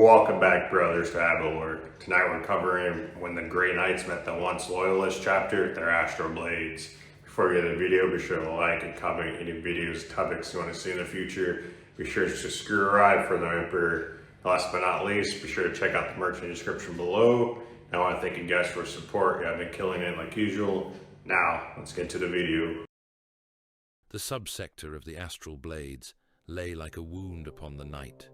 Welcome back, brothers, to Avalor. Tonight we're covering when the Grey Knights met the once loyalist chapter, their Astral Blades. Before we get to the video, be sure to like and comment any videos, topics you want to see in the future. Be sure to subscribe for the Emperor. Last but not least, be sure to check out the merch in the description below. And I want to thank you guys for your support. You have been killing it like usual. Now, let's get to the video. The subsector of the Astral Blades lay like a wound upon the night.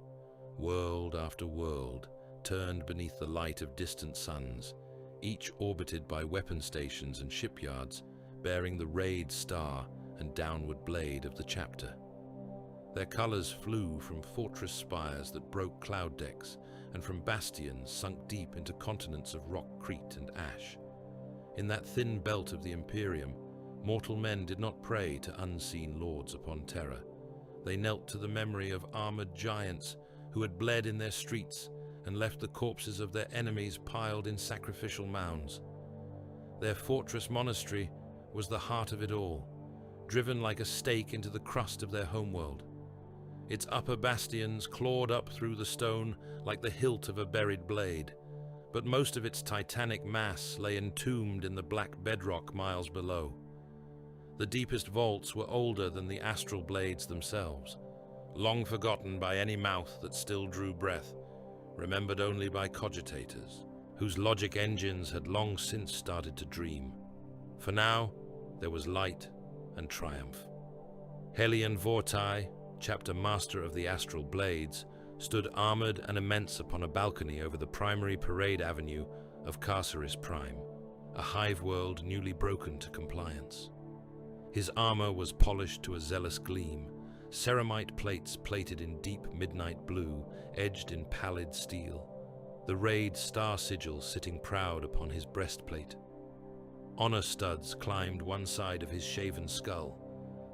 World after world turned beneath the light of distant suns, each orbited by weapon stations and shipyards, bearing the raid star and downward blade of the chapter. Their colors flew from fortress spires that broke cloud decks and from bastions sunk deep into continents of rockcrete and ash. In that thin belt of the Imperium, mortal men did not pray to unseen lords upon terror. They knelt to the memory of armored giants who had bled in their streets and left the corpses of their enemies piled in sacrificial mounds. Their fortress monastery was the heart of it all, driven like a stake into the crust of their homeworld. Its upper bastions clawed up through the stone like the hilt of a buried blade, but most of its titanic mass lay entombed in the black bedrock miles below. The deepest vaults were older than the Astral Blades themselves, long forgotten by any mouth that still drew breath, remembered only by cogitators, whose logic engines had long since started to dream. For now, there was light and triumph. Hellion Vortai, chapter master of the Astral Blades, stood armored and immense upon a balcony over the primary parade avenue of Carceris Prime, a hive world newly broken to compliance. His armor was polished to a zealous gleam, ceramite plates plated in deep midnight blue, edged in pallid steel, the raid star sigil sitting proud upon his breastplate. Honor studs climbed one side of his shaven skull,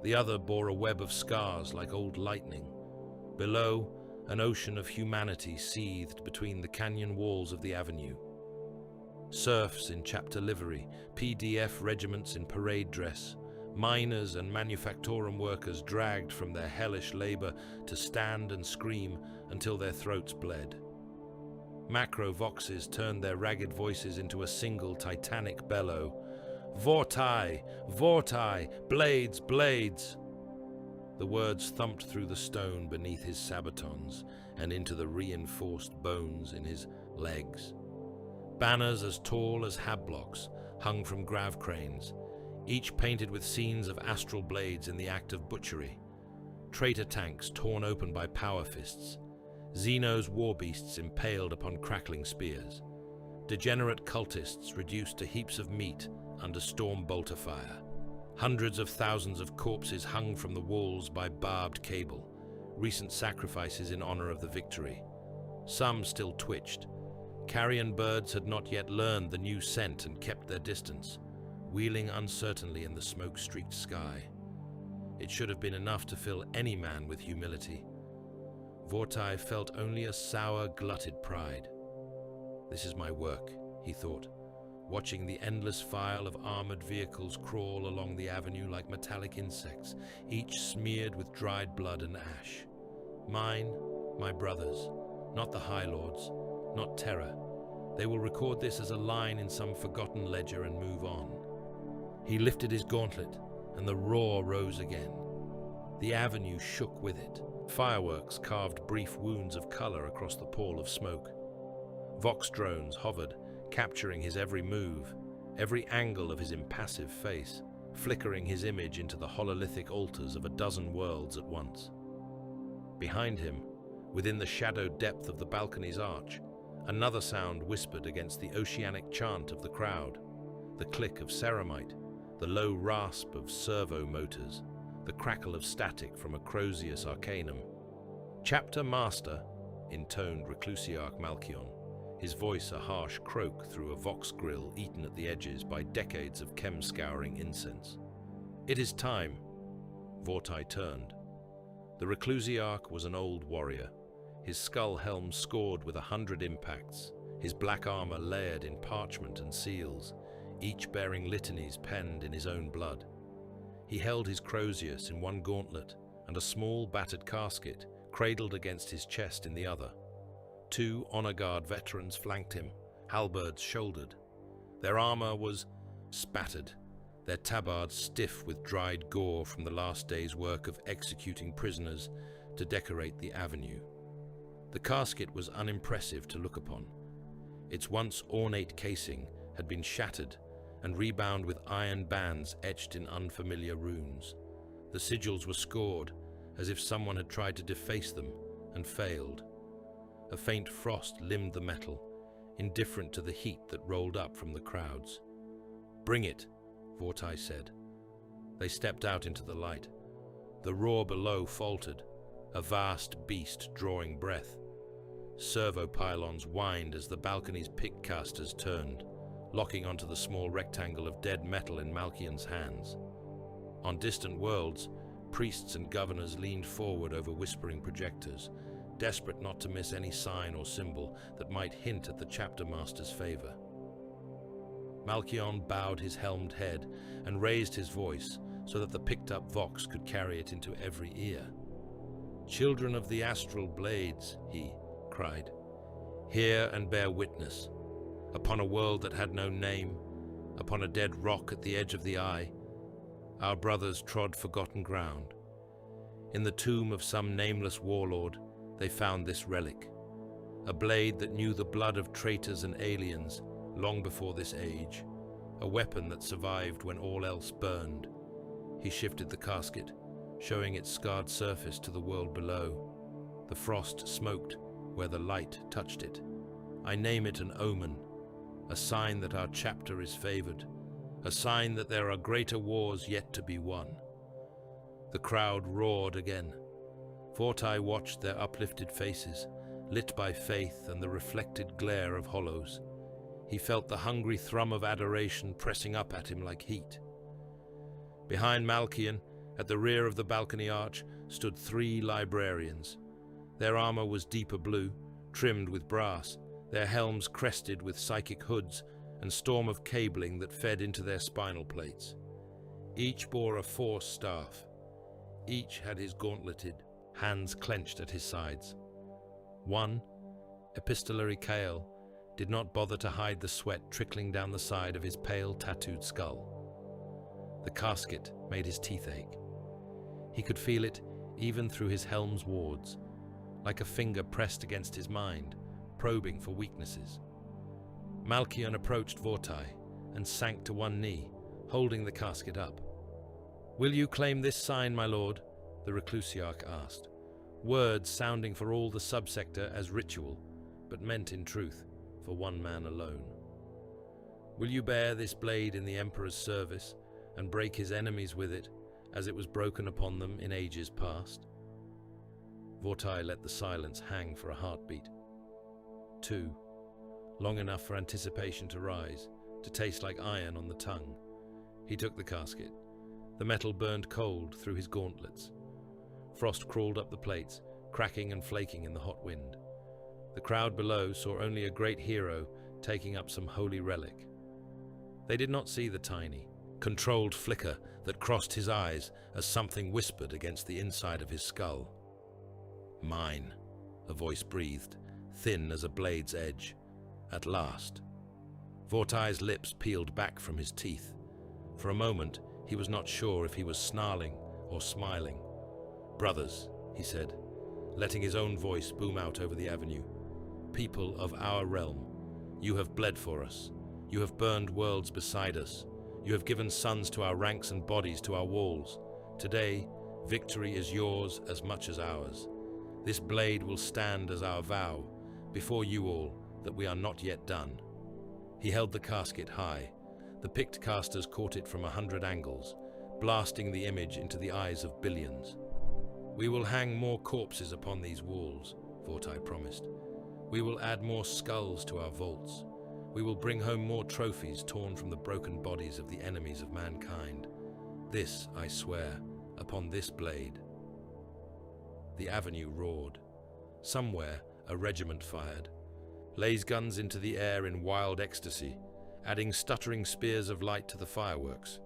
the other bore a web of scars like old lightning. Below, an ocean of humanity seethed between the canyon walls of the avenue. Serfs in chapter livery, PDF regiments in parade dress, miners and manufactorum workers dragged from their hellish labor to stand and scream until their throats bled. Macro voxes turned their ragged voices into a single titanic bellow. Vortai! Vortai! Blades! Blades! The words thumped through the stone beneath his sabatons and into the reinforced bones in his legs. Banners as tall as habblocks hung from grav cranes, each painted with scenes of Astral Blades in the act of butchery. Traitor tanks torn open by power fists, Xeno's war beasts impaled upon crackling spears, degenerate cultists reduced to heaps of meat under storm bolter fire. Hundreds of thousands of corpses hung from the walls by barbed cable, recent sacrifices in honor of the victory. Some still twitched. Carrion birds had not yet learned the new scent and kept their distance, wheeling uncertainly in the smoke-streaked sky. It should have been enough to fill any man with humility. Vortai felt only a sour, glutted pride. This is my work, he thought, watching the endless file of armored vehicles crawl along the avenue like metallic insects, each smeared with dried blood and ash. Mine, my brothers, not the High Lords, not terror. They will record this as a line in some forgotten ledger and move on. He lifted his gauntlet, and the roar rose again. The avenue shook with it. Fireworks carved brief wounds of color across the pall of smoke. Vox drones hovered, capturing his every move, every angle of his impassive face, flickering his image into the hololithic altars of a dozen worlds at once. Behind him, within the shadowed depth of the balcony's arch, another sound whispered against the oceanic chant of the crowd, the click of ceramite, the low rasp of servo motors, the crackle of static from a Crozius arcanum. Chapter Master, intoned Reclusiarch Malchion, his voice a harsh croak through a vox grill eaten at the edges by decades of chem-scouring incense. It is time. Vortai turned. The Reclusiarch was an old warrior, his skull helm scored with 100 impacts, his black armor layered in parchment and seals, each bearing litanies penned in his own blood. He held his Crozius in one gauntlet and a small battered casket cradled against his chest in the other. 2 honor guard veterans flanked him, halberds shouldered. Their armor was spattered, their tabards stiff with dried gore from the last day's work of executing prisoners to decorate the avenue. The casket was unimpressive to look upon. Its once ornate casing had been shattered and rebound with iron bands etched in unfamiliar runes. The sigils were scored, as if someone had tried to deface them and failed. A faint frost limned the metal, indifferent to the heat that rolled up from the crowds. "Bring it," Vortai said. They stepped out into the light. The roar below faltered, a vast beast drawing breath. Servo pylons whined as the balcony's pickcasters turned, locking onto the small rectangle of dead metal in Malkian's hands. On distant worlds, priests and governors leaned forward over whispering projectors, desperate not to miss any sign or symbol that might hint at the chapter master's favor. Malkion bowed his helmed head and raised his voice so that the picked-up vox could carry it into every ear. "Children of the Astral Blades," he cried, "hear and bear witness. Upon a world that had no name, upon a dead rock at the edge of the eye, our brothers trod forgotten ground. In the tomb of some nameless warlord, they found this relic, a blade that knew the blood of traitors and aliens long before this age, a weapon that survived when all else burned." He shifted the casket, showing its scarred surface to the world below. The frost smoked where the light touched it. "I name it an omen, a sign that our chapter is favored, a sign that there are greater wars yet to be won." The crowd roared again. Vortai watched their uplifted faces, lit by faith and the reflected glare of hollows. He felt the hungry thrum of adoration pressing up at him like heat. Behind Malkian, at the rear of the balcony arch, stood 3 librarians. Their armor was deeper blue, trimmed with brass, their helms crested with psychic hoods and storm of cabling that fed into their spinal plates. Each bore a force staff. Each had his gauntleted, hands clenched at his sides. One, Epistolary Kael, did not bother to hide the sweat trickling down the side of his pale, tattooed skull. The casket made his teeth ache. He could feel it even through his helm's wards, like a finger pressed against his mind, probing for weaknesses. Malkian approached Vortai and sank to one knee, holding the casket up. "Will you claim this sign, my lord?" the Reclusiarch asked, words sounding for all the subsector as ritual, but meant in truth for one man alone. "Will you bear this blade in the Emperor's service and break his enemies with it, as it was broken upon them in ages past?" Vortai let the silence hang for a heartbeat. 2. Long enough for anticipation to rise, to taste like iron on the tongue. He took the casket. The metal burned cold through his gauntlets. Frost crawled up the plates, cracking and flaking in the hot wind. The crowd below saw only a great hero taking up some holy relic. They did not see the tiny, controlled flicker that crossed his eyes as something whispered against the inside of his skull. "Mine," a voice breathed, thin as a blade's edge. At last. Vortai's lips peeled back from his teeth. For a moment, he was not sure if he was snarling or smiling. "Brothers," he said, letting his own voice boom out over the avenue. "People of our realm, you have bled for us. You have burned worlds beside us. You have given sons to our ranks and bodies to our walls. Today, victory is yours as much as ours. This blade will stand as our vow, before you all, that we are not yet done." He held the casket high. The picked casters caught it from 100 angles, blasting the image into the eyes of billions. "We will hang more corpses upon these walls," Vortai promised. "We will add more skulls to our vaults. We will bring home more trophies torn from the broken bodies of the enemies of mankind. This, I swear, upon this blade." The avenue roared. Somewhere, a regiment fired. Lays guns into the air in wild ecstasy, adding stuttering spears of light to the fireworks.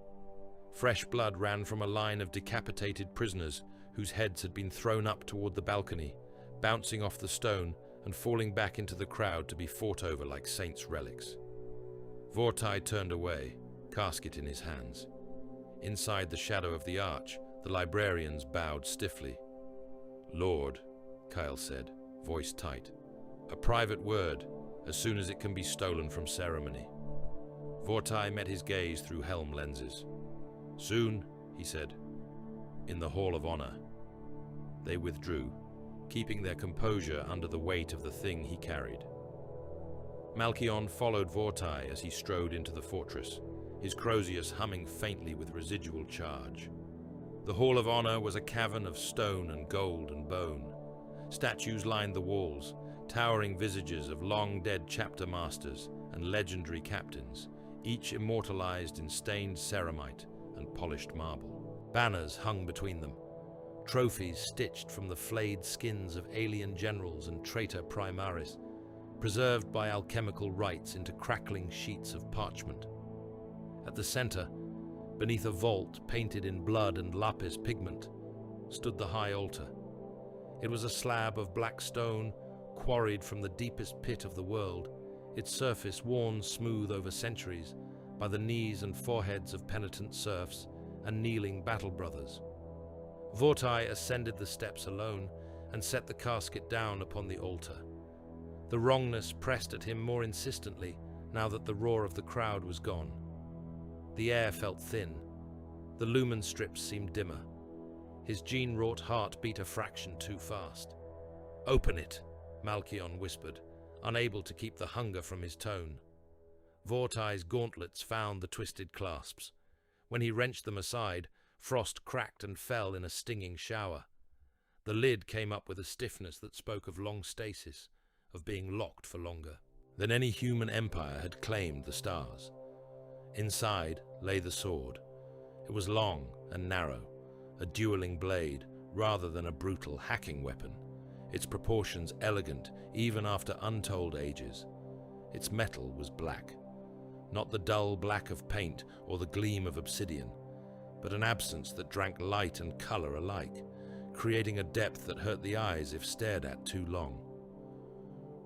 Fresh blood ran from a line of decapitated prisoners whose heads had been thrown up toward the balcony, bouncing off the stone and falling back into the crowd to be fought over like saints' relics. Vortai turned away, casket in his hands. Inside the shadow of the arch, the librarians bowed stiffly. "Lord," Kyle said, voice tight. "A private word, as soon as it can be stolen from ceremony." Vortai met his gaze through helm lenses. "Soon," he said, "in the Hall of Honor." They withdrew, keeping their composure under the weight of the thing he carried. Malkion followed Vortai as he strode into the fortress, his Crozius humming faintly with residual charge. The Hall of Honor was a cavern of stone and gold and bone. Statues lined the walls, towering visages of long-dead chapter masters and legendary captains, each immortalized in stained ceramite and polished marble. Banners hung between them, trophies stitched from the flayed skins of alien generals and traitor primaris, preserved by alchemical rites into crackling sheets of parchment. At the center, beneath a vault painted in blood and lapis pigment, stood the high altar. It was a slab of black stone quarried from the deepest pit of the world, its surface worn smooth over centuries by the knees and foreheads of penitent serfs and kneeling battle brothers. Vortai ascended the steps alone and set the casket down upon the altar. The wrongness pressed at him more insistently now that the roar of the crowd was gone. The air felt thin. The lumen strips seemed dimmer. His gene-wrought heart beat a fraction too fast. "Open it," Malkion whispered, unable to keep the hunger from his tone. Vortai's gauntlets found the twisted clasps. When he wrenched them aside, frost cracked and fell in a stinging shower. The lid came up with a stiffness that spoke of long stasis, of being locked for longer than any human empire had claimed the stars. Inside lay the sword. It was long and narrow, a dueling blade rather than a brutal hacking weapon, its proportions elegant even after untold ages. Its metal was black, not the dull black of paint or the gleam of obsidian, but an absence that drank light and color alike, creating a depth that hurt the eyes if stared at too long.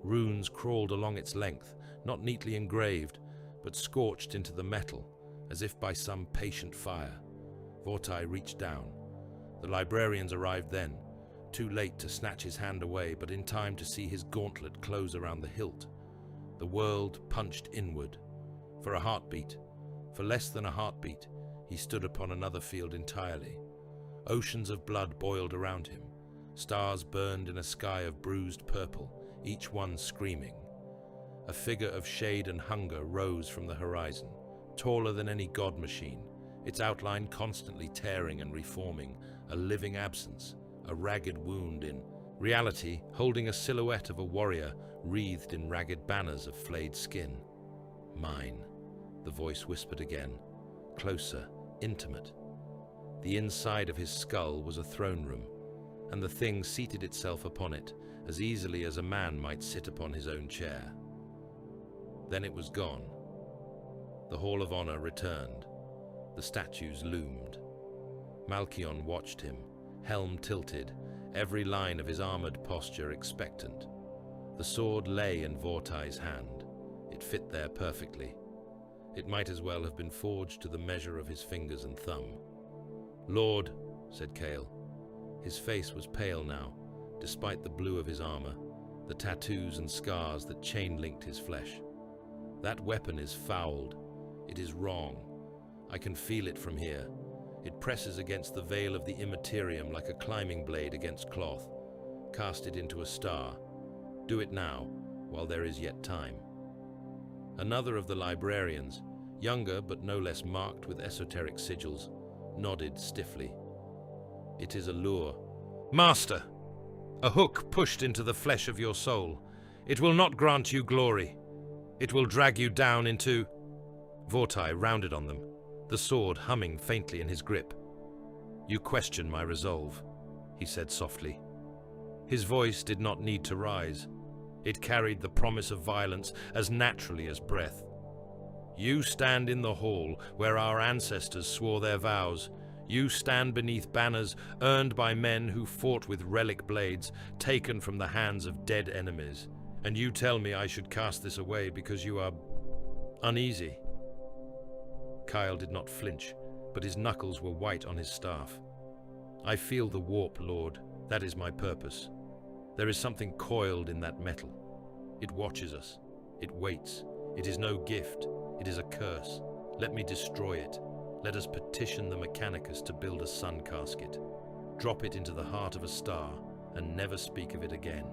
Runes crawled along its length, not neatly engraved, but scorched into the metal, as if by some patient fire. Vortai reached down. The librarians arrived then, too late to snatch his hand away, but in time to see his gauntlet close around the hilt. The world punched inward. For a heartbeat, for less than a heartbeat, he stood upon another field entirely. Oceans of blood boiled around him. Stars burned in a sky of bruised purple, each one screaming. A figure of shade and hunger rose from the horizon, taller than any god machine, its outline constantly tearing and reforming, a living absence, a ragged wound in reality, holding a silhouette of a warrior wreathed in ragged banners of flayed skin. "Mine," the voice whispered again, closer, intimate. The inside of his skull was a throne room, and the thing seated itself upon it as easily as a man might sit upon his own chair. Then it was gone. The Hall of Honor returned. The statues loomed. Malkion watched him, helm tilted, every line of his armored posture expectant. The sword lay in Vortai's hand. It fit there perfectly. It might as well have been forged to the measure of his fingers and thumb. "Lord," said Kale. His face was pale now, despite the blue of his armor, the tattoos and scars that chain-linked his flesh. "That weapon is fouled. It is wrong. I can feel it from here. It presses against the veil of the immaterium like a climbing blade against cloth. Cast it into a star. Do it now, while there is yet time." Another of the librarians, younger but no less marked with esoteric sigils, nodded stiffly. "It is a lure." "Master! A hook pushed into the flesh of your soul. It will not grant you glory. It will drag you down into—" Vortai rounded on them, the sword humming faintly in his grip. "You question my resolve," he said softly. His voice did not need to rise. It carried the promise of violence as naturally as breath. "You stand in the hall where our ancestors swore their vows. You stand beneath banners earned by men who fought with relic blades taken from the hands of dead enemies, and you tell me I should cast this away because you are uneasy." Kyle did not flinch, but his knuckles were white on his staff. "I feel the warp, Lord. That is my purpose. There is something coiled in that metal. It watches us. It waits. It is no gift. It is a curse. Let me destroy it. Let us petition the Mechanicus to build a sun casket. Drop it into the heart of a star, and never speak of it again."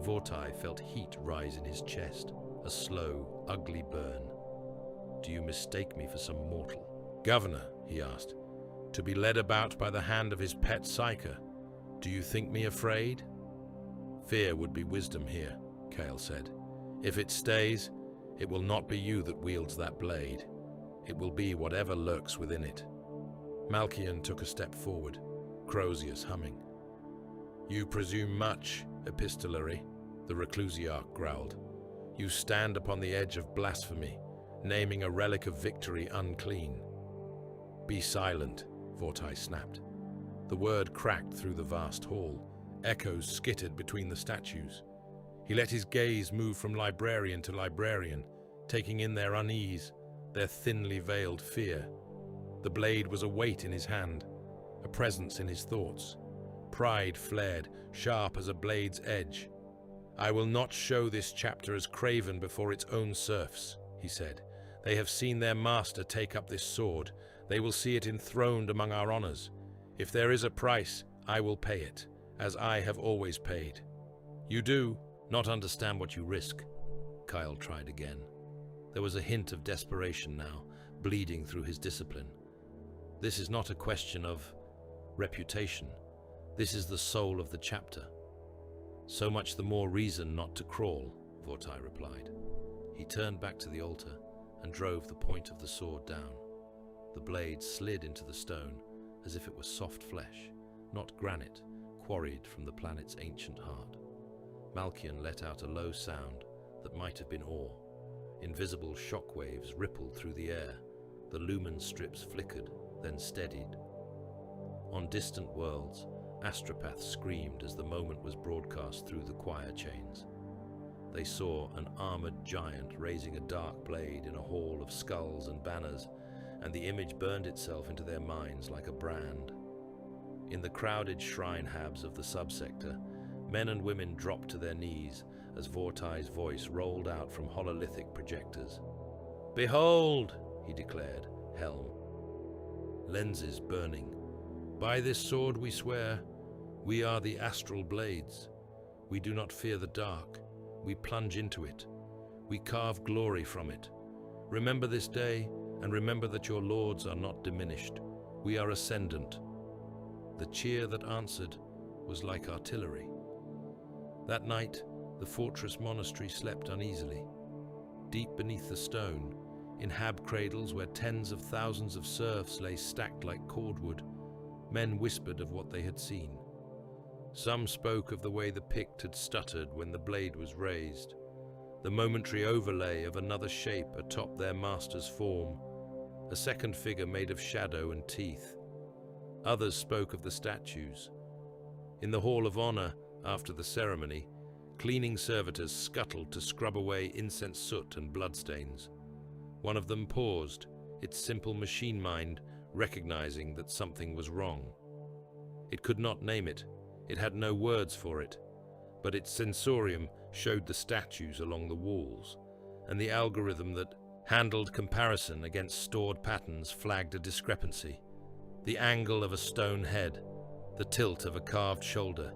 Vortai felt heat rise in his chest, a slow, ugly burn. "Do you mistake me for some mortal?" "Governor," he asked, "to be led about by the hand of his pet psyker. Do you think me afraid?" "Fear would be wisdom here," Kale said. "If it stays, it will not be you that wields that blade. It will be whatever lurks within it." Malkian took a step forward, Crozius humming. "You presume much, epistolary," the Reclusiarch growled. "You stand upon the edge of blasphemy, naming a relic of victory unclean." "Be silent," Vortai snapped. The word cracked through the vast hall. Echoes skittered between the statues. He let his gaze move from librarian to librarian, taking in their unease, their thinly veiled fear. The blade was a weight in his hand, a presence in his thoughts. Pride flared, sharp as a blade's edge. "I will not show this chapter as craven before its own serfs," he said. "They have seen their master take up this sword. They will see it enthroned among our honors. If there is a price, I will pay it, as I have always paid." "You do not understand what you risk," Kyle tried again. There was a hint of desperation now, bleeding through his discipline. "This is not a question of reputation. This is the soul of the chapter." "So much the more reason not to crawl," Vortai replied. He turned back to the altar and drove the point of the sword down. The blade slid into the stone as if it were soft flesh, not granite, quarried from the planet's ancient heart. Malkian let out a low sound that might have been awe. Invisible shock waves rippled through the air. The lumen strips flickered, then steadied. On distant worlds, astropaths screamed as the moment was broadcast through the choir chains. They saw an armored giant raising a dark blade in a hall of skulls and banners, and the image burned itself into their minds like a brand. In the crowded shrine habs of the subsector, men and women dropped to their knees as Vortai's voice rolled out from hololithic projectors. "Behold," he declared, helm. Lenses burning. "By this sword we swear, we are the Astral Blades. We do not fear the dark. We plunge into it. We carve glory from it. Remember this day, and remember that your lords are not diminished. We are ascendant." The cheer that answered was like artillery. That night, the fortress monastery slept uneasily. Deep beneath the stone, in hab cradles where tens of thousands of serfs lay stacked like cordwood, men whispered of what they had seen. Some spoke of the way the Pict had stuttered when the blade was raised, the momentary overlay of another shape atop their master's form, a second figure made of shadow and teeth. Others spoke of the statues. In the Hall of Honor, after the ceremony, cleaning servitors scuttled to scrub away incense soot and bloodstains. One of them paused, its simple machine mind recognizing that something was wrong. It could not name it, it had no words for it, but its sensorium showed the statues along the walls, and the algorithm that handled comparison against stored patterns flagged a discrepancy. The angle of a stone head, the tilt of a carved shoulder,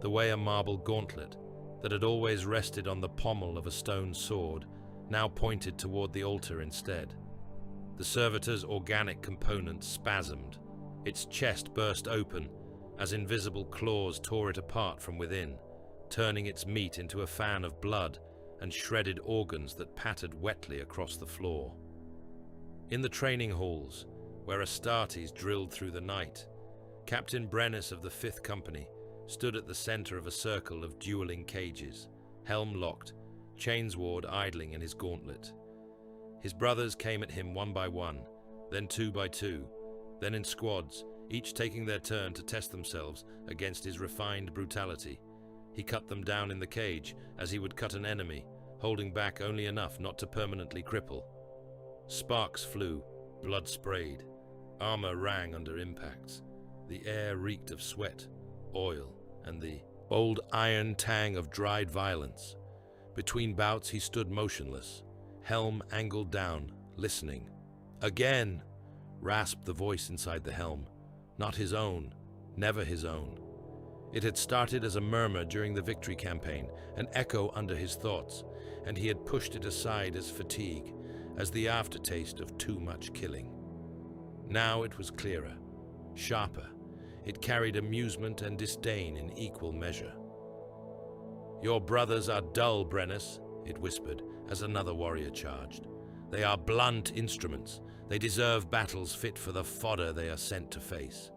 the way a marble gauntlet that had always rested on the pommel of a stone sword now pointed toward the altar instead. The servitor's organic component spasmed. Its chest burst open as invisible claws tore it apart from within, turning its meat into a fan of blood and shredded organs that pattered wetly across the floor. In the training halls, where Astartes drilled through the night, Captain Brennus of the 5th Company stood at the center of a circle of dueling cages, helm locked, chainsword idling in his gauntlet. His brothers came at him one by one, then two by two, Then in squads, each taking their turn to test themselves against his refined brutality. He cut them down in the cage as he would cut an enemy, holding back only enough not to permanently cripple. Sparks flew, blood sprayed, armor rang under impacts. The air reeked of sweat, oil, and the old iron tang of dried violence. Between bouts he stood motionless, helm angled down, listening. "Again!" rasped the voice inside the helm. Not his own, never his own. It had started as a murmur during the victory campaign, an echo under his thoughts, and he had pushed it aside as fatigue, as the aftertaste of too much killing. Now it was clearer, sharper. It carried amusement and disdain in equal measure. "Your brothers are dull, Brennus," it whispered as another warrior charged. "They are blunt instruments. They deserve battles fit for the fodder they are sent to face.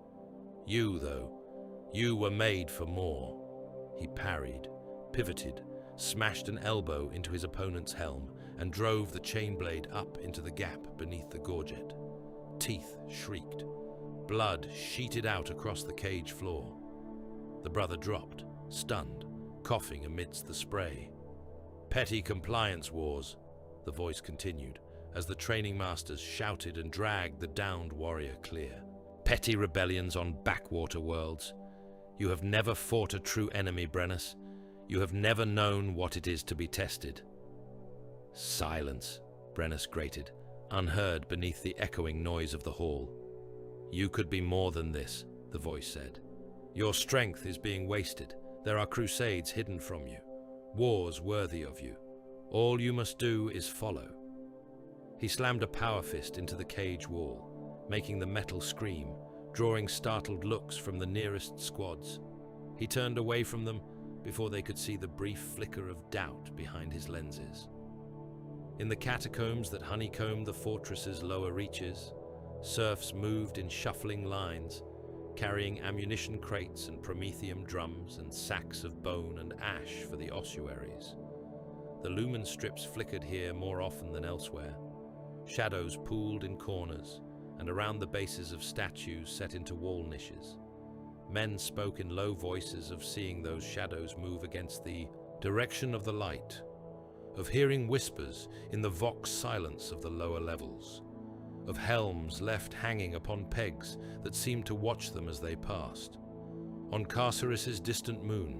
You, though, you were made for more." He parried, pivoted, smashed an elbow into his opponent's helm, and drove the chain blade up into the gap beneath the gorget. Teeth shrieked. Blood sheeted out across the cage floor. The brother dropped, stunned, coughing amidst the spray. "Petty compliance wars," the voice continued, as the training masters shouted and dragged the downed warrior clear. "Petty rebellions on backwater worlds. You have never fought a true enemy, Brennus. You have never known what it is to be tested." "Silence," Brennus grated, unheard beneath the echoing noise of the hall. "You could be more than this," the voice said. "Your strength is being wasted. There are crusades hidden from you, wars worthy of you. All you must do is follow." He slammed a power fist into the cage wall, making the metal scream, drawing startled looks from the nearest squads. He turned away from them before they could see the brief flicker of doubt behind his lenses. In the catacombs that honeycombed the fortress's lower reaches, serfs moved in shuffling lines, carrying ammunition crates and promethium drums and sacks of bone and ash for the ossuaries. The lumen strips flickered here more often than elsewhere. Shadows pooled in corners and around the bases of statues set into wall niches. Men spoke in low voices of seeing those shadows move against the direction of the light, of hearing whispers in the vox silence of the lower levels, of helms left hanging upon pegs that seemed to watch them as they passed. On Carceris's distant moon,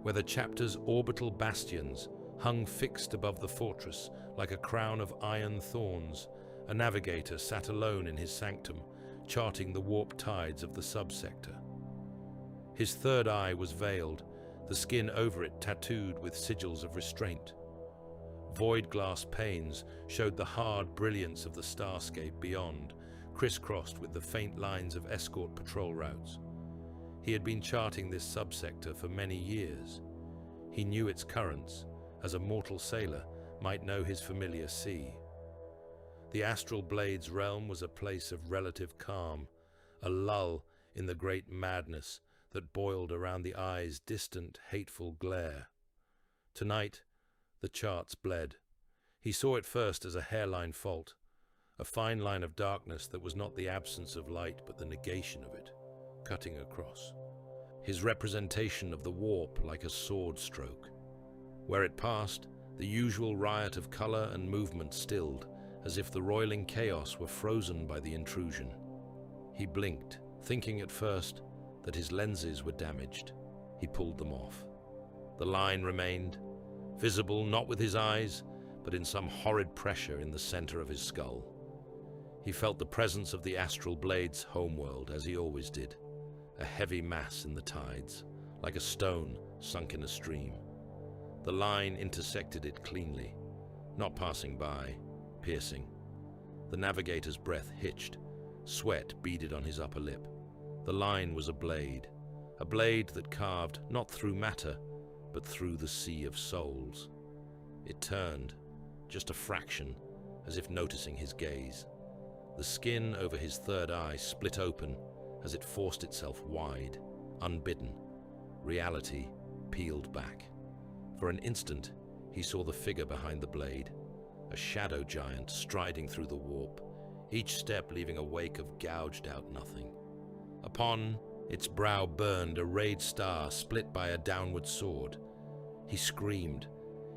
where the chapter's orbital bastions hung fixed above the fortress like a crown of iron thorns, a navigator sat alone in his sanctum, charting the warped tides of the subsector. His third eye was veiled, the skin over it tattooed with sigils of restraint. Void glass panes showed the hard brilliance of the starscape beyond, crisscrossed with the faint lines of escort patrol routes. He had been charting this subsector for many years. He knew its currents, as a mortal sailor might know his familiar sea. The Astral Blades realm was a place of relative calm, a lull in the great madness that boiled around the eye's distant, hateful glare. Tonight, the charts bled. He saw it first as a hairline fault, a fine line of darkness that was not the absence of light but the negation of it, cutting across. His representation of the warp like a sword stroke. Where it passed, the usual riot of color and movement stilled, as if the roiling chaos were frozen by the intrusion. He blinked, thinking at first that his lenses were damaged. He pulled them off. The line remained, visible not with his eyes, but in some horrid pressure in the center of his skull. He felt the presence of the Astral Blades homeworld, as he always did, a heavy mass in the tides, like a stone sunk in a stream. The line intersected it cleanly, not passing by, piercing. The navigator's breath hitched, sweat beaded on his upper lip. The line was a blade that carved not through matter, but through the sea of souls. It turned, just a fraction, as if noticing his gaze. The skin over his third eye split open as it forced itself wide, unbidden. Reality peeled back. For an instant, he saw the figure behind the blade, a shadow giant striding through the warp, each step leaving a wake of gouged-out nothing. Upon its brow burned a rayed star split by a downward sword. He screamed.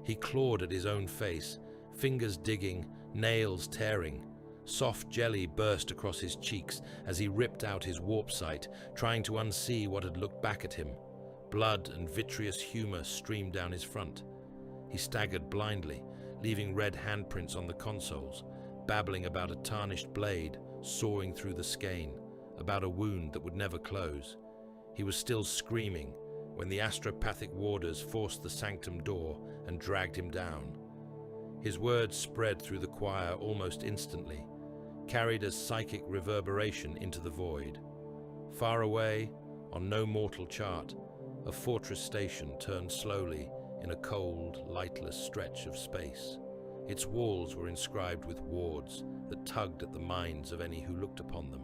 He clawed at his own face, fingers digging, nails tearing. Soft jelly burst across his cheeks as he ripped out his warp sight, trying to unsee what had looked back at him. Blood and vitreous humor streamed down his front. He staggered blindly, leaving red handprints on the consoles, babbling about a tarnished blade sawing through the skein, about a wound that would never close. He was still screaming when the astropathic warders forced the sanctum door and dragged him down. His words spread through the choir almost instantly, carried as psychic reverberation into the void. Far away, on no mortal chart, a fortress station turned slowly in a cold, lightless stretch of space. Its walls were inscribed with wards that tugged at the minds of any who looked upon them.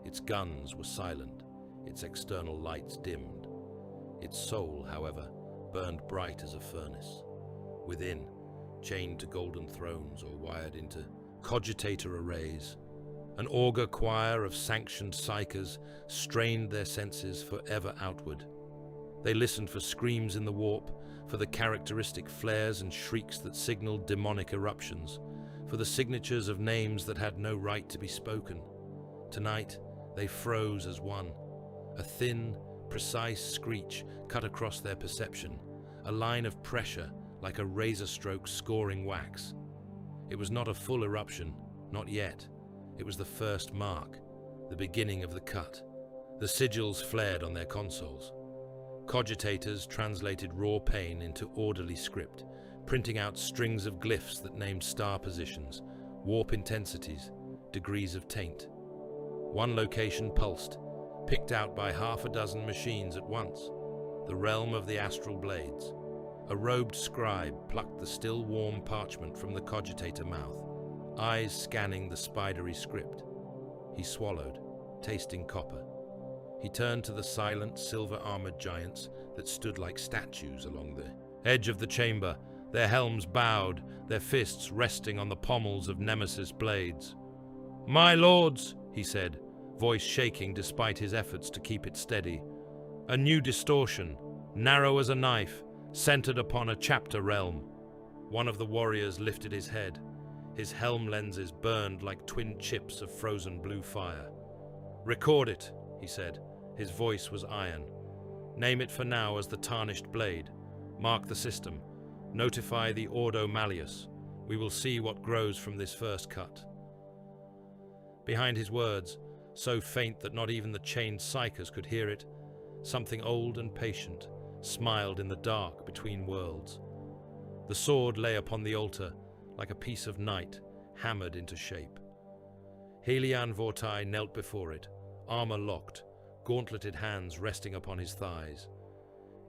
Its guns were silent, its external lights dimmed. Its soul, however, burned bright as a furnace. Within, chained to golden thrones or wired into cogitator arrays, an augur choir of sanctioned psychers strained their senses forever outward. They listened for screams in the warp, for the characteristic flares and shrieks that signaled demonic eruptions, for the signatures of names that had no right to be spoken. Tonight, they froze as one. A thin, precise screech cut across their perception, a line of pressure like a razor stroke scoring wax. It was not a full eruption, not yet. It was the first mark, the beginning of the cut. The sigils flared on their consoles. Cogitators translated raw pain into orderly script, printing out strings of glyphs that named star positions, warp intensities, degrees of taint. One location pulsed, picked out by half a dozen machines at once, the realm of the Astral Blades. A robed scribe plucked the still warm parchment from the cogitator mouth, eyes scanning the spidery script. He swallowed, tasting copper. He turned to the silent, silver-armored giants that stood like statues along the edge of the chamber, their helms bowed, their fists resting on the pommels of Nemesis blades. "My lords," he said, voice shaking despite his efforts to keep it steady. "A new distortion, narrow as a knife, centered upon a chapter realm." One of the warriors lifted his head. His helm lenses burned like twin chips of frozen blue fire. "Record it," he said. His voice was iron. "Name it for now as the Tarnished Blade. Mark the system. Notify the Ordo Malleus. We will see what grows from this first cut." Behind his words, so faint that not even the chained psychers could hear it, something old and patient smiled in the dark between worlds. The sword lay upon the altar like a piece of night hammered into shape. Helian Vortai knelt before it, armor locked, gauntleted hands resting upon his thighs.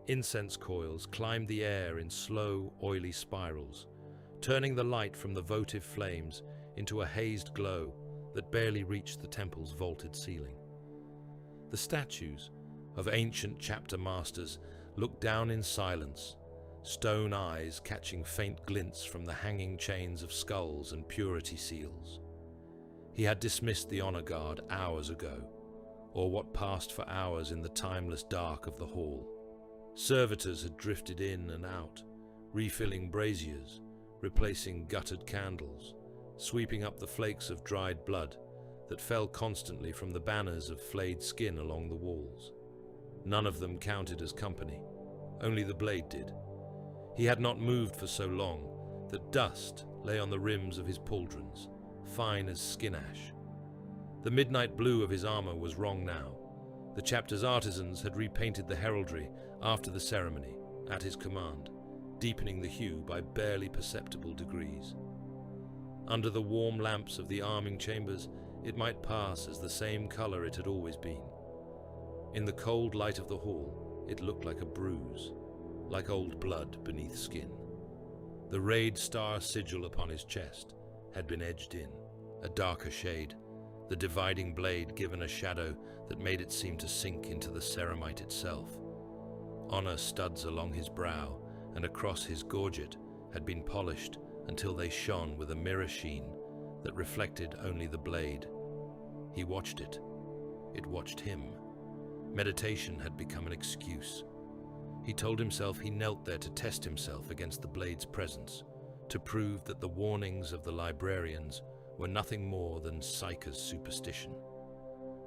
Incense coils climbed the air in slow, oily spirals, turning the light from the votive flames into a hazed glow that barely reached the temple's vaulted ceiling. The statues of ancient chapter masters looked down in silence, stone eyes catching faint glints from the hanging chains of skulls and purity seals. He had dismissed the honor guard hours ago, or what passed for hours in the timeless dark of the hall. Servitors had drifted in and out, refilling braziers, replacing guttered candles, sweeping up the flakes of dried blood that fell constantly from the banners of flayed skin along the walls. None of them counted as company. Only the blade did. He had not moved for so long that dust lay on the rims of his pauldrons, fine as skin ash. The midnight blue of his armor was wrong now. The chapter's artisans had repainted the heraldry after the ceremony, at his command, deepening the hue by barely perceptible degrees. Under the warm lamps of the arming chambers, it might pass as the same color it had always been. In the cold light of the hall, it looked like a bruise, like old blood beneath skin. The rayed star sigil upon his chest had been edged in, a darker shade, the dividing blade given a shadow that made it seem to sink into the ceramite itself. Honor studs along his brow and across his gorget had been polished until they shone with a mirror sheen that reflected only the blade. He watched it. It watched him. Meditation had become an excuse. He told himself he knelt there to test himself against the blade's presence, to prove that the warnings of the librarians were nothing more than Psyker's superstition.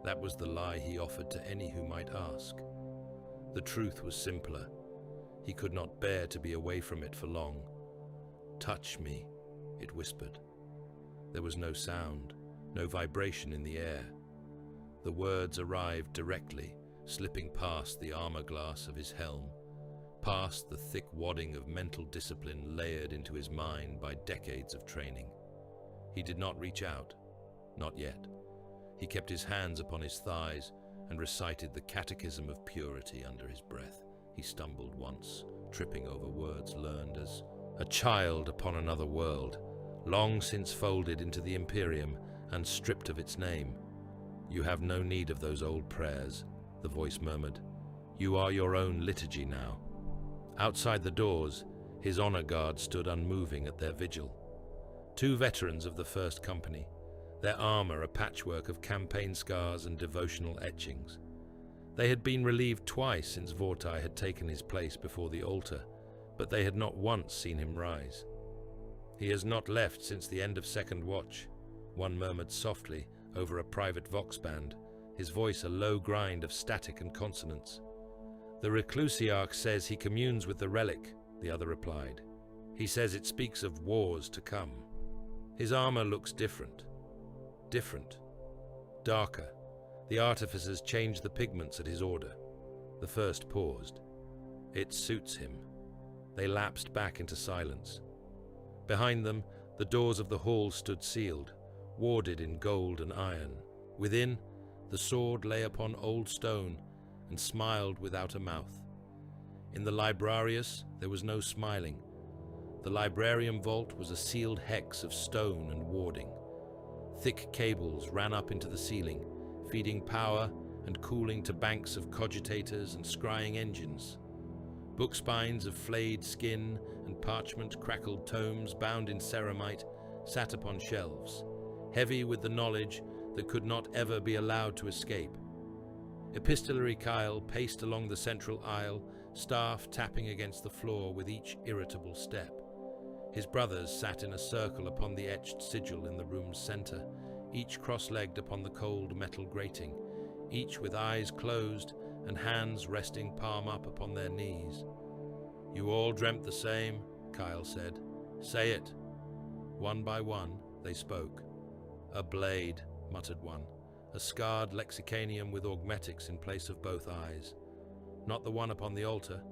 That was the lie he offered to any who might ask. The truth was simpler. He could not bear to be away from it for long. "Touch me," it whispered. There was no sound, no vibration in the air. The words arrived directly, slipping past the armor glass of his helm, past the thick wadding of mental discipline layered into his mind by decades of training. He did not reach out, not yet. He kept his hands upon his thighs and recited the catechism of purity under his breath. He stumbled once, tripping over words learned as a child upon another world, long since folded into the Imperium and stripped of its name. "You have no need of those old prayers," the voice murmured. "You are your own liturgy now." Outside the doors, his honor guard stood unmoving at their vigil. 2 veterans of the First Company, their armor a patchwork of campaign scars and devotional etchings. They had been relieved twice since Vortai had taken his place before the altar, but they had not once seen him rise. "He has not left since the end of Second Watch," one murmured softly over a private vox band, his voice a low grind of static and consonants. "The Reclusiarch says he communes with the relic," the other replied. "He says it speaks of wars to come. His armor looks different. Different. Darker. The artificers changed the pigments at his order." The first paused. "It suits him." They lapsed back into silence. Behind them, the doors of the hall stood sealed, warded in gold and iron. Within, the sword lay upon old stone and smiled without a mouth. In the librarius, there was no smiling. The librarium vault was a sealed hex of stone and warding. Thick cables ran up into the ceiling, feeding power and cooling to banks of cogitators and scrying engines. Book spines of flayed skin and parchment-crackled tomes bound in ceramite sat upon shelves, heavy with the knowledge that could not ever be allowed to escape. Epistolary Kyle paced along the central aisle, staff tapping against the floor with each irritable step. His brothers sat in a circle upon the etched sigil in the room's center, each cross-legged upon the cold metal grating, each with eyes closed and hands resting palm up upon their knees. "You all dreamt the same," Kyle said. "Say it." One by one, they spoke. "A blade," muttered one, "a scarred lexicanium with augmetics in place of both eyes. Not the one upon the altar.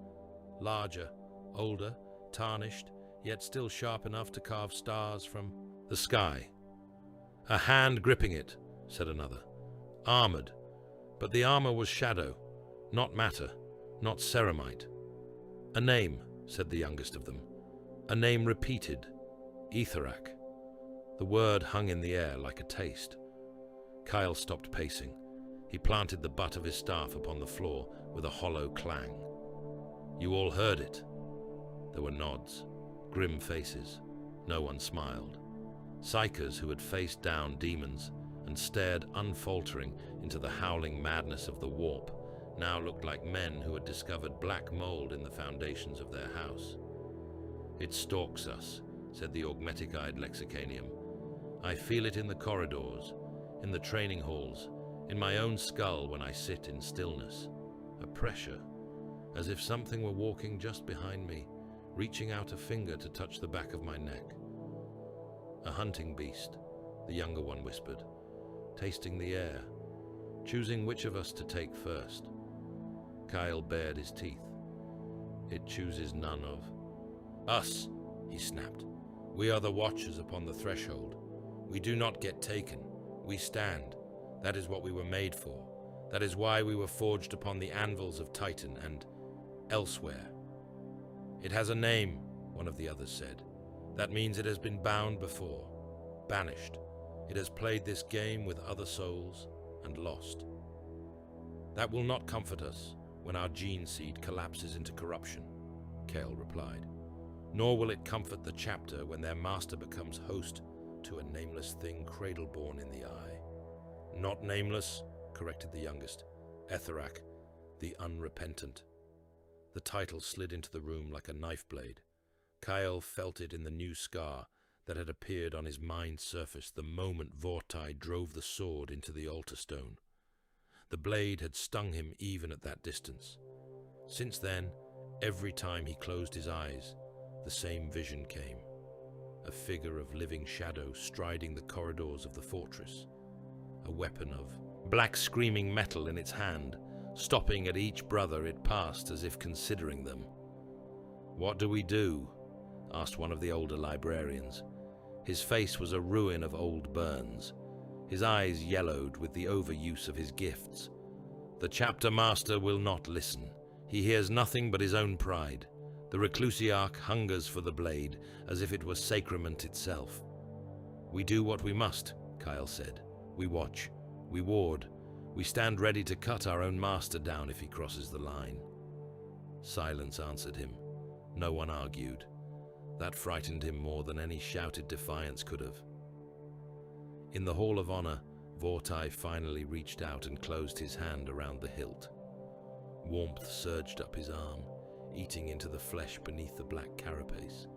Larger, older, tarnished, yet still sharp enough to carve stars from the sky." "A hand gripping it," said another. "Armored, but the armor was shadow, not matter, not ceramite." "A name," said the youngest of them. "A name repeated. Etherak." The word hung in the air like a taste. Kyle stopped pacing. He planted the butt of his staff upon the floor with a hollow clang. "You all heard it." There were nods, grim faces. No one smiled. Psykers who had faced down demons and stared unfaltering into the howling madness of the warp now looked like men who had discovered black mold in the foundations of their house. "It stalks us," said the augmetic-eyed lexicanium. "I feel it in the corridors, in the training halls, in my own skull when I sit in stillness. A pressure, as if something were walking just behind me, reaching out a finger to touch the back of my neck." "A hunting beast," the younger one whispered, "tasting the air, choosing which of us to take first." Kyle bared his teeth. "It chooses none of us," he snapped. "We are the watchers upon the threshold. We do not get taken. We stand. That is what we were made for. That is why we were forged upon the anvils of Titan and elsewhere." "It has a name," one of the others said. "That means it has been bound before, banished. It has played this game with other souls and lost. That will not comfort us when our gene seed collapses into corruption," Kale replied. "Nor will it comfort the chapter when their master becomes host to a nameless thing cradle-born in the eye. Not nameless, corrected the youngest. Etherak, the unrepentant. The title slid into the room like a knife blade. Kyle felt it in the new scar that had appeared on his mind surface the moment Vortai drove the sword into the altar stone. The blade had stung him even at that distance. Since then, every time he closed his eyes, the same vision came. A figure of living shadow striding the corridors of the fortress. A weapon of black screaming metal in its hand, stopping at each brother it passed as if considering them. "What do we do?" asked one of the older librarians. His face was a ruin of old burns. His eyes yellowed with the overuse of his gifts. "The chapter master will not listen. He hears nothing but his own pride. The Reclusiarch hungers for the blade as if it were sacrament itself." "We do what we must," Kyle said. "We watch. We ward. We stand ready to cut our own master down if he crosses the line." Silence answered him. No one argued. That frightened him more than any shouted defiance could have. In the Hall of Honor, Vortai finally reached out and closed his hand around the hilt. Warmth surged up his arm, eating into the flesh beneath the black carapace,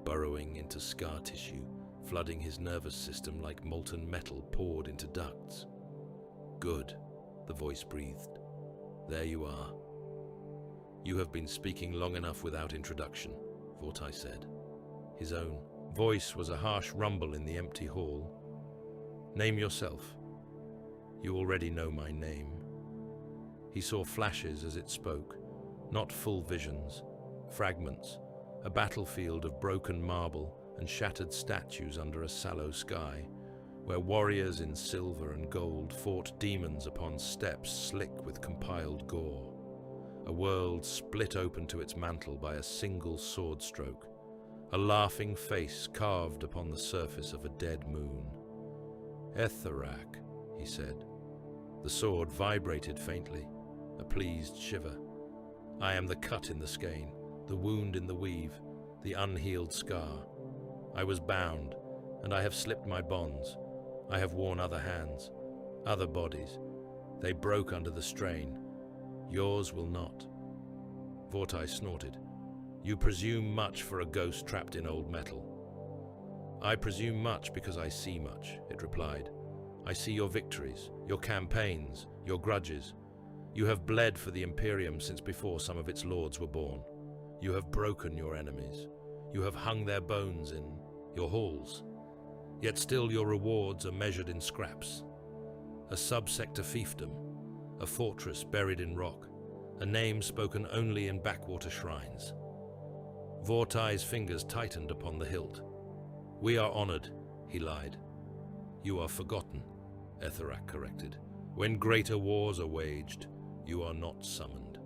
burrowing into scar tissue, flooding his nervous system like molten metal poured into ducts. "Good," the voice breathed. "There you are." "You have been speaking long enough without introduction," Vortai said. His own voice was a harsh rumble in the empty hall. "Name yourself." "You already know my name." He saw flashes as it spoke, not full visions, fragments, a battlefield of broken marble and shattered statues under a sallow sky, where warriors in silver and gold fought demons upon steps slick with compiled gore. A world split open to its mantle by a single sword stroke, a laughing face carved upon the surface of a dead moon. "Etherak," he said. The sword vibrated faintly, a pleased shiver. "I am the cut in the skein, the wound in the weave, the unhealed scar. I was bound, and I have slipped my bonds. I have worn other hands, other bodies. They broke under the strain. Yours will not." Vortai snorted. "You presume much for a ghost trapped in old metal." "I presume much because I see much," it replied. "I see your victories, your campaigns, your grudges. You have bled for the Imperium since before some of its lords were born. You have broken your enemies. You have hung their bones in your halls. Yet still your rewards are measured in scraps. A subsector fiefdom, a fortress buried in rock, a name spoken only in backwater shrines." Vortai's fingers tightened upon the hilt. "We are honored," he lied. "You are forgotten," Etherak corrected. "When greater wars are waged, you are not summoned.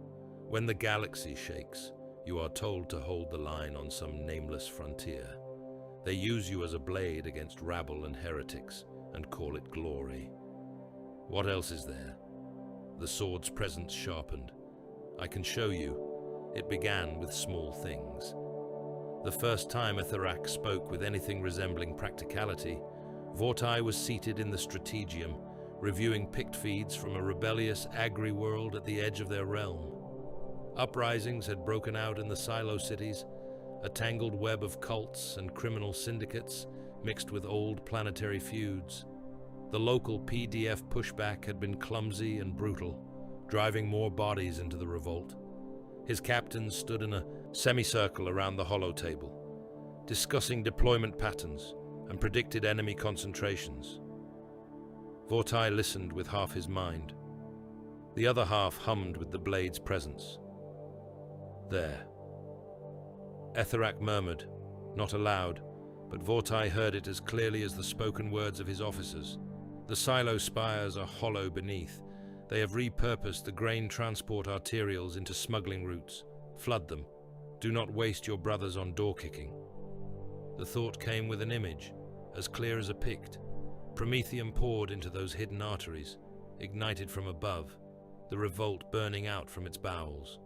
When the galaxy shakes, you are told to hold the line on some nameless frontier. They use you as a blade against rabble and heretics and call it glory. What else is there?" The sword's presence sharpened. "I can show you. It began with small things." The first time Etherak spoke with anything resembling practicality, Vortai was seated in the Strategium, reviewing pict feeds from a rebellious agri-world at the edge of their realm. Uprisings had broken out in the silo cities, a tangled web of cults and criminal syndicates mixed with old planetary feuds. The local PDF pushback had been clumsy and brutal, driving more bodies into the revolt. His captains stood in a semicircle around the hollow table, discussing deployment patterns and predicted enemy concentrations. Vortai listened with half his mind. The other half hummed with the blade's presence. "There." Etherak murmured, not aloud, but Vortai heard it as clearly as the spoken words of his officers. "The silo spires are hollow beneath. They have repurposed the grain transport arterials into smuggling routes. Flood them. Do not waste your brothers on door-kicking." The thought came with an image, as clear as a Pict. Promethium poured into those hidden arteries, ignited from above, the revolt burning out from its bowels.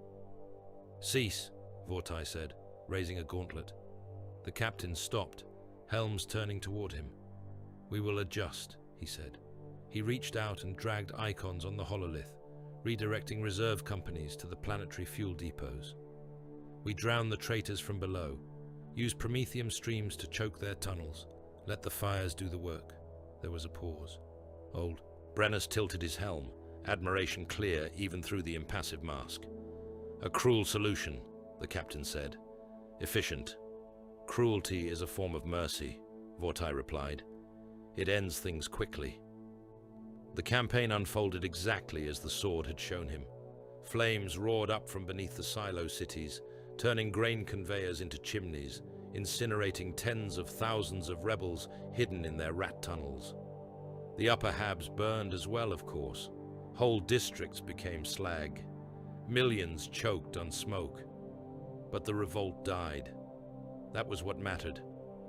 "Cease," Vortai said, raising a gauntlet. The captain stopped, helms turning toward him. "We will adjust," he said. He reached out and dragged icons on the hololith, redirecting reserve companies to the planetary fuel depots. "We drown the traitors from below. Use promethium streams to choke their tunnels. Let the fires do the work." There was a pause. Old Brennus tilted his helm, admiration clear even through the impassive mask. "A cruel solution," the captain said. "Efficient. Cruelty is a form of mercy," Vortai replied. "It ends things quickly." The campaign unfolded exactly as the sword had shown him. Flames roared up from beneath the silo cities, turning grain conveyors into chimneys, incinerating tens of thousands of rebels hidden in their rat tunnels. The upper habs burned as well, of course. Whole districts became slag. Millions choked on smoke. But the revolt died. That was what mattered.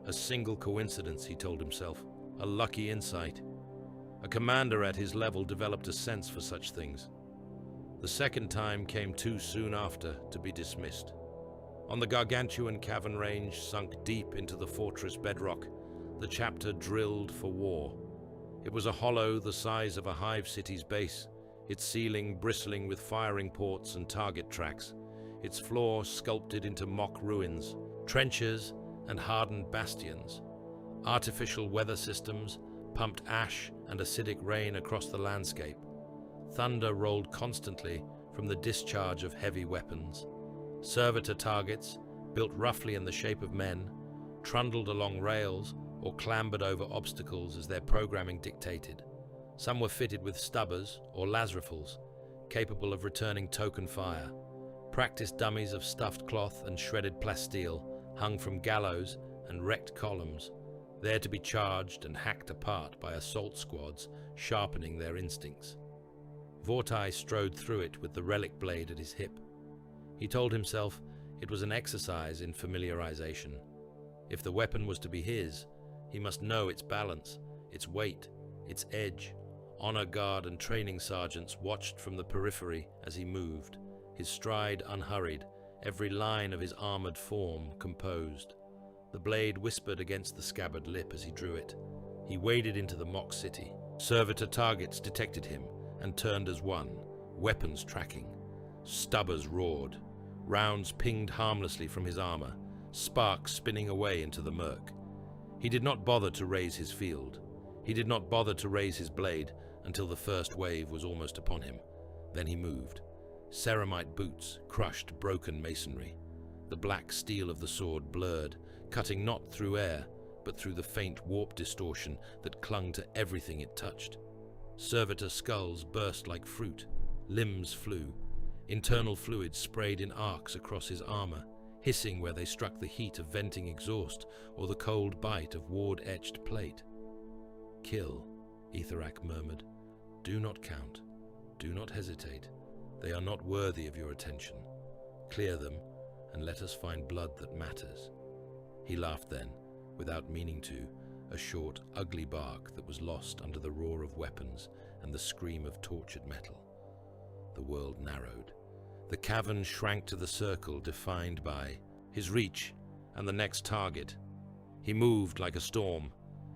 A single coincidence, he told himself. A lucky insight. A commander at his level developed a sense for such things. The second time came too soon after to be dismissed. On the gargantuan cavern range sunk deep into the fortress bedrock, the chapter drilled for war. It was a hollow the size of a hive city's base, its ceiling bristling with firing ports and target tracks, its floor sculpted into mock ruins, trenches and hardened bastions. Artificial weather systems pumped ash and acidic rain across the landscape. Thunder rolled constantly from the discharge of heavy weapons. Servitor targets, built roughly in the shape of men, trundled along rails or clambered over obstacles as their programming dictated. Some were fitted with stubbers or lasrifles, capable of returning token fire. Practice dummies of stuffed cloth and shredded plasteel hung from gallows and wrecked columns, there to be charged and hacked apart by assault squads sharpening their instincts. Vortai strode through it with the relic blade at his hip. He told himself it was an exercise in familiarization. If the weapon was to be his, he must know its balance, its weight, its edge. Honor guard and training sergeants watched from the periphery as he moved, his stride unhurried, every line of his armored form composed. The blade whispered against the scabbard lip as he drew it. He waded into the mock city. Servitor targets detected him and turned as one, weapons tracking. Stubbers roared. Rounds pinged harmlessly from his armor, sparks spinning away into the murk. He did not bother to raise his field. He did not bother to raise his blade until the first wave was almost upon him. Then he moved. Ceramite boots crushed broken masonry. The black steel of the sword blurred, cutting not through air, but through the faint warp distortion that clung to everything it touched. Servitor skulls burst like fruit. Limbs flew. Internal fluid sprayed in arcs across his armor, hissing where they struck the heat of venting exhaust or the cold bite of ward-etched plate. "Kill," Etherak murmured. "Do not count. Do not hesitate. They are not worthy of your attention. Clear them, and let us find blood that matters." He laughed then, without meaning to, a short, ugly bark that was lost under the roar of weapons and the scream of tortured metal. The world narrowed. The cavern shrank to the circle defined by his reach and the next target. He moved like a storm,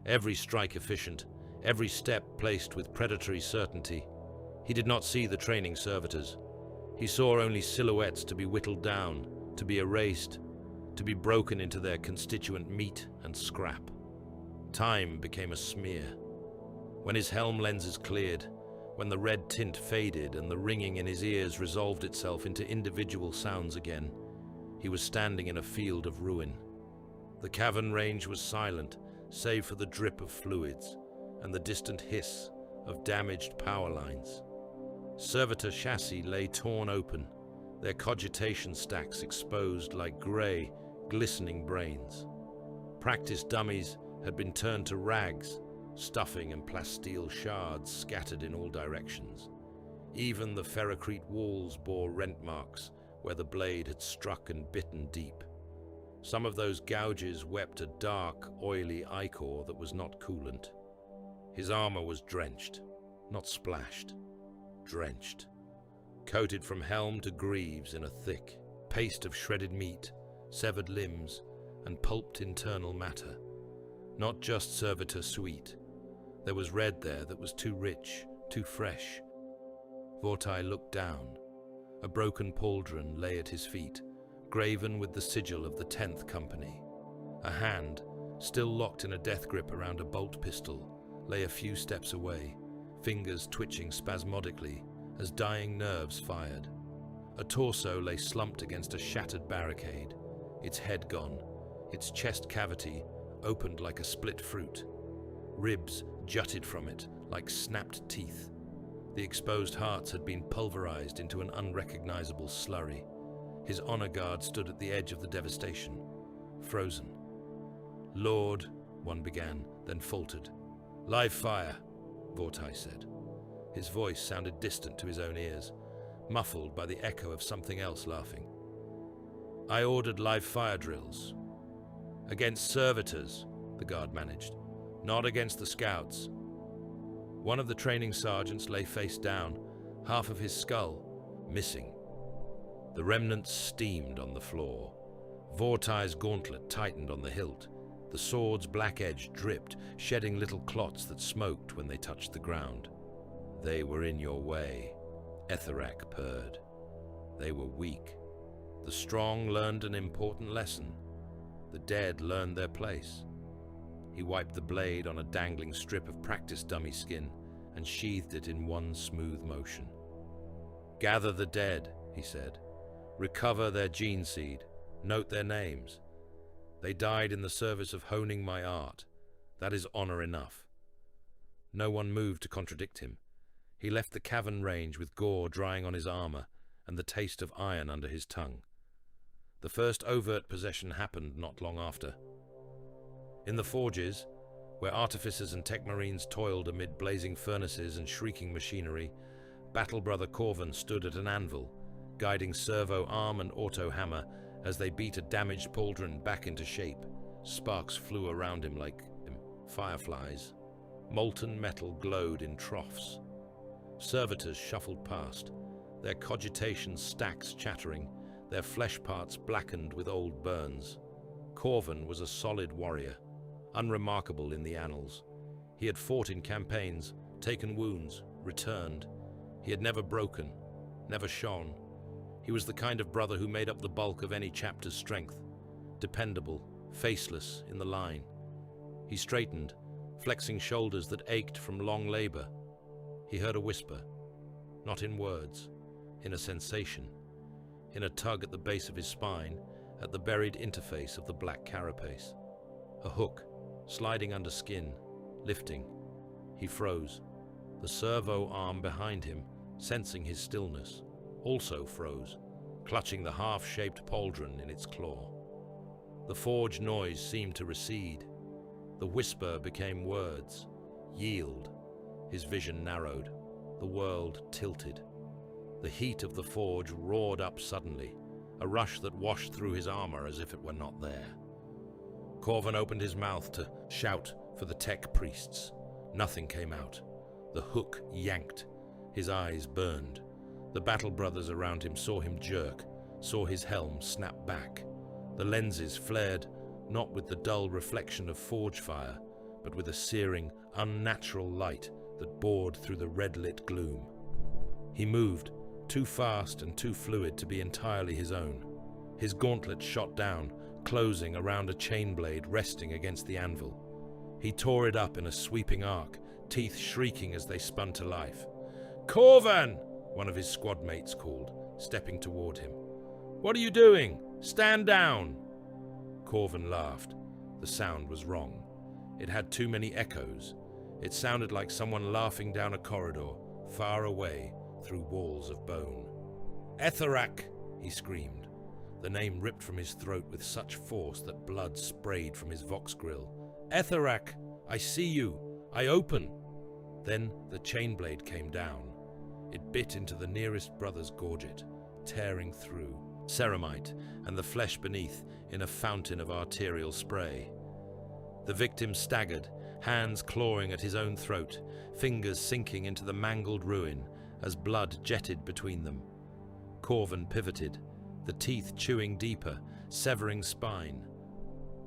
every strike efficient, every step placed with predatory certainty. He did not see the training servitors. He saw only silhouettes to be whittled down, to be erased, to be broken into their constituent meat and scrap. Time became a smear. When his helm lenses cleared, when the red tint faded and the ringing in his ears resolved itself into individual sounds again, he was standing in a field of ruin. The cavern range was silent, save for the drip of fluids and the distant hiss of damaged power lines. Servitor chassis lay torn open, their cogitation stacks exposed like grey, glistening brains. Practice dummies had been turned to rags, stuffing and plasteel shards scattered in all directions. Even the ferrocrete walls bore rent marks where the blade had struck and bitten deep. Some of those gouges wept a dark, oily ichor that was not coolant. His armor was drenched, not splashed, drenched, coated from helm to greaves in a thick paste of shredded meat, severed limbs, and pulped internal matter. Not just servitor sweet, There was red there that was too rich, too fresh. Vortai looked down. A broken pauldron lay at his feet, graven with the sigil of the 10th Company. A hand, still locked in a death grip around a bolt pistol, lay a few steps away, fingers twitching spasmodically as dying nerves fired. A torso lay slumped against a shattered barricade, its head gone, its chest cavity opened like a split fruit. Ribs jutted from it like snapped teeth. The exposed hearts had been pulverized into an unrecognizable slurry. His honor guard stood at the edge of the devastation, frozen. "Lord," one began, then faltered. "Live fire," Vortai said. His voice sounded distant to his own ears, muffled by the echo of something else laughing. "I ordered live fire drills. Against servitors," the guard managed, "not against the scouts." One of the training sergeants lay face down, half of his skull missing. The remnants steamed on the floor. Vortai's gauntlet tightened on the hilt. The sword's black edge dripped, shedding little clots that smoked when they touched the ground. "They were in your way," Etherak purred. "They were weak. The strong learned an important lesson. The dead learned their place." He wiped the blade on a dangling strip of practice dummy skin and sheathed it in one smooth motion. "Gather the dead," he said. "Recover their gene seed. Note their names. They died in the service of honing my art. That is honor enough." No one moved to contradict him. He left the cavern range with gore drying on his armor and the taste of iron under his tongue. The first overt possession happened not long after. In the forges, where artificers and tech marines toiled amid blazing furnaces and shrieking machinery, Battle Brother Corvin stood at an anvil, guiding servo arm and auto hammer as they beat a damaged pauldron back into shape. Sparks flew around him like fireflies. Molten metal glowed in troughs. Servitors shuffled past, their cogitation stacks chattering, their flesh parts blackened with old burns. Corvin was a solid warrior, unremarkable in the annals. He had fought in campaigns, taken wounds, returned. He had never broken, never shone. He was the kind of brother who made up the bulk of any chapter's strength, dependable, faceless in the line. He straightened, flexing shoulders that ached from long labor. He heard a whisper, not in words, in a sensation, in a tug at the base of his spine, at the buried interface of the black carapace. A hook, sliding under skin, lifting. He froze. The servo arm behind him, sensing his stillness, also froze, clutching the half-shaped pauldron in its claw. The forge noise seemed to recede. The whisper became words. Yield. His vision narrowed. The world tilted. The heat of the forge roared up suddenly, a rush that washed through his armor as if it were not there. Corvin opened his mouth to shout for the tech priests. Nothing came out. The hook yanked. His eyes burned. The battle brothers around him saw him jerk, saw his helm snap back. The lenses flared, not with the dull reflection of forge fire, but with a searing, unnatural light that bored through the red-lit gloom. He moved, too fast and too fluid to be entirely his own. His gauntlet shot down, closing around a chain blade resting against the anvil. He tore it up in a sweeping arc, teeth shrieking as they spun to life. "Corvin!" one of his squad mates called, stepping toward him. "What are you doing? Stand down!" Corvin laughed. The sound was wrong. It had too many echoes. It sounded like someone laughing down a corridor, far away, through walls of bone. "Etherak!" he screamed. The name ripped from his throat with such force that blood sprayed from his vox grill. "Etherak! I see you! I open!" Then the chain blade came down. It bit into the nearest brother's gorget, tearing through, ceramite and the flesh beneath in a fountain of arterial spray. The victim staggered, hands clawing at his own throat, fingers sinking into the mangled ruin as blood jetted between them. Corvin pivoted, the teeth chewing deeper, severing spine.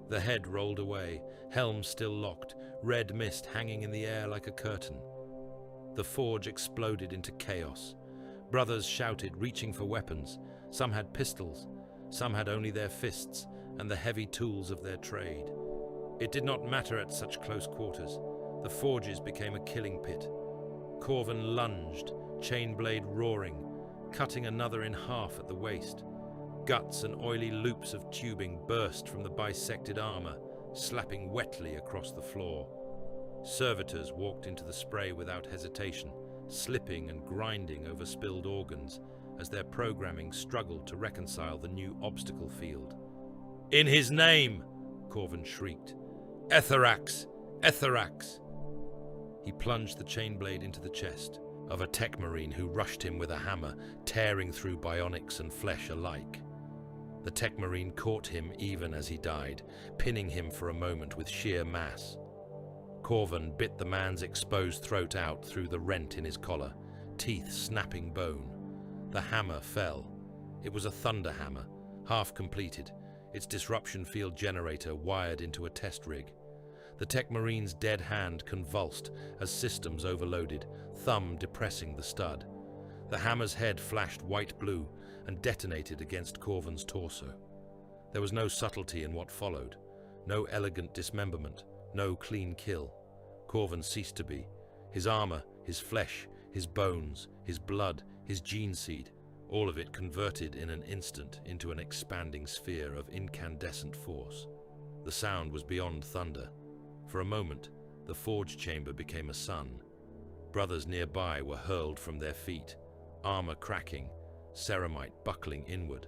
The head rolled away, helm still locked, red mist hanging in the air like a curtain. The forge exploded into chaos. Brothers shouted, reaching for weapons. Some had pistols, some had only their fists and the heavy tools of their trade. It did not matter at such close quarters. The forges became a killing pit. Corvin lunged, chain blade roaring, cutting another in half at the waist. Guts and oily loops of tubing burst from the bisected armor, slapping wetly across the floor. Servitors walked into the spray without hesitation, slipping and grinding over spilled organs as their programming struggled to reconcile the new obstacle field. "In his name!" Corvin shrieked. "Etherax! Etherax!" He plunged the chain blade into the chest of a tech marine who rushed him with a hammer, tearing through bionics and flesh alike. The tech marine caught him even as he died, pinning him for a moment with sheer mass. Corvin bit the man's exposed throat out through the rent in his collar, teeth snapping bone. The hammer fell. It was a thunder hammer, half completed, its disruption field generator wired into a test rig. The tech marine's dead hand convulsed as systems overloaded, thumb depressing the stud. The hammer's head flashed white-blue and detonated against Corvin's torso. There was no subtlety in what followed, no elegant dismemberment, no clean kill. Corvin ceased to be. His armor, his flesh, his bones, his blood, his gene seed, all of it converted in an instant into an expanding sphere of incandescent force. The sound was beyond thunder. For a moment, the forge chamber became a sun. Brothers nearby were hurled from their feet, armor cracking, ceramite buckling inward.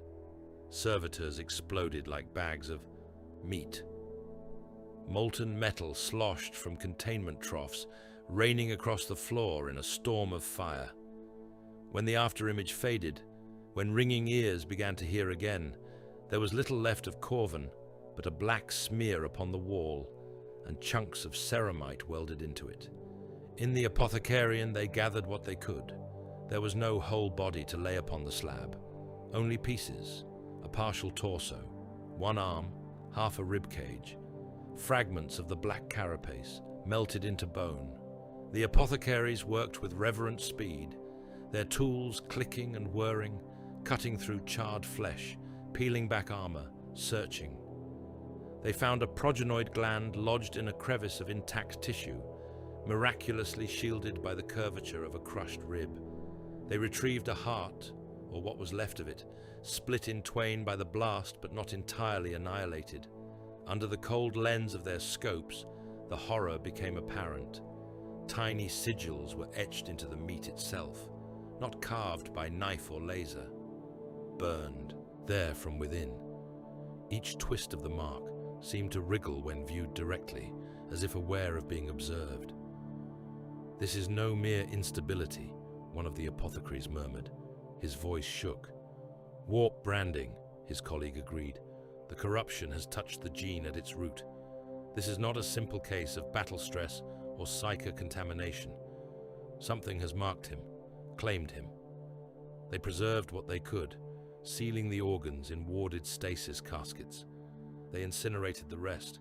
Servitors exploded like bags of meat. Molten metal sloshed from containment troughs, raining across the floor in a storm of fire. When the afterimage faded, when ringing ears began to hear again, there was little left of Corvin, but a black smear upon the wall, and chunks of ceramite welded into it. In the apothecarian they gathered what they could. There was no whole body to lay upon the slab, only pieces, a partial torso, one arm, half a rib cage, fragments of the black carapace melted into bone. The apothecaries worked with reverent speed, their tools clicking and whirring, cutting through charred flesh, peeling back armor, searching. They found a progenoid gland lodged in a crevice of intact tissue, miraculously shielded by the curvature of a crushed rib. They retrieved a heart, or what was left of it, split in twain by the blast but not entirely annihilated. Under the cold lens of their scopes, the horror became apparent. Tiny sigils were etched into the meat itself, not carved by knife or laser. Burned, there from within. Each twist of the mark seemed to wriggle when viewed directly, as if aware of being observed. "This is no mere instability," one of the apothecaries murmured. His voice shook. "Warp branding," his colleague agreed. "The corruption has touched the gene at its root. This is not a simple case of battle stress or psycho-contamination. Something has marked him, claimed him. They preserved what they could, sealing the organs in warded stasis caskets. They incinerated the rest.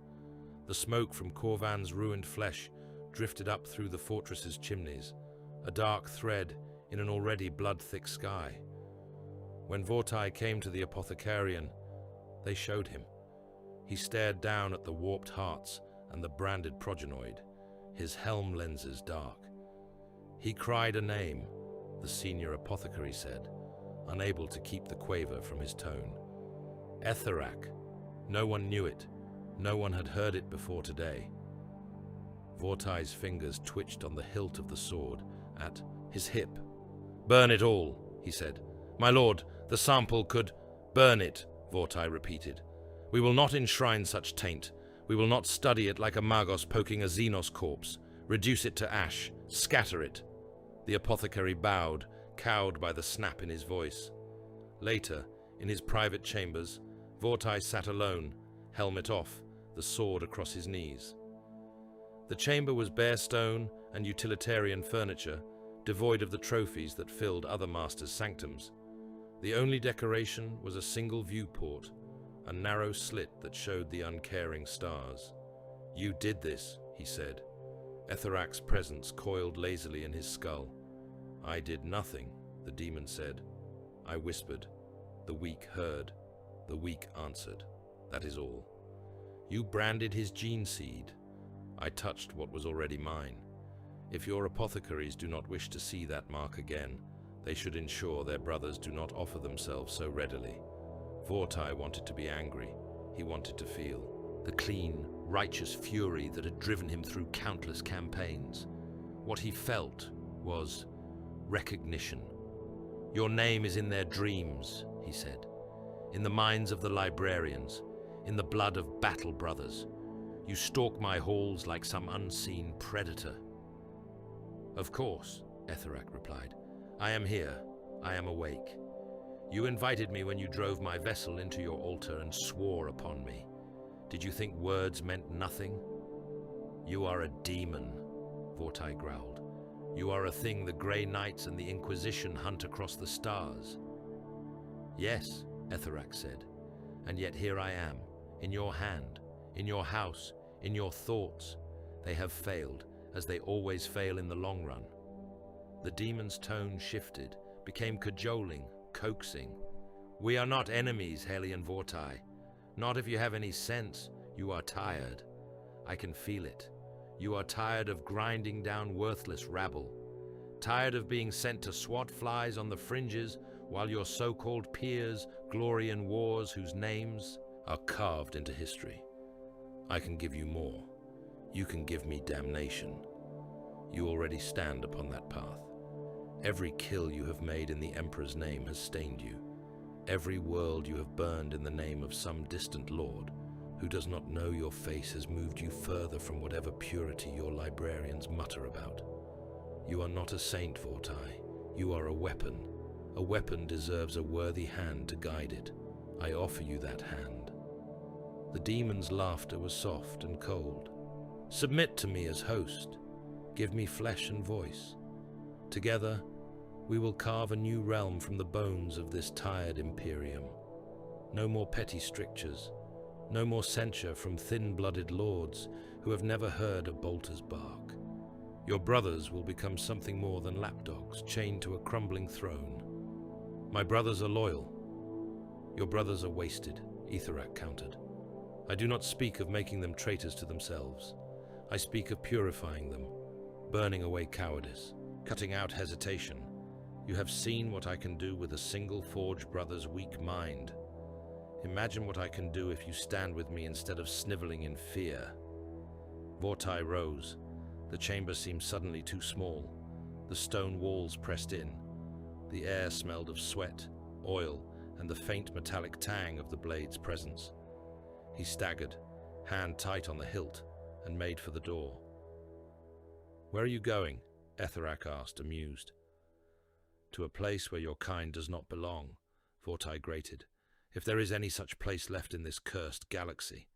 The smoke from Corvan's ruined flesh drifted up through the fortress's chimneys, a dark thread in an already blood-thick sky. When Vortai came to the apothecarian, they showed him. He stared down at the warped hearts and the branded progenoid, his helm lenses dark. He cried a name, the senior apothecary said, unable to keep the quaver from his tone. Etherac. No one knew it. No one had heard it before today. Vortai's fingers twitched on the hilt of the sword at his hip. "Burn it all," he said. "My lord, the sample could—" "Burn it," Vortai repeated. "We will not enshrine such taint. We will not study it like a magos poking a Xenos corpse. Reduce it to ash. Scatter it." The apothecary bowed, cowed by the snap in his voice. Later, in his private chambers, Vortai sat alone, helmet off, the sword across his knees. The chamber was bare stone and utilitarian furniture, devoid of the trophies that filled other masters' sanctums. The only decoration was a single viewport, a narrow slit that showed the uncaring stars. "You did this," he he said. Etherak's presence coiled lazily in his skull. I did nothing, the demon said. I whispered. The weak heard. The weak answered. That is all. You branded his gene seed. I touched what was already mine. If your apothecaries do not wish to see that mark again, they should ensure their brothers do not offer themselves so readily. Vortai wanted to be angry. He wanted to feel the clean, righteous fury that had driven him through countless campaigns. What he felt was recognition. Your name is in their dreams, he said, in the minds of the librarians, in the blood of battle brothers. You stalk my halls like some unseen predator. Of course, Etherak replied. I am here. I am awake. You invited me when you drove my vessel into your altar and swore upon me. Did you think words meant nothing? You are a demon, Vortai growled. You are a thing the Grey Knights and the Inquisition hunt across the stars. Yes, Etherak said, and yet here I am, in your hand, in your house, in your thoughts. They have failed, as they always fail in the long run. The demon's tone shifted, became cajoling, coaxing. We are not enemies, Hellion Vortai. Not if you have any sense. You are tired. I can feel it. You are tired of grinding down worthless rabble. Tired of being sent to swat flies on the fringes while your so-called peers glory in wars whose names are carved into history. I can give you more. You can give me damnation. You already stand upon that path. Every kill you have made in the Emperor's name has stained you. Every world you have burned in the name of some distant lord who does not know your face has moved you further from whatever purity your librarians mutter about. You are not a saint, Vortai. You are a weapon. A weapon deserves a worthy hand to guide it. I offer you that hand. The demon's laughter was soft and cold. Submit to me as host. Give me flesh and voice. Together, we will carve a new realm from the bones of this tired Imperium. No more petty strictures. No more censure from thin-blooded lords who have never heard a bolter's bark. Your brothers will become something more than lapdogs chained to a crumbling throne. My brothers are loyal. Your brothers are wasted, Etherak countered. I do not speak of making them traitors to themselves. I speak of purifying them, burning away cowardice, cutting out hesitation. You have seen what I can do with a single Forge brother's weak mind. Imagine what I can do if you stand with me instead of sniveling in fear. Vortai rose. The chamber seemed suddenly too small. The stone walls pressed in. The air smelled of sweat, oil, and the faint metallic tang of the blade's presence. He staggered, hand tight on the hilt, and made for the door. Where are you going? Etherak asked, amused. To a place where your kind does not belong, Vortai grated. If there is any such place left in this cursed galaxy.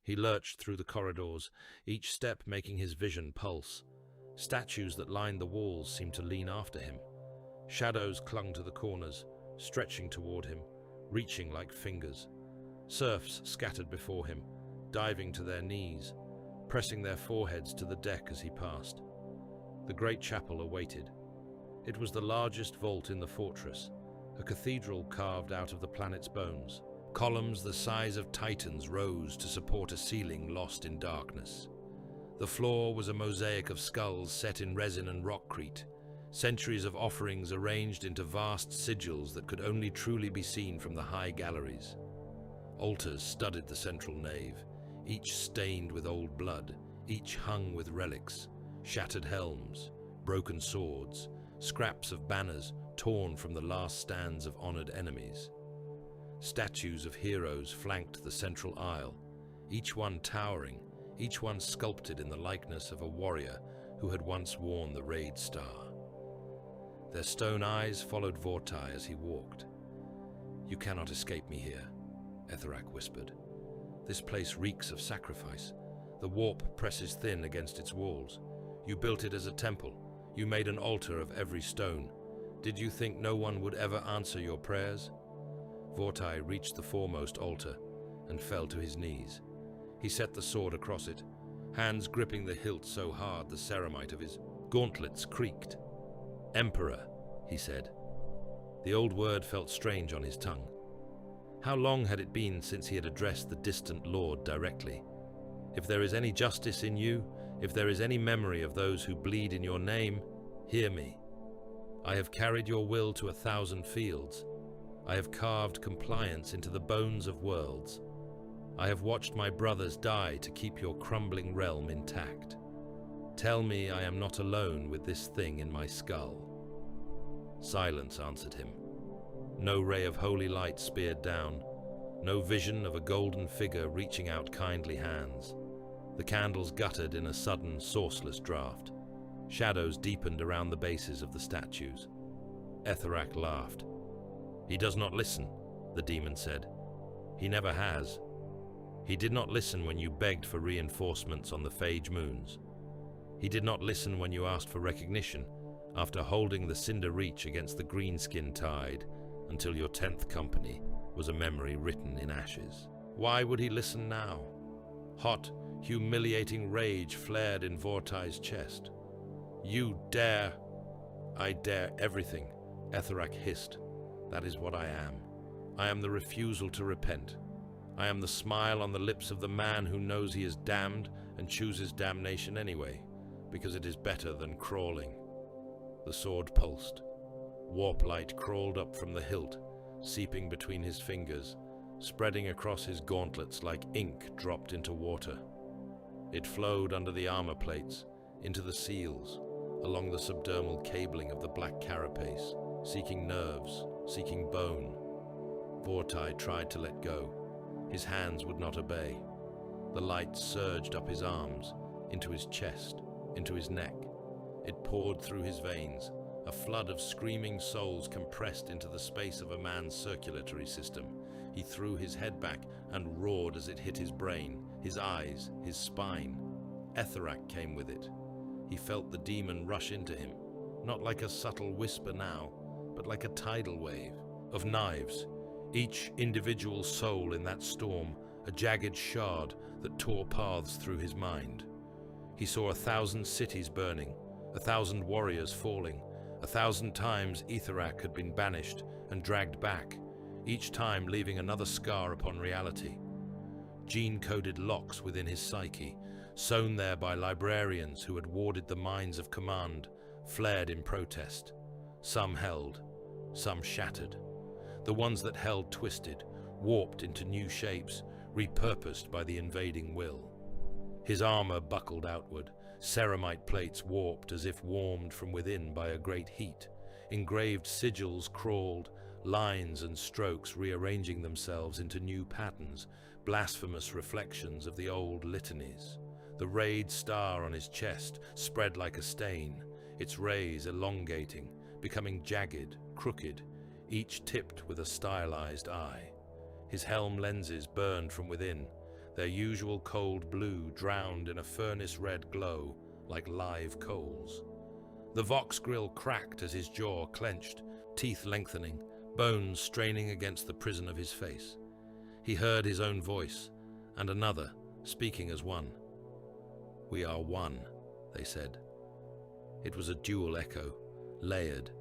He lurched through the corridors, each step making his vision pulse. Statues that lined the walls seemed to lean after him. Shadows clung to the corners, stretching toward him, reaching like fingers. Serfs scattered before him, diving to their knees, pressing their foreheads to the deck as he passed. The great chapel awaited. It was the largest vault in the fortress, a cathedral carved out of the planet's bones. Columns the size of titans rose to support a ceiling lost in darkness. The floor was a mosaic of skulls set in resin and rockcrete, centuries of offerings arranged into vast sigils that could only truly be seen from the high galleries. Altars studded the central nave, each stained with old blood, each hung with relics, shattered helms, broken swords, scraps of banners torn from the last stands of honored enemies. Statues of heroes flanked the central aisle, each one towering, each one sculpted in the likeness of a warrior who had once worn the raid star. Their stone eyes followed Vortai as he walked. You cannot escape me here, Etherak whispered. This place reeks of sacrifice. The warp presses thin against its walls. You built it as a temple. You made an altar of every stone. Did you think no one would ever answer your prayers? Vortai reached the foremost altar and fell to his knees. He set the sword across it, hands gripping the hilt so hard the ceramite of his gauntlets creaked. "Emperor," he said. The old word felt strange on his tongue. How long had it been since he had addressed the distant lord directly? "If there is any justice in you, if there is any memory of those who bleed in your name, hear me. I have carried your will to 1,000 fields. I have carved compliance into the bones of worlds. I have watched my brothers die to keep your crumbling realm intact. Tell me I am not alone with this thing in my skull." Silence answered him. No ray of holy light speared down, no vision of a golden figure reaching out kindly hands. The candles guttered in a sudden, sourceless draught. Shadows deepened around the bases of the statues. Etherak laughed. "He does not listen," the demon said. "He never has. He did not listen when you begged for reinforcements on the phage moons. He did not listen when you asked for recognition after holding the Cinder Reach against the greenskin tide until your 10th company was a memory written in ashes. Why would he listen now?" Hot, humiliating rage flared in Vortai's chest. "You dare—" "I dare everything," Etherak hissed. "That is what I am. I am the refusal to repent. I am the smile on the lips of the man who knows he is damned and chooses damnation anyway, because it is better than crawling." The sword pulsed. Warp light crawled up from the hilt, seeping between his fingers, spreading across his gauntlets like ink dropped into water. It flowed under the armor plates, into the seals, along the subdermal cabling of the black carapace, seeking nerves, seeking bone. Vortai tried to let go. His hands would not obey. The light surged up his arms, into his chest, into his neck. It poured through his veins, a flood of screaming souls compressed into the space of a man's circulatory system. He threw his head back and roared as it hit his brain, his eyes, his spine. Etherak came with it. He felt the demon rush into him, not like a subtle whisper now, but like a tidal wave of knives, each individual soul in that storm, a jagged shard that tore paths through his mind. He saw 1,000 cities burning, 1,000 warriors falling. 1,000 times Etherak had been banished and dragged back, each time leaving another scar upon reality. Gene-coded locks within his psyche, sown there by librarians who had warded the mines of command, flared in protest. Some held, some shattered. The ones that held twisted, warped into new shapes, repurposed by the invading will. His armor buckled outward, ceramite plates warped as if warmed from within by a great heat. Engraved sigils crawled, lines and strokes rearranging themselves into new patterns, blasphemous reflections of the old litanies. The rayed star on his chest spread like a stain, its rays elongating, becoming jagged, crooked, each tipped with a stylized eye. His helm lenses burned from within, their usual cold blue drowned in a furnace-red glow like live coals. The vox grill cracked as his jaw clenched, teeth lengthening, bones straining against the prison of his face. He heard his own voice, and another, speaking as one. "We are one," they said. It was a dual echo, layered,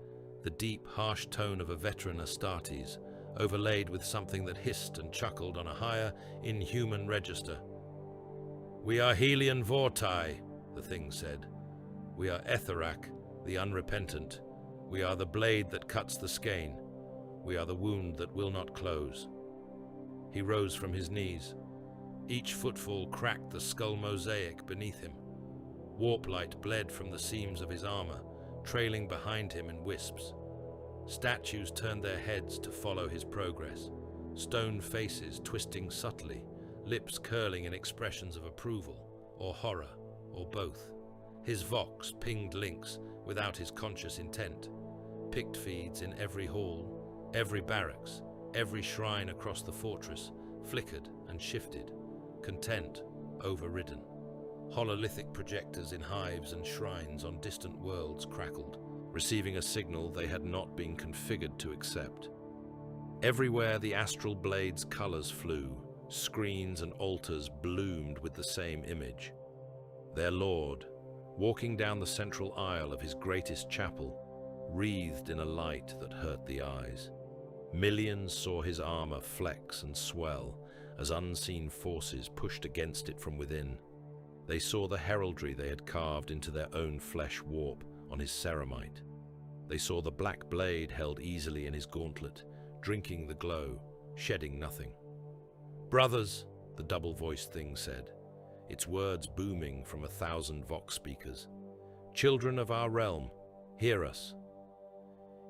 the deep, harsh tone of a veteran Astartes, overlaid with something that hissed and chuckled on a higher, inhuman register. "We are Helion Vortai," the thing said. "We are Etherak, the unrepentant. We are the blade that cuts the skein. We are the wound that will not close." He rose from his knees. Each footfall cracked the skull mosaic beneath him. Warp light bled from the seams of his armor, trailing behind him in wisps. Statues turned their heads to follow his progress, stone faces twisting subtly, lips curling in expressions of approval, or horror, or both. His vox pinged links without his conscious intent, picked feeds in every hall, every barracks, every shrine across the fortress, flickered and shifted, content, overridden. Hololithic projectors in hives and shrines on distant worlds crackled, receiving a signal they had not been configured to accept. Everywhere the Astral Blades' colors flew, screens and altars bloomed with the same image. their lord, walking down the central aisle of his greatest chapel, wreathed in a light that hurt the eyes. Millions saw his armor flex and swell as unseen forces pushed against it from within. They saw the heraldry they had carved into their own flesh warp on his ceramite. They saw the black blade held easily in his gauntlet, drinking the glow, shedding nothing. "Brothers," the double-voiced thing said, its words booming from 1,000 vox speakers. "Children of our realm, hear us."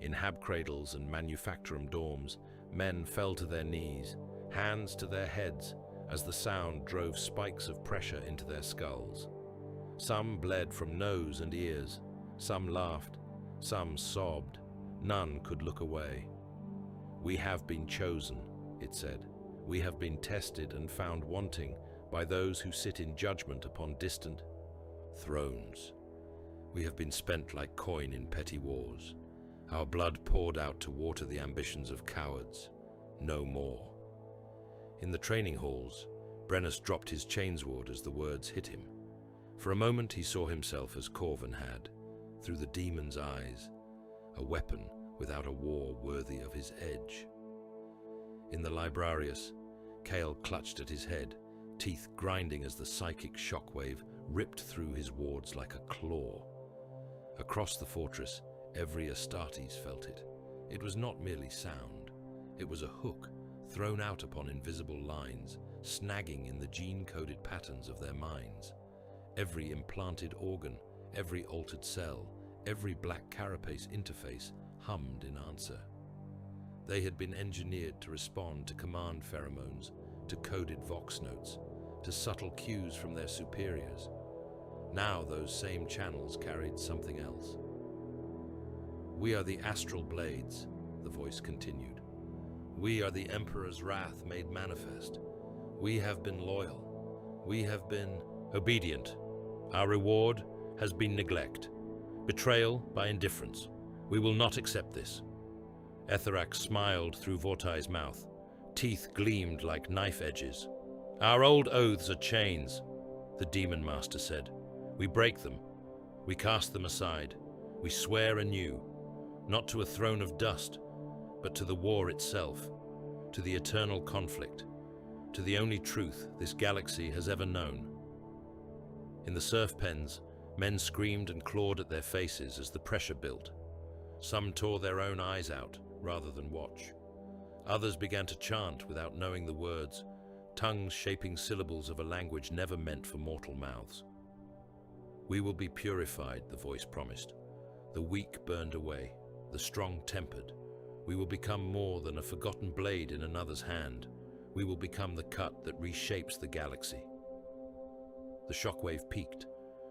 In hab-cradles and manufactorum dorms, men fell to their knees, hands to their heads, as the sound drove spikes of pressure into their skulls. Some bled from nose and ears, some laughed, some sobbed. None could look away. "We have been chosen," it said. "We have been tested and found wanting by those who sit in judgment upon distant thrones. We have been spent like coin in petty wars, our blood poured out to water the ambitions of cowards. No more." In the training halls, Brennus dropped his chainsword as the words hit him. For a moment he saw himself as Corvin had, through the demon's eyes, a weapon without a war worthy of his edge. In the Librarius, Cale clutched at his head, teeth grinding as the psychic shockwave ripped through his wards like a claw. Across the fortress, every Astartes felt it. It was not merely sound. It was a hook thrown out upon invisible lines, snagging in the gene-coded patterns of their minds. Every implanted organ, every altered cell, every black carapace interface hummed in answer. They had been engineered to respond to command pheromones, to coded vox notes, to subtle cues from their superiors. Now those same channels carried something else. "We are the Astral Blades," the voice continued. "We are the Emperor's wrath made manifest. We have been loyal. We have been obedient. Our reward has been neglect, betrayal by indifference. We will not accept this." Etherak smiled through Vortai's mouth. Teeth gleamed like knife edges. "Our old oaths are chains," the Demon Master said. "We break them. We cast them aside. We swear anew, not to a throne of dust, but to the war itself, to the eternal conflict, to the only truth this galaxy has ever known." In the surf pens, men screamed and clawed at their faces as the pressure built. Some tore their own eyes out rather than watch. Others began to chant without knowing the words, tongues shaping syllables of a language never meant for mortal mouths. "We will be purified," the voice promised. "The weak burned away, the strong tempered. We will become more than a forgotten blade in another's hand. We will become the cut that reshapes the galaxy." The shockwave peaked.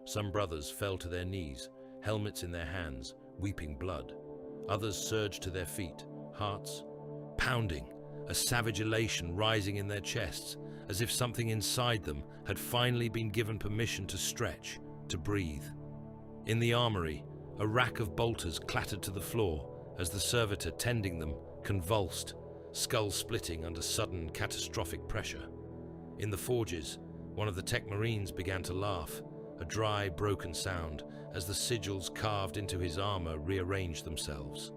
Some brothers fell to their knees, helmets in their hands, weeping blood. Others surged to their feet, hearts pounding, a savage elation rising in their chests, as if something inside them had finally been given permission to stretch, to breathe. In the armory, a rack of bolters clattered to the floor as the servitor tending them convulsed, skull splitting under sudden catastrophic pressure. In the forges, one of the tech marines began to laugh, a dry, broken sound as the sigils carved into his armor rearranged themselves.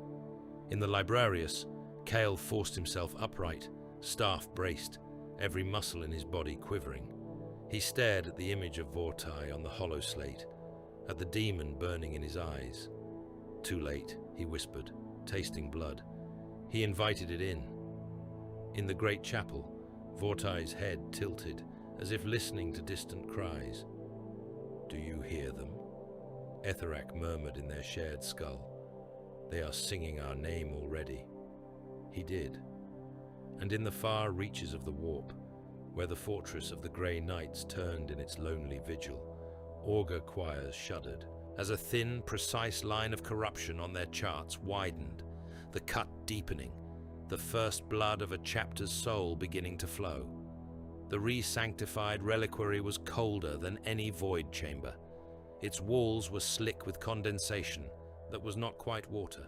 In the Librarius, Cale forced himself upright, staff braced, every muscle in his body quivering. He stared at the image of Vortai on the hollow slate, at the demon burning in his eyes. "Too late," he whispered, tasting blood. He invited it in. In the great chapel, Vortai's head tilted, as if listening to distant cries. "Do you hear them?" Etherak murmured in their shared skull. "They are singing our name already." He did. And in the far reaches of the warp, where the fortress of the Grey Knights turned in its lonely vigil, augur choirs shuddered, as a thin, precise line of corruption on their charts widened, the cut deepening, the first blood of a chapter's soul beginning to flow. The re-sanctified reliquary was colder than any void chamber. Its walls were slick with condensation that was not quite water,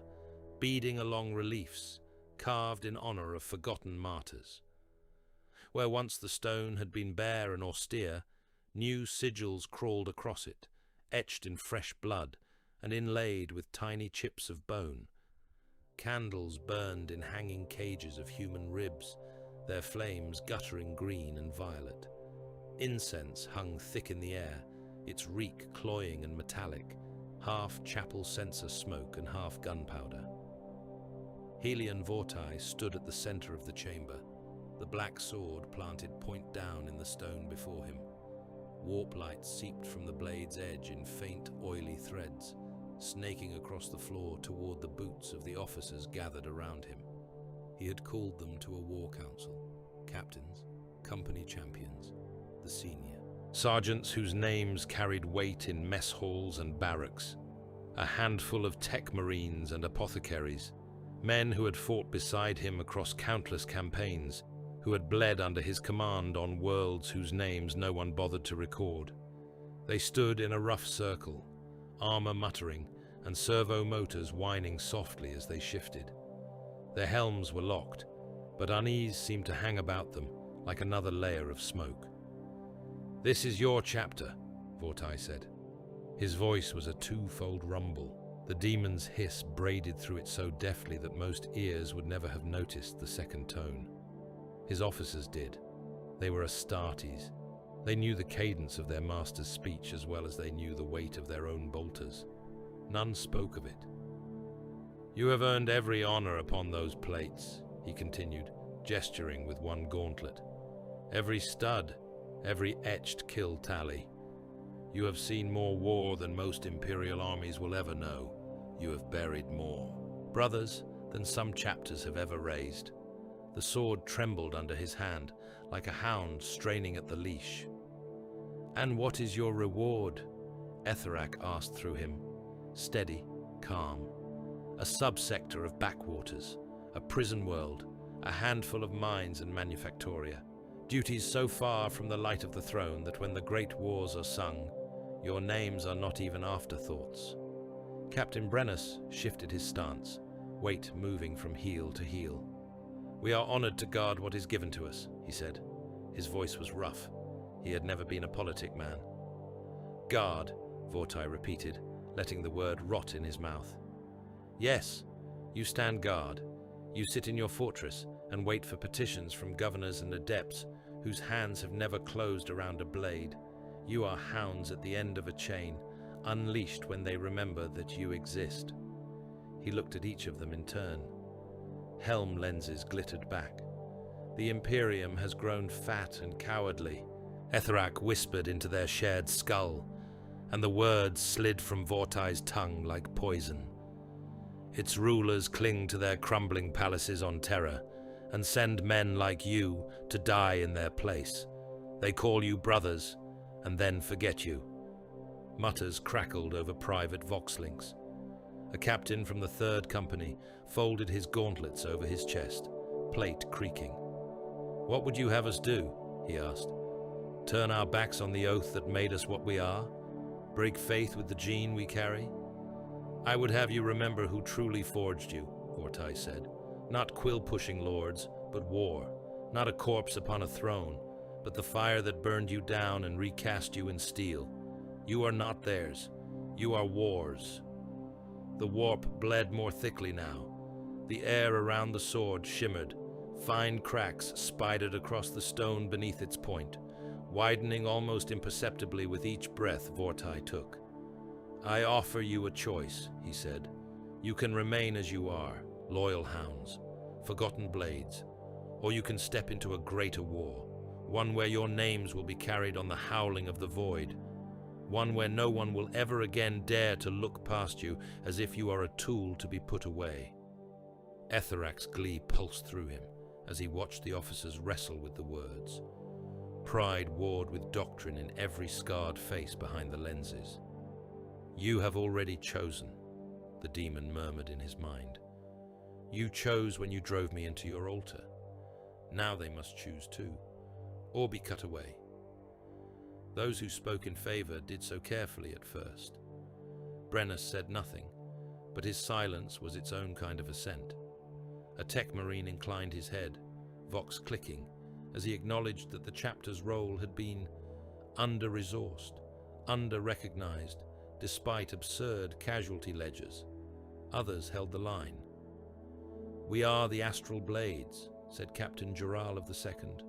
beading along reliefs, carved in honor of forgotten martyrs. Where once the stone had been bare and austere, New sigils crawled across it, etched in fresh blood and inlaid with tiny chips of bone. Candles burned in hanging cages of human ribs, their flames guttering green and violet. Incense hung thick in the air, its reek cloying and metallic, half chapel censer smoke and half gunpowder. Helion Vortai stood at the center of the chamber, the black sword planted point down in the stone before him. Warp light seeped from the blade's edge in faint, oily threads, snaking across the floor toward the boots of the officers gathered around him. He had called them to a war council. Captains, company champions, the senior. Sergeants whose names carried weight in mess halls and barracks. A handful of tech marines and apothecaries. Men who had fought beside him across countless campaigns, who had bled under his command on worlds whose names no one bothered to record. They stood in a rough circle, armor muttering and servo motors whining softly as they shifted. Their helms were locked, but unease seemed to hang about them like another layer of smoke. "This is your chapter," Vortai said. His voice was a twofold rumble, the demon's hiss braided through it so deftly that most ears would never have noticed the second tone. His officers did. They were Astartes. They knew the cadence of their master's speech as well as they knew the weight of their own bolters. None spoke of it. "You have earned every honor upon those plates," he continued, gesturing with one gauntlet. "Every stud, every etched kill tally. You have seen more war than most imperial armies will ever know. You have buried more brothers than some chapters have ever raised." The sword trembled under his hand, like a hound straining at the leash. "And what is your reward?" Etherak asked through him, steady, calm. "A subsector of backwaters, a prison world, a handful of mines and manufactoria. Duties so far from the light of the throne that when the great wars are sung, your names are not even afterthoughts." Captain Brennus shifted his stance, weight moving from heel to heel. "We are honored to guard what is given to us," he said. His voice was rough. He had never been a politic man. "Guard," Vortai repeated, letting the word rot in his mouth. "Yes, you stand guard. You sit in your fortress and wait for petitions from governors and adepts whose hands have never closed around a blade. You are hounds at the end of a chain, unleashed when they remember that you exist." He looked at each of them in turn. Helm lenses glittered back. "The Imperium has grown fat and cowardly," Etherak whispered into their shared skull, and the words slid from Vortai's tongue like poison. "Its rulers cling to their crumbling palaces on terror and send men like you to die in their place. They call you brothers and then forget you." Mutters crackled over private voxlinks. A captain from the 3rd Company folded his gauntlets over his chest, plate creaking. "What would you have us do?" he asked. "Turn our backs on the oath that made us what we are? Break faith with the gene we carry?" "I would have you remember who truly forged you," Vortai said. "Not quill-pushing lords, but war. Not a corpse upon a throne, but the fire that burned you down and recast you in steel. You are not theirs. You are war's." The warp bled more thickly now. The air around the sword shimmered. Fine cracks spidered across the stone beneath its point, widening almost imperceptibly with each breath Vortai took. "I offer you a choice," he said. "You can remain as you are, loyal hounds, forgotten blades, or you can step into a greater war, one where your names will be carried on the howling of the void, one where no one will ever again dare to look past you as if you are a tool to be put away." Etherak's glee pulsed through him as he watched the officers wrestle with the words. Pride warred with doctrine in every scarred face behind the lenses. "You have already chosen," the demon murmured in his mind. "You chose when you drove me into your altar. Now they must choose too, or be cut away." Those who spoke in favor did so carefully at first. Brennus said nothing, but his silence was its own kind of assent. A tech marine inclined his head, vox clicking, as he acknowledged that the chapter's role had been under-resourced, under-recognized, despite absurd casualty ledgers. Others held the line. "We are the Astral Blades," said Captain Jural of the Second.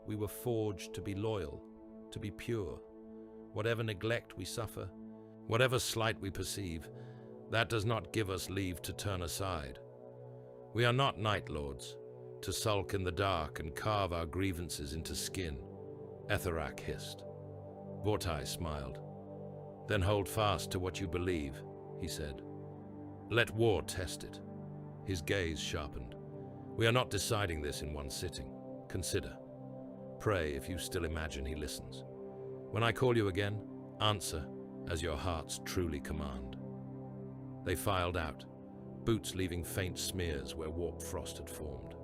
"We were forged to be loyal, to be pure. Whatever neglect we suffer, whatever slight we perceive, that does not give us leave to turn aside. We are not Night Lords, to sulk in the dark and carve our grievances into skin," Etherak hissed. Vortai smiled. "Then hold fast to what you believe," he said. "Let war test it." His gaze sharpened. "We are not deciding this in one sitting. Consider. Pray if you still imagine he listens. When I call you again, answer as your hearts truly command." They filed out, boots leaving faint smears where warp frost had formed.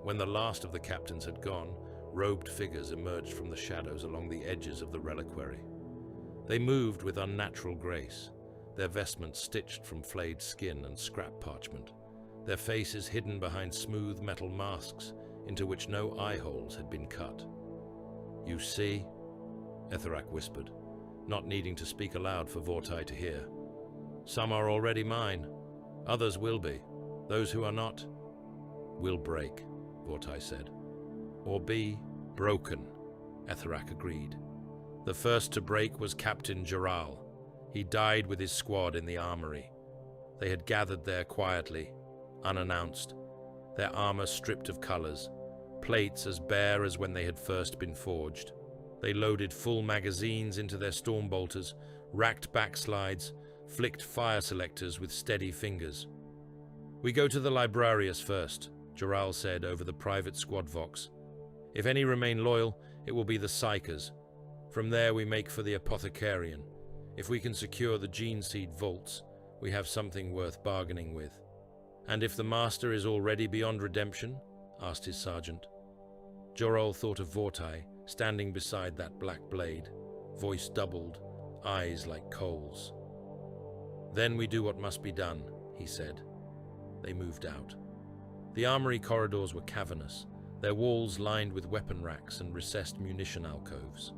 When the last of the captains had gone, robed figures emerged from the shadows along the edges of the reliquary. They moved with unnatural grace, their vestments stitched from flayed skin and scrap parchment, their faces hidden behind smooth metal masks into which no eye holes had been cut. "You see," Etherak whispered, not needing to speak aloud for Vortai to hear. "Some are already mine. Others will be. Those who are not will break," Vortai said. "Or be broken," Etherak agreed. "The first to break was Captain Jural. He died with his squad in the armory. They had gathered there quietly, unannounced, their armor stripped of colors, plates as bare as when they had first been forged. They loaded full magazines into their storm bolters, racked backslides, flicked fire selectors with steady fingers. "We go to the Librarius first," Jural said over the private squad vox. "If any remain loyal, it will be the Psychers. From there we make for the Apothecarian. If we can secure the Gene Seed vaults, we have something worth bargaining with." "And if the Master is already beyond redemption?" asked his sergeant. Jorol thought of Vortai, standing beside that black blade, voice doubled, eyes like coals. "Then we do what must be done," he said. They moved out. The armory corridors were cavernous, their walls lined with weapon racks and recessed munition alcoves.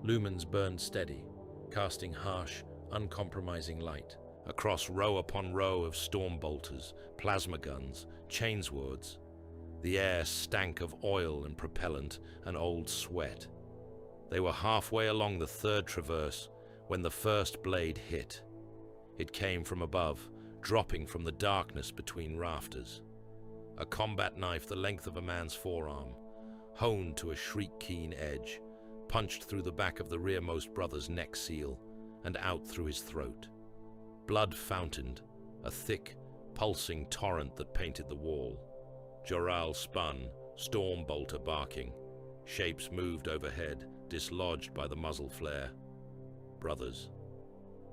Lumens burned steady, casting harsh, uncompromising light across row upon row of storm bolters, plasma guns, chainswords. The air stank of oil and propellant and old sweat. They were halfway along the third traverse when the first blade hit. It came from above, dropping from the darkness between rafters. A combat knife the length of a man's forearm, honed to a shriek-keen edge, punched through the back of the rearmost brother's neck seal and out through his throat. Blood fountained, a thick, pulsing torrent that painted the wall. Joral spun, storm bolter barking. Shapes moved overhead, dislodged by the muzzle flare. Brothers.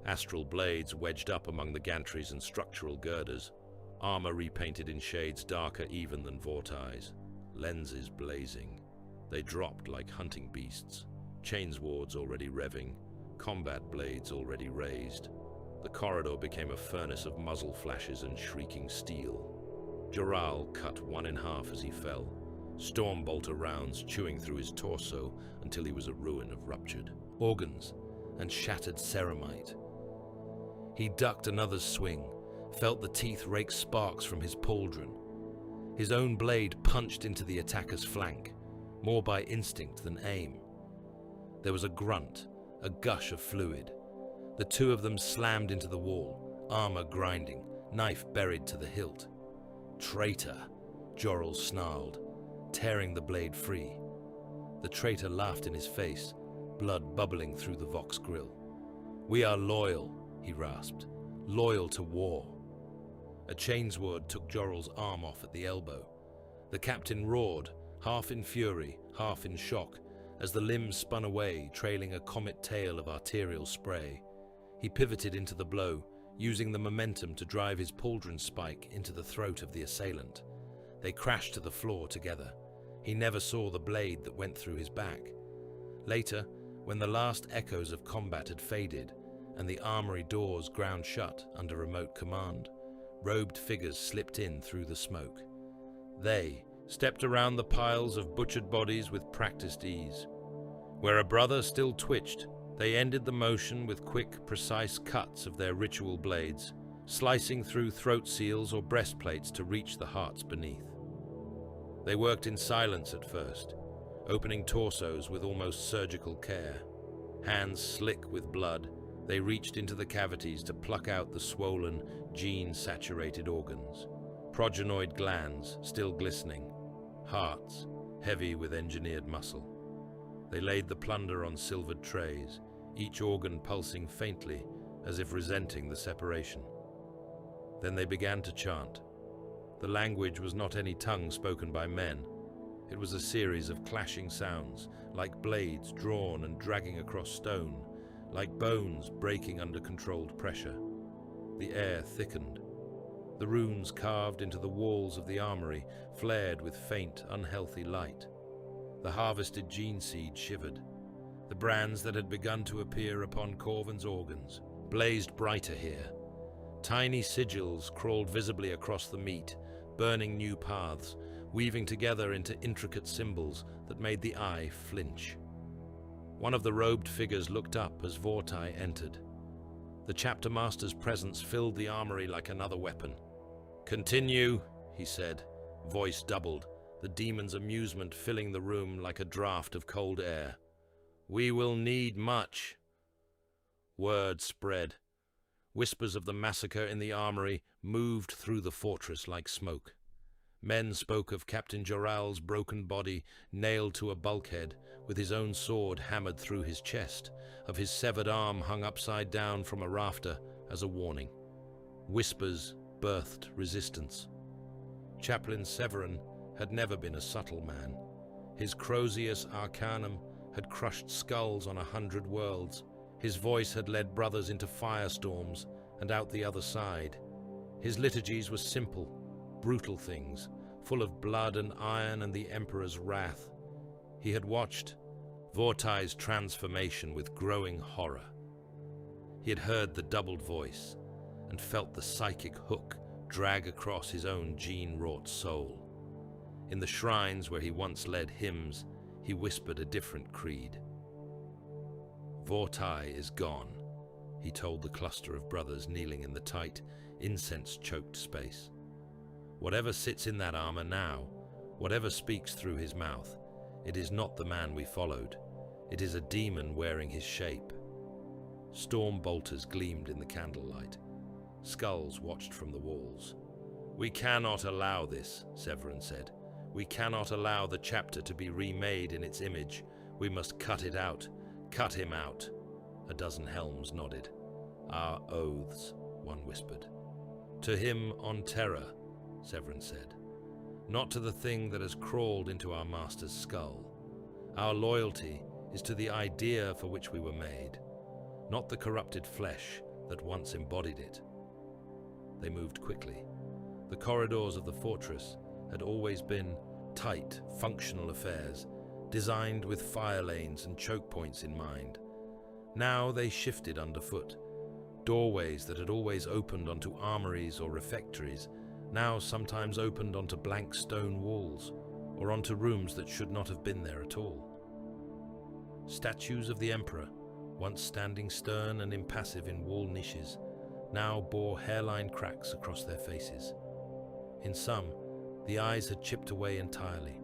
Astral blades wedged up among the gantries and structural girders, armor repainted in shades darker even than Vortai's, lenses blazing. They dropped like hunting beasts, chainswords already revving, combat blades already raised. The corridor became a furnace of muzzle flashes and shrieking steel. Joral cut one in half as he fell, storm bolter rounds chewing through his torso until he was a ruin of ruptured organs and shattered ceramite. He ducked another's swing, felt the teeth rake sparks from his pauldron. His own blade punched into the attacker's flank, more by instinct than aim. There was a grunt, a gush of fluid. The two of them slammed into the wall, armor grinding, knife buried to the hilt. "Traitor," Joral snarled, tearing the blade free. The traitor laughed in his face, blood bubbling through the vox grill. "We are loyal," he rasped, "loyal to war." A chainsword took Joral's arm off at the elbow. The captain roared, half in fury, half in shock, as the limbs spun away, trailing a comet tail of arterial spray. He pivoted into the blow, using the momentum to drive his pauldron spike into the throat of the assailant. They crashed to the floor together. He never saw the blade that went through his back. Later, when the last echoes of combat had faded and the armory doors ground shut under remote command, robed figures slipped in through the smoke. They stepped around the piles of butchered bodies with practiced ease. Where a brother still twitched, they ended the motion with quick, precise cuts of their ritual blades, slicing through throat seals or breastplates to reach the hearts beneath. They worked in silence at first, opening torsos with almost surgical care. Hands slick with blood, they reached into the cavities to pluck out the swollen, gene-saturated organs. Progenoid glands still glistening, hearts heavy with engineered muscle. They laid the plunder on silvered trays, each organ pulsing faintly as if resenting the separation. Then they began to chant. The language was not any tongue spoken by men. It was a series of clashing sounds, like blades drawn and dragging across stone, like bones breaking under controlled pressure. The air thickened. The runes carved into the walls of the armory flared with faint, unhealthy light. The harvested gene seed shivered. The brands that had begun to appear upon Corvin's organs blazed brighter here. Tiny sigils crawled visibly across the meat, burning new paths, weaving together into intricate symbols that made the eye flinch. One of the robed figures looked up as Vortai entered. The chapter master's presence filled the armory like another weapon. "Continue," he said, voice doubled, the demon's amusement filling the room like a draught of cold air. "We will need much." Word spread. Whispers of the massacre in the armory moved through the fortress like smoke. Men spoke of Captain Joral's broken body nailed to a bulkhead, with his own sword hammered through his chest, of his severed arm hung upside down from a rafter as a warning. Whispers birthed resistance. Chaplain Severin had never been a subtle man. His Crozius Arcanum had crushed skulls on 100 worlds. His voice had led brothers into firestorms and out the other side. His liturgies were simple, brutal things, full of blood and iron and the Emperor's wrath. He had watched Vortai's transformation with growing horror. He had heard the doubled voice and felt the psychic hook drag across his own gene-wrought soul. In the shrines where he once led hymns, he whispered a different creed. "Vortai is gone," he told the cluster of brothers kneeling in the tight, incense-choked space. "Whatever sits in that armor now, whatever speaks through his mouth, it is not the man we followed. It is a demon wearing his shape." Storm bolters gleamed in the candlelight. Skulls watched from the walls. "We cannot allow this," Severin said. "We cannot allow the chapter to be remade in its image. We must cut it out. Cut him out." A dozen helms nodded. "Our oaths," one whispered. "To him on terror," Severin said. "Not to the thing that has crawled into our master's skull. Our loyalty is to the idea for which we were made, not the corrupted flesh that once embodied it." They moved quickly. The corridors of the fortress had always been tight, functional affairs, designed with fire lanes and choke points in mind. Now they shifted underfoot. Doorways that had always opened onto armories or refectories now sometimes opened onto blank stone walls, or onto rooms that should not have been there at all. Statues of the Emperor, once standing stern and impassive in wall niches, now bore hairline cracks across their faces. In some, the eyes had chipped away entirely,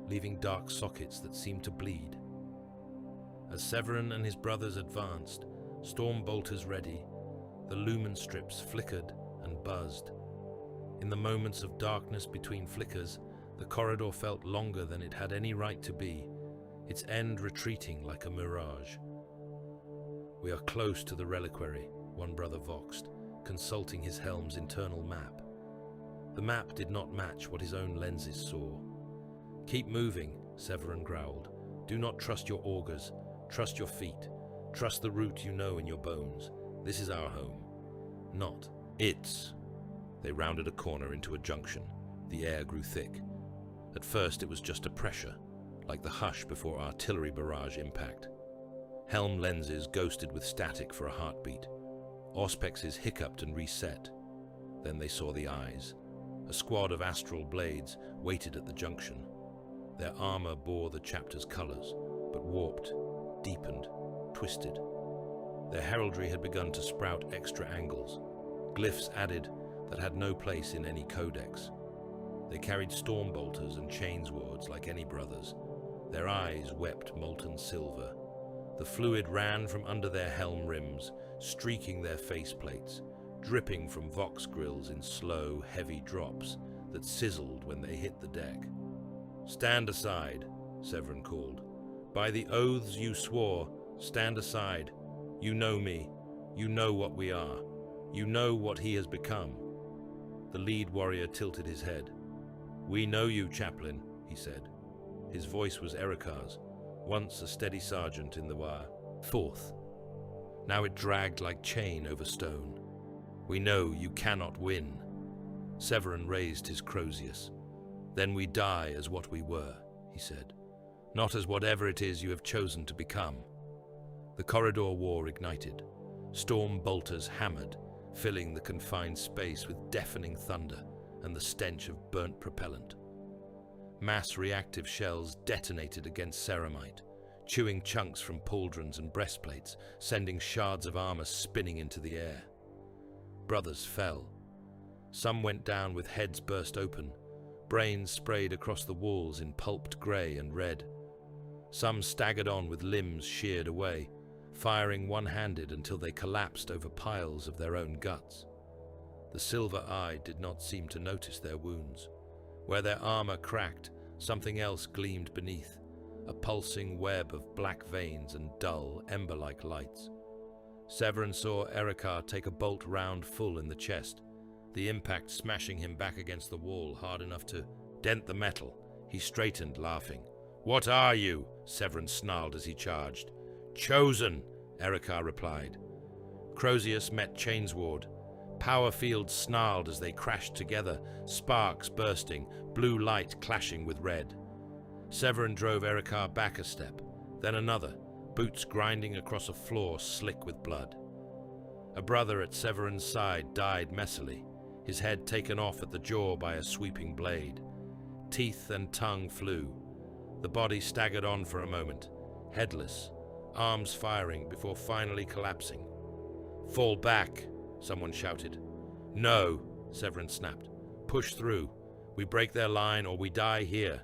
leaving dark sockets that seemed to bleed. As Severin and his brothers advanced, storm bolters ready, the lumen strips flickered and buzzed. In the moments of darkness between flickers, the corridor felt longer than it had any right to be, its end retreating like a mirage. "We are close to the reliquary," one brother voxed, consulting his helm's internal map. The map did not match what his own lenses saw. "Keep moving," Severin growled. "Do not trust your augurs. Trust your feet. Trust the root you know in your bones. This is our home. Not its." They rounded a corner into a junction. The air grew thick. At first it was just a pressure, like the hush before artillery barrage impact. Helm lenses ghosted with static for a heartbeat. Auspexes hiccuped and reset. Then they saw the eyes. A squad of Astral Blades waited at the junction. Their armor bore the chapter's colors, but warped, deepened, twisted. Their heraldry had begun to sprout extra angles, glyphs added that had no place in any codex. They carried storm bolters and chainswords like any brothers. Their eyes wept molten silver. The fluid ran from under their helm rims, streaking their faceplates, dripping from vox grills in slow, heavy drops that sizzled when they hit the deck. "Stand aside," Severin called. "By the oaths you swore, stand aside. You know me. You know what we are. You know what he has become." The lead warrior tilted his head. "We know you, chaplain," he said. His voice was Erikar's, once a steady sergeant in the wire. Fourth. Now it dragged like chain over stone. "We know you cannot win." Severin raised his Crozius. "Then we die as what we were," he said. "Not as whatever it is you have chosen to become." The corridor war ignited. Storm bolters hammered, filling the confined space with deafening thunder and the stench of burnt propellant. Mass reactive shells detonated against ceramite, chewing chunks from pauldrons and breastplates, sending shards of armor spinning into the air. Brothers fell. Some went down with heads burst open, brains sprayed across the walls in pulped grey and red. Some staggered on with limbs sheared away, firing one-handed until they collapsed over piles of their own guts. The silver eye did not seem to notice their wounds. Where their armor cracked, something else gleamed beneath, a pulsing web of black veins and dull, ember-like lights. Severin saw Erikar take a bolt round full in the chest, the impact smashing him back against the wall hard enough to dent the metal. He straightened, laughing. "What are you?" Severin snarled as he charged. "Chosen," Erikar replied. Crozius met Chainsward. Power fields snarled as they crashed together, sparks bursting, blue light clashing with red. Severin drove Erikar back a step, then another, boots grinding across a floor slick with blood. A brother at Severin's side died messily, his head taken off at the jaw by a sweeping blade. Teeth and tongue flew. The body staggered on for a moment, headless, arms firing before finally collapsing. "Fall back," someone shouted. "No," Severin snapped. "Push through. We break their line or we die here."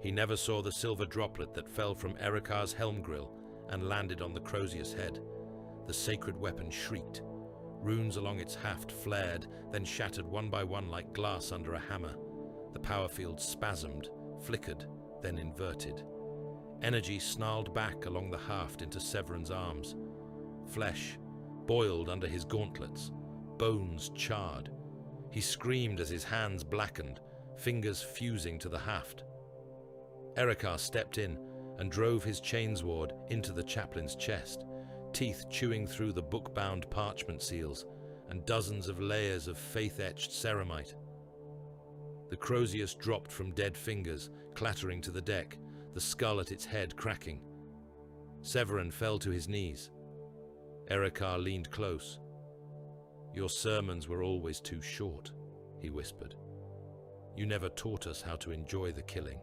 He never saw the silver droplet that fell from Erikar's helm grill and landed on the Crozius head. The sacred weapon shrieked. Runes along its haft flared, then shattered one by one like glass under a hammer. The power field spasmed, flickered, then inverted. Energy snarled back along the haft into Severin's arms. Flesh boiled under his gauntlets, bones charred. He screamed as his hands blackened, fingers fusing to the haft. Erikar stepped in and drove his chainsword into the chaplain's chest, teeth chewing through the book-bound parchment seals and dozens of layers of faith-etched ceramite. The Crozius dropped from dead fingers, clattering to the deck, the skull at its head cracking. Severin fell to his knees. Erikar leaned close. "Your sermons were always too short," he whispered. "You never taught us how to enjoy the killing."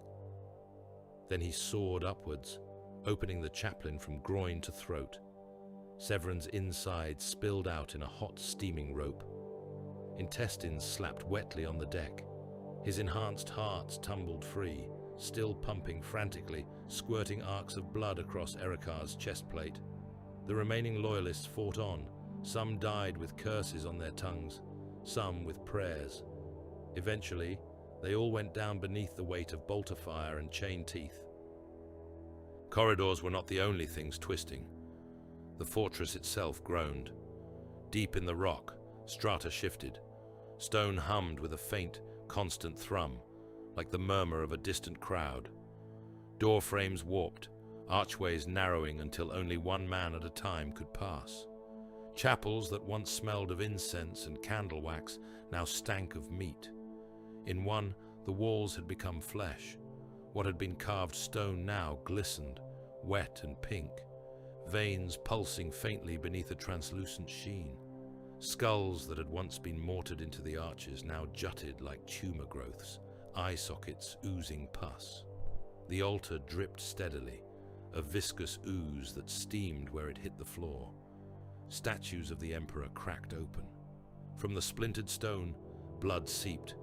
Then he soared upwards, opening the chaplain from groin to throat. Severin's insides spilled out in a hot, steaming rope. Intestines slapped wetly on the deck. His enhanced heart tumbled free, still pumping frantically, squirting arcs of blood across Erikar's chestplate. The remaining loyalists fought on. Some died with curses on their tongues, some with prayers. Eventually, they all went down beneath the weight of bolter fire and chain teeth. Corridors were not the only things twisting. The fortress itself groaned. Deep in the rock, strata shifted. Stone hummed with a faint, constant thrum, like the murmur of a distant crowd. Door frames warped, archways narrowing until only one man at a time could pass. Chapels that once smelled of incense and candle wax now stank of meat. In one, the walls had become flesh. What had been carved stone now glistened, wet and pink, veins pulsing faintly beneath a translucent sheen. Skulls that had once been mortared into the arches now jutted like tumor growths, eye sockets oozing pus. The altar dripped steadily, a viscous ooze that steamed where it hit the floor. Statues of the Emperor cracked open. From the splintered stone, blood seeped,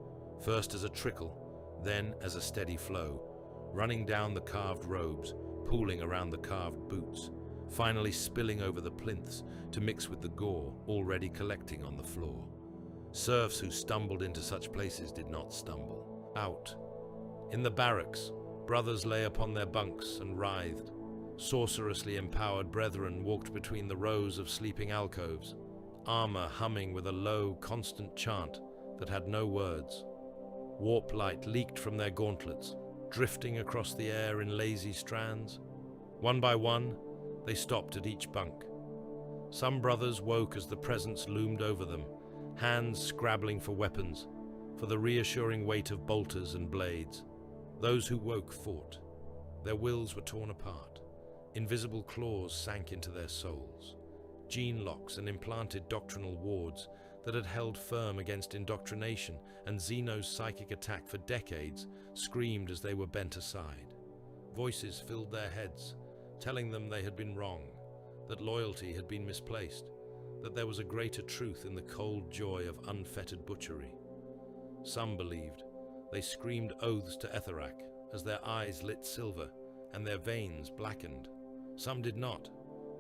first as a trickle, then as a steady flow, running down the carved robes, pooling around the carved boots, finally spilling over the plinths to mix with the gore already collecting on the floor. Serfs who stumbled into such places did not stumble. Out. In the barracks, brothers lay upon their bunks and writhed. Sorcerously empowered brethren walked between the rows of sleeping alcoves, armor humming with a low, constant chant that had no words. Warp light leaked from their gauntlets, drifting across the air in lazy strands. One by one, they stopped at each bunk. Some brothers woke as the presence loomed over them, hands scrabbling for weapons, for the reassuring weight of bolters and blades. Those who woke fought. Their wills were torn apart. Invisible claws sank into their souls. Gene locks and implanted doctrinal wards that had held firm against indoctrination and Xeno's psychic attack for decades screamed as they were bent aside. Voices filled their heads, telling them they had been wrong, that loyalty had been misplaced, that there was a greater truth in the cold joy of unfettered butchery. Some believed. They screamed oaths to Etherak as their eyes lit silver and their veins blackened. Some did not.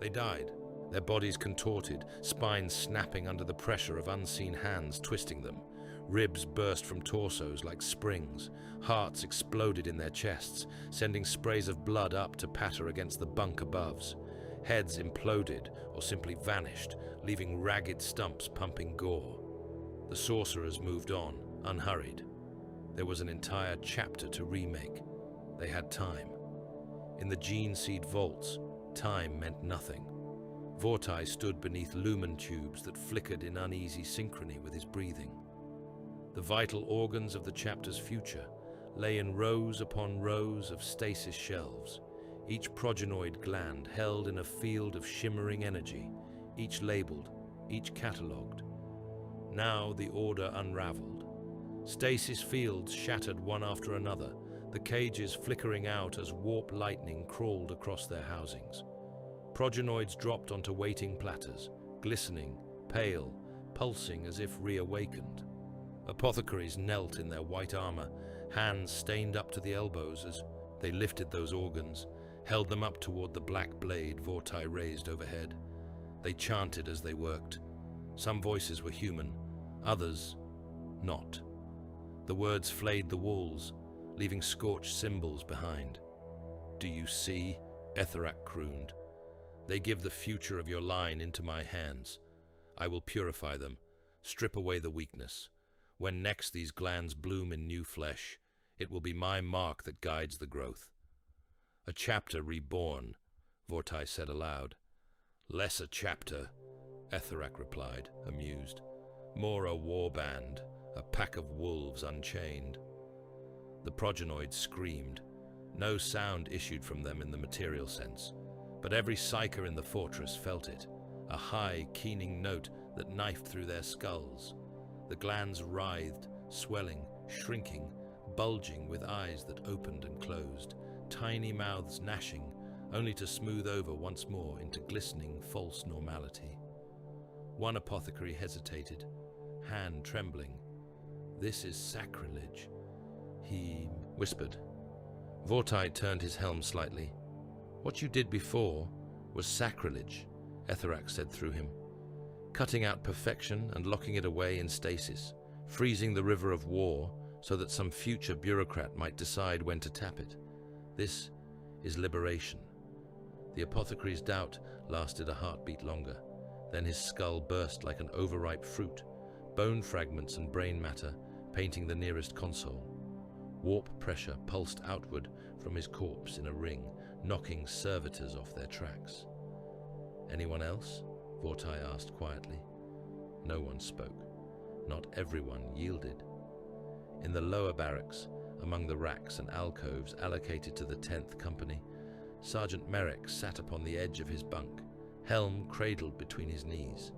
They died, their bodies contorted, spines snapping under the pressure of unseen hands twisting them. Ribs burst from torsos like springs. Hearts exploded in their chests, sending sprays of blood up to patter against the bunk aboves. Heads imploded or simply vanished, leaving ragged stumps pumping gore. The sorcerers moved on, unhurried. There was an entire chapter to remake. They had time. In the gene seed vaults, time meant nothing. Vortai stood beneath lumen tubes that flickered in uneasy synchrony with his breathing. The vital organs of the chapter's future lay in rows upon rows of stasis shelves, each progenoid gland held in a field of shimmering energy, each labeled, each catalogued. Now the order unraveled. Stasis fields shattered one after another, the cages flickering out as warp lightning crawled across their housings. Progenoids dropped onto waiting platters, glistening, pale, pulsing as if reawakened. Apothecaries knelt in their white armor, hands stained up to the elbows as they lifted those organs, held them up toward the black blade Vortai raised overhead. They chanted as they worked. Some voices were human, others not. The words flayed the walls, leaving scorched symbols behind. "Do you see?" Etherak crooned. "They give the future of your line into my hands. I will purify them, strip away the weakness. When next these glands bloom in new flesh, it will be my mark that guides the growth." "A chapter reborn," Vortai said aloud. "Less a chapter," Etherak replied, amused. "More a warband, a pack of wolves unchained." The progenoids screamed. No sound issued from them in the material sense, but every psyker in the fortress felt it, a high, keening note that knifed through their skulls. The glands writhed, swelling, shrinking, bulging with eyes that opened and closed, tiny mouths gnashing, only to smooth over once more into glistening, false normality. One apothecary hesitated, hand trembling. "This is sacrilege," he whispered. Vortai turned his helm slightly. "What you did before was sacrilege," Etherak said through him. "Cutting out perfection and locking it away in stasis, freezing the river of war so that some future bureaucrat might decide when to tap it. This is liberation." The apothecary's doubt lasted a heartbeat longer. Then his skull burst like an overripe fruit, bone fragments and brain matter painting the nearest console. Warp pressure pulsed outward from his corpse in a ring, knocking servitors off their tracks. "Anyone else?" Vortai asked quietly. No one spoke. Not everyone yielded. In the lower barracks, among the racks and alcoves allocated to the 10th Company, Sergeant Merrick sat upon the edge of his bunk, helm cradled between his knees.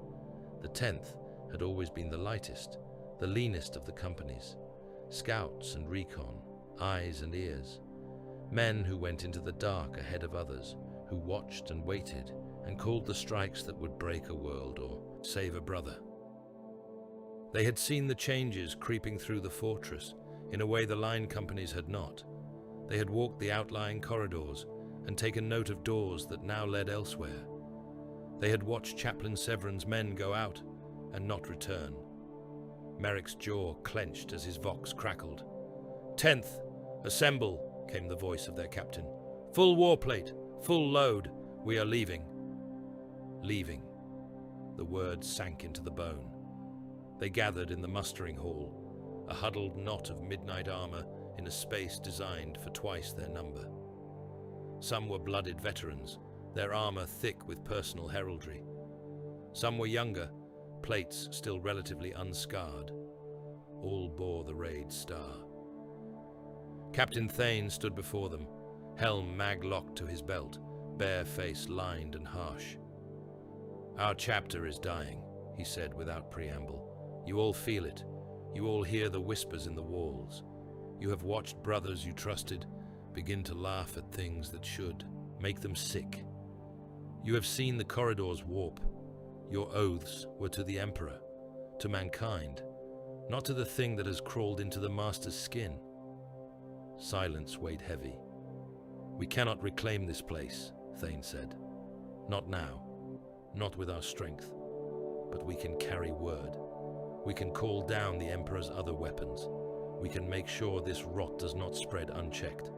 The 10th had always been the lightest, the leanest of the companies. Scouts and recon, eyes and ears. Men who went into the dark ahead of others, who watched and waited and called the strikes that would break a world or save a brother. They had seen the changes creeping through the fortress in a way the line companies had not. They had walked the outlying corridors and taken note of doors that now led elsewhere. They had watched Chaplain Severin's men go out and not return. Merrick's jaw clenched as his vox crackled. "10th, assemble," came the voice of their captain. "Full warplate, full load, we are leaving." Leaving. The word sank into the bone. They gathered in the mustering hall, a huddled knot of midnight armor in a space designed for twice their number. Some were blooded veterans, their armor thick with personal heraldry. Some were younger, plates still relatively unscarred. All bore the raid star. Captain Thane stood before them, helm mag-locked to his belt, bare face lined and harsh. "Our chapter is dying," he said without preamble. "You all feel it. You all hear the whispers in the walls. You have watched brothers you trusted begin to laugh at things that should make them sick. You have seen the corridors warp. Your oaths were to the Emperor, to mankind, not to the thing that has crawled into the Master's skin." Silence weighed heavy. "We cannot reclaim this place," Thane said. "Not now, not with our strength. But we can carry word. We can call down the Emperor's other weapons. We can make sure this rot does not spread unchecked."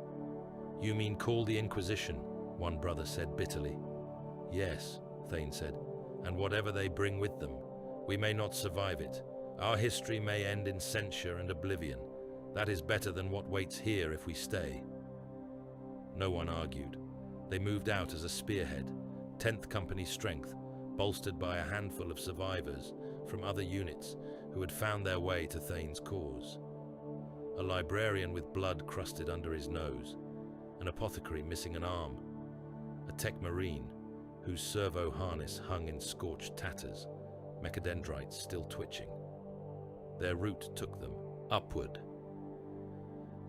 "You mean call the Inquisition?" one brother said bitterly. "Yes," Thane said, "and whatever they bring with them. We may not survive it. Our history may end in censure and oblivion. That is better than what waits here if we stay." No one argued. They moved out as a spearhead, 10th Company strength, bolstered by a handful of survivors from other units who had found their way to Thane's cause. A librarian with blood crusted under his nose, an apothecary missing an arm, a tech marine whose servo harness hung in scorched tatters, mechadendrites still twitching. Their route took them upward.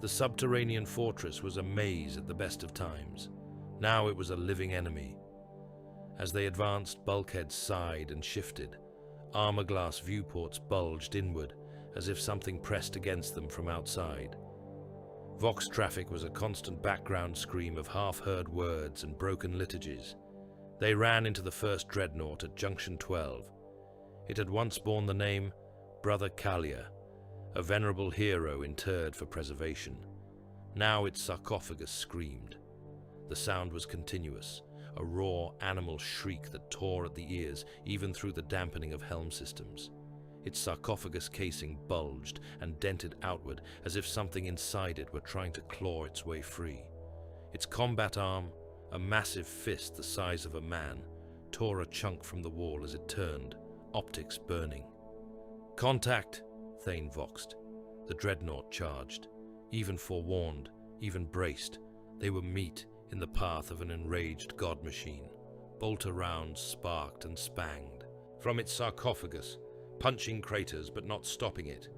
The subterranean fortress was a maze at the best of times. Now it was a living enemy. As they advanced, bulkheads sighed and shifted. Armor-glass viewports bulged inward, as if something pressed against them from outside. Vox traffic was a constant background scream of half-heard words and broken liturgies. They ran into the first dreadnought at Junction 12. It had once borne the name Brother Kalia, a venerable hero interred for preservation. Now its sarcophagus screamed. The sound was continuous, a raw animal shriek that tore at the ears, even through the dampening of helm systems. Its sarcophagus casing bulged and dented outward as if something inside it were trying to claw its way free. Its combat arm, a massive fist the size of a man, tore a chunk from the wall as it turned, optics burning. "Contact!" Thane voxed. The dreadnought charged. Even forewarned, even braced, they were meat in the path of an enraged god machine. Bolter rounds sparked and spanged. From its sarcophagus, punching craters but not stopping it.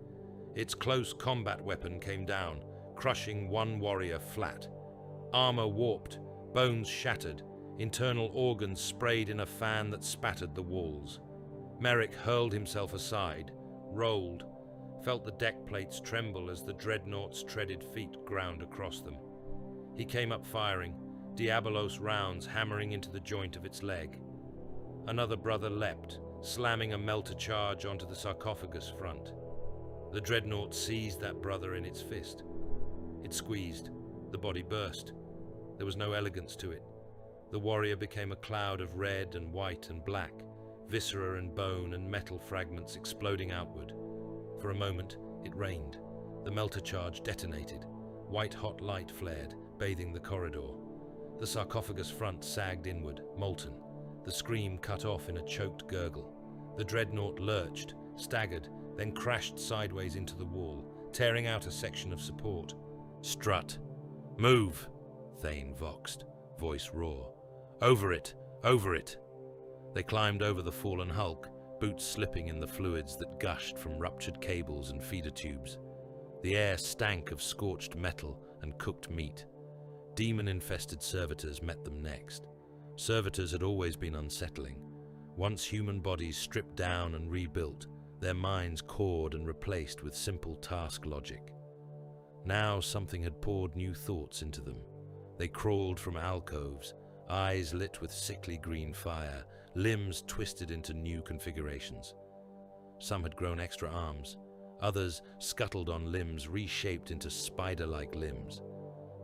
Its close combat weapon came down, crushing one warrior flat. Armor warped, bones shattered, internal organs sprayed in a fan that spattered the walls. Merrick hurled himself aside, rolled, felt the deck plates tremble as the dreadnought's treaded feet ground across them. He came up firing, Diabolos rounds hammering into the joint of its leg. Another brother leapt, slamming a melter charge onto the sarcophagus front. The dreadnought seized that brother in its fist. It squeezed. The body burst. There was no elegance to it. The warrior became a cloud of red and white and black, viscera and bone and metal fragments exploding outward. For a moment, it rained. The melter charge detonated. White-hot light flared, bathing the corridor. The sarcophagus front sagged inward, molten. The scream cut off in a choked gurgle. The dreadnought lurched, staggered, then crashed sideways into the wall, tearing out a section of support. "Strut! Move!" Thane voxed, voice raw. "Over it! Over it!" They climbed over the fallen hulk, boots slipping in the fluids that gushed from ruptured cables and feeder tubes. The air stank of scorched metal and cooked meat. Demon-infested servitors met them next. Servitors had always been unsettling. Once human bodies stripped down and rebuilt, their minds cored and replaced with simple task logic. Now something had poured new thoughts into them. They crawled from alcoves, eyes lit with sickly green fire, limbs twisted into new configurations. Some had grown extra arms. Others scuttled on limbs reshaped into spider-like limbs.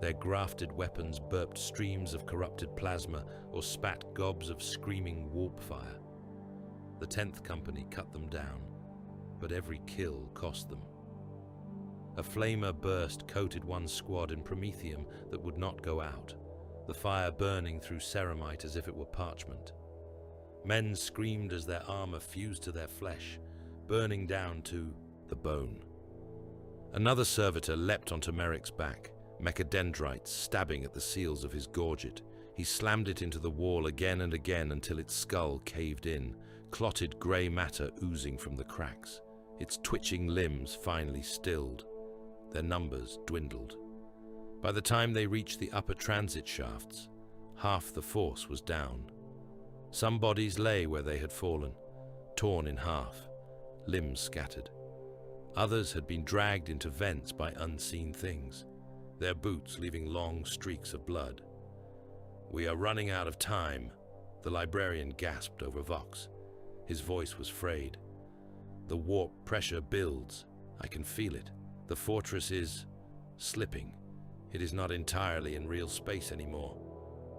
Their grafted weapons burped streams of corrupted plasma or spat gobs of screaming warp fire. The 10th Company cut them down, but every kill cost them. A flamer burst coated one squad in promethium that would not go out, the fire burning through ceramite as if it were parchment. Men screamed as their armor fused to their flesh, burning down to the bone. Another servitor leapt onto Merrick's back, mechadendrites stabbing at the seals of his gorget. He slammed it into the wall again and again until its skull caved in, clotted grey matter oozing from the cracks. Its twitching limbs finally stilled. Their numbers dwindled. By the time they reached the upper transit shafts, half the force was down. Some bodies lay where they had fallen, torn in half, limbs scattered. Others had been dragged into vents by unseen things, their boots leaving long streaks of blood. "We are running out of time," the librarian gasped over Vox. His voice was frayed. "The warp pressure builds. I can feel it. The fortress is slipping. It is not entirely in real space anymore."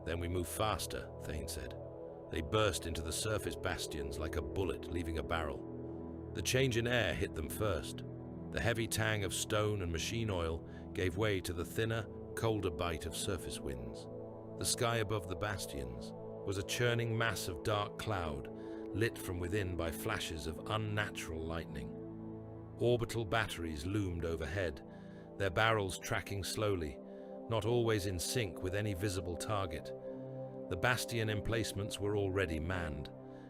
"Then we move faster," Thane said. They burst into the surface bastions like a bullet leaving a barrel. The change in air hit them first. The heavy tang of stone and machine oil gave way to the thinner, colder bite of surface winds. The sky above the bastions was a churning mass of dark cloud, lit from within by flashes of unnatural lightning. Orbital batteries loomed overhead, their barrels tracking slowly, not always in sync with any visible target. The bastion emplacements were already manned.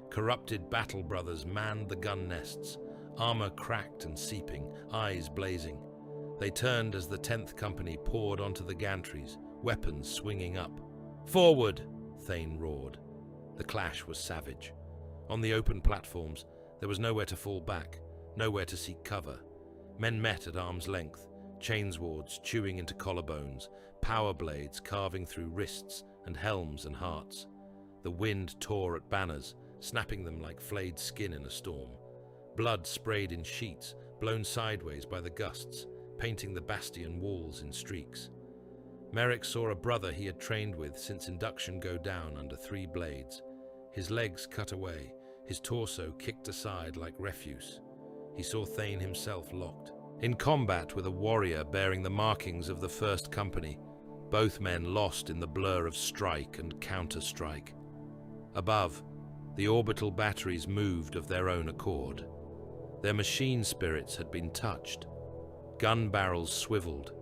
Corrupted battle brothers manned the gun nests, armor cracked and seeping, eyes blazing. They turned as the 10th Company poured onto the gantries, weapons swinging up. "Forward!" Thane roared. The clash was savage. On the open platforms, there was nowhere to fall back, nowhere to seek cover. Men met at arm's length, chainswords chewing into collarbones, power blades carving through wrists and helms and hearts. The wind tore at banners, snapping them like flayed skin in a storm. Blood sprayed in sheets, blown sideways by the gusts, painting the bastion walls in streaks. Merrick saw a brother he had trained with since induction go down under 3 blades. His legs cut away, his torso kicked aside like refuse. He saw Thane himself locked. In combat with a warrior bearing the markings of the 1st Company, both men lost in the blur of strike and counter-strike. Above, the orbital batteries moved of their own accord. Their machine spirits had been touched. Gun barrels swiveled,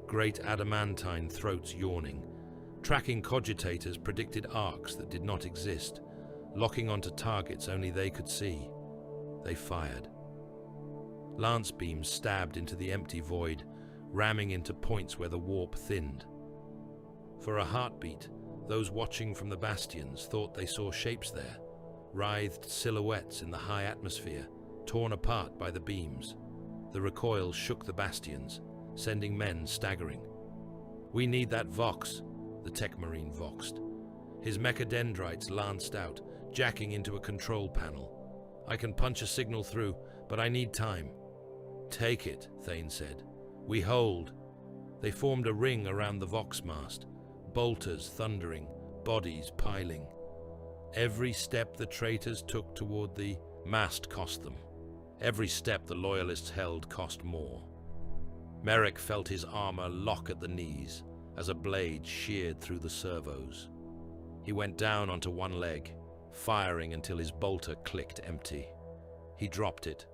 great adamantine throats yawning. Tracking cogitators predicted arcs that did not exist, locking onto targets only they could see. They fired. Lance beams stabbed into the empty void, ramming into points where the warp thinned. For a heartbeat, those watching from the bastions thought they saw shapes there, writhed silhouettes in the high atmosphere, torn apart by the beams. The recoil shook the bastions, sending men staggering. "We need that Vox," the tech marine voxed. His mechadendrites lanced out, jacking into a control panel. "I can punch a signal through, but I need time." "Take it," Thane said. "We hold." They formed a ring around the Vox mast, bolters thundering, bodies piling. Every step the traitors took toward the mast cost them. Every step the loyalists held cost more. Merrick felt his armor lock at the knees as a blade sheared through the servos. He went down onto one leg, firing until his bolter clicked empty. He dropped it,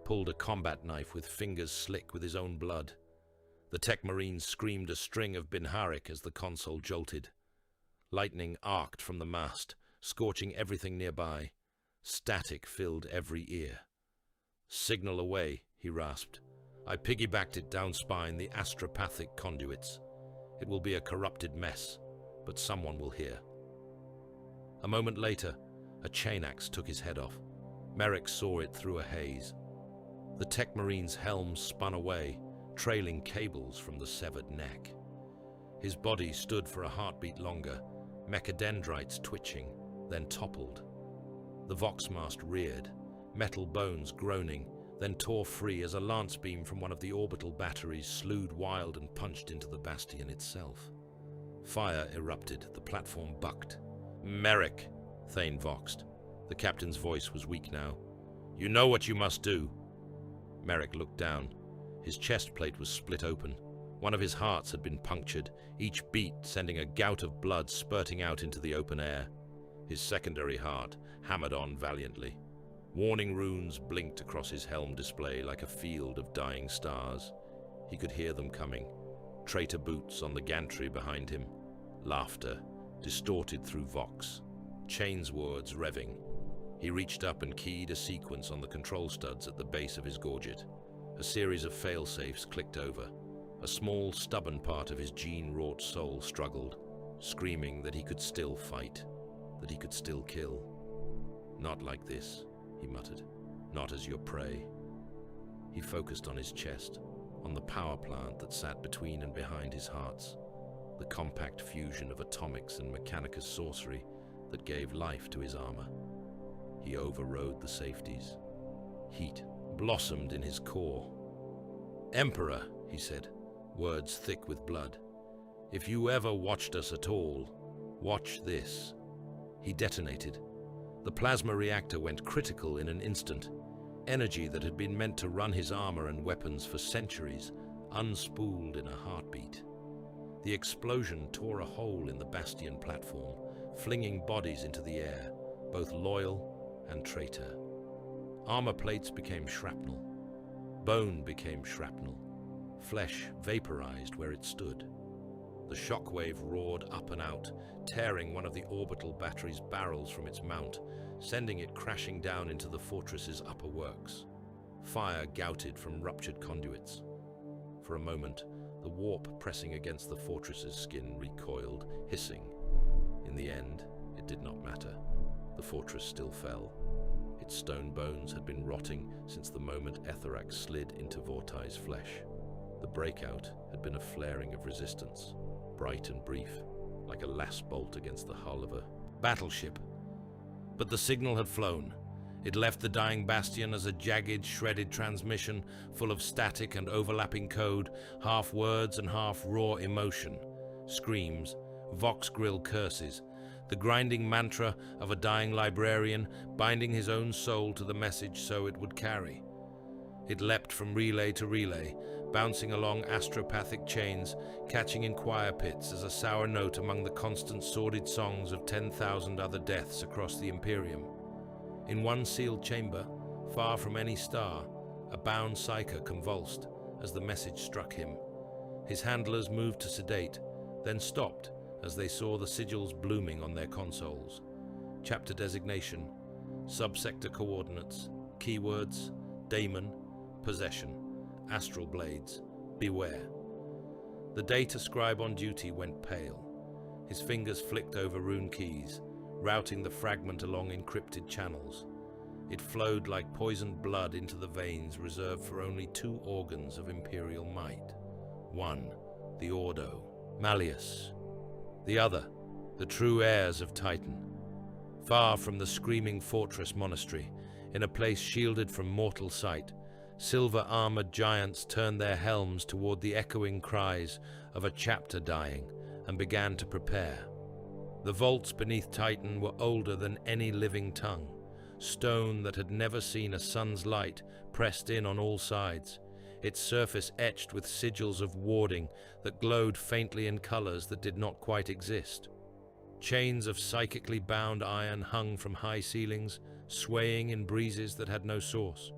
pulled a combat knife with fingers slick with his own blood. The tech marine screamed a string of Binharik as the console jolted. Lightning arced from the mast, scorching everything nearby. Static filled every ear. "Signal away," he rasped. I piggybacked it down spine the astropathic conduits. It will be a corrupted mess, but someone will hear. A moment later, a chain axe took his head off. Merrick saw it through a haze. The Tech Marine's helm spun away, trailing cables from the severed neck. His body stood for a heartbeat longer, mechadendrites twitching, then toppled. The Voxmast reared, metal bones groaning, then tore free as a lance beam from one of the orbital batteries slewed wild and punched into the bastion itself. Fire erupted, the platform bucked. "Merrick," Thane voxed. The captain's voice was weak now. "You know what you must do." Merrick looked down. His chest plate was split open. One of his hearts had been punctured, each beat sending a gout of blood spurting out into the open air. His secondary heart hammered on valiantly. Warning runes blinked across his helm display like a field of dying stars. He could hear them coming. Traitor boots on the gantry behind him. Laughter, distorted through Vox. Chains words revving. He reached up and keyed a sequence on the control studs at the base of his gorget. A series of fail-safes clicked over. A small, stubborn part of his gene-wrought soul struggled, screaming that he could still fight, that he could still kill. "Not like this," he muttered. "Not as your prey." He focused on his chest, on the power plant that sat between and behind his hearts, the compact fusion of atomics and mechanicus sorcery that gave life to his armor. He overrode the safeties. Heat blossomed in his core. "Emperor," he said, words thick with blood, "if you ever watched us at all, watch this." He detonated. The plasma reactor went critical in an instant. Energy that had been meant to run his armor and weapons for centuries, unspooled in a heartbeat. The explosion tore a hole in the bastion platform, flinging bodies into the air, both loyal and traitor. Armor plates became shrapnel. Bone became shrapnel. Flesh vaporized where it stood. The shockwave roared up and out, tearing one of the orbital battery's barrels from its mount, sending it crashing down into the fortress's upper works. Fire gouted from ruptured conduits. For a moment, the warp pressing against the fortress's skin recoiled, hissing. In the end, it did not matter. The fortress still fell. Its stone bones had been rotting since the moment Etherax slid into Vortai's flesh. The breakout had been a flaring of resistance, bright and brief, like a last bolt against the hull of a battleship. But the signal had flown. It left the dying bastion as a jagged, shredded transmission full of static and overlapping code, half words and half raw emotion. Screams, Vox grill curses, the grinding mantra of a dying librarian binding his own soul to the message so it would carry. It leapt from relay to relay, bouncing along astropathic chains, catching in choir pits as a sour note among the constant sordid songs of 10,000 other deaths across the Imperium. In one sealed chamber, far from any star, a bound psyker convulsed as the message struck him. His handlers moved to sedate, then stopped as they saw the sigils blooming on their consoles. Chapter designation, subsector coordinates, keywords, daemon, possession, Astral Blades, beware. The data scribe on duty went pale. His fingers flicked over rune keys, routing the fragment along encrypted channels. It flowed like poisoned blood into the veins reserved for only two organs of imperial might. One, the Ordo, Malleus. The other, the true heirs of Titan. Far from the screaming fortress monastery, in a place shielded from mortal sight, silver-armored giants turned their helms toward the echoing cries of a chapter dying and began to prepare. The vaults beneath Titan were older than any living tongue, stone that had never seen a sun's light pressed in on all sides, its surface etched with sigils of warding that glowed faintly in colors that did not quite exist. Chains of psychically bound iron hung from high ceilings, swaying in breezes that had no source.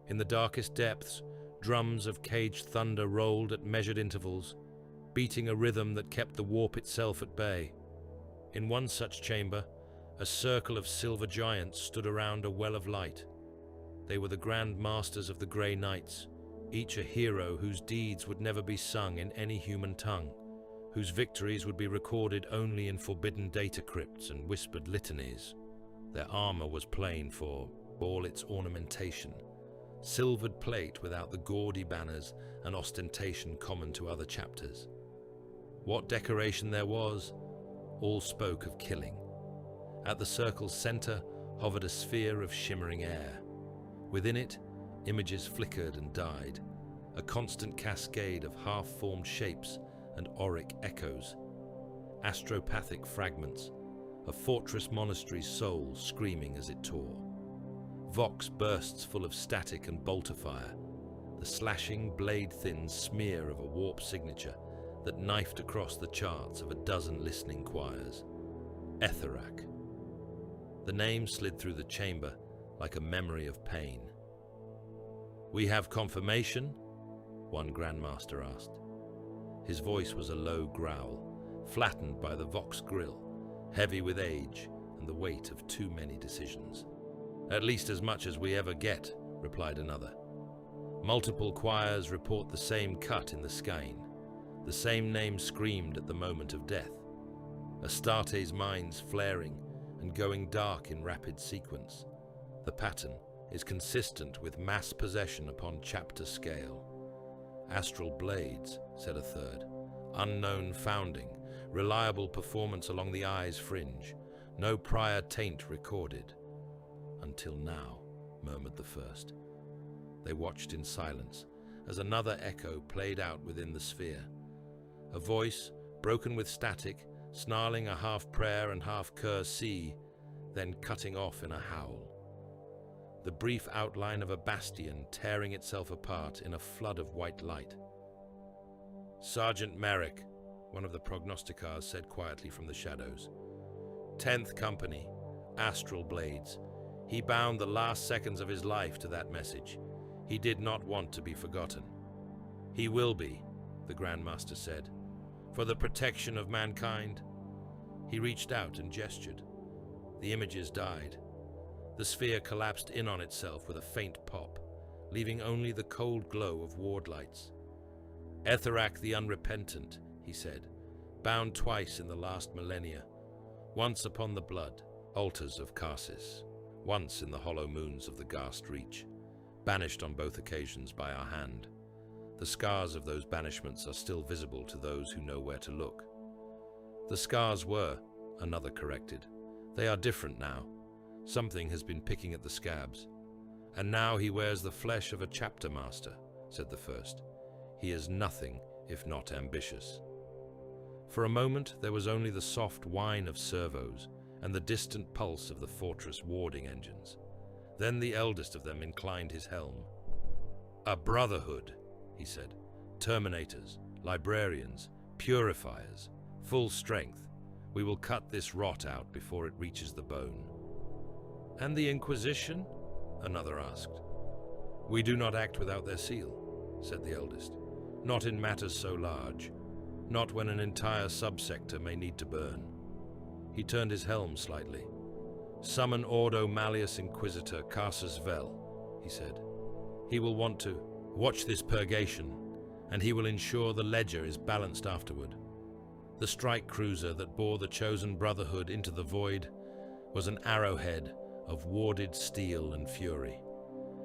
In the darkest depths, drums of caged thunder rolled at measured intervals, beating a rhythm that kept the warp itself at bay. In one such chamber, a circle of silver giants stood around a well of light. They were the grand masters of the Grey Knights, each a hero whose deeds would never be sung in any human tongue, whose victories would be recorded only in forbidden data crypts and whispered litanies. Their armor was plain for all its ornamentation, silvered plate without the gaudy banners and ostentation common to other chapters. What decoration there was, all spoke of killing. At the circle's center hovered a sphere of shimmering air. Within it, images flickered and died, a constant cascade of half-formed shapes and auric echoes, astropathic fragments, a fortress monastery's soul screaming as it tore. Vox bursts full of static and bolter fire, the slashing, blade-thin smear of a warp signature that knifed across the charts of a dozen listening choirs. Etherac. The name slid through the chamber like a memory of pain. "We have confirmation?" one Grandmaster asked. His voice was a low growl, flattened by the Vox grill, heavy with age and the weight of too many decisions. "At least as much as we ever get," replied another. "Multiple choirs report the same cut in the skein, the same name screamed at the moment of death. Astarte's minds flaring and going dark in rapid sequence. The pattern is consistent with mass possession upon chapter scale." "Astral Blades," said a third. "Unknown founding, reliable performance along the eye's fringe, no prior taint recorded." "Until now," murmured the first. They watched in silence as another echo played out within the sphere. A voice, broken with static, snarling a half-prayer and half-curse, then cutting off in a howl. The brief outline of a bastion tearing itself apart in a flood of white light. "Sergeant Merrick," one of the prognosticars said quietly from the shadows. "10th Company, Astral Blades. He bound the last seconds of his life to that message. He did not want to be forgotten." "He will be," the Grandmaster said, "for the protection of mankind." He reached out and gestured. The images died. The sphere collapsed in on itself with a faint pop, leaving only the cold glow of ward lights. "Etherac the Unrepentant," he said, "bound twice in the last millennia, once upon the blood, altars of Karsis, once in the hollow moons of the Ghast Reach, banished on both occasions by our hand. The scars of those banishments are still visible to those who know where to look." "The scars were," another corrected. "They are different now. Something has been picking at the scabs. And now he wears the flesh of a chapter master," said the first. "He is nothing if not ambitious." For a moment there was only the soft whine of servos and the distant pulse of the fortress warding engines. Then the eldest of them inclined his helm. "A brotherhood," he said. "Terminators, librarians, purifiers, full strength. We will cut this rot out before it reaches the bone." "And the Inquisition?" another asked. "We do not act without their seal," said the eldest. "Not in matters so large. Not when an entire subsector may need to burn." He turned his helm slightly. "Summon Ordo Malleus Inquisitor Carsus Vel," he said. "He will want to watch this purgation, and he will ensure the ledger is balanced afterward." The strike cruiser that bore the chosen brotherhood into the void was an arrowhead of warded steel and fury.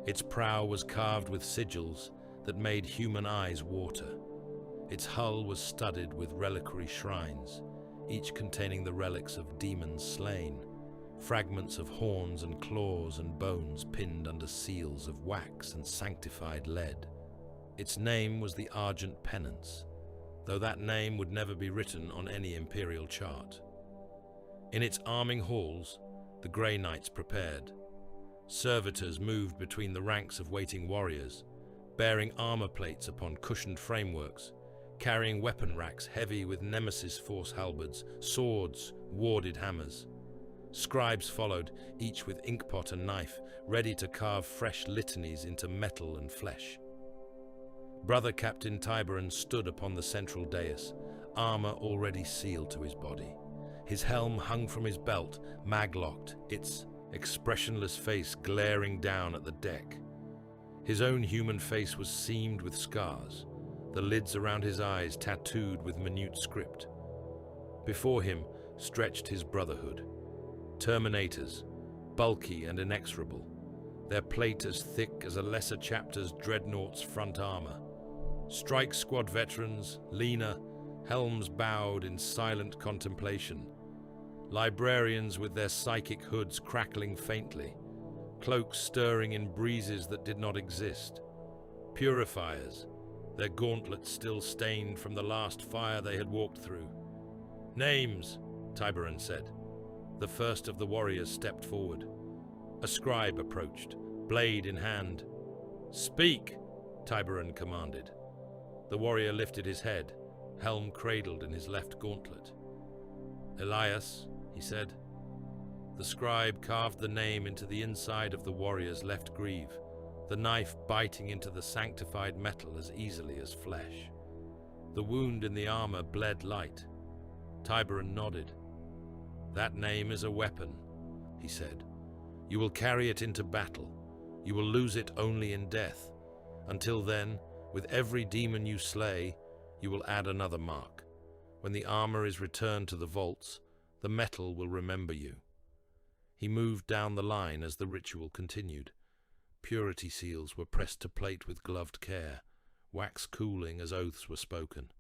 Its prow was carved with sigils that made human eyes water. Its hull was studded with reliquary shrines, each containing the relics of demons slain, fragments of horns and claws and bones pinned under seals of wax and sanctified lead. Its name was the Argent Penance, though that name would never be written on any imperial chart. In its arming halls, the Grey Knights prepared. Servitors moved between the ranks of waiting warriors, bearing armor plates upon cushioned frameworks, carrying weapon racks heavy with Nemesis Force halberds, swords, warded hammers. Scribes followed, each with inkpot and knife, ready to carve fresh litanies into metal and flesh. Brother Captain Tiberan stood upon the central dais, armor already sealed to his body. His helm hung from his belt, mag-locked, its expressionless face glaring down at the deck. His own human face was seamed with scars, the lids around his eyes tattooed with minute script. Before him stretched his brotherhood. Terminators, bulky and inexorable, their plate as thick as a lesser chapter's dreadnought's front armor. Strike squad veterans, leaner, helms bowed in silent contemplation. Librarians with their psychic hoods crackling faintly, cloaks stirring in breezes that did not exist. Purifiers, their gauntlets still stained from the last fire they had walked through. "Names," Tiberon said. The first of the warriors stepped forward. A scribe approached, blade in hand. "Speak," Tiberon commanded. The warrior lifted his head, helm cradled in his left gauntlet. "Elias," he said. The scribe carved the name into the inside of the warrior's left greave, the knife biting into the sanctified metal as easily as flesh. The wound in the armor bled light. Tiberon nodded. "That name is a weapon," he said. "You will carry it into battle. You will lose it only in death. Until then, with every demon you slay, you will add another mark. When the armor is returned to the vaults, the metal will remember you." He moved down the line as the ritual continued. Purity seals were pressed to plate with gloved care, wax cooling as oaths were spoken.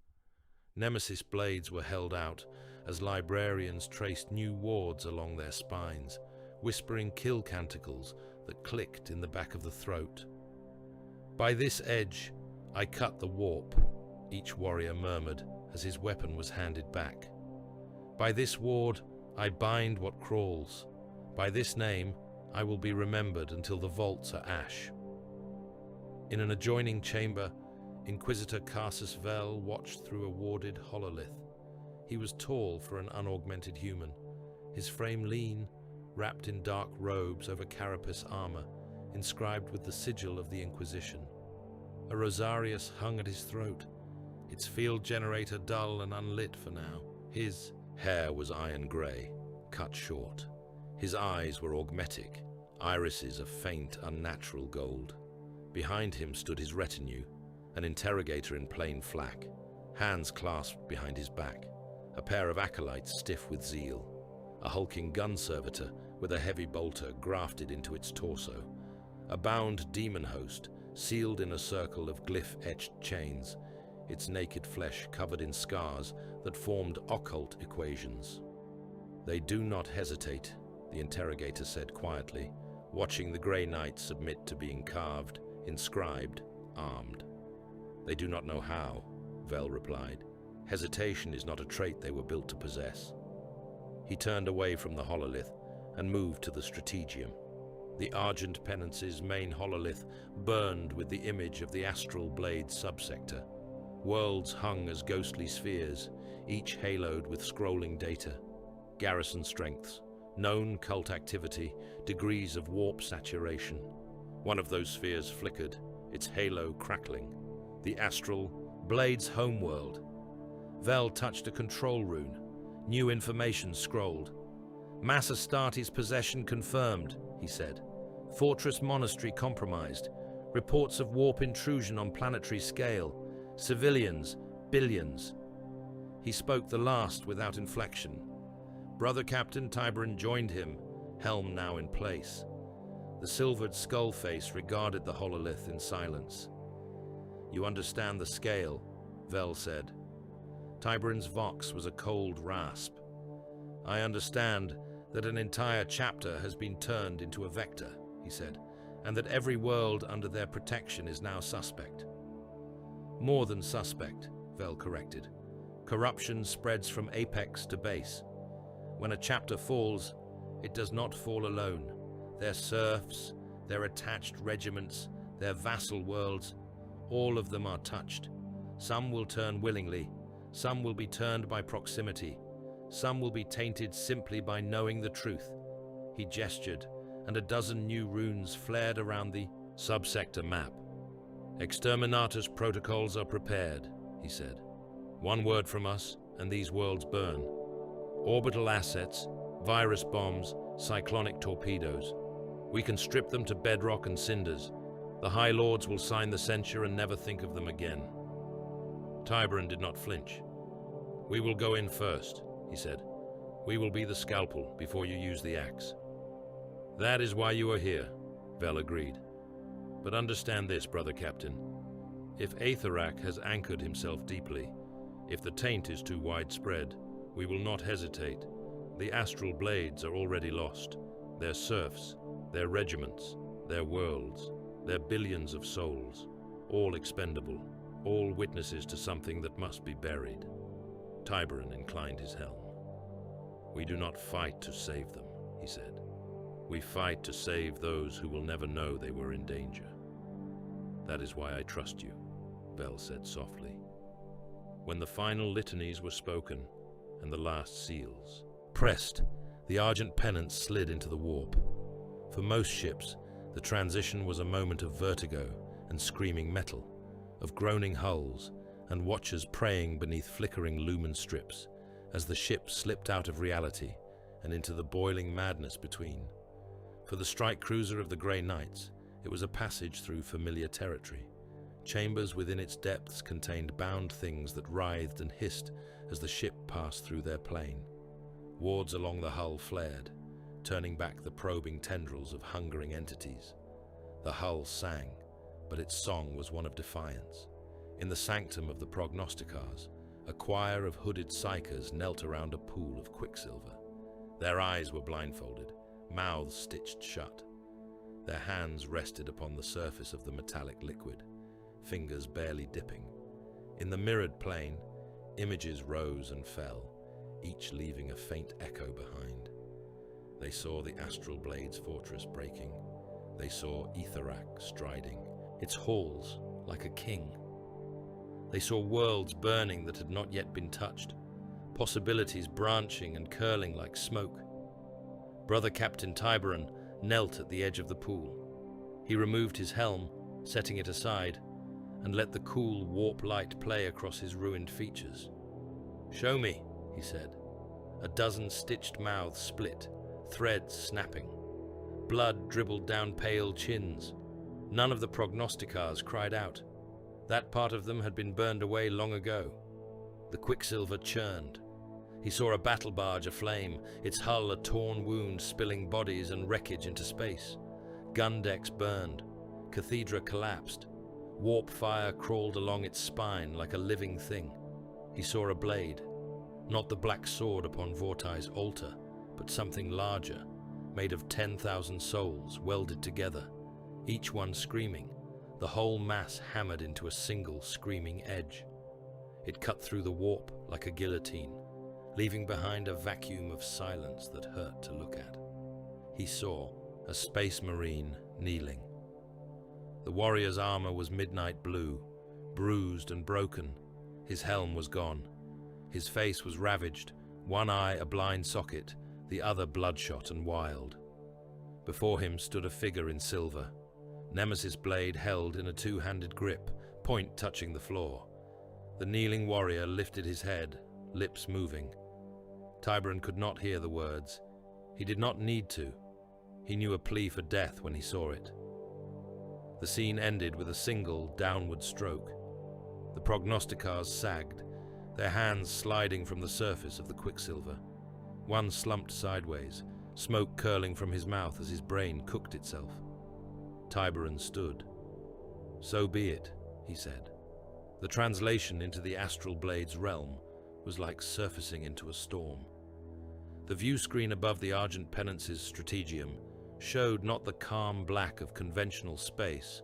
Nemesis blades were held out as librarians traced new wards along their spines, whispering kill canticles that clicked in the back of the throat. "By this edge, I cut the warp," each warrior murmured as his weapon was handed back. "By this ward, I bind what crawls. By this name, I will be remembered until the vaults are ash." In an adjoining chamber, Inquisitor Casus Vel watched through a warded hololith. He was tall for an unaugmented human, his frame lean, wrapped in dark robes over carapace armor, inscribed with the sigil of the Inquisition. A rosarius hung at his throat, its field generator dull and unlit for now. His hair was iron grey, cut short. His eyes were augmetic, irises of faint, unnatural gold. Behind him stood his retinue, an interrogator in plain flak, hands clasped behind his back, a pair of acolytes stiff with zeal, a hulking gun servitor with a heavy bolter grafted into its torso, a bound demon host sealed in a circle of glyph-etched chains, its naked flesh covered in scars that formed occult equations. "They do not hesitate," the interrogator said quietly, watching the Grey Knight submit to being carved, inscribed, armed. "They do not know how," Vel replied. "Hesitation is not a trait they were built to possess." He turned away from the hololith and moved to the strategium. The Argent Penance's main hololith burned with the image of the Astral Blades subsector. Worlds hung as ghostly spheres, each haloed with scrolling data. Garrison strengths, known cult activity, degrees of warp saturation. One of those spheres flickered, its halo crackling. The Astral Blades homeworld. Vel touched a control rune. New information scrolled. "Mass Astartes possession confirmed," he said. "Fortress monastery compromised. Reports of warp intrusion on planetary scale. Civilians, billions." He spoke the last without inflection. Brother Captain Tiberon joined him, helm now in place. The silvered skull face regarded the hololith in silence. "You understand the scale," Vel said. Tiberon's vox was a cold rasp. "I understand that an entire chapter has been turned into a vector," he said, "and that every world under their protection is now suspect." "More than suspect," Vel corrected. "Corruption spreads from apex to base. When a chapter falls, it does not fall alone. Their serfs, their attached regiments, their vassal worlds, all of them are touched. Some will turn willingly, some will be turned by proximity, some will be tainted simply by knowing the truth." He gestured, and a dozen new runes flared around the subsector map. "Exterminatus protocols are prepared," he said. "One word from us, and these worlds burn. Orbital assets, virus bombs, cyclonic torpedoes. We can strip them to bedrock and cinders. The High Lords will sign the censure and never think of them again." Tiberon did not flinch. "We will go in first," he said. "We will be the scalpel before you use the axe." "That is why you are here," Vel agreed. "But understand this, brother captain. If Aetherach has anchored himself deeply, if the taint is too widespread, we will not hesitate. The Astral Blades are already lost. Their serfs, their regiments, their worlds, their billions of souls, all expendable, all witnesses to something that must be buried." Tiberon inclined his helm. "We do not fight to save them," he said. "We fight to save those who will never know they were in danger." "That is why I trust you," Vel said softly. When the final litanies were spoken, and the last seals pressed, the Argent pennants slid into the warp. For most ships, the transition was a moment of vertigo and screaming metal, of groaning hulls and watchers praying beneath flickering lumen strips as the ship slipped out of reality and into the boiling madness between. For the strike cruiser of the Grey Knights, it was a passage through familiar territory. Chambers within its depths contained bound things that writhed and hissed as the ship passed through their plane. Wards along the hull flared, turning back the probing tendrils of hungering entities. The hull sang, but its song was one of defiance. In the sanctum of the prognosticars, a choir of hooded psychers knelt around a pool of quicksilver. Their eyes were blindfolded, mouths stitched shut. Their hands rested upon the surface of the metallic liquid, fingers barely dipping. In the mirrored plane, images rose and fell, each leaving a faint echo behind. They saw the Astral Blades fortress breaking. They saw Aetherach striding, its halls like a king. They saw worlds burning that had not yet been touched, possibilities branching and curling like smoke. Brother Captain Tiberon knelt at the edge of the pool. He removed his helm, setting it aside, and let the cool warp light play across his ruined features. "Show me," he said. A dozen stitched mouths split, threads snapping. Blood dribbled down pale chins. None of the prognosticars cried out. That part of them had been burned away long ago. The quicksilver churned. He saw a battle barge aflame, its hull a torn wound spilling bodies and wreckage into space. Gun decks burned. Cathedra collapsed. Warp fire crawled along its spine like a living thing. He saw a blade, not the black sword upon Vortai's altar, but something larger, made of 10,000 souls welded together, each one screaming, the whole mass hammered into a single screaming edge. It cut through the warp like a guillotine, leaving behind a vacuum of silence that hurt to look at. He saw a space marine kneeling. The warrior's armor was midnight blue, bruised and broken. His helm was gone. His face was ravaged, one eye a blind socket, the other bloodshot and wild. Before him stood a figure in silver, Nemesis blade held in a two-handed grip, point touching the floor. The kneeling warrior lifted his head, lips moving. Tiberon could not hear the words. He did not need to. He knew a plea for death when he saw it. The scene ended with a single downward stroke. The prognosticars sagged, their hands sliding from the surface of the quicksilver. One slumped sideways, smoke curling from his mouth as his brain cooked itself. Tiberon stood. "So be it," he said. The translation into the Astral Blades realm was like surfacing into a storm. The view screen above the Argent Penance's strategium showed not the calm black of conventional space,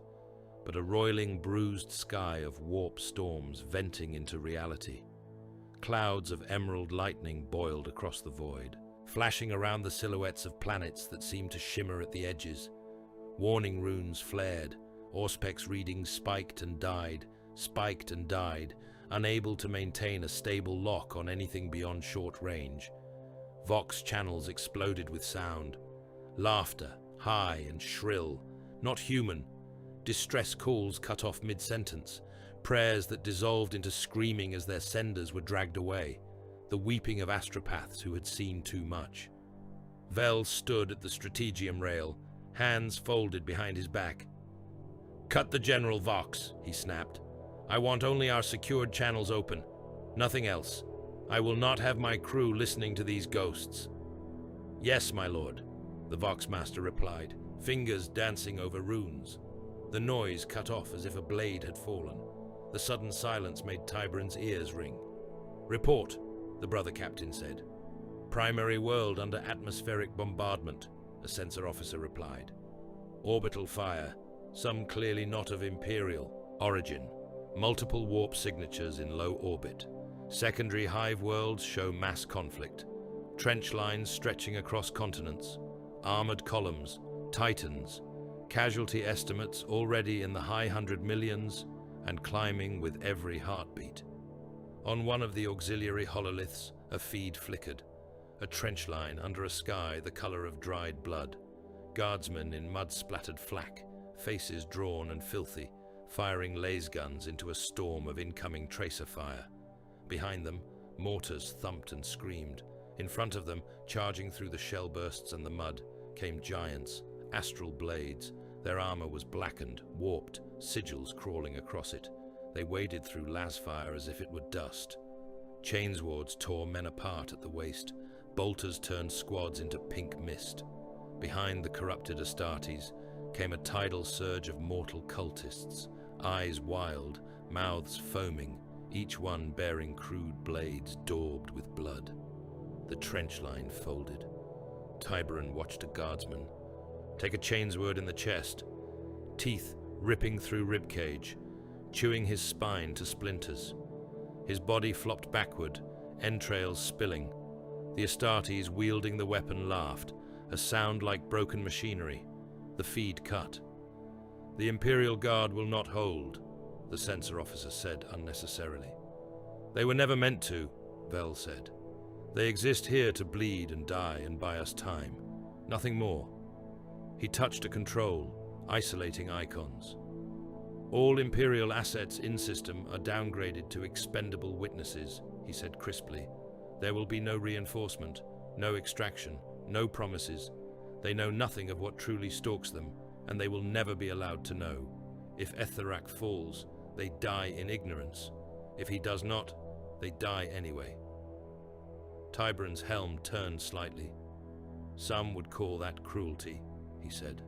but a roiling, bruised sky of warp storms venting into reality. Clouds of emerald lightning boiled across the void, flashing around the silhouettes of planets that seemed to shimmer at the edges. Warning runes flared, Auspex readings spiked and died, unable to maintain a stable lock on anything beyond short range. Vox channels exploded with sound. Laughter, high and shrill, not human. Distress calls cut off mid-sentence. Prayers that dissolved into screaming as their senders were dragged away. The weeping of astropaths who had seen too much. Vel stood at the strategium rail, hands folded behind his back. "Cut the General Vox," he snapped. I want only our secured channels open. Nothing else. I will not have my crew listening to these ghosts." "Yes, my lord," the Voxmaster replied, fingers dancing over runes. The noise cut off as if a blade had fallen. The sudden silence made Tiberan's ears ring. "Report," the brother captain said. "Primary world under atmospheric bombardment," a sensor officer replied. "Orbital fire, some clearly not of Imperial origin. Multiple warp signatures in low orbit. Secondary hive worlds show mass conflict. Trench lines stretching across continents. Armored columns, titans. Casualty estimates already in the high 100 millions and climbing with every heartbeat." On one of the auxiliary hololiths, a feed flickered. A trench line under a sky the color of dried blood. Guardsmen in mud-splattered flak, faces drawn and filthy, firing laser guns into a storm of incoming tracer fire. Behind them, mortars thumped and screamed. In front of them, charging through the shell bursts and the mud, came giants, Astral Blades. Their armor was blackened, warped, sigils crawling across it. They waded through lasfire as if it were dust. Chainswords tore men apart at the waist. Bolters turned squads into pink mist. Behind the corrupted Astartes came a tidal surge of mortal cultists, eyes wild, mouths foaming, each one bearing crude blades daubed with blood. The trench line folded. Tiberan watched a guardsman take a chainsword in the chest, teeth ripping through ribcage, chewing his spine to splinters. His body flopped backward, entrails spilling. The Astartes wielding the weapon laughed, a sound like broken machinery. The feed cut. "The Imperial Guard will not hold," the sensor officer said unnecessarily. "They were never meant to," Vel said. "They exist here to bleed and die and buy us time. Nothing more." He touched a control, isolating icons. "All Imperial assets in system are downgraded to expendable witnesses," he said crisply. "There will be no reinforcement, no extraction, no promises. They know nothing of what truly stalks them, and they will never be allowed to know. If Etherak falls, they die in ignorance. If he does not, they die anyway." Tiberan's helm turned slightly. "Some would call that cruelty," he said.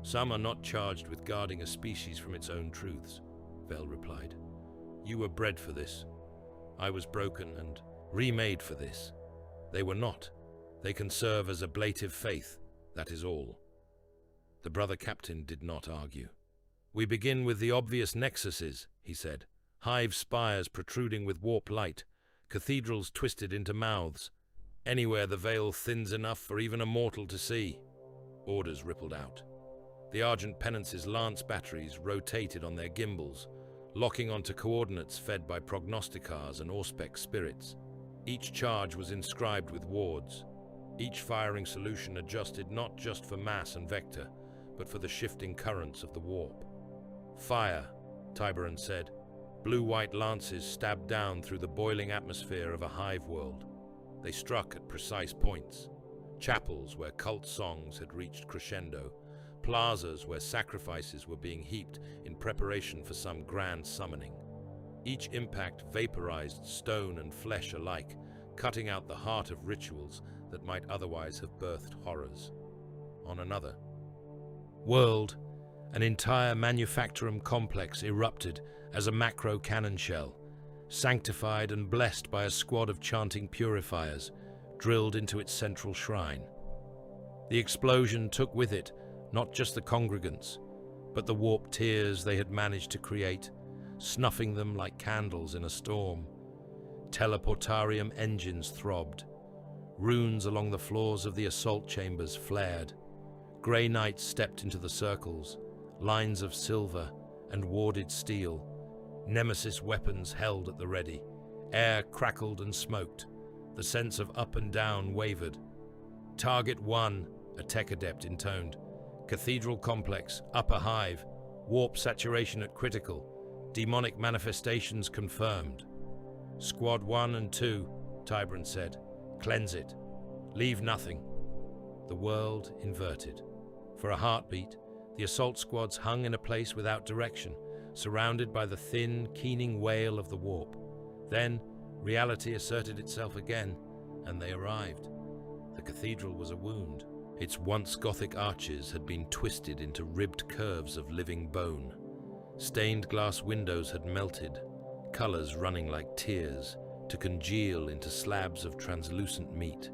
"Some are not charged with guarding a species from its own truths," Vel replied. "You were bred for this. I was broken and remade for this. They were not. They can serve as ablative faith, that is all." The brother captain did not argue. "We begin with the obvious nexuses," he said. "Hive spires protruding with warp light, cathedrals twisted into mouths. Anywhere the veil thins enough for even a mortal to see." Orders rippled out. The Argent Penance's lance batteries rotated on their gimbals, locking onto coordinates fed by prognosticars and Auspex spirits. Each charge was inscribed with wards. Each firing solution adjusted not just for mass and vector, but for the shifting currents of the warp. "Fire," Tiberan said. Blue-white lances stabbed down through the boiling atmosphere of a hive world. They struck at precise points. Chapels where cult songs had reached crescendo, plazas where sacrifices were being heaped in preparation for some grand summoning. Each impact vaporized stone and flesh alike, cutting out the heart of rituals that might otherwise have birthed horrors. On another world, an entire manufactorum complex erupted as a macro cannon shell, sanctified and blessed by a squad of chanting purifiers, drilled into its central shrine. The explosion took with it not just the congregants, but the warped tears they had managed to create, snuffing them like candles in a storm. Teleportarium engines throbbed. Runes along the floors of the assault chambers flared. Grey Knights stepped into the circles, lines of silver and warded steel. Nemesis weapons held at the ready. Air crackled and smoked. The sense of up and down wavered. "Target 1, a tech adept intoned. Cathedral complex, upper hive. Warp saturation at critical. Demonic manifestations confirmed." "Squad 1 and 2, Tiberan said. "Cleanse it. Leave nothing." The world inverted. For a heartbeat, the assault squads hung in a place without direction, surrounded by the thin, keening wail of the warp. Then, reality asserted itself again, and they arrived. The cathedral was a wound. Its once Gothic arches had been twisted into ribbed curves of living bone. Stained glass windows had melted, colors running like tears, to congeal into slabs of translucent meat.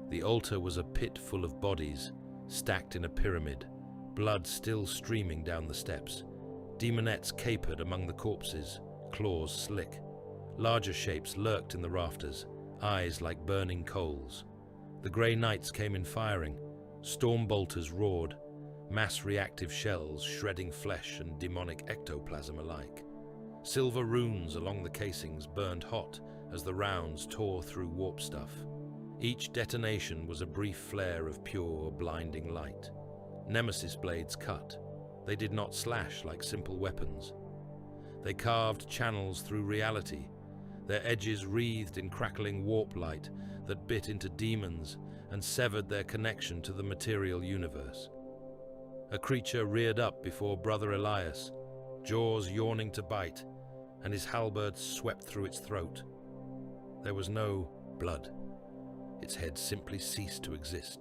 The altar was a pit full of bodies, stacked in a pyramid, blood still streaming down the steps. Demonettes capered among the corpses, claws slick. Larger shapes lurked in the rafters, eyes like burning coals. The grey knights came in firing. Storm bolters roared, mass reactive shells shredding flesh and demonic ectoplasm alike. Silver runes along the casings burned hot as the rounds tore through warp stuff. Each detonation was a brief flare of pure, blinding light. Nemesis blades cut. They did not slash like simple weapons. They carved channels through reality, their edges wreathed in crackling warp light that bit into demons and severed their connection to the material universe. A creature reared up before Brother Elias, jaws yawning to bite, and his halberd swept through its throat. There was no blood. Its head simply ceased to exist,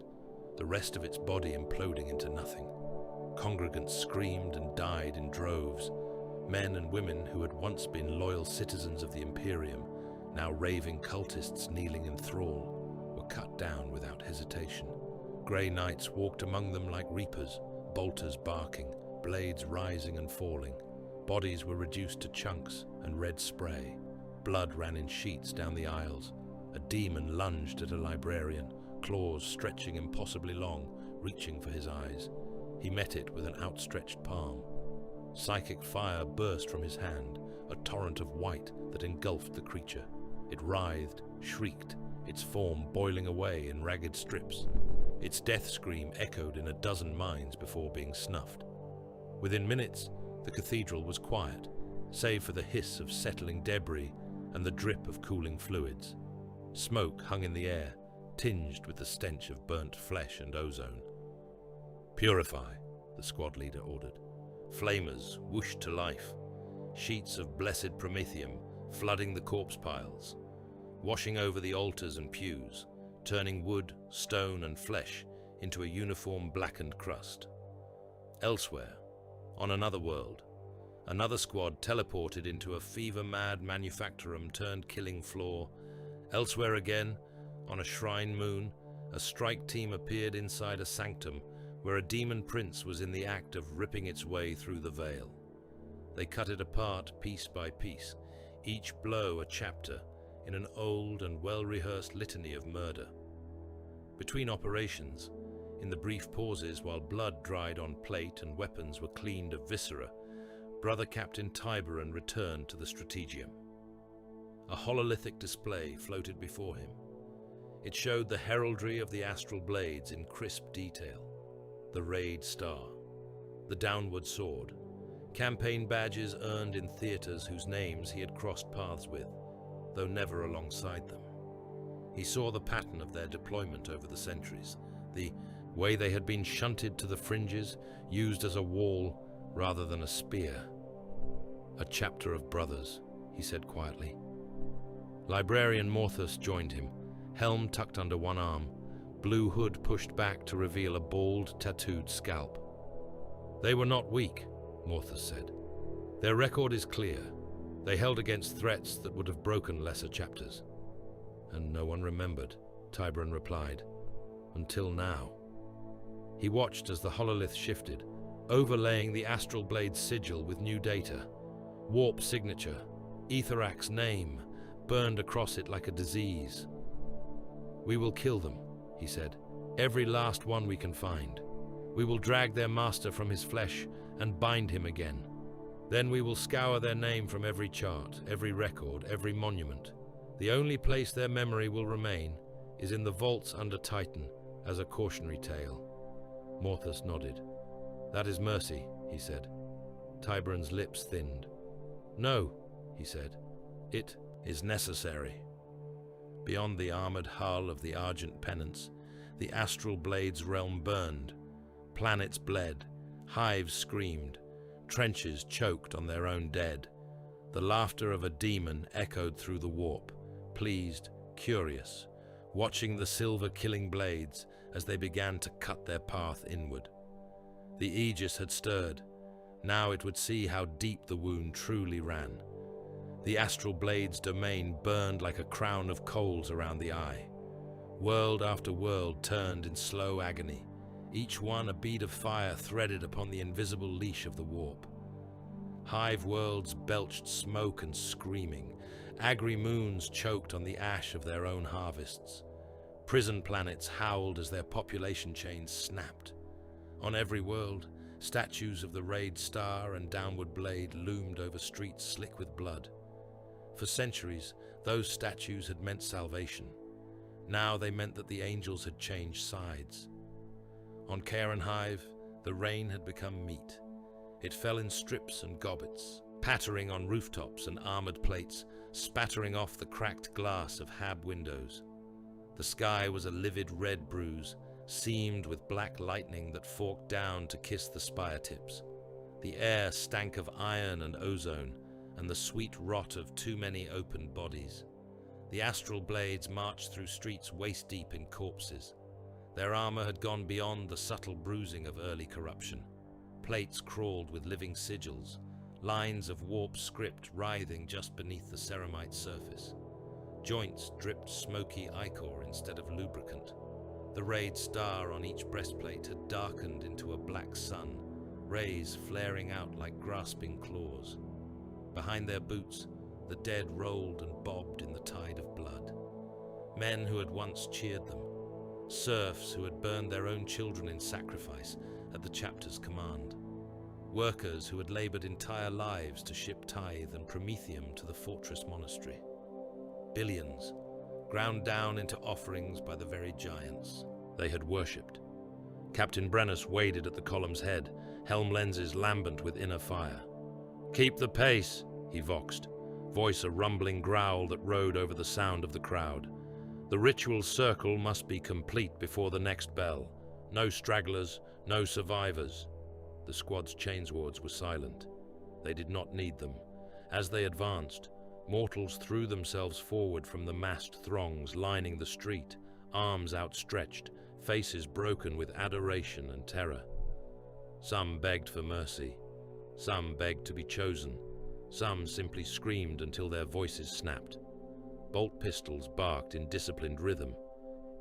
the rest of its body imploding into nothing. Congregants screamed and died in droves. Men and women who had once been loyal citizens of the Imperium, now raving cultists kneeling in thrall, were cut down without hesitation. Grey knights walked among them like reapers, bolters barking, blades rising and falling. Bodies were reduced to chunks and red spray. Blood ran in sheets down the aisles. A demon lunged at a librarian, claws stretching impossibly long, reaching for his eyes. He met it with an outstretched palm. Psychic fire burst from his hand, a torrent of white that engulfed the creature. It writhed, shrieked, its form boiling away in ragged strips. Its death scream echoed in a dozen minds before being snuffed. Within minutes, the cathedral was quiet, save for the hiss of settling debris and the drip of cooling fluids. Smoke hung in the air, tinged with the stench of burnt flesh and ozone. "Purify," the squad leader ordered. Flamers whooshed to life, sheets of blessed promethium flooding the corpse piles, washing over the altars and pews, turning wood, stone, and flesh into a uniform blackened crust. Elsewhere, on another world, another squad teleported into a fever-mad manufactorum turned killing floor. Elsewhere again, on a shrine moon, a strike team appeared inside a sanctum where a demon prince was in the act of ripping its way through the veil. They cut it apart piece by piece, each blow a chapter in an old and well-rehearsed litany of murder. Between operations, in the brief pauses while blood dried on plate and weapons were cleaned of viscera, Brother Captain Tiberon returned to the Strategium. A hololithic display floated before him. It showed the heraldry of the Astral Blades in crisp detail. The Raid Star, the Downward Sword, campaign badges earned in theaters whose names he had crossed paths with, though never alongside them. He saw the pattern of their deployment over the centuries, the way they had been shunted to the fringes, used as a wall rather than a spear. "A chapter of brothers," he said quietly. Librarian Morthus joined him, helm tucked under one arm, blue hood pushed back to reveal a bald, tattooed scalp. "They were not weak," Morthus said. "Their record is clear. They held against threats that would have broken lesser chapters." "And no one remembered," Tiberon replied. "Until now." He watched as the hololith shifted, overlaying the Astral Blades sigil with new data. Warp signature, Etherac's name, burned across it like a disease. "We will kill them," he said. "Every last one we can find. We will drag their master from his flesh and bind him again. Then we will scour their name from every chart, every record, every monument. The only place their memory will remain is in the vaults under Titan as a cautionary tale." Morthus nodded. "That is mercy," he said. Tiberon's lips thinned. "No," he said. "It is necessary." Beyond the armored hull of the Argent Penance, the Astral Blades realm burned. Planets bled, hives screamed, trenches choked on their own dead. The laughter of a demon echoed through the warp, pleased, curious, watching the silver-killing blades as they began to cut their path inward. The Aegis had stirred. Now it would see how deep the wound truly ran. The Astral Blades' domain burned like a crown of coals around the eye. World after world turned in slow agony, each one a bead of fire threaded upon the invisible leash of the warp. Hive worlds belched smoke and screaming. Agri moons choked on the ash of their own harvests. Prison planets howled as their population chains snapped. On every world, statues of the Raid Star and Downward Blade loomed over streets slick with blood. For centuries, those statues had meant salvation. Now they meant that the angels had changed sides. On Cairn Hive, the rain had become meat. It fell in strips and gobbets, pattering on rooftops and armored plates, spattering off the cracked glass of Hab windows. The sky was a livid red bruise, seamed with black lightning that forked down to kiss the spire tips. The air stank of iron and ozone, and the sweet rot of too many opened bodies. The Astral Blades marched through streets waist-deep in corpses. Their armor had gone beyond the subtle bruising of early corruption. Plates crawled with living sigils, lines of warp script writhing just beneath the ceramite surface. Joints dripped smoky ichor instead of lubricant. The Raid Star on each breastplate had darkened into a black sun, rays flaring out like grasping claws. Behind their boots, the dead rolled and bobbed in the tide of blood. Men who had once cheered them, serfs who had burned their own children in sacrifice at the chapter's command, workers who had labored entire lives to ship tithe and promethium to the fortress monastery. Billions, ground down into offerings by the very giants they had worshipped. Captain Brennus waded at the column's head, helm lenses lambent with inner fire. "Keep the pace," he voxed, voice a rumbling growl that rode over the sound of the crowd. "The ritual circle must be complete before the next bell. No stragglers, no survivors." The squad's chainswords were silent. They did not need them. As they advanced, mortals threw themselves forward from the massed throngs lining the street, arms outstretched, faces broken with adoration and terror. Some begged for mercy. Some begged to be chosen. Some simply screamed until their voices snapped. Bolt pistols barked in disciplined rhythm.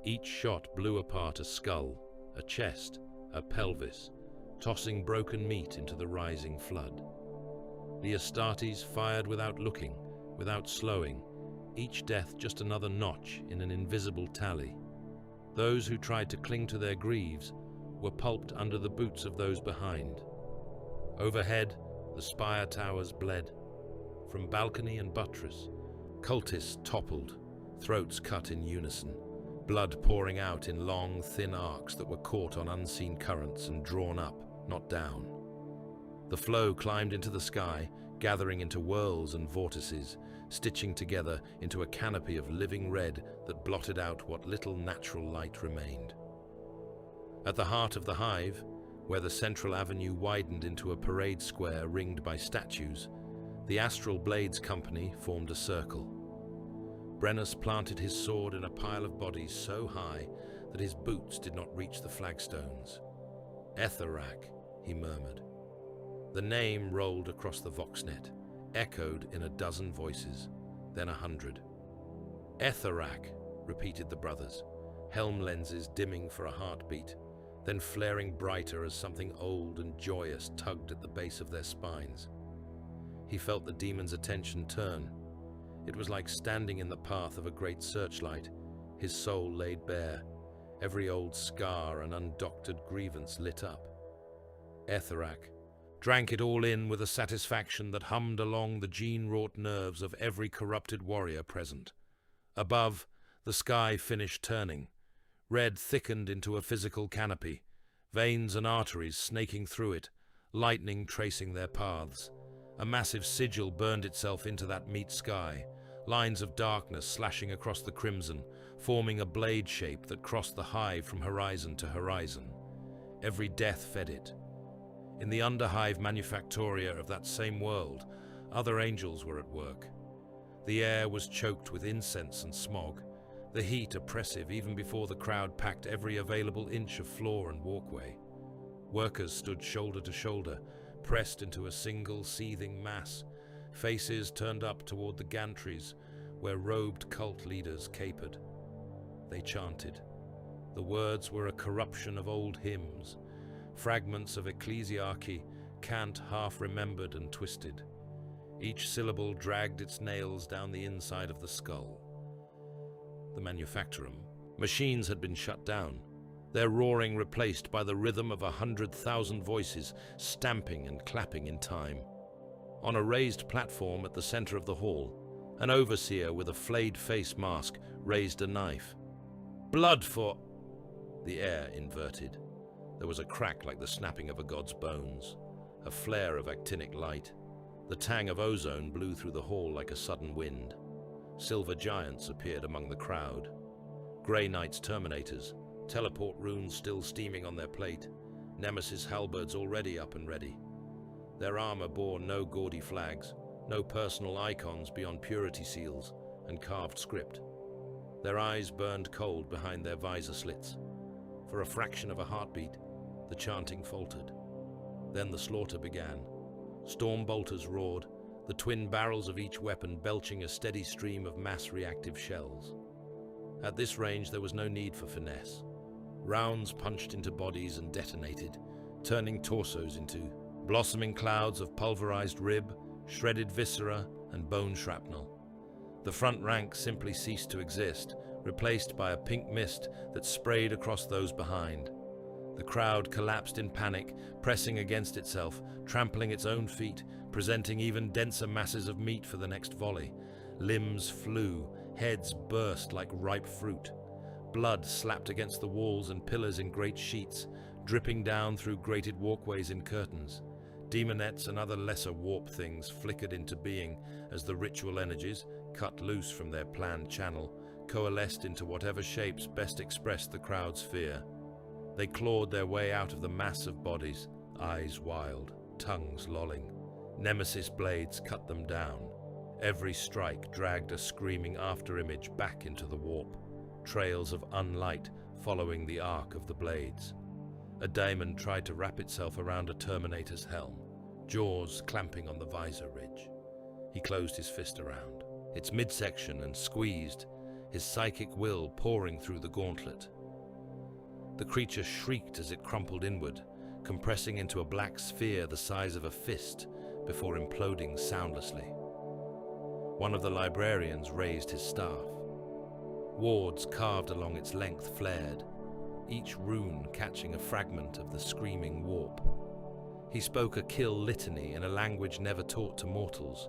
Each shot blew apart a skull, a chest, a pelvis, tossing broken meat into the rising flood. The Astartes fired without looking, without slowing, each death just another notch in an invisible tally. Those who tried to cling to their greaves were pulped under the boots of those behind. Overhead, the spire towers bled. From balcony and buttress, cultists toppled, throats cut in unison, blood pouring out in long, thin arcs that were caught on unseen currents and drawn up, not down. The flow climbed into the sky, gathering into whirls and vortices, stitching together into a canopy of living red that blotted out what little natural light remained. At the heart of the hive, where the central avenue widened into a parade square ringed by statues, the Astral Blades company formed a circle. Brennus planted his sword in a pile of bodies so high that his boots did not reach the flagstones. "Etherak," he murmured. The name rolled across the voxnet, echoed in a dozen voices, then 100. "Etherak," repeated the brothers, helm lenses dimming for a heartbeat, then flaring brighter as something old and joyous tugged at the base of their spines. He felt the demon's attention turn. It was like standing in the path of a great searchlight, his soul laid bare, every old scar and undoctored grievance lit up. Etherak drank it all in with a satisfaction that hummed along the gene-wrought nerves of every corrupted warrior present. Above, the sky finished turning. Red thickened into a physical canopy, veins and arteries snaking through it, lightning tracing their paths. A massive sigil burned itself into that meat sky, lines of darkness slashing across the crimson, forming a blade shape that crossed the hive from horizon to horizon. Every death fed it. In the underhive manufactoria of that same world, other angels were at work. The air was choked with incense and smog, the heat oppressive even before the crowd packed every available inch of floor and walkway. Workers stood shoulder to shoulder, pressed into a single seething mass, faces turned up toward the gantries where robed cult leaders capered. They chanted. The words were a corruption of old hymns, fragments of ecclesiarchy, cant half remembered and twisted. Each syllable dragged its nails down the inside of the skull. The manufactorum. Machines had been shut down, their roaring replaced by the rhythm of 100,000 voices stamping and clapping in time. On a raised platform at the center of the hall, an overseer with a flayed face mask raised a knife. Blood for... The air inverted. There was a crack like the snapping of a god's bones, a flare of actinic light. The tang of ozone blew through the hall like a sudden wind. Silver giants appeared among the crowd. Grey Knight's Terminators, teleport runes still steaming on their plate, Nemesis halberds already up and ready. Their armor bore no gaudy flags, no personal icons beyond purity seals and carved script. Their eyes burned cold behind their visor slits. For a fraction of a heartbeat, the chanting faltered. Then the slaughter began. Storm bolters roared, the twin barrels of each weapon belching a steady stream of mass-reactive shells. At this range, there was no need for finesse. Rounds punched into bodies and detonated, turning torsos into blossoming clouds of pulverized rib, shredded viscera, and bone shrapnel. The front rank simply ceased to exist, replaced by a pink mist that sprayed across those behind. The crowd collapsed in panic, pressing against itself, trampling its own feet, presenting even denser masses of meat for the next volley. Limbs flew, heads burst like ripe fruit. Blood slapped against the walls and pillars in great sheets, dripping down through grated walkways in curtains. Demonettes and other lesser warp things flickered into being as the ritual energies, cut loose from their planned channel, coalesced into whatever shapes best expressed the crowd's fear. They clawed their way out of the mass of bodies, eyes wild, tongues lolling. Nemesis blades cut them down. Every strike dragged a screaming afterimage back into the warp, trails of unlight following the arc of the blades. A daemon tried to wrap itself around a Terminator's helm, jaws clamping on the visor ridge. He closed his fist around its midsection and squeezed, his psychic will pouring through the gauntlet. The creature shrieked as it crumpled inward, compressing into a black sphere the size of a fist before imploding soundlessly. One of the librarians raised his staff. Wards carved along its length flared, each rune catching a fragment of the screaming warp. He spoke a kill litany in a language never taught to mortals,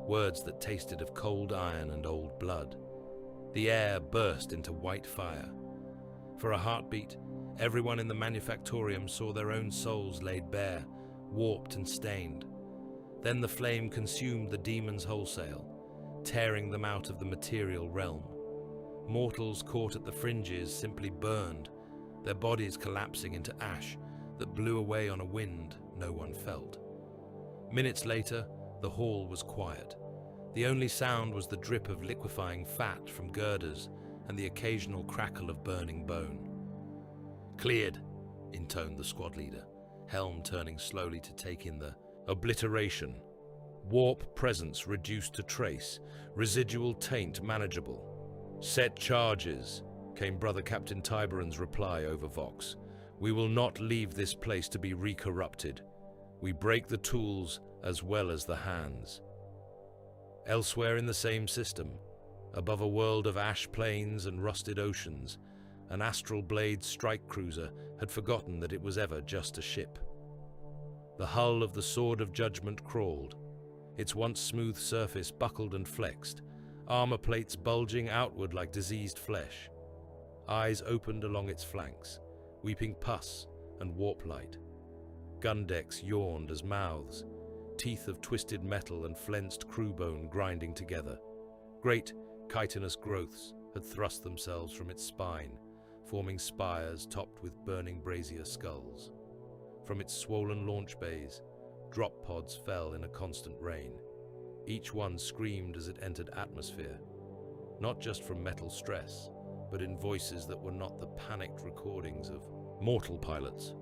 words that tasted of cold iron and old blood. The air burst into white fire. For a heartbeat, everyone in the manufactorium saw their own souls laid bare, warped and stained. Then the flame consumed the demons wholesale, tearing them out of the material realm. Mortals caught at the fringes simply burned, their bodies collapsing into ash that blew away on a wind no one felt. Minutes later, the hall was quiet. The only sound was the drip of liquefying fat from girders and the occasional crackle of burning bone. "Cleared," intoned the squad leader, helm turning slowly to take in the obliteration. Warp presence reduced to trace, residual taint manageable. "Set charges," came Brother Captain Tiberan's reply over Vox. "We will not leave this place to be re-corrupted. We break the tools as well as the hands." Elsewhere in the same system, above a world of ash plains and rusted oceans, an Astral Blades strike cruiser had forgotten that it was ever just a ship. The hull of the Sword of Judgment crawled, its once smooth surface buckled and flexed, armor plates bulging outward like diseased flesh. Eyes opened along its flanks, weeping pus and warp light. Gun decks yawned as mouths, teeth of twisted metal and flensed crew bone grinding together. Great, chitinous growths had thrust themselves from its spine, forming spires topped with burning brazier skulls. From its swollen launch bays, drop pods fell in a constant rain. Each one screamed as it entered atmosphere, not just from metal stress, but in voices that were not the panicked recordings of mortal pilots.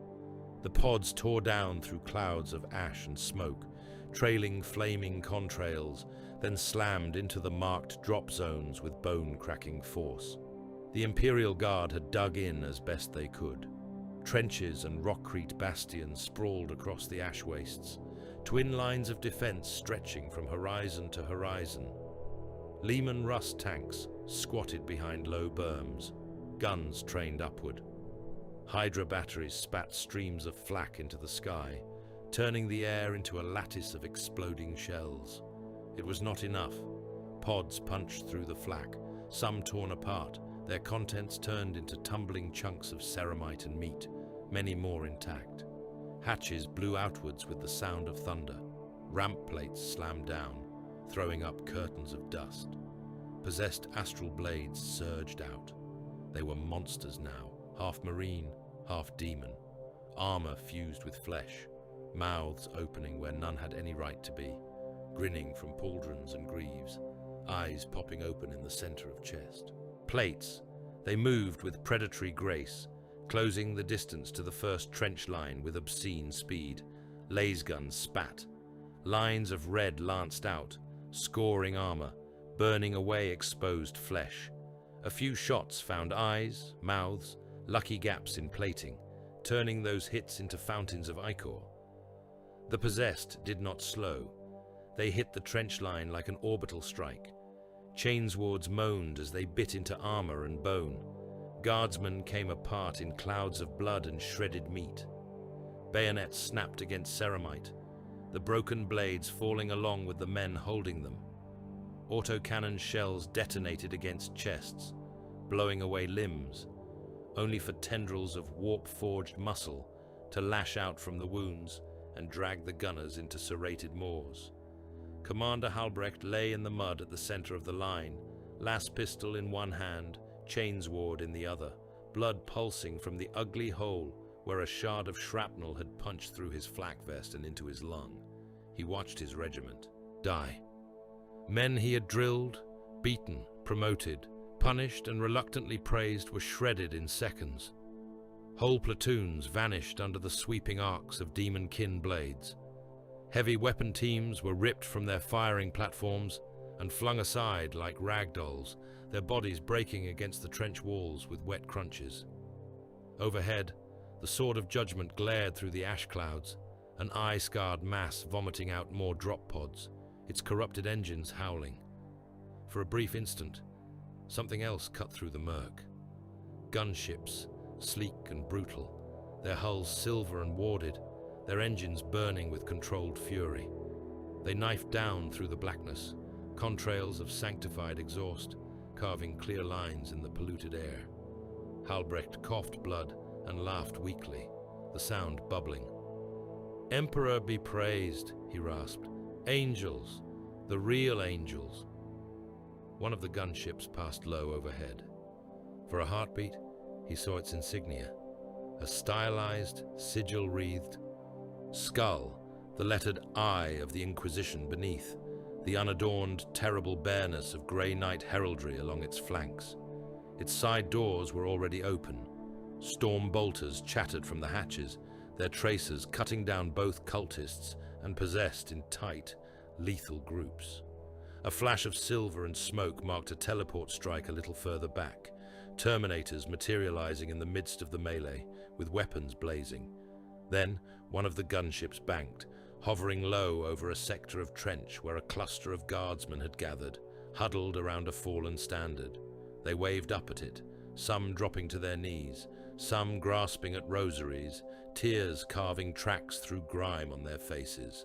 The pods tore down through clouds of ash and smoke, trailing flaming contrails, then slammed into the marked drop zones with bone-cracking force. The Imperial Guard had dug in as best they could. Trenches and rockcrete bastions sprawled across the ash wastes, twin lines of defense stretching from horizon to horizon. Lehman Russ tanks squatted behind low berms, guns trained upward. Hydra batteries spat streams of flak into the sky, turning the air into a lattice of exploding shells. It was not enough. Pods punched through the flak, some torn apart, their contents turned into tumbling chunks of ceramite and meat, many more intact. Hatches blew outwards with the sound of thunder. Ramp plates slammed down, throwing up curtains of dust. Possessed astral blades surged out. They were monsters now, half marine, half demon. Armor fused with flesh, mouths opening where none had any right to be, grinning from pauldrons and greaves, eyes popping open in the center of chest. Plates, they moved with predatory grace, closing the distance to the first trench line with obscene speed. Laser guns spat. Lines of red lanced out, scoring armor, burning away exposed flesh. A few shots found eyes, mouths, lucky gaps in plating, turning those hits into fountains of ichor. The possessed did not slow. They hit the trench line like an orbital strike. Chainswords moaned as they bit into armor and bone. Guardsmen came apart in clouds of blood and shredded meat. Bayonets snapped against ceramite, the broken blades falling along with the men holding them. Autocannon shells detonated against chests, blowing away limbs, only for tendrils of warp-forged muscle to lash out from the wounds and drag the gunners into serrated moors. Commander Halbrecht lay in the mud at the center of the line, las pistol in one hand, chainsword in the other, blood pulsing from the ugly hole where a shard of shrapnel had punched through his flak vest and into his lung. He watched his regiment die. Men he had drilled, beaten, promoted, punished and reluctantly praised were shredded in seconds. Whole platoons vanished under the sweeping arcs of demon-kin blades. Heavy weapon teams were ripped from their firing platforms and flung aside like rag dolls, their bodies breaking against the trench walls with wet crunches. Overhead, the sword of judgment glared through the ash clouds, an eye-scarred mass vomiting out more drop pods, its corrupted engines howling. For a brief instant, something else cut through the murk. Gunships, sleek and brutal, their hulls silver and warded, their engines burning with controlled fury. They knifed down through the blackness, contrails of sanctified exhaust, carving clear lines in the polluted air. Halbrecht coughed blood and laughed weakly, the sound bubbling. "Emperor be praised," he rasped. "Angels, the real angels." One of the gunships passed low overhead. For a heartbeat, he saw its insignia, a stylized, sigil-wreathed skull, the lettered I of the Inquisition beneath, the unadorned, terrible bareness of grey knight heraldry along its flanks. Its side doors were already open. Storm bolters chattered from the hatches, their tracers cutting down both cultists and possessed in tight, lethal groups. A flash of silver and smoke marked a teleport strike a little further back, Terminators materializing in the midst of the melee, with weapons blazing. Then, one of the gunships banked, hovering low over a sector of trench where a cluster of guardsmen had gathered, huddled around a fallen standard. They waved up at it, some dropping to their knees, some grasping at rosaries, tears carving tracks through grime on their faces.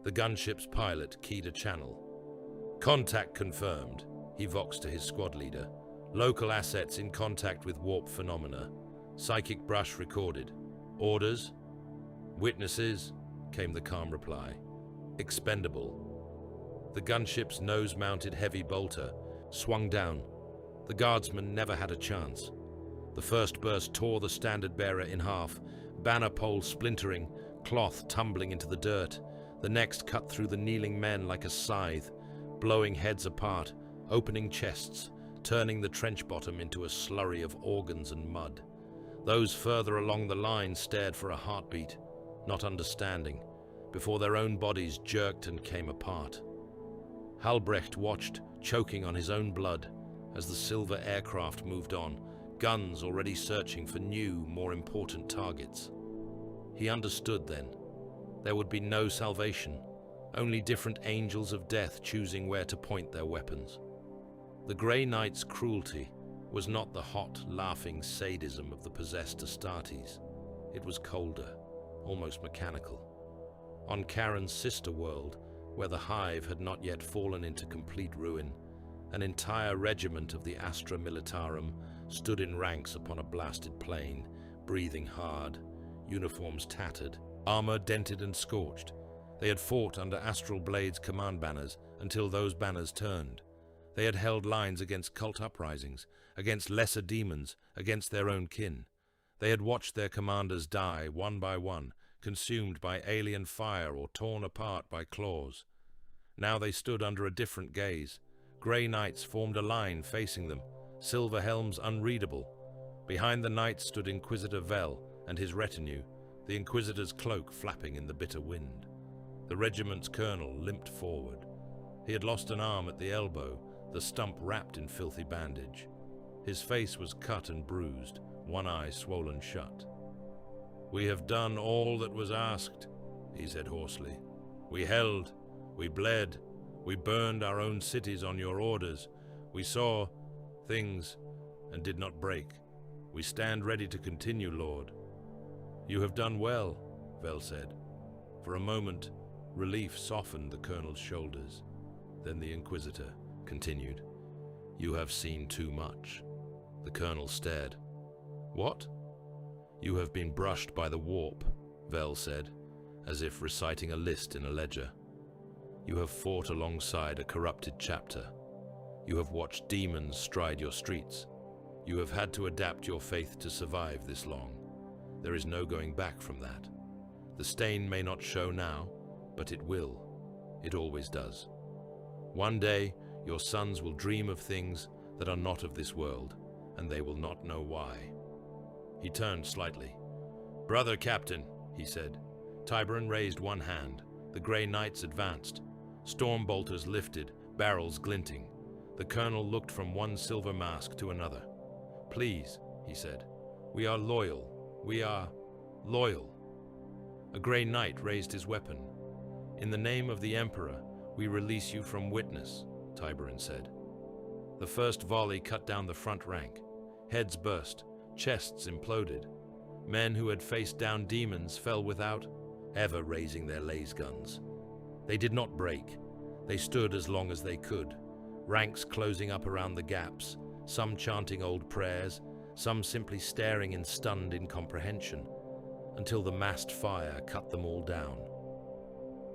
The gunship's pilot keyed a channel. "Contact confirmed," he voxed to his squad leader. "Local assets in contact with warp phenomena. Psychic brush recorded. Orders?" "Witnesses," came the calm reply. "Expendable." The gunship's nose-mounted heavy bolter swung down. The guardsman never had a chance. The first burst tore the standard bearer in half, banner pole splintering, cloth tumbling into the dirt. The next cut through the kneeling men like a scythe, blowing heads apart, opening chests, turning the trench bottom into a slurry of organs and mud. Those further along the line stared for a heartbeat, not understanding, before their own bodies jerked and came apart. Halbrecht watched, choking on his own blood, as the silver aircraft moved on, guns already searching for new, more important targets. He understood then. There would be no salvation, only different angels of death choosing where to point their weapons. The Grey Knight's cruelty was not the hot, laughing sadism of the possessed Astartes. It was colder, almost mechanical. On Charon's sister world, where the Hive had not yet fallen into complete ruin, an entire regiment of the Astra Militarum stood in ranks upon a blasted plain, breathing hard, uniforms tattered, armor dented and scorched. They had fought under Astral Blades command banners until those banners turned. They had held lines against cult uprisings, against lesser demons, against their own kin. They had watched their commanders die one by one, consumed by alien fire or torn apart by claws. Now they stood under a different gaze. Grey Knights formed a line facing them, silver helms unreadable. Behind the knights stood Inquisitor Vel and his retinue, the Inquisitor's cloak flapping in the bitter wind. The regiment's colonel limped forward. He had lost an arm at the elbow, the stump wrapped in filthy bandage. His face was cut and bruised, one eye swollen shut. "We have done all that was asked," he said hoarsely. "We held, we bled, we burned our own cities on your orders. We saw things and did not break. We stand ready to continue, Lord." "You have done well," Vel said. For a moment, relief softened the colonel's shoulders. Then the Inquisitor continued. "You have seen too much." The colonel stared. "What?" "You have been brushed by the warp," Vel said, as if reciting a list in a ledger. "You have fought alongside a corrupted chapter. You have watched demons stride your streets. You have had to adapt your faith to survive this long. There is no going back from that. The stain may not show now, but it will. It always does. One day, your sons will dream of things that are not of this world, and they will not know why." He turned slightly. "Brother Captain," he said. Tiberon raised one hand. The Grey Knights advanced. Storm bolters lifted, barrels glinting. The colonel looked from one silver mask to another. "Please," he said. "We are loyal. We are loyal." A Grey Knight raised his weapon. "In the name of the Emperor, we release you from witness," Tiberon said. The first volley cut down the front rank. Heads burst, chests imploded. Men who had faced down demons fell without ever raising their laser guns. They did not break. They stood as long as they could, ranks closing up around the gaps, some chanting old prayers, some simply staring in stunned incomprehension, until the massed fire cut them all down.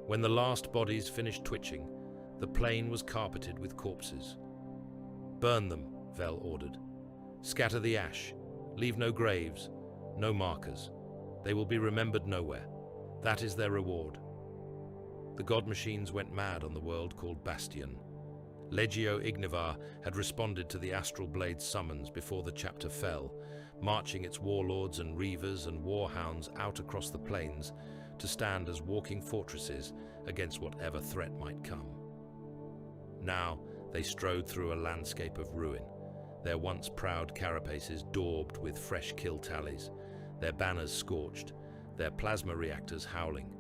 When the last bodies finished twitching, the plain was carpeted with corpses. "Burn them," Vel ordered. "Scatter the ash. Leave no graves, no markers. They will be remembered nowhere. That is their reward." The god machines went mad on the world called Bastion. Legio Ignivar had responded to the Astral Blades summons before the chapter fell, marching its warlords and reavers and warhounds out across the plains to stand as walking fortresses against whatever threat might come. Now they strode through a landscape of ruin, their once proud carapaces daubed with fresh kill tallies, their banners scorched, their plasma reactors howling.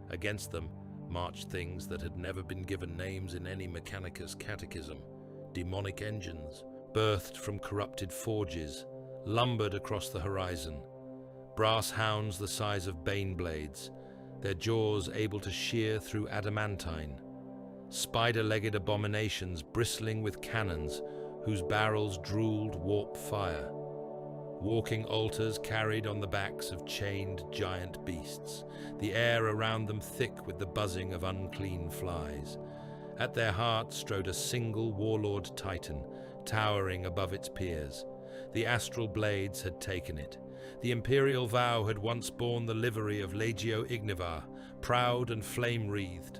Against them marched things that had never been given names in any Mechanicus catechism, demonic engines, birthed from corrupted forges, lumbered across the horizon, brass hounds the size of bane blades, their jaws able to shear through adamantine, spider-legged abominations bristling with cannons whose barrels drooled warp fire, walking altars carried on the backs of chained giant beasts, the air around them thick with the buzzing of unclean flies. At their heart strode a single warlord titan, towering above its peers, The Astral Blades had taken it. The Imperial Vow had once borne the livery of Legio Igniva, proud and flame-wreathed.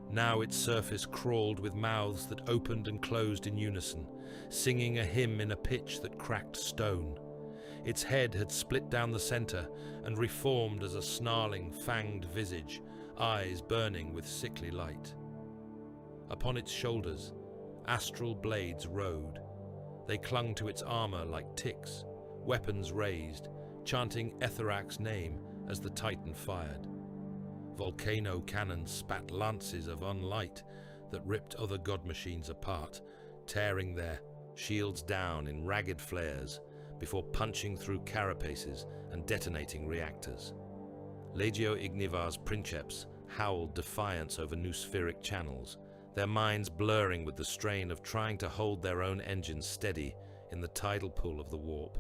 Now its surface crawled with mouths that opened and closed in unison, singing a hymn in a pitch that cracked stone. Its head had split down the center and reformed as a snarling, fanged visage, eyes burning with sickly light. Upon its shoulders, astral blades rode. They clung to its armor like ticks, weapons raised, chanting Etherak's name as the Titan fired. Volcano cannons spat lances of unlight that ripped other god machines apart, tearing their shields down in ragged flares before punching through carapaces and detonating reactors. Legio Igniva's princeps howled defiance over new spheric channels, their minds blurring with the strain of trying to hold their own engines steady in the tidal pull of the warp.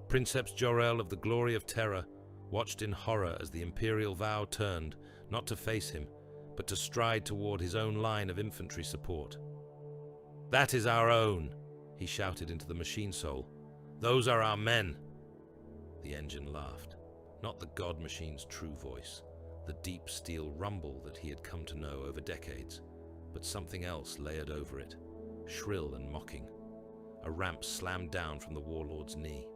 Princeps Jor-El of the Glory of Terror watched in horror as the Imperial Vow turned, not to face him, but to stride toward his own line of infantry support. "That is our own," he shouted into the machine soul. "Those are our men." The engine laughed, not the god machine's true voice, the deep steel rumble that he had come to know over decades, but something else layered over it, shrill and mocking. A ramp slammed down from the warlord's knee.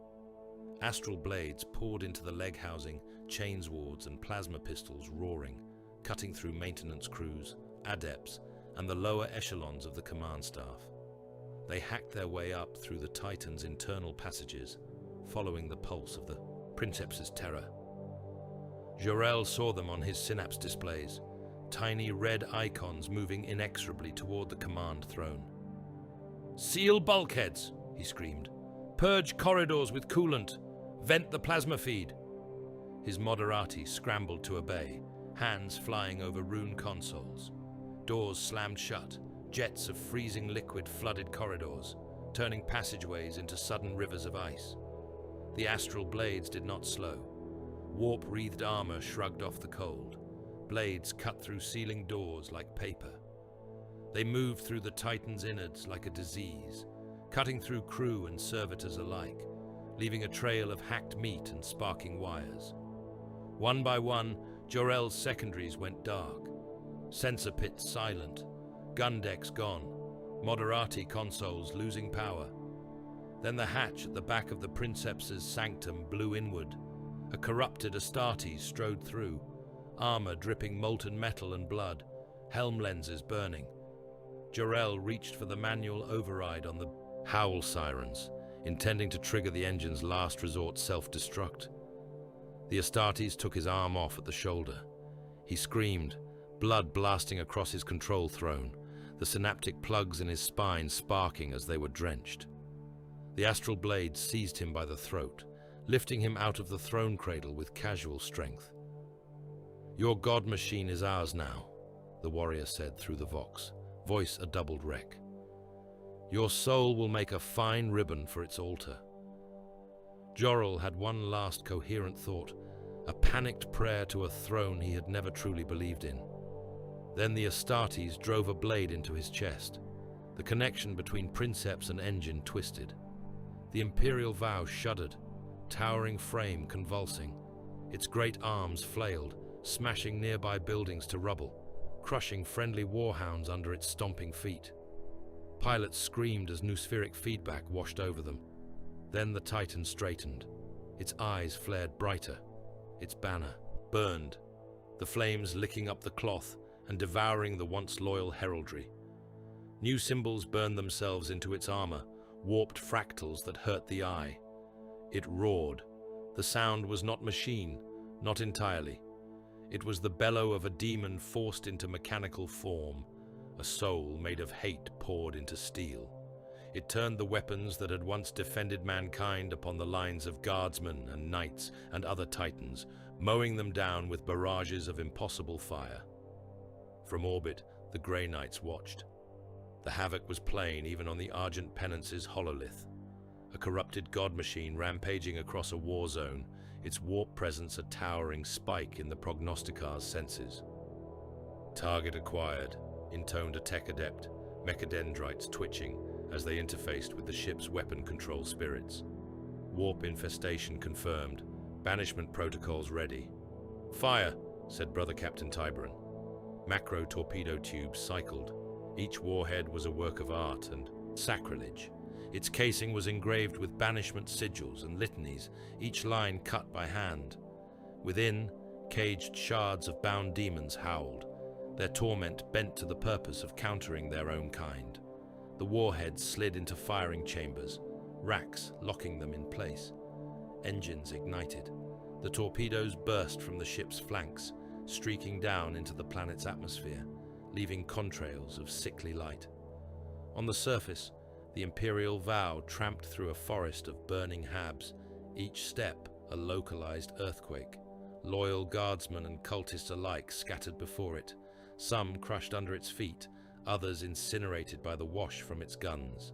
Astral blades poured into the leg housing, chains wards and plasma pistols roaring, cutting through maintenance crews, adepts, and the lower echelons of the command staff. They hacked their way up through the Titan's internal passages, following the pulse of the Princeps's terror. Jor-El saw them on his synapse displays, tiny red icons moving inexorably toward the command throne. "Seal bulkheads!" he screamed. "Purge corridors with coolant! Vent the plasma feed!" His Moderati scrambled to obey, hands flying over rune consoles. Doors slammed shut, jets of freezing liquid flooded corridors, turning passageways into sudden rivers of ice. The astral blades did not slow. Warp-wreathed armor shrugged off the cold. Blades cut through ceiling doors like paper. They moved through the Titan's innards like a disease, cutting through crew and servitors alike, leaving a trail of hacked meat and sparking wires. One by one, Jor-El's secondaries went dark. Sensor pits silent, gun decks gone, Moderati consoles losing power. Then the hatch at the back of the Princeps's sanctum blew inward. A corrupted Astartes strode through, armor dripping molten metal and blood, helm lenses burning. Jor-El reached for the manual override on the howl sirens, intending to trigger the engine's last resort self-destruct. The Astartes took his arm off at the shoulder. He screamed, blood blasting across his control throne, the synaptic plugs in his spine sparking as they were drenched. The astral blade seized him by the throat, lifting him out of the throne cradle with casual strength. "Your god machine is ours now," the warrior said through the vox, voice a doubled wreck. "Your soul will make a fine ribbon for its altar." Jor-El had one last coherent thought, a panicked prayer to a throne he had never truly believed in. Then the Astartes drove a blade into his chest. The connection between Princeps and engine twisted. The Imperial Vow shuddered, towering frame convulsing. Its great arms flailed, smashing nearby buildings to rubble, crushing friendly warhounds under its stomping feet. Pilots screamed as noospheric feedback washed over them. Then the Titan straightened. Its eyes flared brighter. Its banner burned, the flames licking up the cloth and devouring the once loyal heraldry. New symbols burned themselves into its armor, warped fractals that hurt the eye. It roared. The sound was not machine, not entirely. It was the bellow of a demon forced into mechanical form, a soul made of hate poured into steel. It turned the weapons that had once defended mankind upon the lines of guardsmen and knights and other titans, mowing them down with barrages of impossible fire. From orbit, the Grey Knights watched. The havoc was plain even on the Argent Penance's hololith. A corrupted god machine rampaging across a war zone, its warp presence a towering spike in the prognosticar's senses. "Target acquired," intoned a tech adept, mechadendrites twitching as they interfaced with the ship's weapon control spirits. Warp infestation confirmed. Banishment protocols ready. Fire, said Brother Captain Tiberon. Macro torpedo tubes cycled. Each warhead was a work of art and sacrilege. Its casing was engraved with banishment sigils and litanies, each line cut by hand. Within, caged shards of bound demons howled, their torment bent to the purpose of countering their own kind. The warheads slid into firing chambers, racks locking them in place. Engines ignited. The torpedoes burst from the ship's flanks, streaking down into the planet's atmosphere, leaving contrails of sickly light. On the surface, the Imperial Vow tramped through a forest of burning habs, each step a localized earthquake. Loyal guardsmen and cultists alike scattered before it, some crushed under its feet, others incinerated by the wash from its guns.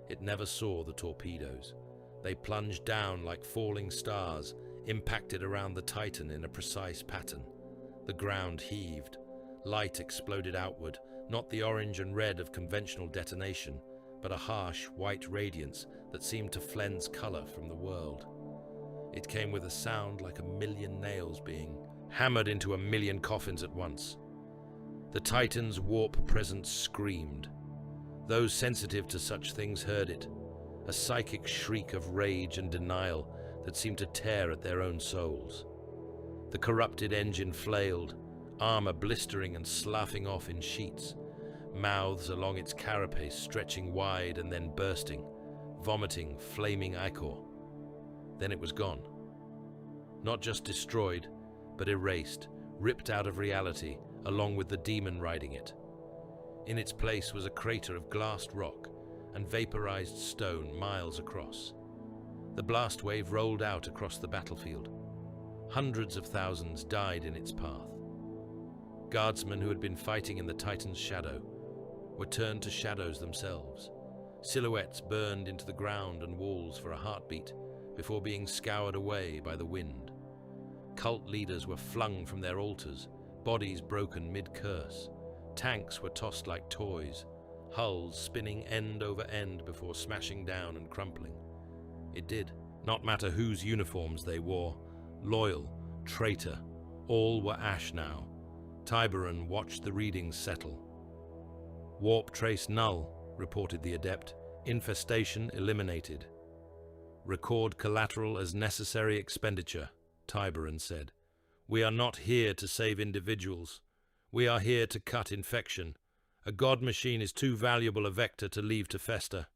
It never saw the torpedoes. They plunged down like falling stars, impacted around the Titan in a precise pattern. The ground heaved. Light exploded outward, not the orange and red of conventional detonation, but a harsh white radiance that seemed to cleanse color from the world. It came with a sound like a million nails being hammered into a million coffins at once. The Titan's warp presence screamed. Those sensitive to such things heard it, a psychic shriek of rage and denial that seemed to tear at their own souls. The corrupted engine flailed, armor blistering and sloughing off in sheets, mouths along its carapace stretching wide and then bursting, vomiting flaming ichor. Then it was gone. Not just destroyed, but erased, ripped out of reality, along with the demon riding it. In its place was a crater of glassed rock and vaporized stone miles across. The blast wave rolled out across the battlefield. Hundreds of thousands died in its path. Guardsmen who had been fighting in the Titan's shadow were turned to shadows themselves. Silhouettes burned into the ground and walls for a heartbeat before being scoured away by the wind. Cult leaders were flung from their altars, bodies broken mid-curse. Tanks were tossed like toys, hulls spinning end over end before smashing down and crumpling. It did not matter whose uniforms they wore, loyal, traitor, all were ash now. Tiberon watched the readings settle. Warp trace null, reported the adept. Infestation eliminated. Record collateral as necessary expenditure, Tiberon said. We are not here to save individuals. We are here to cut infection. A god machine is too valuable a vector to leave to fester.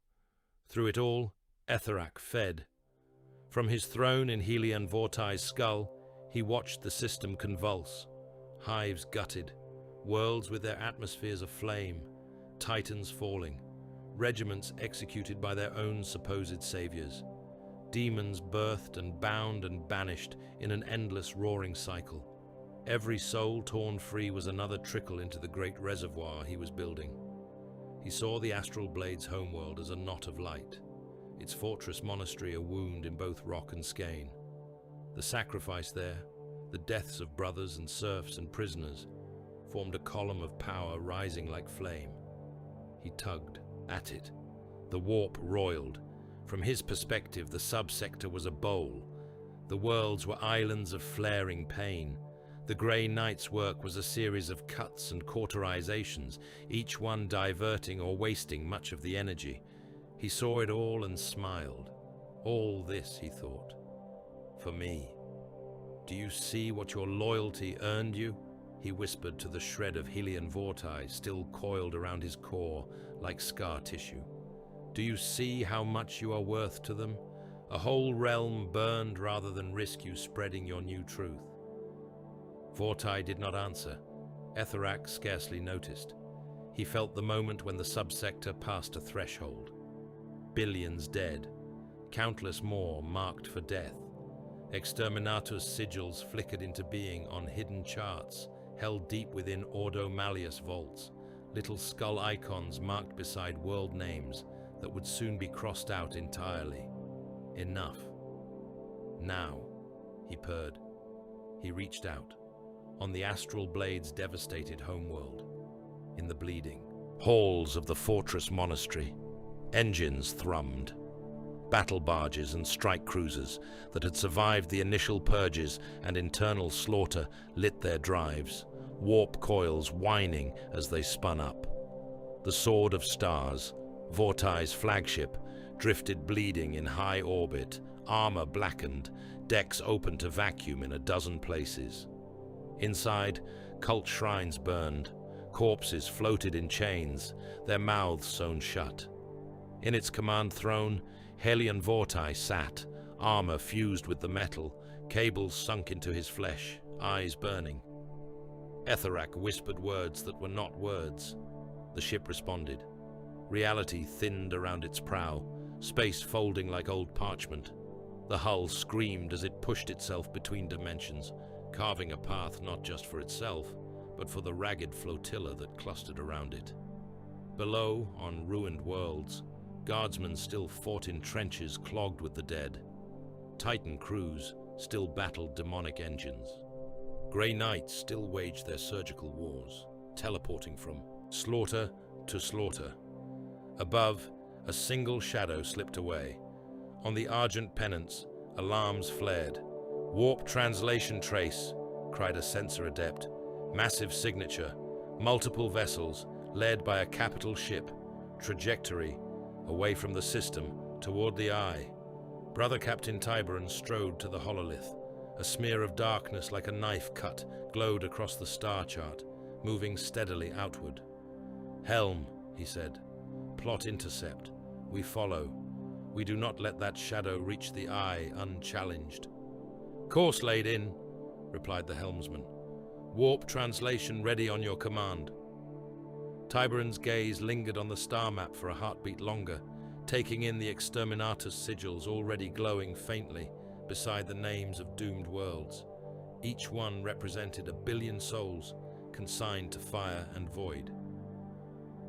Through it all, Etherak fed. From his throne in Helion Vortai's skull, he watched the system convulse. Hives gutted, worlds with their atmospheres aflame, titans falling, regiments executed by their own supposed saviors. Demons birthed and bound and banished in an endless roaring cycle. Every soul torn free was another trickle into the great reservoir he was building. He saw the Astral Blades' homeworld as a knot of light, its fortress monastery a wound in both rock and skein. The sacrifice there, the deaths of brothers and serfs and prisoners, formed a column of power rising like flame. He tugged at it. The warp roiled. From his perspective, the subsector was a bowl. The worlds were islands of flaring pain. The Grey Knight's work was a series of cuts and cauterizations, each one diverting or wasting much of the energy. He saw it all and smiled. All this, he thought, for me. Do you see what your loyalty earned you? He whispered to the shred of Helion Vortai still coiled around his core like scar tissue. Do you see how much you are worth to them? A whole realm burned rather than risk you spreading your new truth. Vortai did not answer. Etherak scarcely noticed. He felt the moment when the subsector passed a threshold. Billions dead, countless more marked for death. Exterminatus sigils flickered into being on hidden charts, held deep within Ordo Malleus vaults, little skull icons marked beside world names that would soon be crossed out entirely. Enough. Now, he purred. He reached out, on the Astral Blades' devastated homeworld, in the bleeding halls of the fortress monastery. Engines thrummed. battle barges and strike cruisers that had survived the initial purges and internal slaughter lit their drives, warp coils whining as they spun up. The Sword of Stars, Vortai's flagship, drifted bleeding in high orbit, armor blackened, decks open to vacuum in a dozen places. Inside, cult shrines burned, corpses floated in chains, their mouths sewn shut. In its command throne, Hellion Vortai sat, armor fused with the metal, cables sunk into his flesh, eyes burning. Etherak whispered words that were not words. The ship responded. Reality thinned around its prow, space folding like old parchment. The hull screamed as it pushed itself between dimensions, carving a path not just for itself, but for the ragged flotilla that clustered around it. Below, on ruined worlds, guardsmen still fought in trenches clogged with the dead. Titan crews still battled demonic engines. Grey Knights still waged their surgical wars, teleporting from slaughter to slaughter. Above, a single shadow slipped away. On the argent pennants, alarms flared. "Warp translation trace," cried a sensor adept. Massive signature, multiple vessels, led by a capital ship. Trajectory, away from the system, toward the eye. Brother Captain Tiberon strode to the hololith. A smear of darkness like a knife cut glowed across the star chart, moving steadily outward. "Helm," he said. "Plot intercept. We follow. We do not let that shadow reach the eye unchallenged." "Course laid in," replied the helmsman. "Warp translation ready on your command." Tiberon's gaze lingered on the star map for a heartbeat longer, taking in the exterminatus sigils already glowing faintly beside the names of doomed worlds. Each one represented 1 billion souls consigned to fire and void.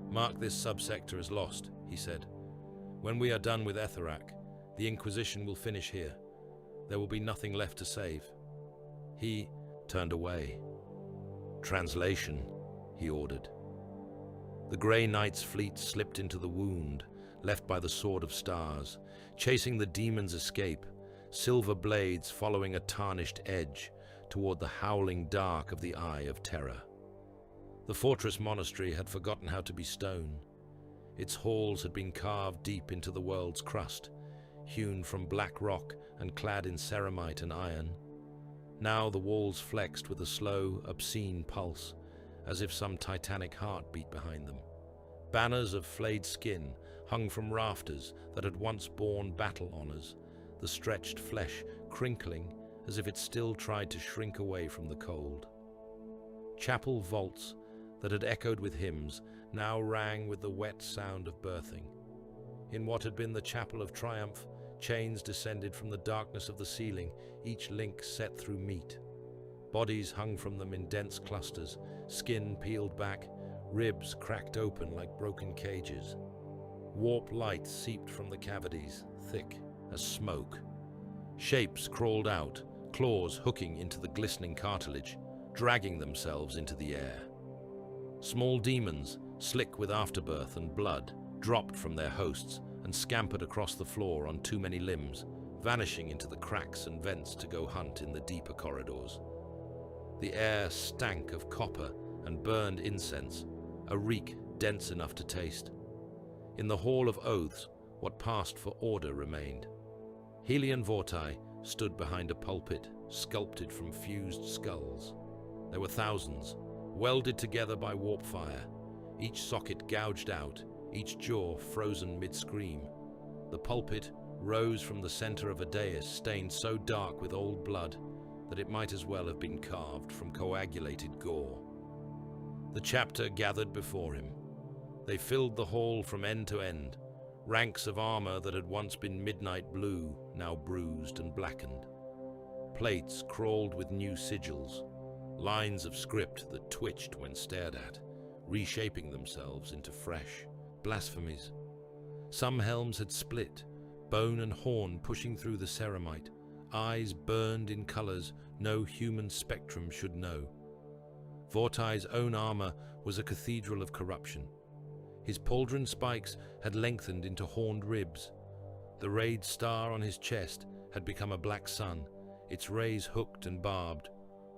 "Mark this subsector as lost," he said. "When we are done with Etherak, the Inquisition will finish here. There will be nothing left to save." He turned away. "Translation," he ordered. The Grey Knight's fleet slipped into the wound, left by the Sword of Stars, chasing the demon's escape, silver blades following a tarnished edge toward the howling dark of the Eye of Terror. The fortress monastery had forgotten how to be stone. Its halls had been carved deep into the world's crust, hewn from black rock and clad in ceramite and iron. Now the walls flexed with a slow, obscene pulse, as if some titanic heart beat behind them. Banners of flayed skin hung from rafters that had once borne battle honors, the stretched flesh crinkling as if it still tried to shrink away from the cold. Chapel vaults that had echoed with hymns now rang with the wet sound of birthing. In what had been the Chapel of Triumph, chains descended from the darkness of the ceiling, each link set through meat. Bodies hung from them in dense clusters, skin peeled back, ribs cracked open like broken cages. Warp light seeped from the cavities, thick as smoke. Shapes crawled out, claws hooking into the glistening cartilage, dragging themselves into the air. Small demons, slick with afterbirth and blood, dropped from their hosts and scampered across the floor on too many limbs, vanishing into the cracks and vents to go hunt in the deeper corridors. The air stank of copper and burned incense, a reek dense enough to taste. In the Hall of Oaths, what passed for order remained. Hellion Vortai stood behind a pulpit sculpted from fused skulls. There were thousands, welded together by warp fire, each socket gouged out, each jaw frozen mid-scream. The pulpit rose from the center of a dais stained so dark with old blood that it might as well have been carved from coagulated gore. The chapter gathered before him. They filled the hall from end to end, ranks of armor that had once been midnight blue, now bruised and blackened. Plates crawled with new sigils, lines of script that twitched when stared at, reshaping themselves into fresh blasphemies. Some helms had split, bone and horn pushing through the ceramite, eyes burned in colors no human spectrum should know. Vortai's own armor was a cathedral of corruption. His pauldron spikes had lengthened into horned ribs. The rayed star on his chest had become a black sun, its rays hooked and barbed.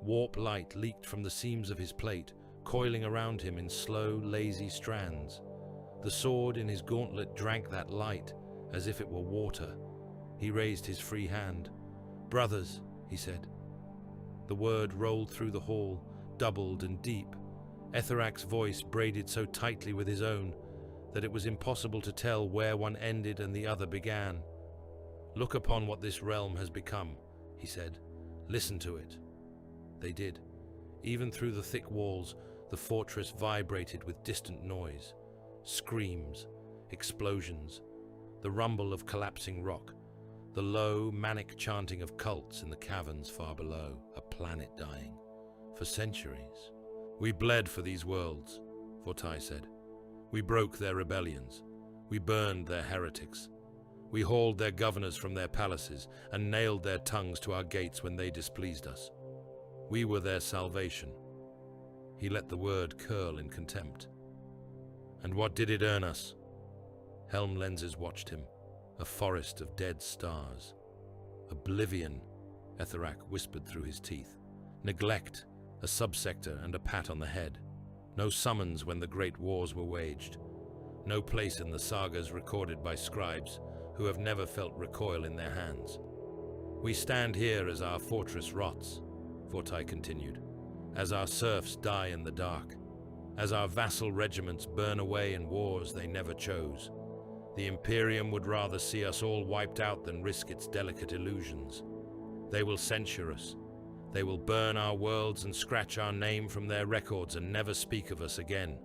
Warp light leaked from the seams of his plate, coiling around him in slow, lazy strands. The sword in his gauntlet drank that light as if it were water. He raised his free hand. "Brothers," he said. The word rolled through the hall, doubled and deep. Etherac's voice braided so tightly with his own that it was impossible to tell where one ended and the other began. "Look upon what this realm has become," he said. "Listen to it." They did. Even through the thick walls, the fortress vibrated with distant noise. Screams, explosions, the rumble of collapsing rock, the low, manic chanting of cults in the caverns far below, a planet dying. For centuries. "We bled for these worlds," Vortai said. "We broke their rebellions. We burned their heretics. We hauled their governors from their palaces and nailed their tongues to our gates when they displeased us. We were their salvation." He let the word curl in contempt. "And what did it earn us?" Helm lenses watched him, a forest of dead stars. "Oblivion," Etherac whispered through his teeth. "Neglect, a subsector and a pat on the head. No summons when the great wars were waged. No place in the sagas recorded by scribes who have never felt recoil in their hands. We stand here as our fortress rots," Vortai continued, "as our serfs die in the dark, as our vassal regiments burn away in wars they never chose. The Imperium would rather see us all wiped out than risk its delicate illusions. They will censure us. They will burn our worlds and scratch our name from their records and never speak of us again."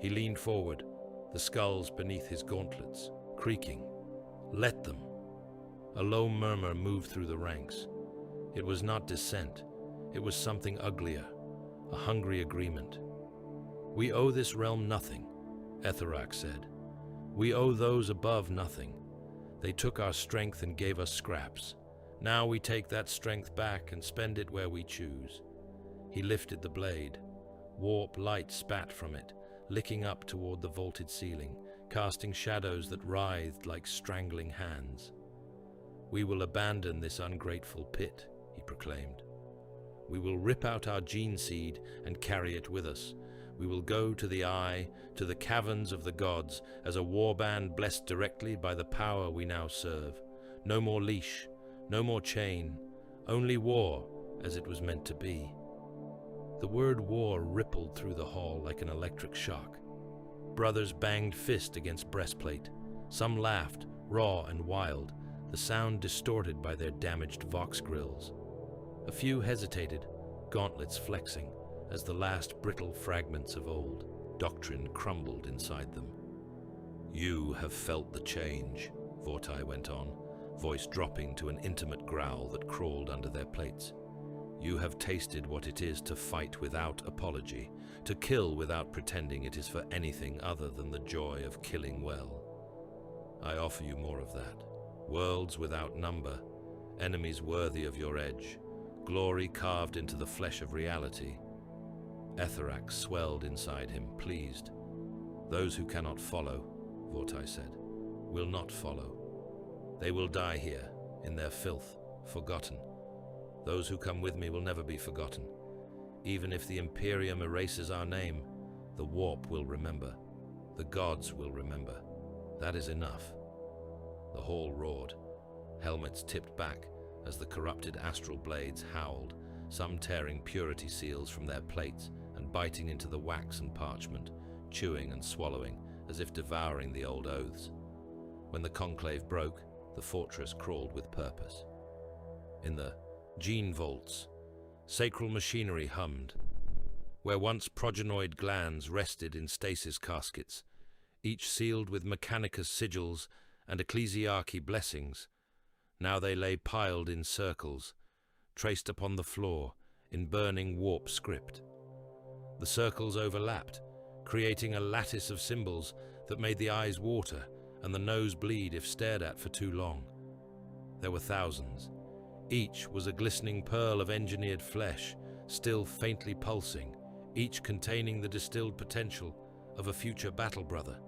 He leaned forward, the skulls beneath his gauntlets, creaking. "Let them." A low murmur moved through the ranks. It was not dissent. It was something uglier, a hungry agreement. "We owe this realm nothing," Etherac said. "We owe those above nothing. They took our strength and gave us scraps. Now we take that strength back and spend it where we choose." He lifted the blade. Warp light spat from it, licking up toward the vaulted ceiling, casting shadows that writhed like strangling hands. "We will abandon this ungrateful pit," he proclaimed. "We will rip out our gene seed and carry it with us. We will go to the Eye, to the caverns of the gods, as a warband blessed directly by the power we now serve. No more leash, no more chain, only war as it was meant to be." The word war rippled through the hall like an electric shock. Brothers banged fist against breastplate. Some laughed, raw and wild, the sound distorted by their damaged vox grills. A few hesitated, gauntlets flexing, as the last brittle fragments of old doctrine crumbled inside them. "You have felt the change," Vortai went on, voice dropping to an intimate growl that crawled under their plates. "You have tasted what it is to fight without apology, to kill without pretending it is for anything other than the joy of killing well. I offer you more of that. Worlds without number, enemies worthy of your edge, glory carved into the flesh of reality." Etherac swelled inside him, pleased. "Those who cannot follow," Vortai said, "will not follow. They will die here, in their filth, forgotten. Those who come with me will never be forgotten. Even if the Imperium erases our name, the Warp will remember. The gods will remember. That is enough." The hall roared. Helmets tipped back as the corrupted Astral Blades howled, some tearing purity seals from their plates and biting into the wax and parchment, chewing and swallowing as if devouring the old oaths. When the conclave broke, the fortress crawled with purpose. In the gene vaults, sacral machinery hummed. Where once progenoid glands rested in stasis caskets, each sealed with mechanicus sigils and ecclesiarchy blessings, now they lay piled in circles, traced upon the floor in burning warp script. The circles overlapped, creating a lattice of symbols that made the eyes water and the nose bleed if stared at for too long. There were thousands. Each was a glistening pearl of engineered flesh, still faintly pulsing, each containing the distilled potential of a future battle brother.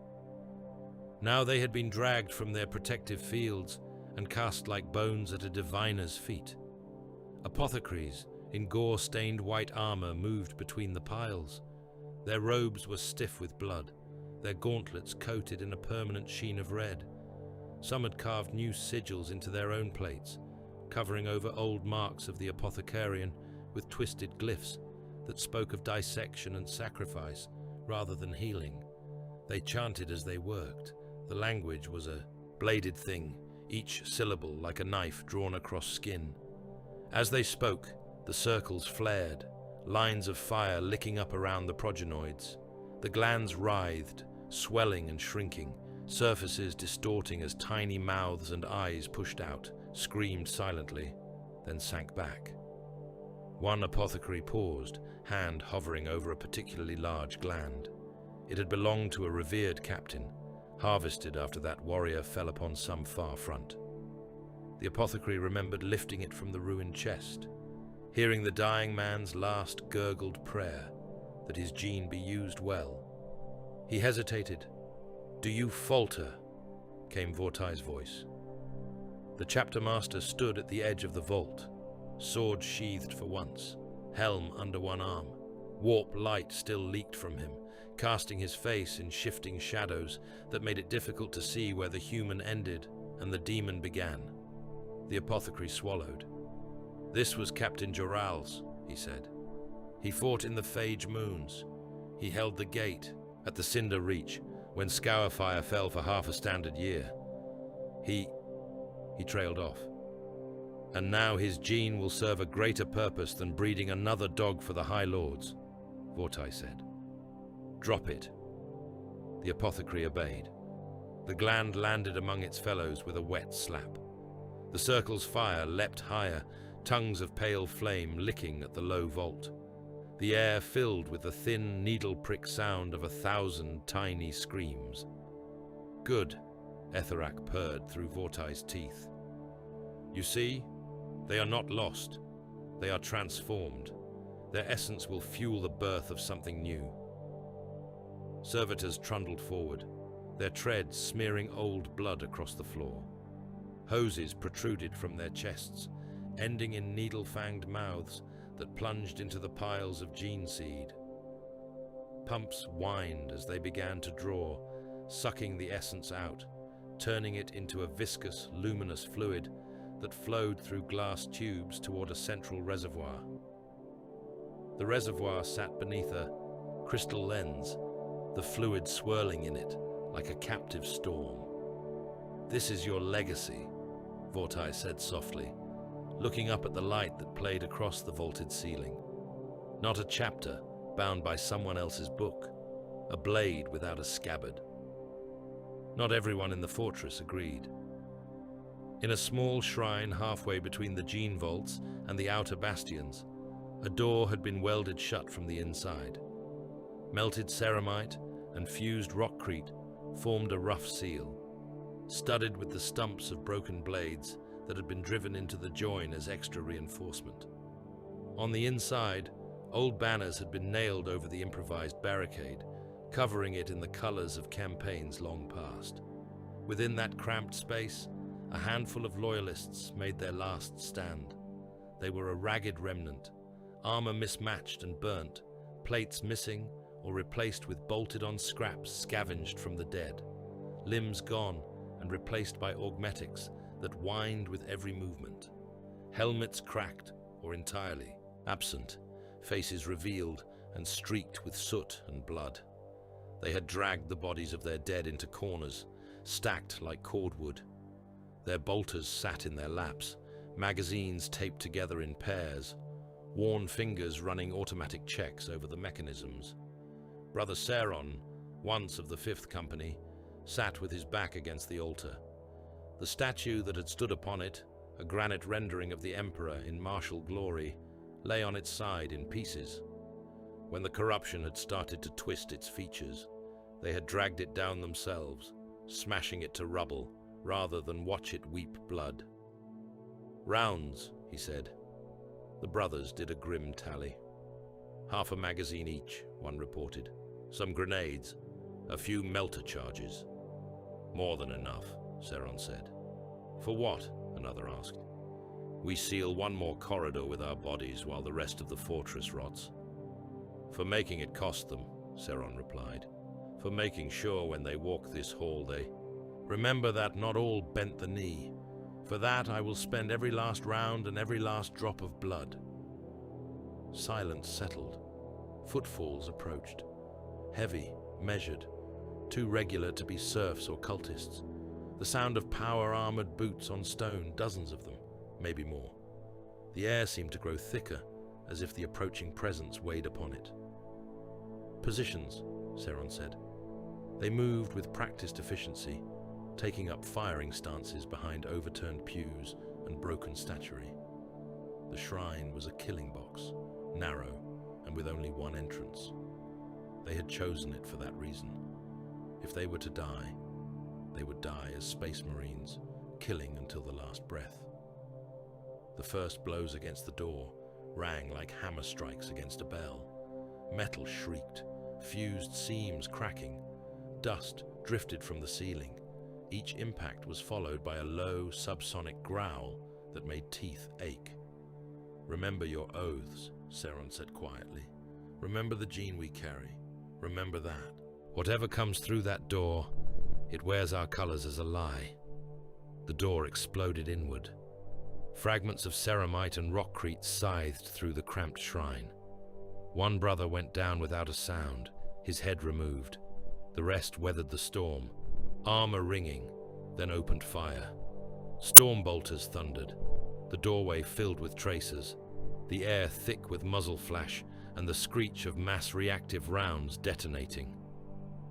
Now they had been dragged from their protective fields and cast like bones at a diviner's feet. Apothecaries in gore-stained white armor moved between the piles. Their robes were stiff with blood, their gauntlets coated in a permanent sheen of red. Some had carved new sigils into their own plates, covering over old marks of the apothecarian with twisted glyphs that spoke of dissection and sacrifice rather than healing. They chanted as they worked. The language was a bladed thing, each syllable like a knife drawn across skin. As they spoke, the circles flared, lines of fire licking up around the progenoids. The glands writhed, swelling and shrinking, surfaces distorting as tiny mouths and eyes pushed out, screamed silently, then sank back. One apothecary paused, hand hovering over a particularly large gland. It had belonged to a revered captain, harvested after that warrior fell upon some far front. The apothecary remembered lifting it from the ruined chest, hearing the dying man's last gurgled prayer that his gene be used well. He hesitated. "Do you falter?" came Vortai's voice. The chapter master stood at the edge of the vault, sword sheathed for once, helm under one arm. Warp light still leaked from him, casting his face in shifting shadows that made it difficult to see where the human ended and the demon began. The apothecary swallowed. "This was Captain Joral's," he said. "He fought in the Phage Moons. He held the gate at the Cinder Reach when Scourfire fell for half a standard year. He trailed off. And now his gene will serve a greater purpose than breeding another dog for the High Lords," Vortai said. "Drop it." The apothecary obeyed. The gland landed among its fellows with a wet slap. The circle's fire leapt higher, tongues of pale flame licking at the low vault. The air filled with the thin needle-prick sound of 1,000 tiny screams. "Good," Etherak purred through Vortai's teeth. "You see, they are not lost. They are transformed. Their essence will fuel the birth of something new." Servitors trundled forward, their tread smearing old blood across the floor. Hoses protruded from their chests, ending in needle-fanged mouths that plunged into the piles of gene seed. Pumps whined as they began to draw, sucking the essence out, turning it into a viscous, luminous fluid that flowed through glass tubes toward a central reservoir. The reservoir sat beneath a crystal lens, the fluid swirling in it like a captive storm. "This is your legacy," Vortai said softly, looking up at the light that played across the vaulted ceiling. Not a chapter bound by someone else's book, a blade without a scabbard. Not everyone in the fortress agreed. In a small shrine halfway between the gene vaults and the outer bastions, a door had been welded shut from the inside. Melted ceramite and fused rockcrete formed a rough seal, studded with the stumps of broken blades that had been driven into the join as extra reinforcement. On the inside, old banners had been nailed over the improvised barricade, covering it in the colors of campaigns long past. Within that cramped space, a handful of loyalists made their last stand. They were a ragged remnant, armor mismatched and burnt, plates missing or replaced with bolted-on scraps scavenged from the dead, limbs gone and replaced by augmetics that whined with every movement, helmets cracked or entirely absent, faces revealed and streaked with soot and blood. They had dragged the bodies of their dead into corners, stacked like cordwood. Their bolters sat in their laps, magazines taped together in pairs, worn fingers running automatic checks over the mechanisms. Brother Saron, once of the 5th Company, sat with his back against the altar. The statue that had stood upon it, a granite rendering of the Emperor in martial glory, lay on its side in pieces. When the corruption had started to twist its features, they had dragged it down themselves, smashing it to rubble, rather than watch it weep blood. "Rounds," he said. The brothers did a grim tally. "Half a magazine each," one reported. "Some grenades, a few melter charges." More than enough, Seron said. For what? Another asked. We seal one more corridor with our bodies while the rest of the fortress rots. For making it cost them, Seron replied. For making sure when they walk this hall they remember that not all bent the knee. For that I will spend every last round and every last drop of blood. Silence settled. Footfalls approached. Heavy, measured, too regular to be serfs or cultists. The sound of power-armored boots on stone, dozens of them, maybe more. The air seemed to grow thicker, as if the approaching presence weighed upon it. Positions, Seron said. They moved with practiced efficiency, taking up firing stances behind overturned pews and broken statuary. The shrine was a killing box, narrow and with only one entrance. They had chosen it for that reason. If they were to die, they would die as space marines, killing until the last breath. The first blows against the door rang like hammer strikes against a bell. Metal shrieked, fused seams cracking. Dust drifted from the ceiling. Each impact was followed by a low, subsonic growl that made teeth ache. Remember your oaths, Seron said quietly. Remember the gene we carry. Remember that. Whatever comes through that door, it wears our colors as a lie. The door exploded inward. Fragments of ceramite and rockcrete scythed through the cramped shrine. One brother went down without a sound, his head removed. The rest weathered the storm, armor ringing, then opened fire. Storm bolters thundered, the doorway filled with tracers, the air thick with muzzle flash and the screech of mass reactive rounds detonating.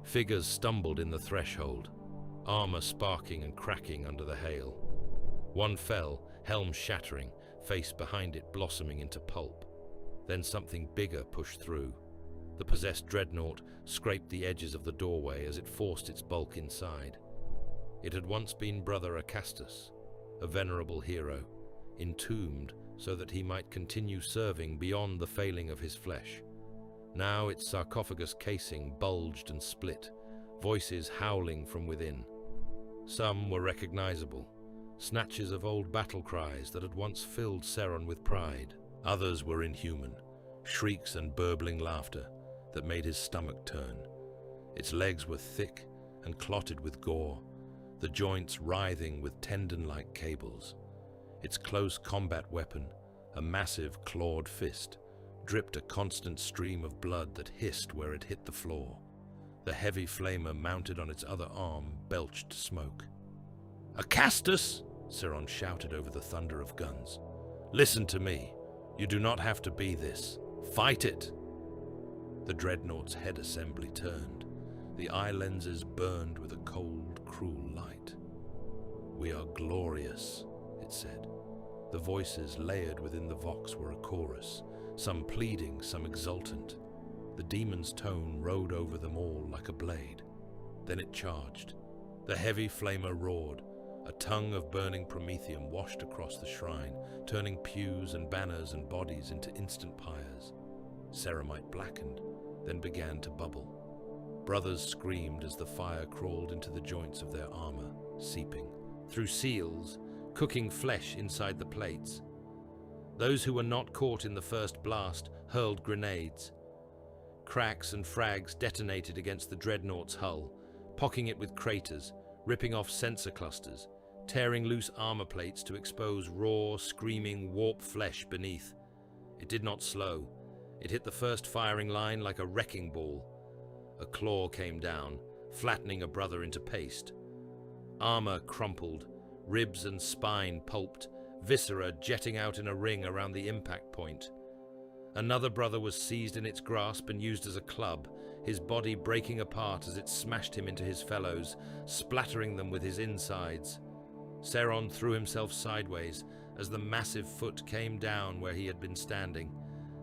Figures stumbled in the threshold, armor sparking and cracking under the hail. One fell, helm shattering, face behind it blossoming into pulp. Then something bigger pushed through. The possessed dreadnought scraped the edges of the doorway as it forced its bulk inside. It had once been Brother Acastus, a venerable hero, entombed so that he might continue serving beyond the failing of his flesh. Now its sarcophagus casing bulged and split, voices howling from within. Some were recognizable, snatches of old battle cries that had once filled Seron with pride. Others were inhuman, shrieks and burbling laughter that made his stomach turn. Its legs were thick and clotted with gore, the joints writhing with tendon-like cables. Its close combat weapon, a massive clawed fist, dripped a constant stream of blood that hissed where it hit the floor. The heavy flamer mounted on its other arm belched smoke. "Acastus!" Seron shouted over the thunder of guns. "Listen to me. You do not have to be this. Fight it!" The dreadnought's head assembly turned. The eye lenses burned with a cold, cruel light. "We are glorious," it said. The voices layered within the vox were a chorus, some pleading, some exultant. The demon's tone rode over them all like a blade. Then it charged. The heavy flamer roared. A tongue of burning promethium washed across the shrine, turning pews and banners and bodies into instant pyres. Ceramite blackened, then began to bubble. Brothers screamed as the fire crawled into the joints of their armor, seeping through seals, cooking flesh inside the plates. Those who were not caught in the first blast hurled grenades. Cracks and frags detonated against the dreadnought's hull, pocking it with craters, ripping off sensor clusters, tearing loose armor plates to expose raw, screaming warp flesh beneath. It did not slow. It hit the first firing line like a wrecking ball. A claw came down, flattening a brother into paste. Armor crumpled, ribs and spine pulped, viscera jetting out in a ring around the impact point. Another brother was seized in its grasp and used as a club, his body breaking apart as it smashed him into his fellows, splattering them with his insides. Seron threw himself sideways as the massive foot came down where he had been standing,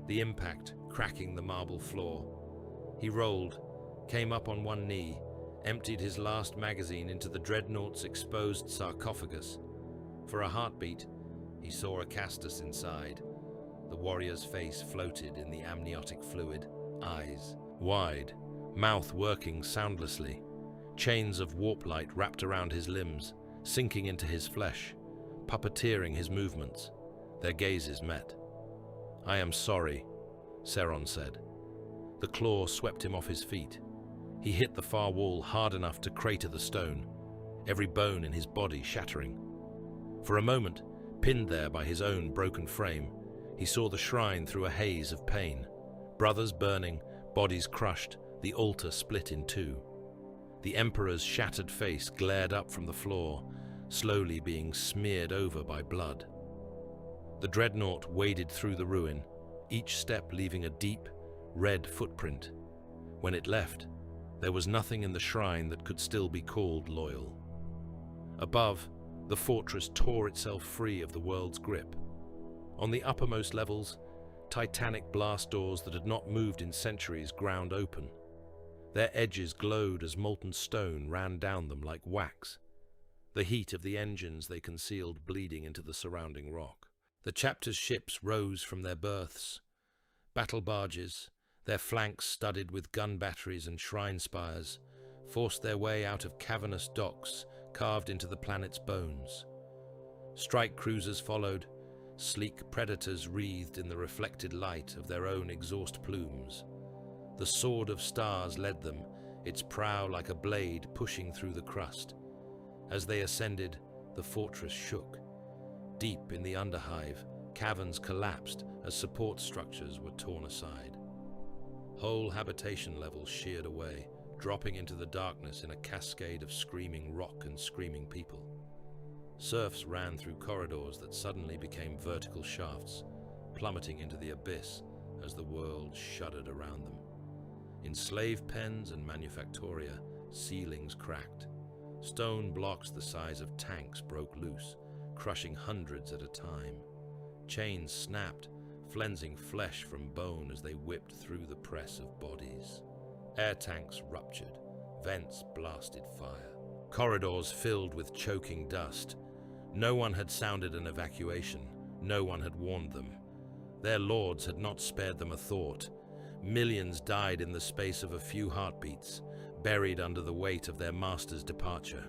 the impact cracking the marble floor. He rolled, came up on one knee, emptied his last magazine into the dreadnought's exposed sarcophagus. For a heartbeat, he saw Acastus inside. The warrior's face floated in the amniotic fluid, eyes wide, mouth working soundlessly. Chains of warp light wrapped around his limbs, sinking into his flesh, puppeteering his movements. Their gazes met. "I am sorry," Seron said. The claw swept him off his feet. He hit the far wall hard enough to crater the stone, every bone in his body shattering. For a moment, pinned there by his own broken frame, he saw the shrine through a haze of pain. Brothers burning, bodies crushed, the altar split in two. The Emperor's shattered face glared up from the floor, slowly being smeared over by blood. The dreadnought waded through the ruin, each step leaving a deep, red footprint. When it left, there was nothing in the shrine that could still be called loyal. Above, the fortress tore itself free of the world's grip. On the uppermost levels, titanic blast doors that had not moved in centuries ground open. Their edges glowed as molten stone ran down them like wax, the heat of the engines they concealed bleeding into the surrounding rock. The chapter's ships rose from their berths. Battle barges, their flanks studded with gun batteries and shrine spires, forced their way out of cavernous docks carved into the planet's bones. Strike cruisers followed, sleek predators wreathed in the reflected light of their own exhaust plumes. The Sword of Stars led them, its prow like a blade pushing through the crust. As they ascended, the fortress shook. Deep in the underhive, caverns collapsed as support structures were torn aside. Whole habitation levels sheared away, dropping into the darkness in a cascade of screaming rock and screaming people. Serfs ran through corridors that suddenly became vertical shafts, plummeting into the abyss as the world shuddered around them. In slave pens and manufactoria, ceilings cracked. Stone blocks the size of tanks broke loose, crushing hundreds at a time. Chains snapped, flensing flesh from bone as they whipped through the press of bodies. Air tanks ruptured, vents blasted fire. Corridors filled with choking dust. No one had sounded an evacuation. No one had warned them. Their lords had not spared them a thought. Millions died in the space of a few heartbeats, buried under the weight of their master's departure.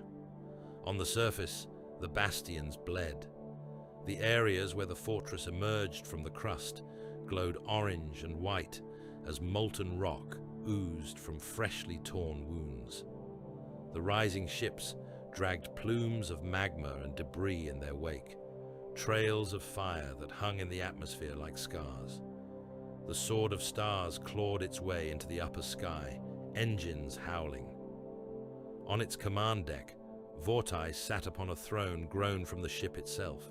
On the surface, the bastions bled. The areas where the fortress emerged from the crust glowed orange and white as molten rock oozed from freshly torn wounds. The rising ships dragged plumes of magma and debris in their wake, trails of fire that hung in the atmosphere like scars. The Sword of Stars clawed its way into the upper sky, engines howling. On its command deck, Vortai sat upon a throne grown from the ship itself.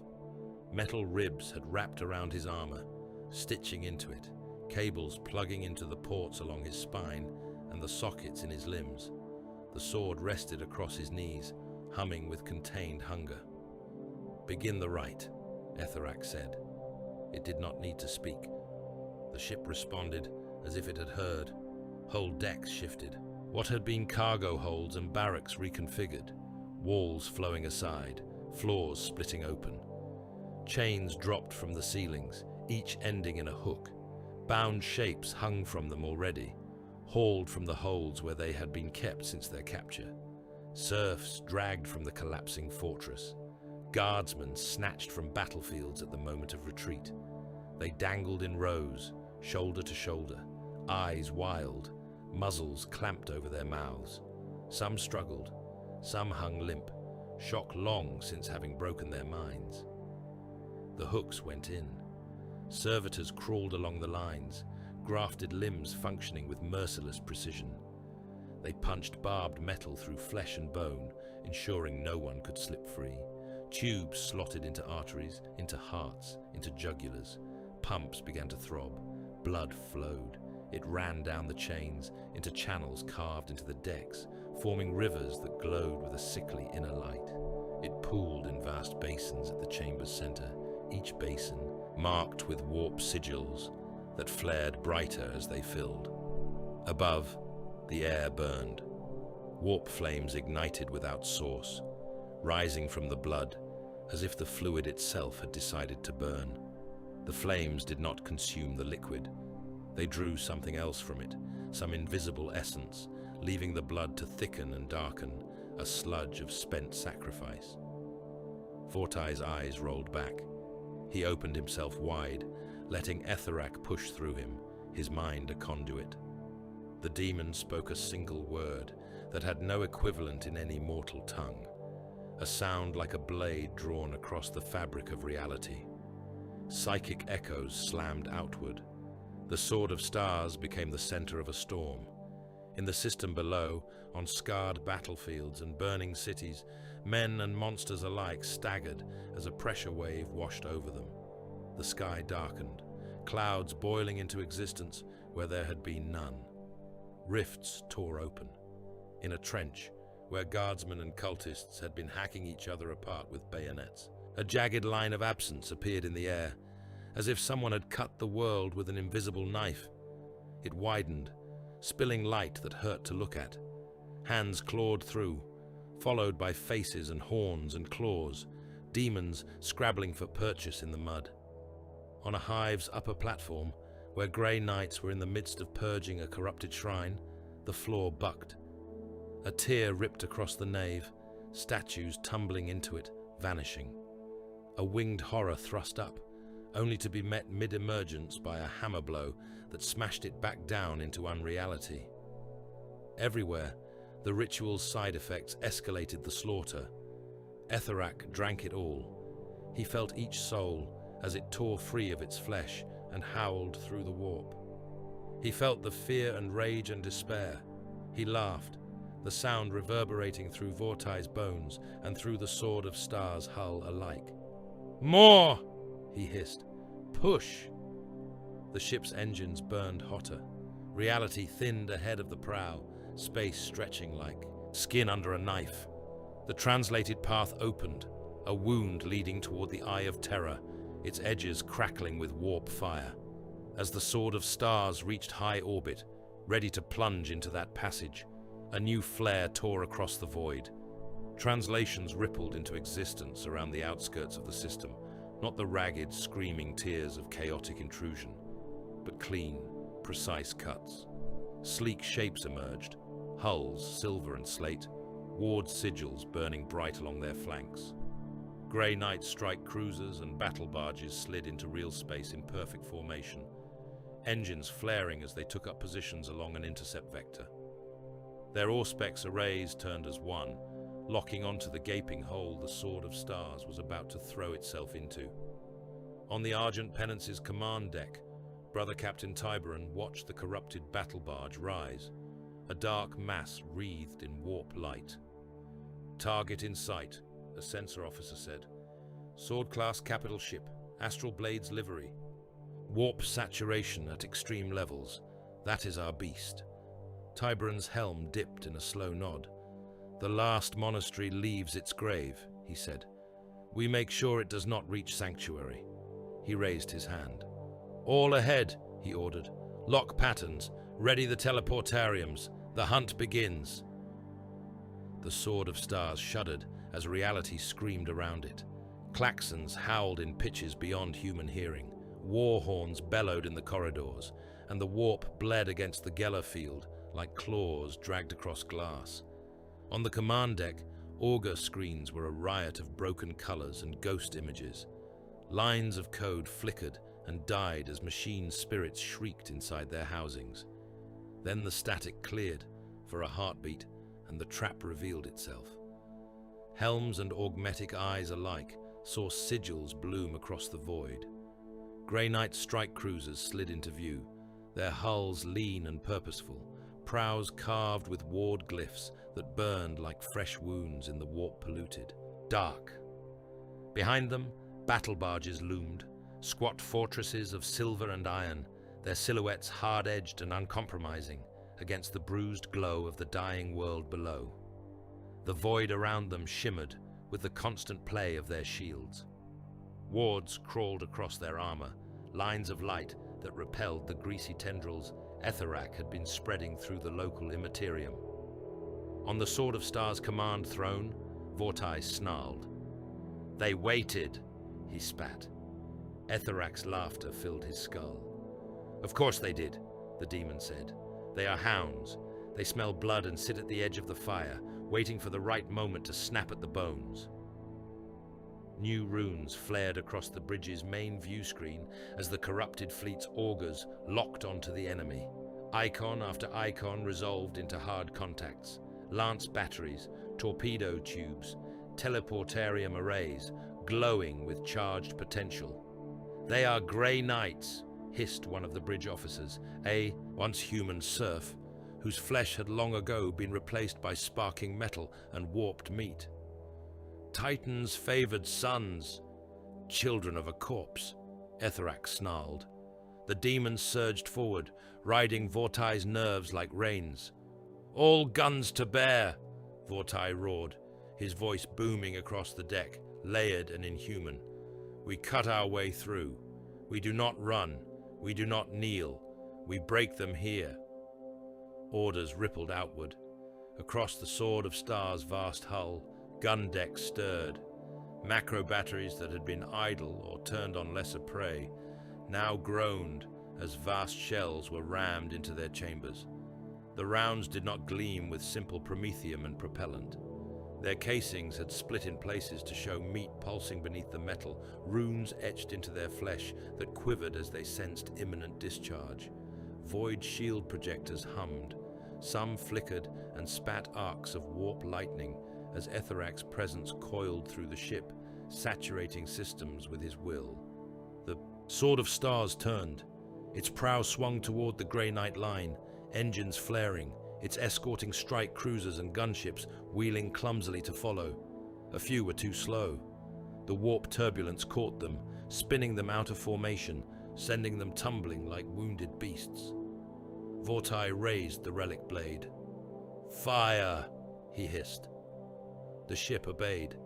Metal ribs had wrapped around his armor, stitching into it, cables plugging into the ports along his spine and the sockets in his limbs. The sword rested across his knees, humming with contained hunger. "Begin the rite," Etherak said. It did not need to speak. The ship responded as if it had heard. Whole decks shifted. What had been cargo holds and barracks reconfigured, walls flowing aside, floors splitting open. Chains dropped from the ceilings, each ending in a hook. Bound shapes hung from them already, hauled from the holds where they had been kept since their capture. Serfs dragged from the collapsing fortress. Guardsmen snatched from battlefields at the moment of retreat. They dangled in rows, shoulder to shoulder, eyes wild, muzzles clamped over their mouths. Some struggled, some hung limp, shock long since having broken their minds. The hooks went in. Servitors crawled along the lines, grafted limbs functioning with merciless precision. They punched barbed metal through flesh and bone, ensuring no one could slip free. Tubes slotted into arteries, into hearts, into jugulars. Pumps began to throb. Blood flowed. It ran down the chains, into channels carved into the decks, forming rivers that glowed with a sickly inner light. It pooled in vast basins at the chamber's center, each basin marked with warp sigils that flared brighter as they filled. Above, the air burned. Warp flames ignited without source, rising from the blood, as if the fluid itself had decided to burn. The flames did not consume the liquid. They drew something else from it, some invisible essence, leaving the blood to thicken and darken, a sludge of spent sacrifice. Vortai's eyes rolled back. He opened himself wide, letting Etherak push through him, his mind a conduit. The demon spoke a single word that had no equivalent in any mortal tongue, a sound like a blade drawn across the fabric of reality. Psychic echoes slammed outward. The Sword of Stars became the center of a storm. In the system below, on scarred battlefields and burning cities, men and monsters alike staggered as a pressure wave washed over them. The sky darkened, clouds boiling into existence where there had been none. Rifts tore open. In a trench, where guardsmen and cultists had been hacking each other apart with bayonets, a jagged line of absence appeared in the air, as if someone had cut the world with an invisible knife. It widened, spilling light that hurt to look at. Hands clawed through, followed by faces and horns and claws, demons scrabbling for purchase in the mud. On a hive's upper platform, where grey knights were in the midst of purging a corrupted shrine, the floor bucked. A tear ripped across the nave, statues tumbling into it, vanishing. A winged horror thrust up, only to be met mid-emergence by a hammer blow that smashed it back down into unreality. Everywhere, the ritual's side effects escalated the slaughter. Etherak drank it all. He felt each soul as it tore free of its flesh and howled through the warp. He felt the fear and rage and despair. He laughed, the sound reverberating through Vortai's bones and through the Sword of Stars' hull alike. "More!" he hissed. "Push!" The ship's engines burned hotter. Reality thinned ahead of the prow, space stretching like skin under a knife. The translated path opened, a wound leading toward the Eye of Terror, its edges crackling with warp fire. As the Sword of Stars reached high orbit, ready to plunge into that passage, a new flare tore across the void. Translations rippled into existence around the outskirts of the system, not the ragged, screaming tears of chaotic intrusion, but clean, precise cuts. Sleek shapes emerged, hulls silver and slate, ward sigils burning bright along their flanks. Grey Knight strike cruisers and battle barges slid into real space in perfect formation, engines flaring as they took up positions along an intercept vector. Their Auspex arrays turned as one, locking onto the gaping hole the Sword of Stars was about to throw itself into. On the Argent Penance's command deck, Brother Captain Tiberon watched the corrupted battle barge rise, a dark mass wreathed in warp light. "Target in sight," a sensor officer said. "Sword-class capital ship, Astral Blades livery. Warp saturation at extreme levels. That is our beast." Tiberon's helm dipped in a slow nod. "The last monastery leaves its grave," he said. "We make sure it does not reach sanctuary." He raised his hand. "All ahead," he ordered. "Lock patterns. Ready the teleportariums. The hunt begins." The Sword of Stars shuddered as reality screamed around it. Klaxons howled in pitches beyond human hearing. War horns bellowed in the corridors, and the warp bled against the Geller field like claws dragged across glass. On the command deck, auger screens were a riot of broken colors and ghost images. Lines of code flickered and died as machine spirits shrieked inside their housings. Then the static cleared for a heartbeat, and the trap revealed itself. Helms and augmetic eyes alike saw sigils bloom across the void. Grey Knight strike cruisers slid into view, their hulls lean and purposeful, prows carved with ward glyphs that burned like fresh wounds in the warp polluted. Dark. Behind them, battle barges loomed, squat fortresses of silver and iron, their silhouettes hard-edged and uncompromising against the bruised glow of the dying world below. The void around them shimmered with the constant play of their shields. Wards crawled across their armor, lines of light that repelled the greasy tendrils Etherak had been spreading through the local immaterium. On the Sword of Stars command throne, Vortai snarled. "They waited," he spat. Etherak's laughter filled his skull. "Of course they did," the demon said. "They are hounds. They smell blood and sit at the edge of the fire, waiting for the right moment to snap at the bones. New runes flared across the bridge's main view screen as the corrupted fleet's augurs locked onto the enemy. Icon after icon resolved into hard contacts. Lance batteries, torpedo tubes, teleportarium arrays, glowing with charged potential. "They are Grey Knights," hissed one of the bridge officers, a once human serf, whose flesh had long ago been replaced by sparking metal and warped meat. "Titan's favored sons, children of a corpse," Etherak snarled. The demons surged forward, riding Vortai's nerves like reins. "All guns to bear," Vortai roared, his voice booming across the deck, layered and inhuman. "We cut our way through. We do not run. We do not kneel. We break them here." Orders rippled outward. Across the Sword of Stars' vast hull, gun decks stirred. Macro batteries that had been idle or turned on lesser prey now groaned as vast shells were rammed into their chambers. The rounds did not gleam with simple promethium and propellant. Their casings had split in places to show meat pulsing beneath the metal, runes etched into their flesh that quivered as they sensed imminent discharge. Void shield projectors hummed. Some flickered and spat arcs of warp lightning as Etherak's presence coiled through the ship, saturating systems with his will. The Sword of Stars turned. Its prow swung toward the Grey Knight line, engines flaring, its escorting strike cruisers and gunships wheeling clumsily to follow. A few were too slow. The warp turbulence caught them, spinning them out of formation, sending them tumbling like wounded beasts. Vortai raised the relic blade. "Fire!" he hissed. The ship obeyed.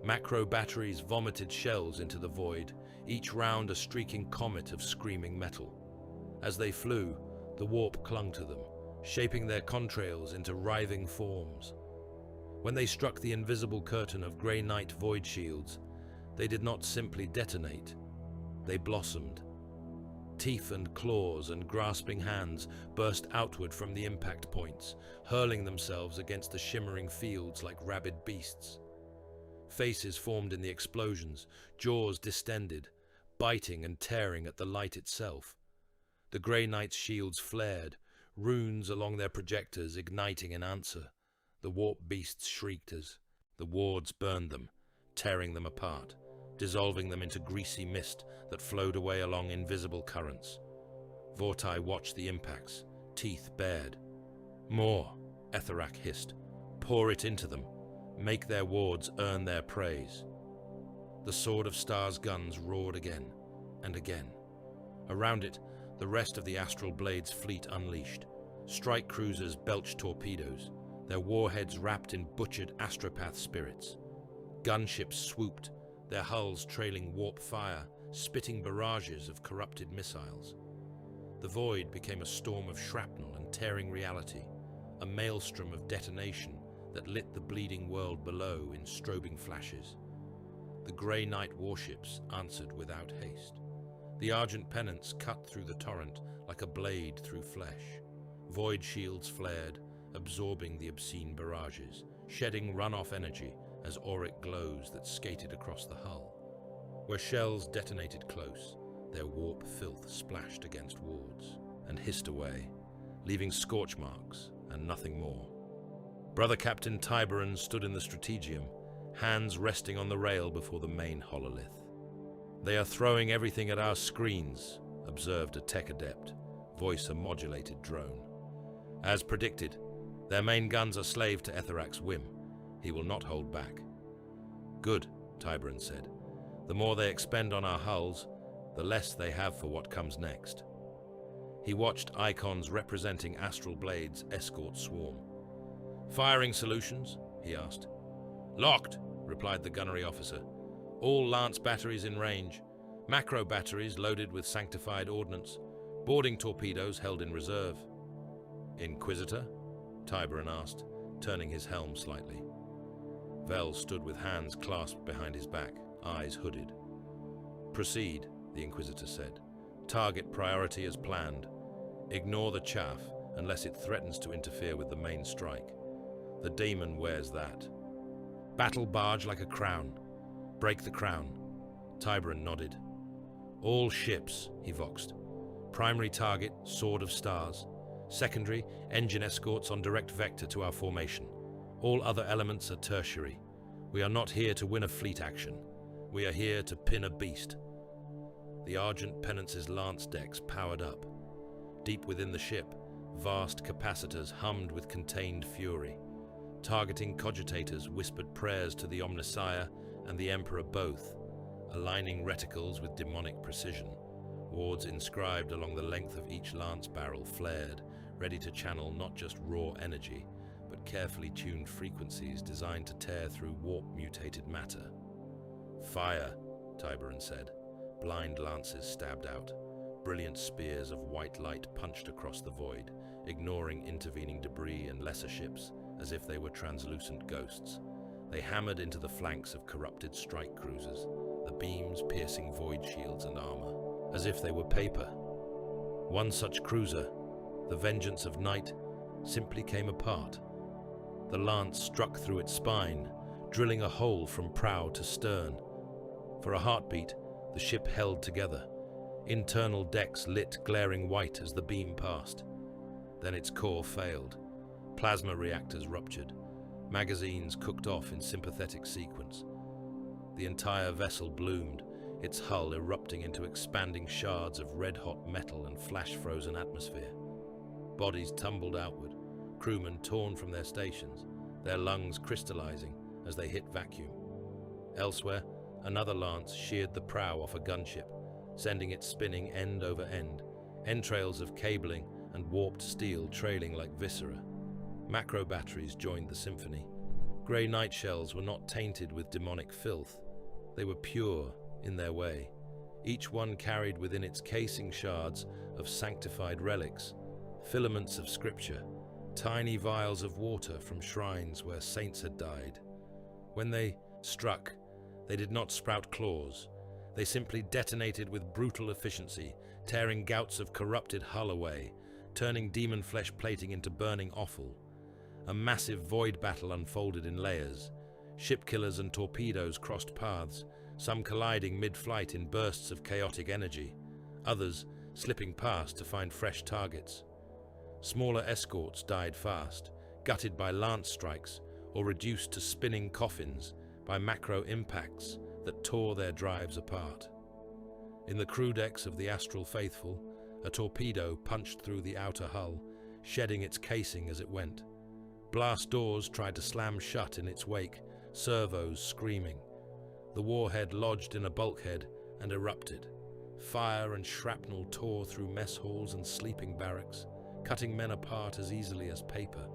Macro batteries vomited shells into the void, each round a streaking comet of screaming metal. As they flew, the warp clung to them, shaping their contrails into writhing forms. When they struck the invisible curtain of Grey Knight void shields, they did not simply detonate, they blossomed. Teeth and claws and grasping hands burst outward from the impact points, hurling themselves against the shimmering fields like rabid beasts. Faces formed in the explosions, jaws distended, biting and tearing at the light itself. The Grey Knight's shields flared, runes along their projectors igniting in answer. The warp beasts shrieked as the wards burned them, tearing them apart, dissolving them into greasy mist that flowed away along invisible currents. Vortai watched the impacts, teeth bared. "More," Etherak hissed. "Pour it into them. Make their wards earn their praise." The Sword of Stars guns roared again and again. Around it, the rest of the Astral Blades fleet unleashed. Strike cruisers belched torpedoes, their warheads wrapped in butchered astropath spirits. Gunships swooped, their hulls trailing warp fire, spitting barrages of corrupted missiles. The void became a storm of shrapnel and tearing reality, a maelstrom of detonation that lit the bleeding world below in strobing flashes. The Grey Knight warships answered without haste. The Argent Pennants cut through the torrent like a blade through flesh. Void shields flared, absorbing the obscene barrages, shedding runoff energy as auric glows that skated across the hull. Where shells detonated close, their warp filth splashed against wards and hissed away, leaving scorch marks and nothing more. Brother Captain Tiberon stood in the strategium, hands resting on the rail before the main hololith. "They are throwing everything at our screens," observed a tech adept, voice a modulated drone. "As predicted, their main guns are slave to Etherak's whim. He will not hold back." "Good," Tiberon said. "The more they expend on our hulls, the less they have for what comes next." He watched icons representing Astral Blades escort swarm. "Firing solutions?" he asked. "Locked," replied the gunnery officer. "All lance batteries in range, macro batteries loaded with sanctified ordnance, boarding torpedoes held in reserve." "Inquisitor?" Tiberon asked, turning his helm slightly. Vel stood with hands clasped behind his back, eyes hooded. "Proceed," the Inquisitor said. "Target priority as planned. Ignore the chaff unless it threatens to interfere with the main strike. The demon wears that. Battle barge like a crown. Break the crown. Tiberon nodded. All ships, he voxed. Primary target, Sword of Stars. Secondary, engine escorts on direct vector to our formation. All other elements are tertiary. We are not here to win a fleet action. We are here to pin a beast. The Argent Penance's lance decks powered up. Deep within the ship, vast capacitors hummed with contained fury. Targeting cogitators whispered prayers to the Omnissiah and the Emperor both, aligning reticles with demonic precision. Wards inscribed along the length of each lance barrel flared, ready to channel not just raw energy, but carefully tuned frequencies designed to tear through warp-mutated matter. Fire, Tiberon said. Blind lances stabbed out. Brilliant spears of white light punched across the void, ignoring intervening debris and lesser ships, as if they were translucent ghosts. They hammered into the flanks of corrupted strike cruisers, the beams piercing void shields and armor, as if they were paper. One such cruiser, the Vengeance of Night, simply came apart. The lance struck through its spine, drilling a hole from prow to stern. For a heartbeat, the ship held together. Internal decks lit glaring white as the beam passed. Then its core failed. Plasma reactors ruptured. Magazines cooked off in sympathetic sequence. The entire vessel bloomed, its hull erupting into expanding shards of red-hot metal and flash-frozen atmosphere. Bodies tumbled outward, crewmen torn from their stations, their lungs crystallizing as they hit vacuum. Elsewhere, another lance sheared the prow off a gunship, sending it spinning end over end, entrails of cabling and warped steel trailing like viscera. Macro batteries joined the symphony. Grey night shells were not tainted with demonic filth. They were pure in their way. Each one carried within its casing shards of sanctified relics, filaments of scripture, tiny vials of water from shrines where saints had died. When they struck, they did not sprout claws. They simply detonated with brutal efficiency, tearing gouts of corrupted hull away, turning demon flesh plating into burning offal. A massive void battle unfolded in layers. Ship killers and torpedoes crossed paths, some colliding mid-flight in bursts of chaotic energy, others slipping past to find fresh targets. Smaller escorts died fast, gutted by lance strikes or reduced to spinning coffins by macro impacts that tore their drives apart. In the crew decks of the Astral Faithful, a torpedo punched through the outer hull, shedding its casing as it went. Blast doors tried to slam shut in its wake, servos screaming. The warhead lodged in a bulkhead and erupted. Fire and shrapnel tore through mess halls and sleeping barracks, cutting men apart as easily as paper.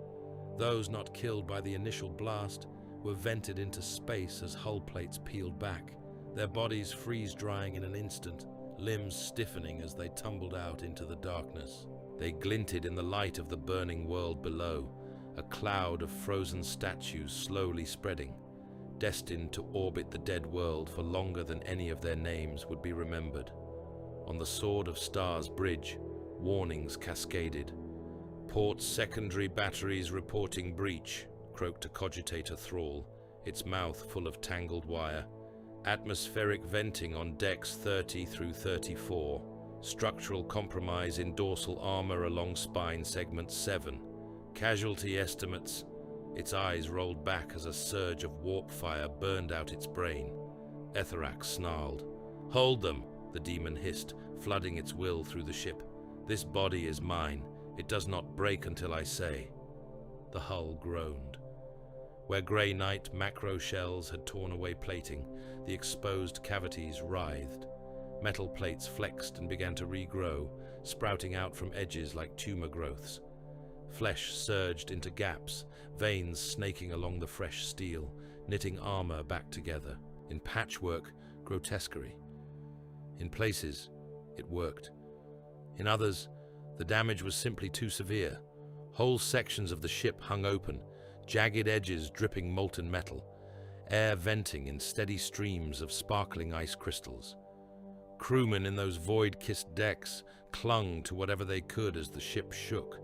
Those not killed by the initial blast were vented into space as hull plates peeled back, their bodies freeze-drying in an instant, limbs stiffening as they tumbled out into the darkness. They glinted in the light of the burning world below, a cloud of frozen statues slowly spreading, destined to orbit the dead world for longer than any of their names would be remembered. On the Sword of Stars bridge, warnings cascaded. Port secondary batteries reporting breach, croaked a cogitator thrall, its mouth full of tangled wire. Atmospheric venting on decks 30 through 34. Structural compromise in dorsal armor along spine segment 7. Casualty estimates. Its eyes rolled back as a surge of warp fire burned out its brain. Etherax snarled. "Hold them," the demon hissed, flooding its will through the ship. "This body is mine. It does not break until I say." The hull groaned. Where grey night macro shells had torn away plating, the exposed cavities writhed. Metal plates flexed and began to regrow, sprouting out from edges like tumor growths. Flesh surged into gaps, veins snaking along the fresh steel, knitting armor back together, in patchwork grotesquerie. In places, it worked. In others, the damage was simply too severe. Whole sections of the ship hung open, jagged edges dripping molten metal, air venting in steady streams of sparkling ice crystals. Crewmen in those void-kissed decks clung to whatever they could as the ship shook,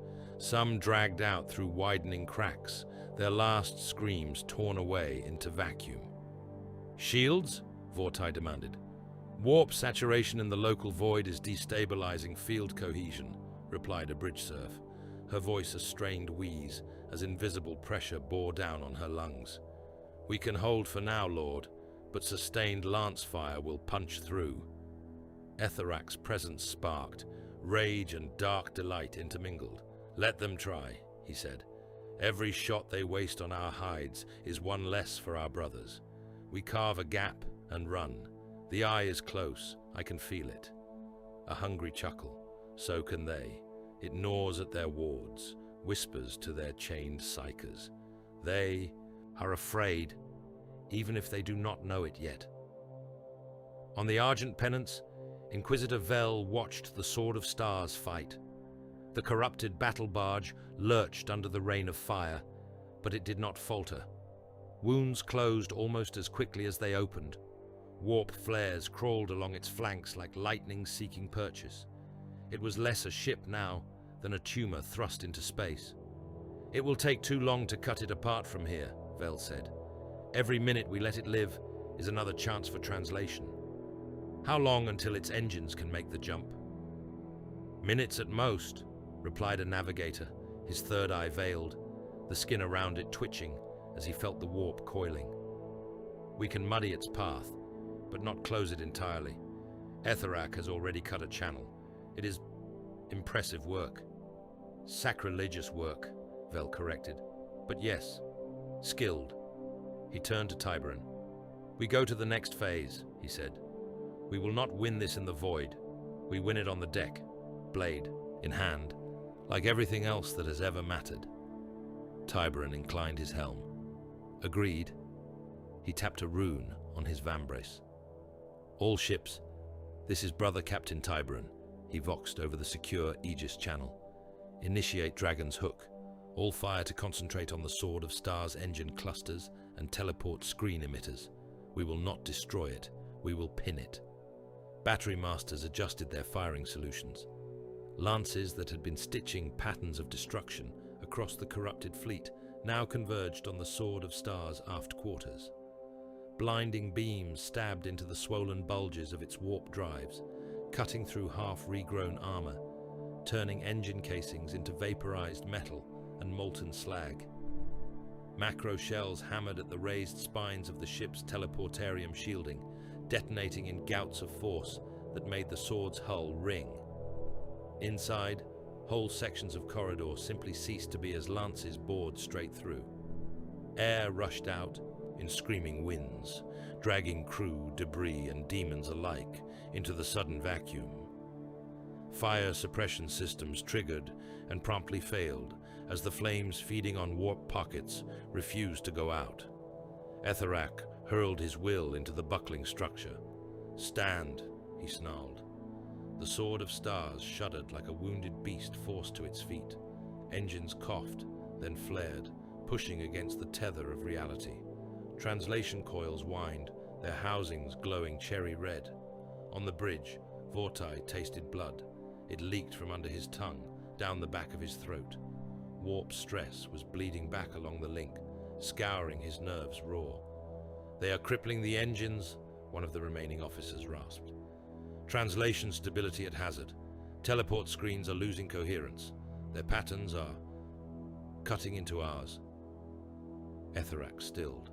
Some dragged out through widening cracks, their last screams torn away into vacuum. "Shields?" Vortai demanded. "Warp saturation in the local void is destabilizing field cohesion," replied a bridge serf, her voice a strained wheeze as invisible pressure bore down on her lungs. "We can hold for now, Lord, but sustained lance fire will punch through." Etherak's presence sparked, rage and dark delight intermingled. "Let them try," he said. "Every shot they waste on our hides is one less for our brothers. We carve a gap and run. The eye is close, I can feel it." A hungry chuckle. So can they. It gnaws at their wards, whispers to their chained psychers. They are afraid, even if they do not know it yet. On the Argent Penance, Inquisitor Vel watched the Sword of Stars fight. The corrupted battle barge lurched under the rain of fire, but it did not falter. Wounds closed almost as quickly as they opened. Warp flares crawled along its flanks like lightning seeking purchase. It was less a ship now than a tumor thrust into space. "It will take too long to cut it apart from here," Vel said. "Every minute we let it live is another chance for translation." "How long until its engines can make the jump?" "Minutes at most," replied a navigator, his third eye veiled, the skin around it twitching as he felt the warp coiling. "We can muddy its path, but not close it entirely. Etherak has already cut a channel. It is impressive work." "Sacrilegious work," Vel corrected. "But yes, skilled." He turned to Tiberon. "We go to the next phase," he said. "We will not win this in the void. We win it on the deck, blade in hand, like everything else that has ever mattered." Tiberon inclined his helm. "Agreed." He tapped a rune on his vambrace. "All ships, this is Brother Captain Tiberon," he voxed over the secure Aegis channel. "Initiate Dragon's Hook. All fire to concentrate on the Sword of Stars engine clusters and teleport screen emitters. We will not destroy it, we will pin it." Battery masters adjusted their firing solutions. Lances that had been stitching patterns of destruction across the corrupted fleet now converged on the Sword of Stars aft quarters. Blinding beams stabbed into the swollen bulges of its warp drives, cutting through half-regrown armor, turning engine casings into vaporized metal and molten slag. Macro shells hammered at the raised spines of the ship's teleportarium shielding, detonating in gouts of force that made the sword's hull ring. Inside, whole sections of corridor simply ceased to be as lances bored straight through. Air rushed out in screaming winds, dragging crew, debris, and demons alike into the sudden vacuum. Fire suppression systems triggered and promptly failed as the flames feeding on warp pockets refused to go out. Etherak hurled his will into the buckling structure. "Stand," he snarled. The Sword of Stars shuddered like a wounded beast forced to its feet. Engines coughed, then flared, pushing against the tether of reality. Translation coils whined, their housings glowing cherry red. On the bridge, Vortai tasted blood. It leaked from under his tongue, down the back of his throat. Warp stress was bleeding back along the link, scouring his nerves raw. "They are crippling the engines," one of the remaining officers rasped. "Translation stability at hazard. Teleport screens are losing coherence. Their patterns are cutting into ours." Etherak stilled.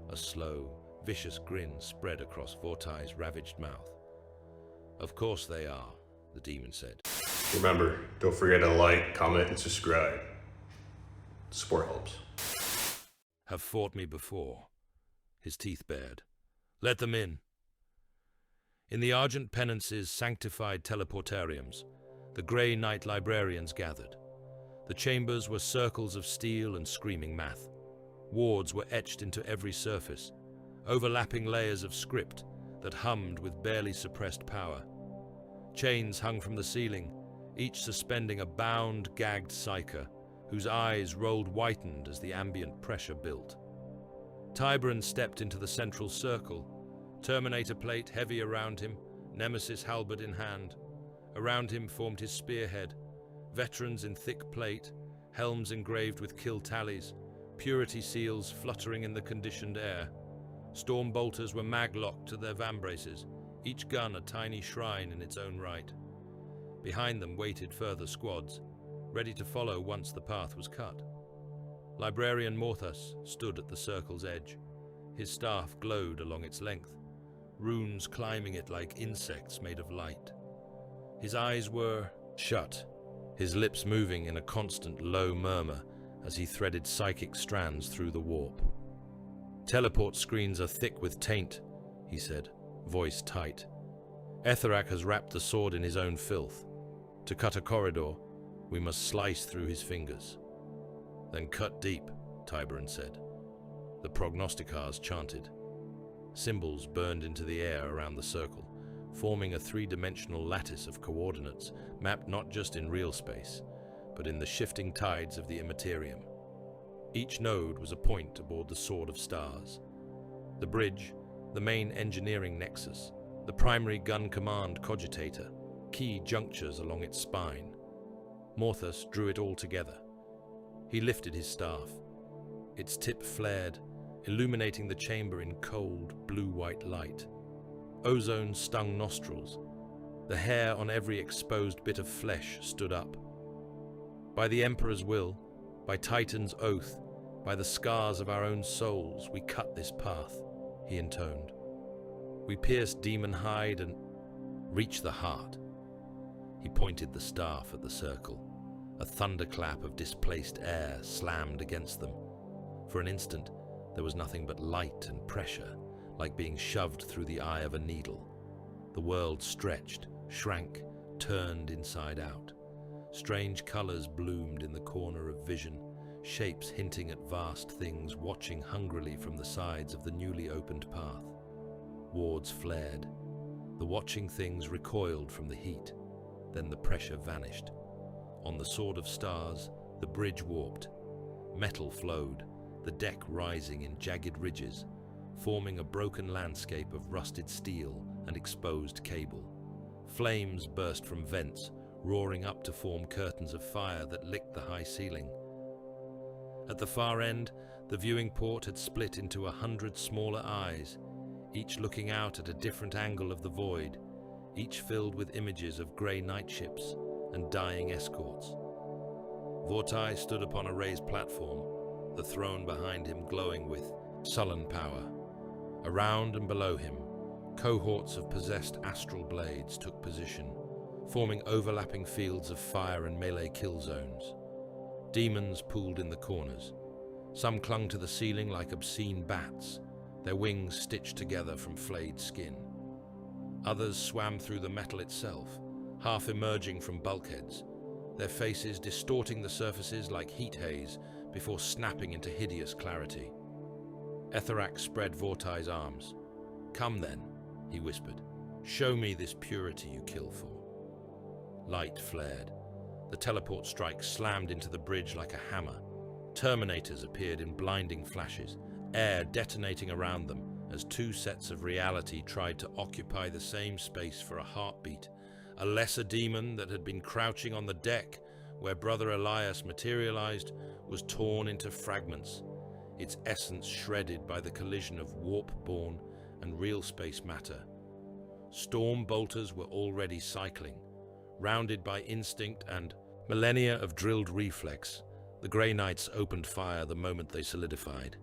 A slow, vicious grin spread across Vortai's ravaged mouth. "Of course they are," the demon said. Remember, don't forget to like, comment, and subscribe. Support helps. "Have fought me before." His teeth bared. "Let them in." In the Argent Penance's sanctified teleportariums, the grey Knight librarians gathered. The chambers were circles of steel and screaming math. Wards were etched into every surface, overlapping layers of script that hummed with barely suppressed power. Chains hung from the ceiling, each suspending a bound, gagged psyker, whose eyes rolled whitened as the ambient pressure built. Tiberon stepped into the central circle, Terminator plate heavy around him, Nemesis halberd in hand. Around him formed his spearhead, veterans in thick plate, helms engraved with kill tallies, purity seals fluttering in the conditioned air. Storm bolters were mag-locked to their vambraces, each gun a tiny shrine in its own right. Behind them waited further squads, ready to follow once the path was cut. Librarian Morthus stood at the circle's edge. His staff glowed along its length, runes climbing it like insects made of light. His eyes were shut, his lips moving in a constant low murmur as he threaded psychic strands through the warp. "Teleport screens are thick with taint," he said, voice tight. "Etherak has wrapped the sword in his own filth. To cut a corridor, we must slice through his fingers." "Then cut deep," Tiberan said. The prognosticars chanted. Symbols burned into the air around the circle, forming a three-dimensional lattice of coordinates mapped not just in real space, but in the shifting tides of the immaterium. Each node was a point aboard the Sword of Stars. The bridge, the main engineering nexus, the primary gun command cogitator, key junctures along its spine. Morthus drew it all together. He lifted his staff. Its tip flared, illuminating the chamber in cold, blue-white light. Ozone stung nostrils. The hair on every exposed bit of flesh stood up. "By the Emperor's will, by Titan's oath, by the scars of our own souls, we cut this path," he intoned. "We pierce demon hide and reach the heart." He pointed the staff at the circle. A thunderclap of displaced air slammed against them. For an instant, there was nothing but light and pressure, like being shoved through the eye of a needle. The world stretched, shrank, turned inside out. Strange colors bloomed in the corner of vision, shapes hinting at vast things watching hungrily from the sides of the newly opened path. Wards flared. The watching things recoiled from the heat. Then the pressure vanished. On the Sword of Stars, the bridge warped. Metal flowed, the deck rising in jagged ridges, forming a broken landscape of rusted steel and exposed cable. Flames burst from vents, roaring up to form curtains of fire that licked the high ceiling. At the far end, the viewing port had split into 100 smaller eyes, each looking out at a different angle of the void, each filled with images of grey night ships and dying escorts. Vortai stood upon a raised platform, the throne behind him glowing with sullen power. Around and below him, cohorts of possessed Astral Blades took position, forming overlapping fields of fire and melee kill zones. Demons pooled in the corners. Some clung to the ceiling like obscene bats, their wings stitched together from flayed skin. Others swam through the metal itself, half emerging from bulkheads, their faces distorting the surfaces like heat haze before snapping into hideous clarity. Etherak spread Vortai's arms. "Come then," he whispered. "Show me this purity you kill for." Light flared. The teleport strike slammed into the bridge like a hammer. Terminators appeared in blinding flashes, air detonating around them as two sets of reality tried to occupy the same space for a heartbeat. A lesser demon that had been crouching on the deck where Brother Elias materialized was torn into fragments, its essence shredded by the collision of warp-born and real space matter. Storm bolters were already cycling. Rounded by instinct and millennia of drilled reflex, the Grey Knights opened fire the moment they solidified.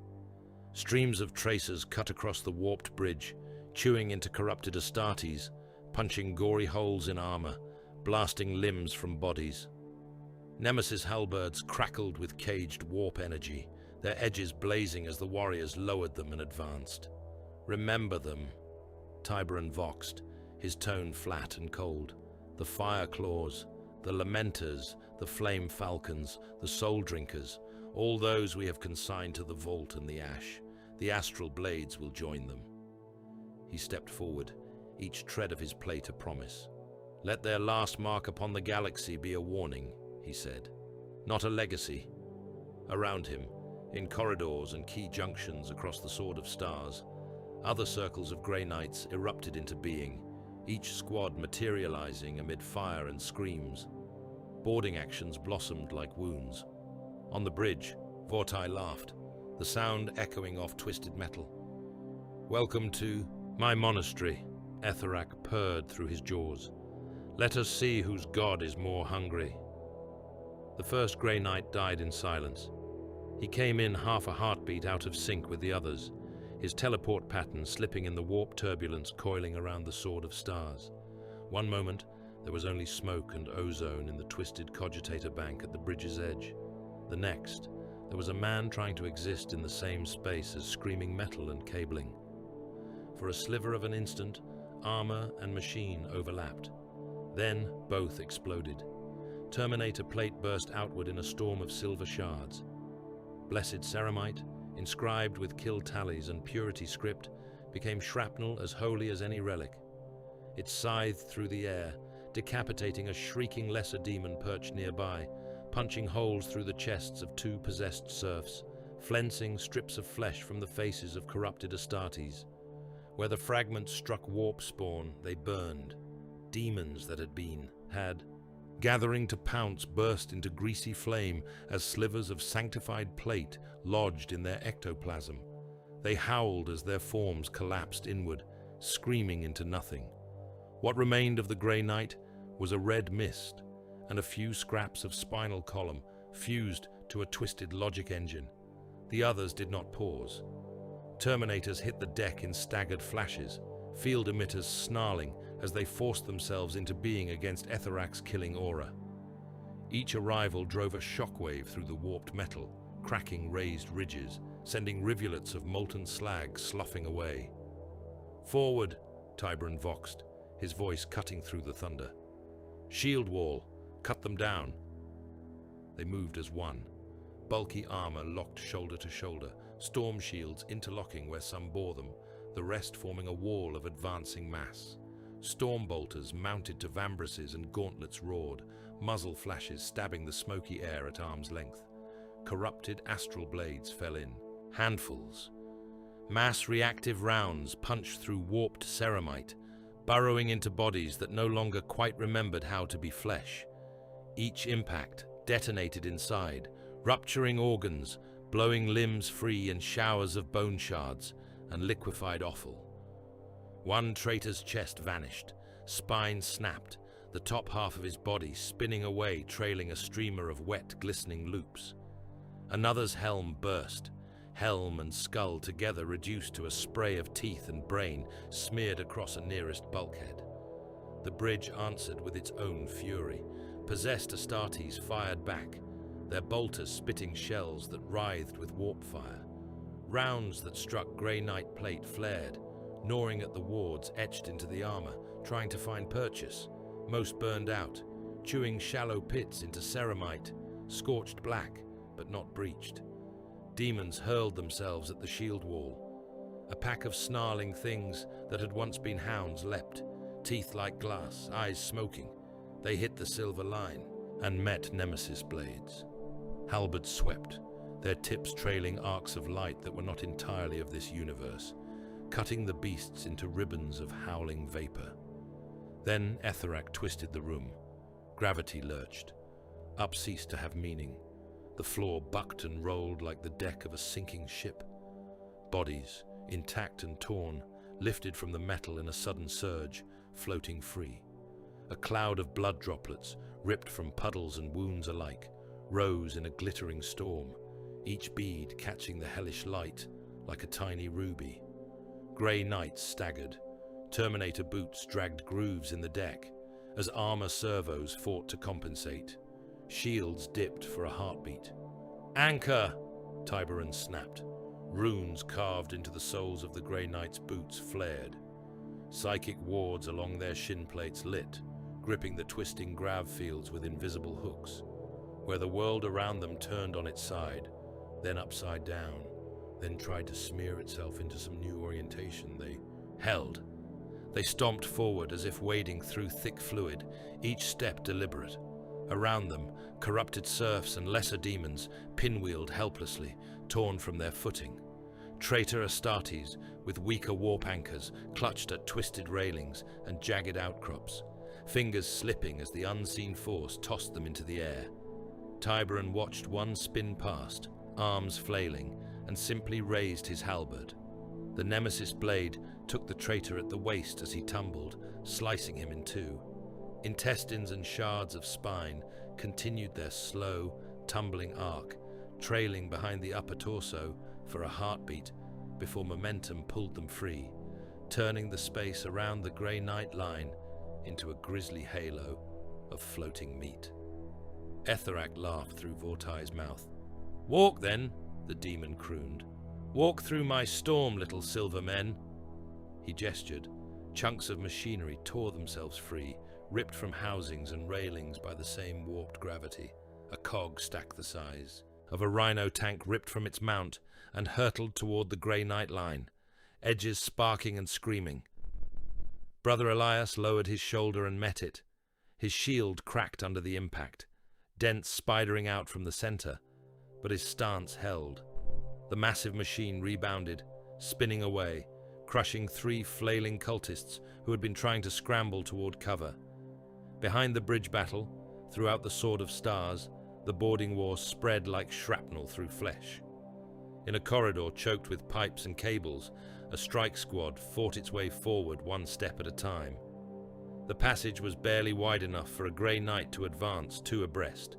Streams of tracers cut across the warped bridge, chewing into corrupted Astartes, punching gory holes in armor, blasting limbs from bodies. Nemesis halberds crackled with caged warp energy, their edges blazing as the warriors lowered them and advanced. "Remember them," Tiberan voxed, his tone flat and cold. "The fire claws, the lamenters, the flame falcons, the soul drinkers, all those we have consigned to the vault and the ash. The Astral Blades will join them." He stepped forward, each tread of his plate a promise. "Let their last mark upon the galaxy be a warning," he said, "not a legacy." Around him, in corridors and key junctions across the Sword of Stars, other circles of Grey Knights erupted into being, each squad materializing amid fire and screams. Boarding actions blossomed like wounds. On the bridge, Vortai laughed, the sound echoing off twisted metal. "Welcome to my monastery," Etherak purred through his jaws. "Let us see whose god is more hungry." The first Grey Knight died in silence. He came in half a heartbeat out of sync with the others, his teleport pattern slipping in the warp turbulence coiling around the Sword of Stars. One moment, there was only smoke and ozone in the twisted cogitator bank at the bridge's edge. The next, there was a man trying to exist in the same space as screaming metal and cabling. For a sliver of an instant, armor and machine overlapped. Then both exploded. Terminator plate burst outward in a storm of silver shards. Blessed ceramite, inscribed with kill tallies and purity script, became shrapnel as holy as any relic. It scythed through the air, decapitating a shrieking lesser demon perched nearby, punching holes through the chests of two possessed serfs, flensing strips of flesh from the faces of corrupted Astartes. Where the fragments struck warp spawn, they burned. Demons that had, gathering to pounce, burst into greasy flame as slivers of sanctified plate lodged in their ectoplasm. They howled as their forms collapsed inward, screaming into nothing. What remained of the Grey Knight was a red mist and a few scraps of spinal column fused to a twisted logic engine. The others did not pause. Terminators hit the deck in staggered flashes, field emitters snarling as they forced themselves into being against Etherak's killing aura. Each arrival drove a shockwave through the warped metal, cracking raised ridges, sending rivulets of molten slag sloughing away. "Forward," Tybran voxed, his voice cutting through the thunder. "Shield wall, cut them down." They moved as one. Bulky armor locked shoulder to shoulder, storm shields interlocking where some bore them, the rest forming a wall of advancing mass. Storm bolters mounted to vambraces and gauntlets roared, muzzle flashes stabbing the smoky air at arm's length. Corrupted astral blades fell in, handfuls. Mass reactive rounds punched through warped ceramite, burrowing into bodies that no longer quite remembered how to be flesh. Each impact detonated inside, rupturing organs, blowing limbs free in showers of bone shards and liquefied offal. One traitor's chest vanished, spine snapped, the top half of his body spinning away, trailing a streamer of wet, glistening loops. Another's helm burst, helm and skull together reduced to a spray of teeth and brain smeared across a nearest bulkhead. The bridge answered with its own fury. Possessed Astartes fired back, their bolters spitting shells that writhed with warp fire. Rounds that struck Grey Knight plate flared, gnawing at the wards etched into the armor, trying to find purchase. Most burned out, chewing shallow pits into ceramite, scorched black, but not breached. Demons hurled themselves at the shield wall. A pack of snarling things that had once been hounds leapt, teeth like glass, eyes smoking. They hit the silver line and met nemesis blades. Halberds swept, their tips trailing arcs of light that were not entirely of this universe, cutting the beasts into ribbons of howling vapor. Then Etherak twisted the room. Gravity lurched. Up ceased to have meaning. The floor bucked and rolled like the deck of a sinking ship. Bodies, intact and torn, lifted from the metal in a sudden surge, floating free. A cloud of blood droplets, ripped from puddles and wounds alike, rose in a glittering storm, each bead catching the hellish light like a tiny ruby. Grey Knights staggered. Terminator boots dragged grooves in the deck as armor servos fought to compensate. Shields dipped for a heartbeat. "Anchor!" Tiberan snapped. Runes carved into the soles of the Grey Knights' boots flared. Psychic wards along their shin plates lit, gripping the twisting grav fields with invisible hooks. Where the world around them turned on its side, then upside down, then tried to smear itself into some new orientation, they held. They stomped forward as if wading through thick fluid, each step deliberate. Around them, corrupted serfs and lesser demons pinwheeled helplessly, torn from their footing. Traitor Astartes, with weaker warp anchors, clutched at twisted railings and jagged outcrops, fingers slipping as the unseen force tossed them into the air. Tiberon watched one spin past, arms flailing, and simply raised his halberd. The nemesis blade took the traitor at the waist as he tumbled, slicing him in two. Intestines and shards of spine continued their slow, tumbling arc, trailing behind the upper torso for a heartbeat before momentum pulled them free, turning the space around the grey night line into a grisly halo of floating meat. Etherak laughed through Vortai's mouth. "Walk then," the demon crooned. "Walk through my storm, little silver men." He gestured. Chunks of machinery tore themselves free, ripped from housings and railings by the same warped gravity. A cog stacked the size of a rhino tank ripped from its mount and hurtled toward the grey night line, edges sparking and screaming. Brother Elias lowered his shoulder and met it. His shield cracked under the impact, dents spidering out from the center, but his stance held. The massive machine rebounded, spinning away, crushing 3 flailing cultists who had been trying to scramble toward cover. Behind the bridge battle, throughout the Sword of Stars, the boarding war spread like shrapnel through flesh. In a corridor choked with pipes and cables, a strike squad fought its way forward one step at a time. The passage was barely wide enough for a grey knight to advance 2 abreast.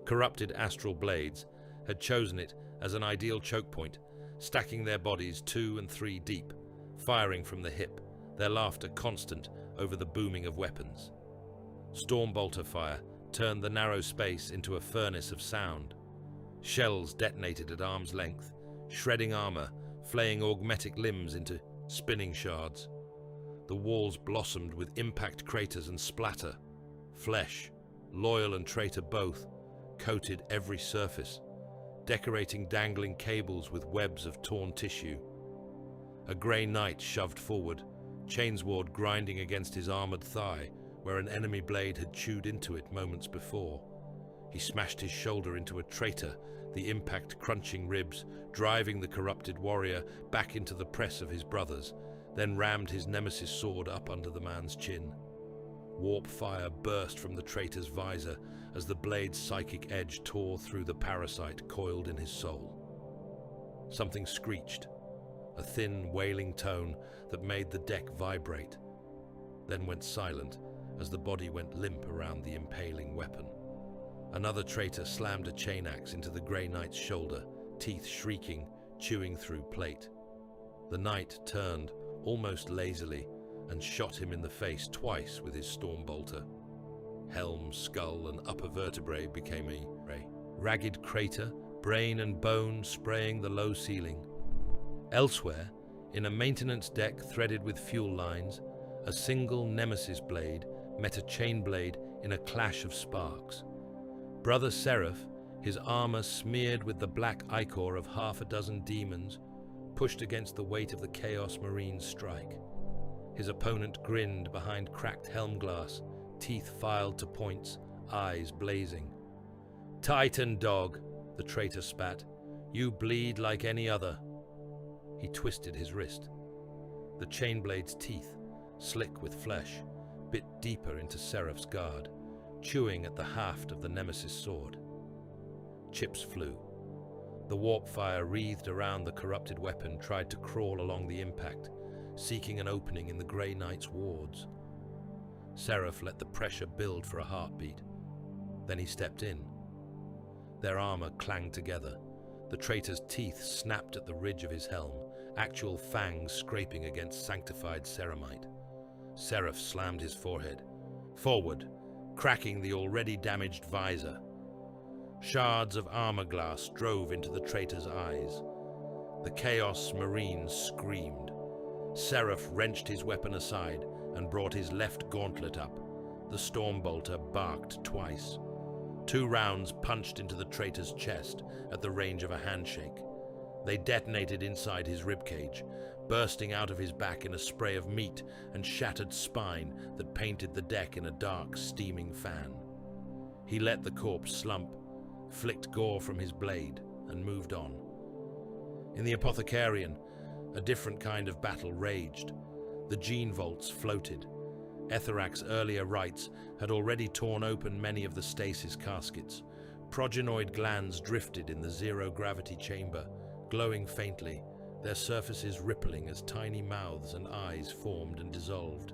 Corrupted Astral Blades had chosen it as an ideal choke point, stacking their bodies 2 and 3 deep, firing from the hip, their laughter constant over the booming of weapons. Stormbolter fire turned the narrow space into a furnace of sound. Shells detonated at arm's length, shredding armor, flaying augmetic limbs into spinning shards. The walls blossomed with impact craters and splatter. Flesh, loyal and traitor both, coated every surface, decorating dangling cables with webs of torn tissue. A grey knight shoved forward, chainsword grinding against his armored thigh, where an enemy blade had chewed into it moments before. He smashed his shoulder into a traitor, the impact crunching ribs, driving the corrupted warrior back into the press of his brothers, then rammed his nemesis sword up under the man's chin. Warp fire burst from the traitor's visor as the blade's psychic edge tore through the parasite coiled in his soul. Something screeched, a thin, wailing tone that made the deck vibrate, then went silent as the body went limp around the impaling weapon. Another traitor slammed a chain axe into the grey knight's shoulder, teeth shrieking, chewing through plate. The knight turned, almost lazily, and shot him in the face twice with his stormbolter. Helm, skull, and upper vertebrae became a ragged crater, brain and bone spraying the low ceiling. Elsewhere, in a maintenance deck threaded with fuel lines, a single nemesis blade met a chain blade in a clash of sparks. Brother Seraph, his armor smeared with the black ichor of 6 demons, pushed against the weight of the Chaos Marine's strike. His opponent grinned behind cracked helm glass, teeth filed to points, eyes blazing. "Titan dog," the traitor spat. "You bleed like any other." He twisted his wrist. The chainblade's teeth, slick with flesh, bit deeper into Seraph's guard, chewing at the haft of the nemesis sword. Chips flew. The warp fire wreathed around the corrupted weapon tried to crawl along the impact, seeking an opening in the grey knight's wards. Seraph let the pressure build for a heartbeat. Then he stepped in. Their armor clanged together. The traitor's teeth snapped at the ridge of his helm, actual fangs scraping against sanctified ceramite. Seraph slammed his forehead. Forward, cracking the already damaged visor. Shards of armor glass drove into the traitor's eyes. The Chaos Marine screamed. Seraph wrenched his weapon aside and brought his left gauntlet up. The Stormbolter barked twice. 2 rounds punched into the traitor's chest at the range of a handshake. They detonated inside his ribcage, bursting out of his back in a spray of meat and shattered spine that painted the deck in a dark, steaming fan. He let the corpse slump, flicked gore from his blade, and moved on. In the Apothecarian, a different kind of battle raged. The gene vaults floated. Etherak's earlier rites had already torn open many of the stasis caskets, Progenoid glands drifted in the zero-gravity chamber, glowing faintly, their surfaces rippling as tiny mouths and eyes formed and dissolved.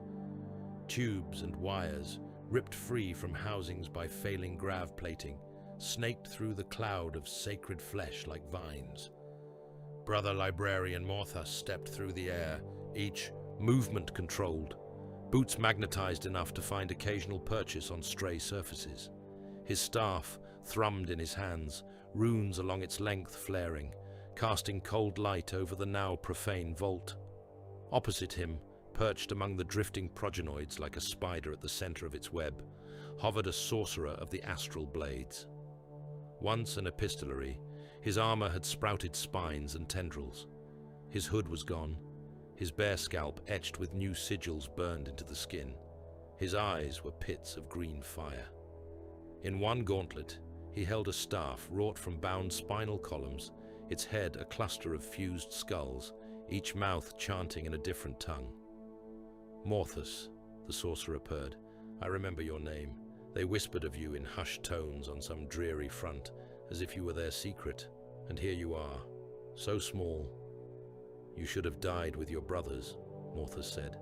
Tubes and wires, ripped free from housings by failing grav plating, snaked through the cloud of sacred flesh like vines. Brother Librarian Morthas stepped through the air, each movement-controlled, boots magnetized enough to find occasional purchase on stray surfaces. His staff thrummed in his hands, runes along its length flaring, casting cold light over the now profane vault. Opposite him, perched among the drifting progenoids like a spider at the center of its web, hovered a sorcerer of the Astral Blades. Once an epistolary, his armor had sprouted spines and tendrils. His hood was gone, his bare scalp etched with new sigils burned into the skin. His eyes were pits of green fire. In one gauntlet, he held a staff wrought from bound spinal columns, its head a cluster of fused skulls, each mouth chanting in a different tongue. Morthas, the sorcerer purred, I remember your name. They whispered of you in hushed tones on some dreary front, as if you were their secret. And here you are, so small. You should have died with your brothers, Morthas said.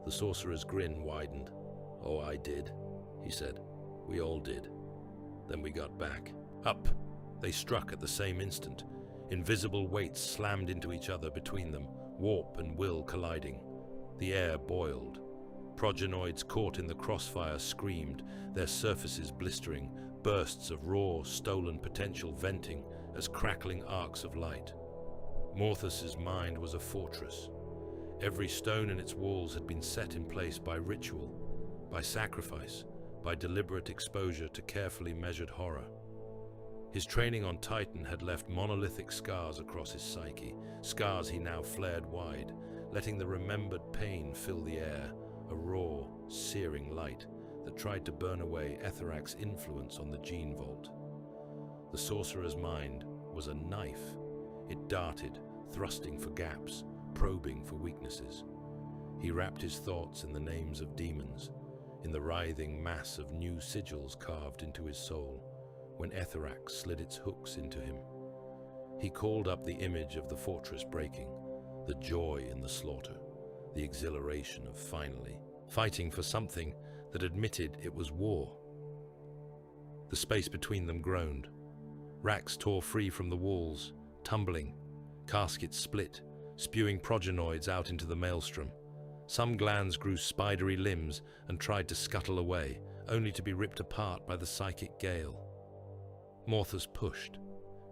The sorcerer's grin widened. Oh, I did, he said. We all did. Then we got back. Up! They struck at the same instant. Invisible weights slammed into each other between them, warp and will colliding. The air boiled. Progenoids caught in the crossfire screamed, their surfaces blistering, bursts of raw, stolen potential venting as crackling arcs of light. Morthas's mind was a fortress. Every stone in its walls had been set in place by ritual, by sacrifice, by deliberate exposure to carefully measured horror. His training on Titan had left monolithic scars across his psyche, scars he now flared wide, letting the remembered pain fill the air, a raw, searing light that tried to burn away Etherak's influence on the gene vault. The sorcerer's mind was a knife. It darted, thrusting for gaps, probing for weaknesses. He wrapped his thoughts in the names of demons, in the writhing mass of new sigils carved into his soul, when Etherak slid its hooks into him. He called up the image of the fortress breaking, the joy in the slaughter, the exhilaration of finally fighting for something that admitted it was war. The space between them groaned. Racks tore free from the walls, tumbling, caskets split, spewing progenoids out into the maelstrom. Some glands grew spidery limbs and tried to scuttle away, only to be ripped apart by the psychic gale. Morthas pushed.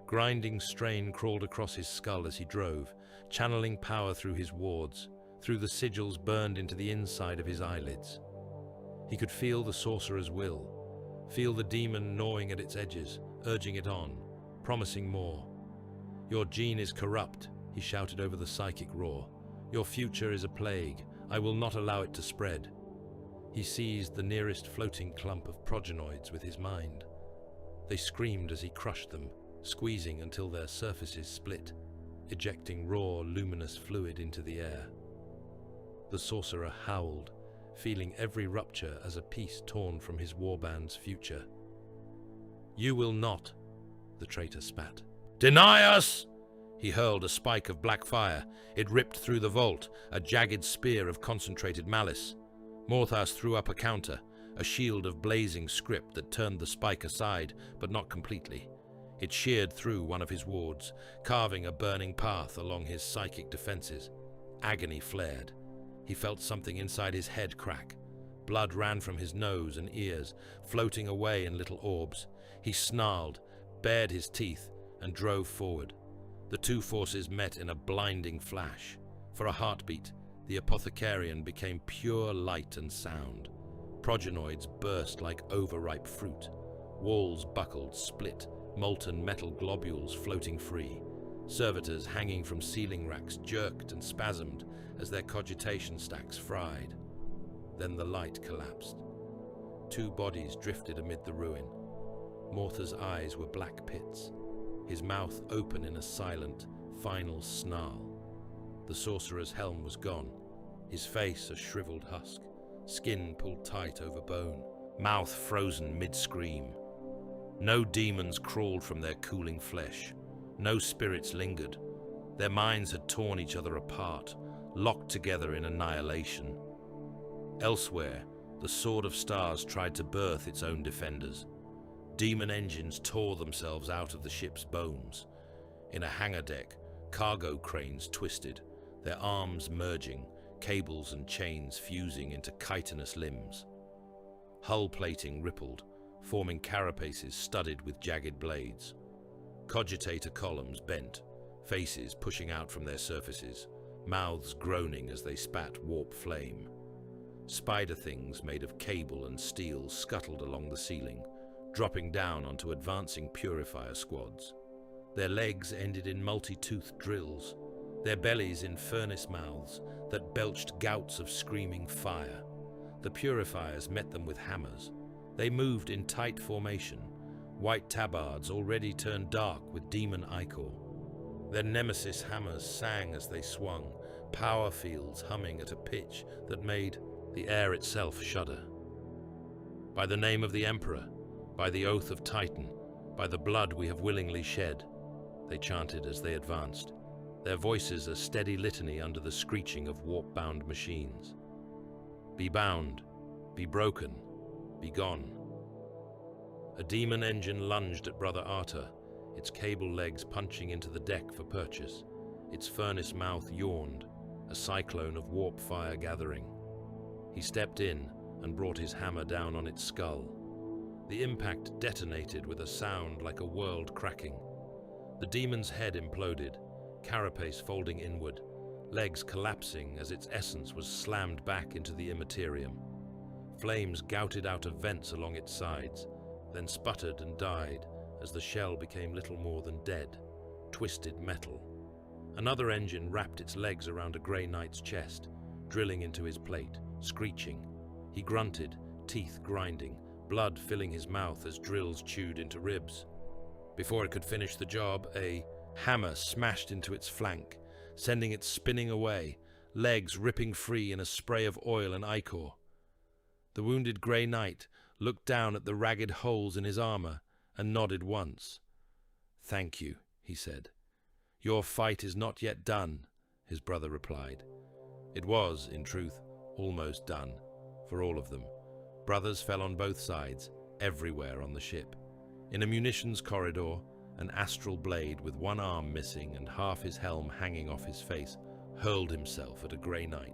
Grinding strain crawled across his skull as he drove, channeling power through his wards, through the sigils burned into the inside of his eyelids. He could feel the sorcerer's will, feel the demon gnawing at its edges, urging it on, promising more. Your gene is corrupt, he shouted over the psychic roar. Your future is a plague. I will not allow it to spread. He seized the nearest floating clump of progenoids with his mind. They screamed as he crushed them, squeezing until their surfaces split, ejecting raw, luminous fluid into the air. The sorcerer howled, feeling every rupture as a piece torn from his warband's future. You will not, the traitor spat. Deny us! He hurled a spike of black fire. It ripped through the vault, a jagged spear of concentrated malice. Morthas threw up a counter, a shield of blazing script that turned the spike aside, but not completely. It sheared through one of his wards, carving a burning path along his psychic defenses. Agony flared. He felt something inside his head crack. Blood ran from his nose and ears, floating away in little orbs. He snarled, bared his teeth, and drove forward. The two forces met in a blinding flash. For a heartbeat, the apothecarian became pure light and sound. Progenoids burst like overripe fruit. Walls buckled, split, molten metal globules floating free. Servitors hanging from ceiling racks jerked and spasmed as their cogitation stacks fried. Then the light collapsed. Two bodies drifted amid the ruin. Morthas' eyes were black pits, his mouth open in a silent, final snarl. The sorcerer's helm was gone, his face a shriveled husk, skin pulled tight over bone, mouth frozen mid-scream. No demons crawled from their cooling flesh. No spirits lingered. Their minds had torn each other apart, locked together in annihilation. Elsewhere, the Sword of Stars tried to birth its own defenders. Demon engines tore themselves out of the ship's bones. In a hangar deck, cargo cranes twisted, their arms merging, cables and chains fusing into chitinous limbs. Hull plating rippled, forming carapaces studded with jagged blades. Cogitator columns bent, faces pushing out from their surfaces, mouths groaning as they spat warp flame. Spider things made of cable and steel scuttled along the ceiling, dropping down onto advancing purifier squads. Their legs ended in multi-toothed drills, their bellies in furnace mouths that belched gouts of screaming fire. The purifiers met them with hammers. They moved in tight formation, white tabards already turned dark with demon ichor. Their nemesis hammers sang as they swung, power fields humming at a pitch that made the air itself shudder. By the name of the Emperor, by the oath of Titan, by the blood we have willingly shed, they chanted as they advanced, their voices a steady litany under the screeching of warp-bound machines. Be bound, be broken, be gone. A demon engine lunged at Brother Arta, its cable legs punching into the deck for purchase. Its furnace mouth yawned, a cyclone of warp fire gathering. He stepped in and brought his hammer down on its skull. The impact detonated with a sound like a world cracking. The demon's head imploded, carapace folding inward, legs collapsing as its essence was slammed back into the immaterium. Flames gouted out of vents along its sides, then sputtered and died as the shell became little more than dead, twisted metal. Another engine wrapped its legs around a grey knight's chest, drilling into his plate, screeching. He grunted, teeth grinding, blood filling his mouth as drills chewed into ribs. Before it could finish the job, a hammer smashed into its flank, sending it spinning away, legs ripping free in a spray of oil and ichor. The wounded grey knight looked down at the ragged holes in his armor and nodded once. "Thank you," he said. "Your fight is not yet done," his brother replied. It was, in truth, almost done, for all of them. Brothers fell on both sides, everywhere on the ship. In a munitions corridor, an Astral Blade with one arm missing and half his helm hanging off his face hurled himself at a grey knight,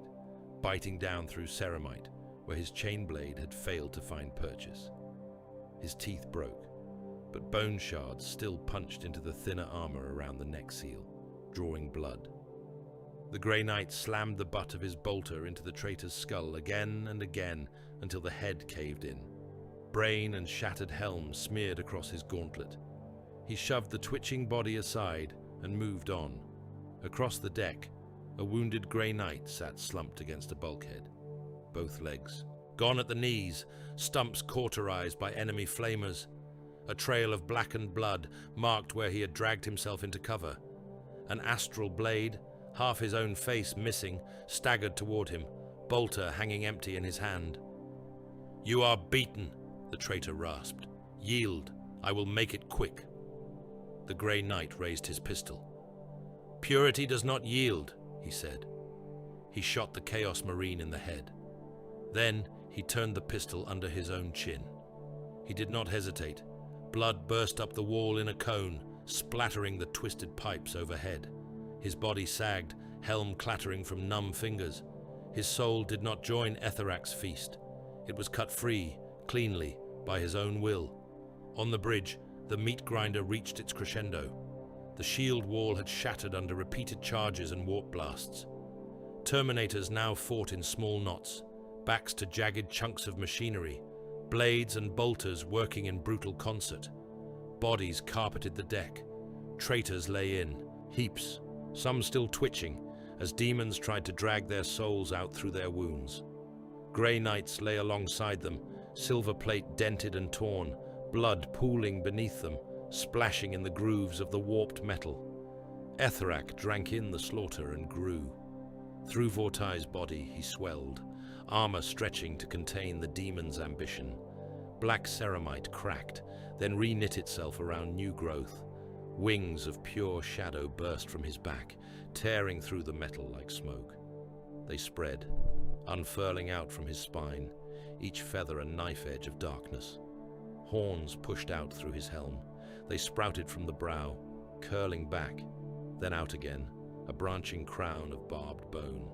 biting down through ceramite, where his chain blade had failed to find purchase. His teeth broke, but bone shards still punched into the thinner armor around the neck seal, drawing blood. The grey knight slammed the butt of his bolter into the traitor's skull again and again until the head caved in. Brain and shattered helm smeared across his gauntlet. He shoved the twitching body aside and moved on. Across the deck, a wounded grey knight sat slumped against a bulkhead, both legs gone at the knees, stumps cauterized by enemy flamers. A trail of blackened blood marked where he had dragged himself into cover. An Astral Blade, half his own face missing, staggered toward him, bolter hanging empty in his hand. "You are beaten," the traitor rasped. "Yield, I will make it quick." The grey knight raised his pistol. "Purity does not yield," he said. He shot the Chaos Marine in the head. Then he turned the pistol under his own chin. He did not hesitate. Blood burst up the wall in a cone, splattering the twisted pipes overhead. His body sagged, helm clattering from numb fingers. His soul did not join Etherac's feast. It was cut free, cleanly, by his own will. On the bridge, the meat grinder reached its crescendo. The shield wall had shattered under repeated charges and warp blasts. Terminators now fought in small knots, backs to jagged chunks of machinery, blades and bolters working in brutal concert. Bodies carpeted the deck. Traitors lay in, heaps, some still twitching, as demons tried to drag their souls out through their wounds. Grey knights lay alongside them, silver plate dented and torn, blood pooling beneath them, splashing in the grooves of the warped metal. Etherac drank in the slaughter and grew. Through Vortai's body he swelled, armor stretching to contain the demon's ambition. Black ceramite cracked, then re-knit itself around new growth. Wings of pure shadow burst from his back, tearing through the metal like smoke. They spread, unfurling out from his spine, each feather a knife edge of darkness. Horns pushed out through his helm. They sprouted from the brow, curling back, then out again, a branching crown of barbed bone.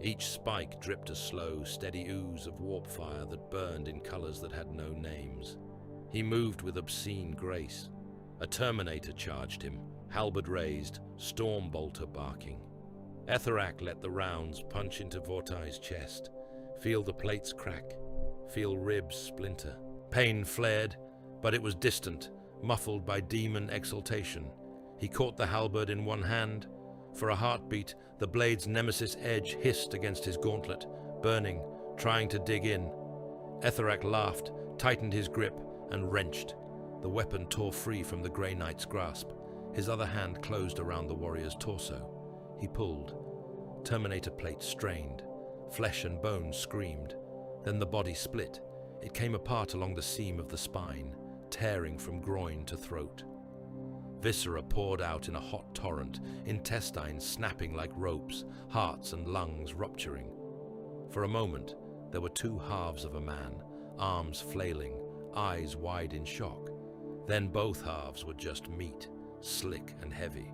Each spike dripped a slow, steady ooze of warp fire that burned in colors that had no names. He moved with obscene grace. A Terminator charged him, halberd raised, storm bolter barking. Etherak let the rounds punch into Vortai's chest, feel the plates crack, feel ribs splinter. Pain flared, but it was distant, muffled by demon exultation. He caught the halberd in one hand. For a heartbeat, the blade's nemesis edge hissed against his gauntlet, burning, trying to dig in. Etherak laughed, tightened his grip, and wrenched. The weapon tore free from the Grey Knight's grasp. His other hand closed around the warrior's torso. He pulled. Terminator plate strained. Flesh and bone screamed. Then the body split. It came apart along the seam of the spine, tearing from groin to throat. Viscera poured out in a hot torrent, intestines snapping like ropes, hearts and lungs rupturing. For a moment, there were two halves of a man, arms flailing, eyes wide in shock. Then both halves were just meat, slick and heavy.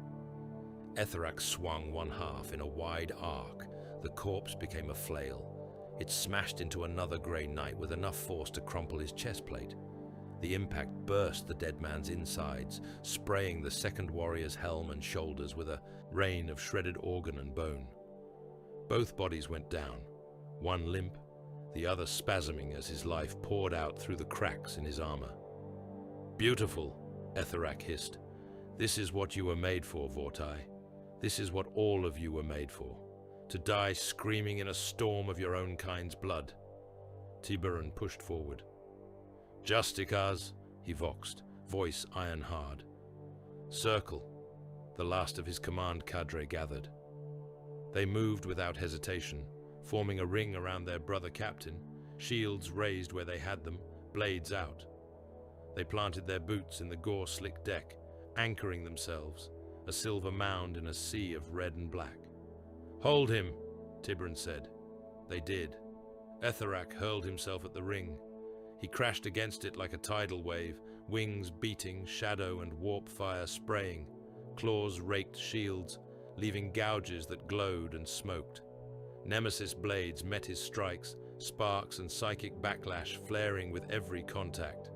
Etherak swung one half in a wide arc. The corpse became a flail. It smashed into another Grey Knight with enough force to crumple his chest plate. The impact burst the dead man's insides, spraying the second warrior's helm and shoulders with a rain of shredded organ and bone. Both bodies went down, one limp, the other spasming as his life poured out through the cracks in his armor. "Beautiful," Etherak hissed. "This is what you were made for, Vortai. This is what all of you were made for. To die screaming in a storm of your own kind's blood." Tiburon pushed forward. "Justicars," he voxed, voice iron hard. "Circle." The last of his command cadre gathered. They moved without hesitation, forming a ring around their brother captain, shields raised where they had them, blades out. They planted their boots in the gore-slick deck, anchoring themselves, a silver mound in a sea of red and black. "Hold him," Tiburon said. They did. Etherak hurled himself at the ring. He crashed against it like a tidal wave, wings beating, shadow and warp fire spraying. Claws raked shields, leaving gouges that glowed and smoked. Nemesis blades met his strikes, sparks and psychic backlash flaring with every contact.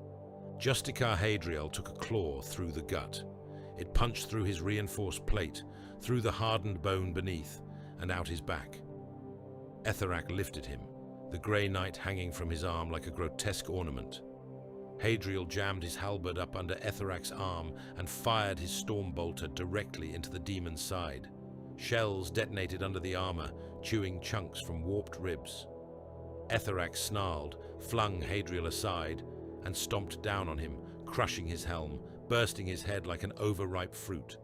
Justicar Hadriel took a claw through the gut. It punched through his reinforced plate, through the hardened bone beneath, and out his back. Etherak lifted him, the Grey Knight hanging from his arm like a grotesque ornament. Hadriel jammed his halberd up under Etherak's arm and fired his storm bolter directly into the demon's side. Shells detonated under the armor, chewing chunks from warped ribs. Etherak snarled, flung Hadriel aside, and stomped down on him, crushing his helm, bursting his head like an overripe fruit.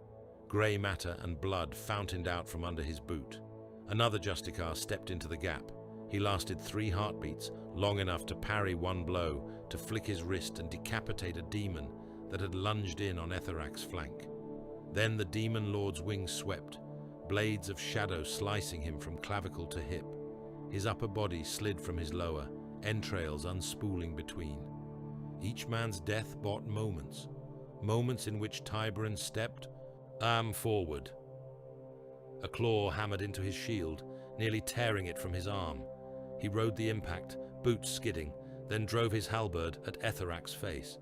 Grey matter and blood fountained out from under his boot. Another Justicar stepped into the gap. He lasted 3 heartbeats, long enough to parry one blow, to flick his wrist and decapitate a demon that had lunged in on Etherak's flank. Then the demon lord's wings swept, blades of shadow slicing him from clavicle to hip. His upper body slid from his lower, entrails unspooling between. Each man's death bought moments, moments in which Tiburon stepped, arm forward. A claw hammered into his shield, nearly tearing it from his arm. He rode the impact, boots skidding, then drove his halberd at Etherak's face.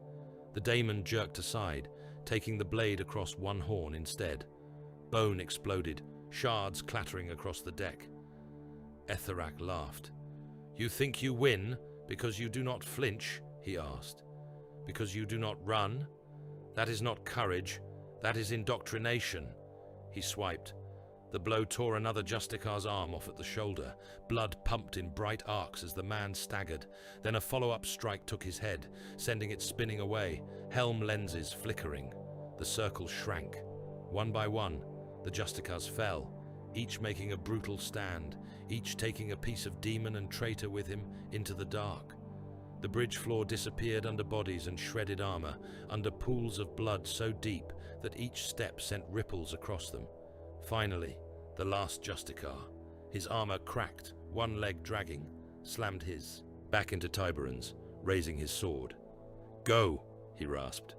The daemon jerked aside, taking the blade across one horn instead. Bone exploded, shards clattering across the deck. Etherak laughed. "You think you win because you do not flinch?" he asked. "Because you do not run? That is not courage, that is indoctrination." He swiped. The blow tore another Justicar's arm off at the shoulder. Blood pumped in bright arcs as the man staggered. Then a follow-up strike took his head, sending it spinning away, helm lenses flickering. The circle shrank. One by one, the Justicars fell, each making a brutal stand, each taking a piece of demon and traitor with him into the dark. The bridge floor disappeared under bodies and shredded armor, under pools of blood so deep that each step sent ripples across them. Finally, the last Justicar, his armor cracked, one leg dragging, slammed his back into Tiberon's, raising his sword. "Go," he rasped.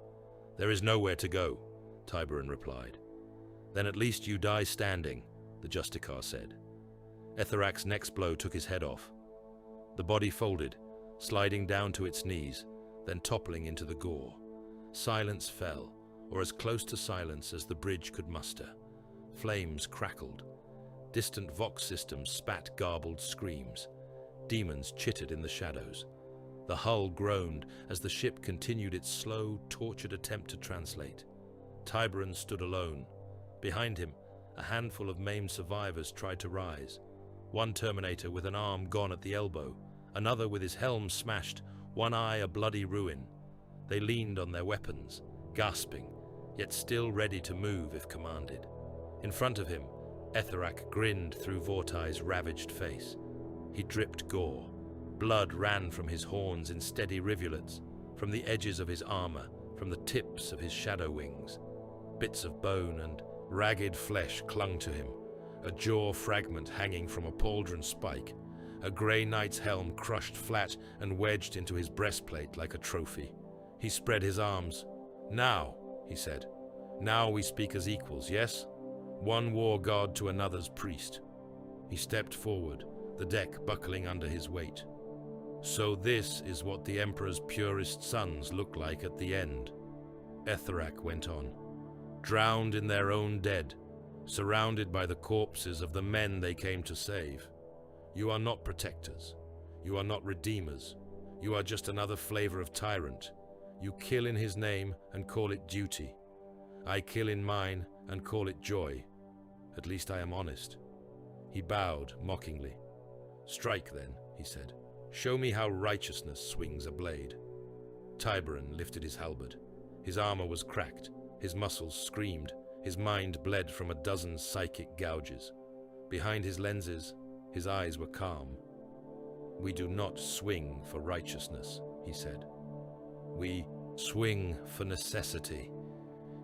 "There is nowhere to go," Tiberon replied. "Then at least you die standing," the Justicar said. Etherak's next blow took his head off. The body folded, sliding down to its knees, then toppling into the gore. Silence fell, or as close to silence as the bridge could muster. Flames crackled. Distant vox systems spat garbled screams. Demons chittered in the shadows. The hull groaned as the ship continued its slow, tortured attempt to translate. Tiberon stood alone. Behind him, a handful of maimed survivors tried to rise. One Terminator with an arm gone at the elbow, another with his helm smashed, one eye a bloody ruin. They leaned on their weapons, gasping, yet still ready to move if commanded. In front of him, Etherak grinned through Vortai's ravaged face. He dripped gore. Blood ran from his horns in steady rivulets, from the edges of his armor, from the tips of his shadow wings. Bits of bone and ragged flesh clung to him, a jaw fragment hanging from a pauldron spike, a grey knight's helm crushed flat and wedged into his breastplate like a trophy. He spread his arms. "Now," he said. "Now we speak as equals, yes? One war god to another's priest." He stepped forward, the deck buckling under his weight. "So this is what the Emperor's purest sons look like at the end," Etherak went on. "Drowned in their own dead, surrounded by the corpses of the men they came to save. You are not protectors. You are not redeemers. You are just another flavor of tyrant. You kill in his name and call it duty. I kill in mine and call it joy. At least I am honest." He bowed mockingly. "Strike then," he said. "Show me how righteousness swings a blade." Tiberon lifted his halberd. His armor was cracked. His muscles screamed. His mind bled from a dozen psychic gouges. Behind his lenses, his eyes were calm. "We do not swing for righteousness," he said. "We swing for necessity."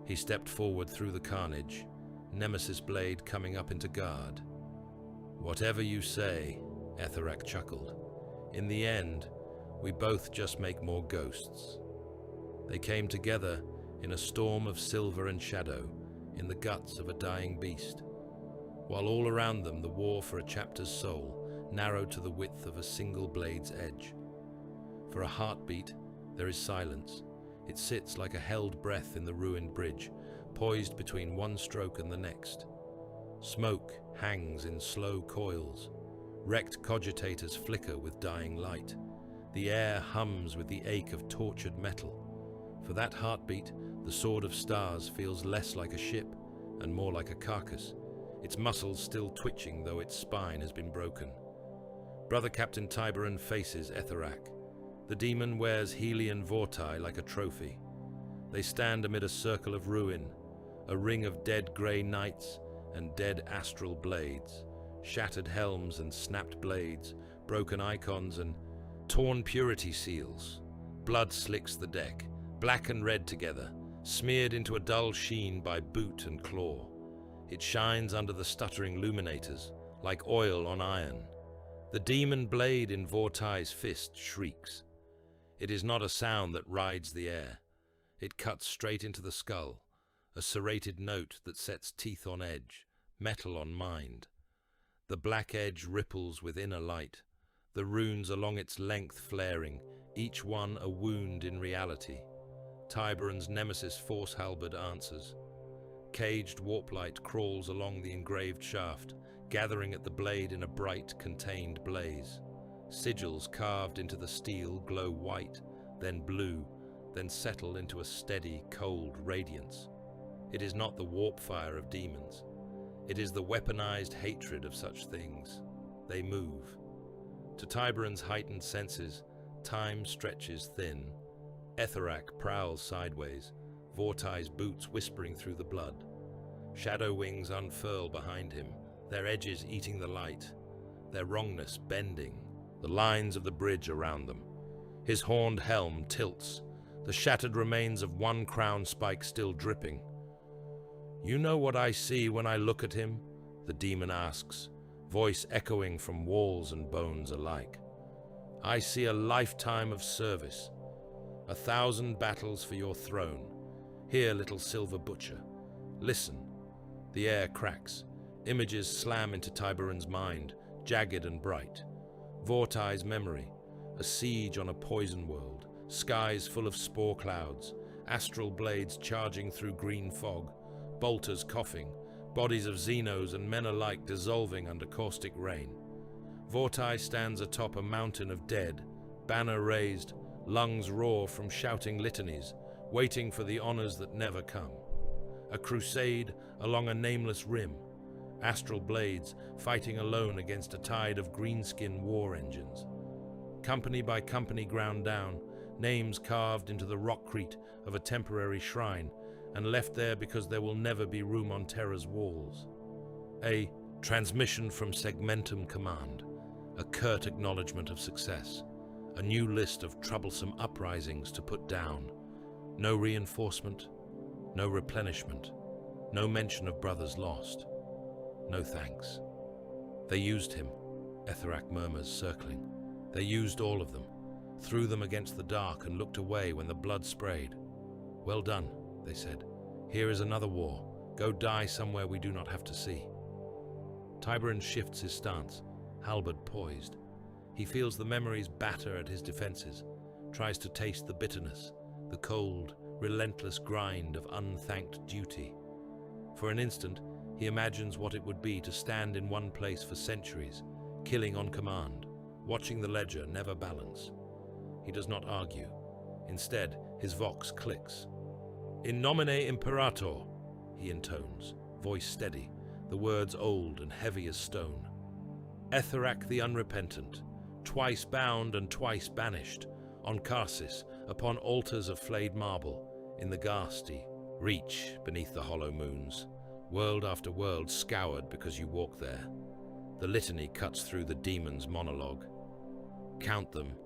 He stepped forward through the carnage, Nemesis blade coming up into guard. "Whatever you say," Etherak chuckled. "In the end, we both just make more ghosts." They came together in a storm of silver and shadow, in the guts of a dying beast, while all around them the war for a chapter's soul narrowed to the width of a single blade's edge. For a heartbeat, there is silence. It sits like a held breath in the ruined bridge, poised between one stroke and the next. Smoke hangs in slow coils. Wrecked cogitators flicker with dying light. The air hums with the ache of tortured metal. For that heartbeat, the Sword of Stars feels less like a ship and more like a carcass, its muscles still twitching though its spine has been broken. Brother Captain Tiberon faces Etherak. The demon wears Helian Vortai like a trophy. They stand amid a circle of ruin, a ring of dead grey knights and dead astral blades, shattered helms and snapped blades, broken icons and torn purity seals. Blood slicks the deck, black and red together, smeared into a dull sheen by boot and claw. It shines under the stuttering luminators, like oil on iron. The demon blade in Vortai's fist shrieks. It is not a sound that rides the air. It cuts straight into the skull, a serrated note that sets teeth on edge, metal on mind. The black edge ripples with inner light, the runes along its length flaring, each one a wound in reality. Tiberon's nemesis force halberd answers. Caged warplight crawls along the engraved shaft, gathering at the blade in a bright, contained blaze. Sigils carved into the steel glow white, then blue, then settle into a steady, cold radiance. It is not the warp fire of demons. It is the weaponized hatred of such things. They move. To Tiberon's heightened senses, time stretches thin. Etherak prowls sideways, Vortai's boots whispering through the blood. Shadow wings unfurl behind him, their edges eating the light, their wrongness bending, the lines of the bridge around them. His horned helm tilts, the shattered remains of one crown spike still dripping. "You know what I see when I look at him?" the demon asks, voice echoing from walls and bones alike. "I see a lifetime of service, 1,000 battles for your throne. Here, little silver butcher, listen." The air cracks. Images slam into Tiberan's mind, jagged and bright. Vortai's memory, a siege on a poison world, skies full of spore clouds, astral blades charging through green fog, bolters coughing, bodies of Xenos and men alike dissolving under caustic rain. Vortai stands atop a mountain of dead, banner raised, lungs roar from shouting litanies, waiting for the honors that never come. A crusade along a nameless rim, astral blades fighting alone against a tide of greenskin war engines. Company by company ground down, names carved into the rockcrete of a temporary shrine and left there because there will never be room on Terra's walls. A transmission from Segmentum Command, a curt acknowledgement of success, a new list of troublesome uprisings to put down. No reinforcement, no replenishment, no mention of brothers lost. No thanks. They used him, Etherak murmurs, circling. They used all of them, threw them against the dark and looked away when the blood sprayed. "Well done," they said. "Here is another war. Go die somewhere we do not have to see." Tiberan shifts his stance, halberd poised. He feels the memories batter at his defenses, tries to taste the bitterness, the cold, relentless grind of unthanked duty. For an instant, he imagines what it would be to stand in one place for centuries, killing on command, watching the ledger never balance. He does not argue. Instead, his vox clicks. "In nomine Imperator," he intones, voice steady, the words old and heavy as stone. "Etherak the Unrepentant, twice bound and twice banished, on Karsis, upon altars of flayed marble, in the Ghasti, reach beneath the hollow moons, world after world scoured because you walk there." The litany cuts through the demon's monologue. "Count them,"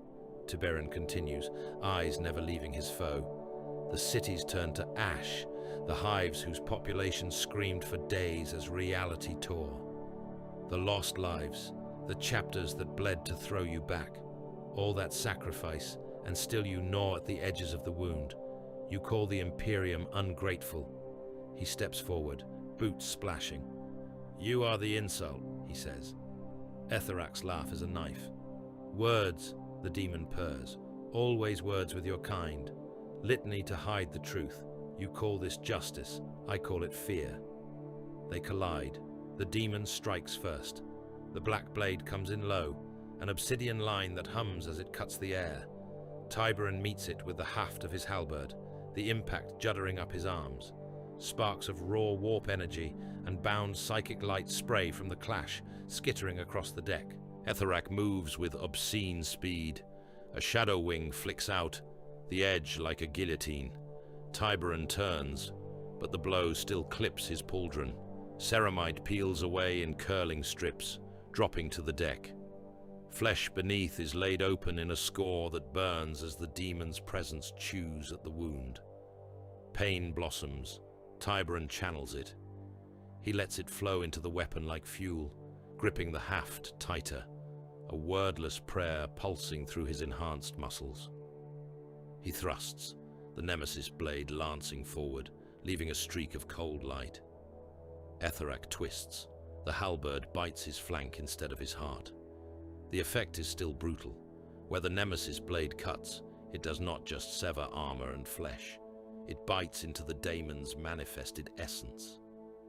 Tiberan continues, eyes never leaving his foe. "The cities turned to ash, the hives whose population screamed for days as reality tore. The lost lives, the chapters that bled to throw you back. All that sacrifice, and still you gnaw at the edges of the wound. You call the Imperium ungrateful." He steps forward, boots splashing. "You are the insult," he says. Etherak's laugh is a knife. "Words," the demon purrs, "always words with your kind. Litany to hide the truth. You call this justice, I call it fear." They collide. The demon strikes first. The black blade comes in low, an obsidian line that hums as it cuts the air. Tiberan meets it with the haft of his halberd, the impact juddering up his arms. Sparks of raw warp energy and bound psychic light spray from the clash, skittering across the deck. Etherak moves with obscene speed. A shadow wing flicks out, the edge like a guillotine. Tiberan turns, but the blow still clips his pauldron. Ceramite peels away in curling strips, dropping to the deck. Flesh beneath is laid open in a score that burns as the demon's presence chews at the wound. Pain blossoms. Tiberan channels it. He lets it flow into the weapon like fuel, gripping the haft tighter, a wordless prayer pulsing through his enhanced muscles. He thrusts, the nemesis blade lancing forward, leaving a streak of cold light. Etherak twists. The halberd bites his flank instead of his heart. The effect is still brutal. Where the nemesis blade cuts, it does not just sever armor and flesh. It bites into the daemon's manifested essence.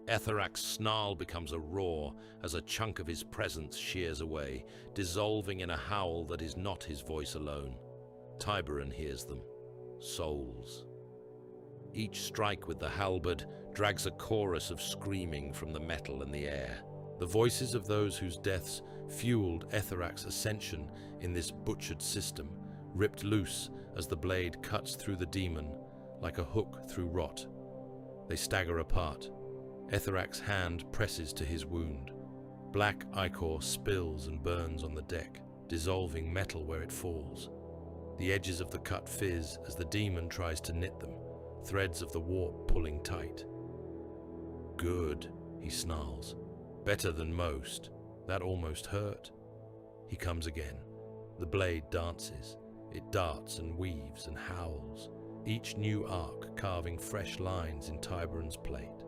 Etherak's snarl becomes a roar as a chunk of his presence shears away, dissolving in a howl that is not his voice alone. Tiberan hears them. Souls. Each strike with the halberd drags a chorus of screaming from the metal and the air. The voices of those whose deaths fueled Etherak's ascension in this butchered system, ripped loose as the blade cuts through the demon like a hook through rot. They stagger apart. Etherak's hand presses to his wound. Black ichor spills and burns on the deck, dissolving metal where it falls. The edges of the cut fizz as the demon tries to knit them, threads of the warp pulling tight. "Good," he snarls. "Better than most. That almost hurt." He comes again. The blade dances. It darts and weaves and howls, each new arc carving fresh lines in Tiberon's plate.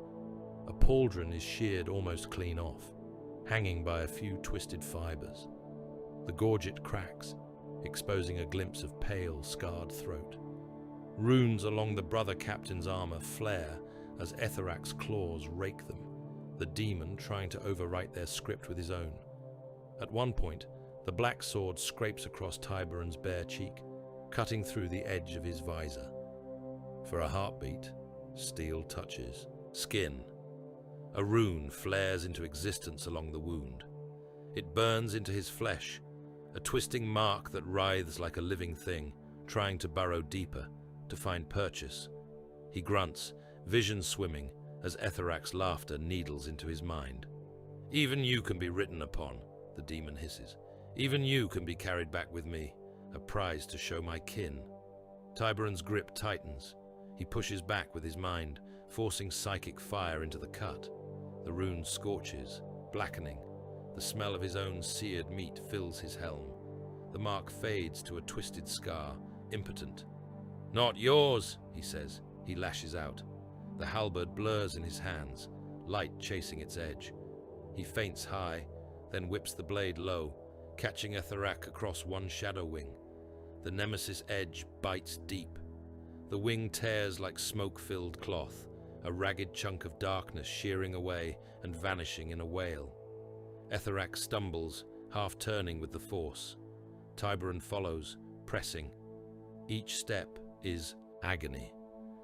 A pauldron is sheared almost clean off, hanging by a few twisted fibers. The gorget cracks, exposing a glimpse of pale, scarred throat. Runes along the brother captain's armor flare as Etherak's claws rake them, the demon trying to overwrite their script with his own. At one point, the black sword scrapes across Tiberon's bare cheek, cutting through the edge of his visor. For a heartbeat, steel touches skin. A rune flares into existence along the wound. It burns into his flesh, a twisting mark that writhes like a living thing, trying to burrow deeper, to find purchase. He grunts, vision swimming, as Etherak's laughter needles into his mind. "Even you can be written upon," the demon hisses. "Even you can be carried back with me, a prize to show my kin." Tiberon's grip tightens. He pushes back with his mind, forcing psychic fire into the cut. The rune scorches, blackening. The smell of his own seared meat fills his helm. The mark fades to a twisted scar, impotent. "Not yours," he says. He lashes out. The halberd blurs in his hands, light chasing its edge. He feints high, then whips the blade low, catching Etherak across one shadow wing. The nemesis edge bites deep. The wing tears like smoke-filled cloth, a ragged chunk of darkness shearing away and vanishing in a wail. Etherak stumbles, half turning with the force. Tiberon follows, pressing. Each step is agony.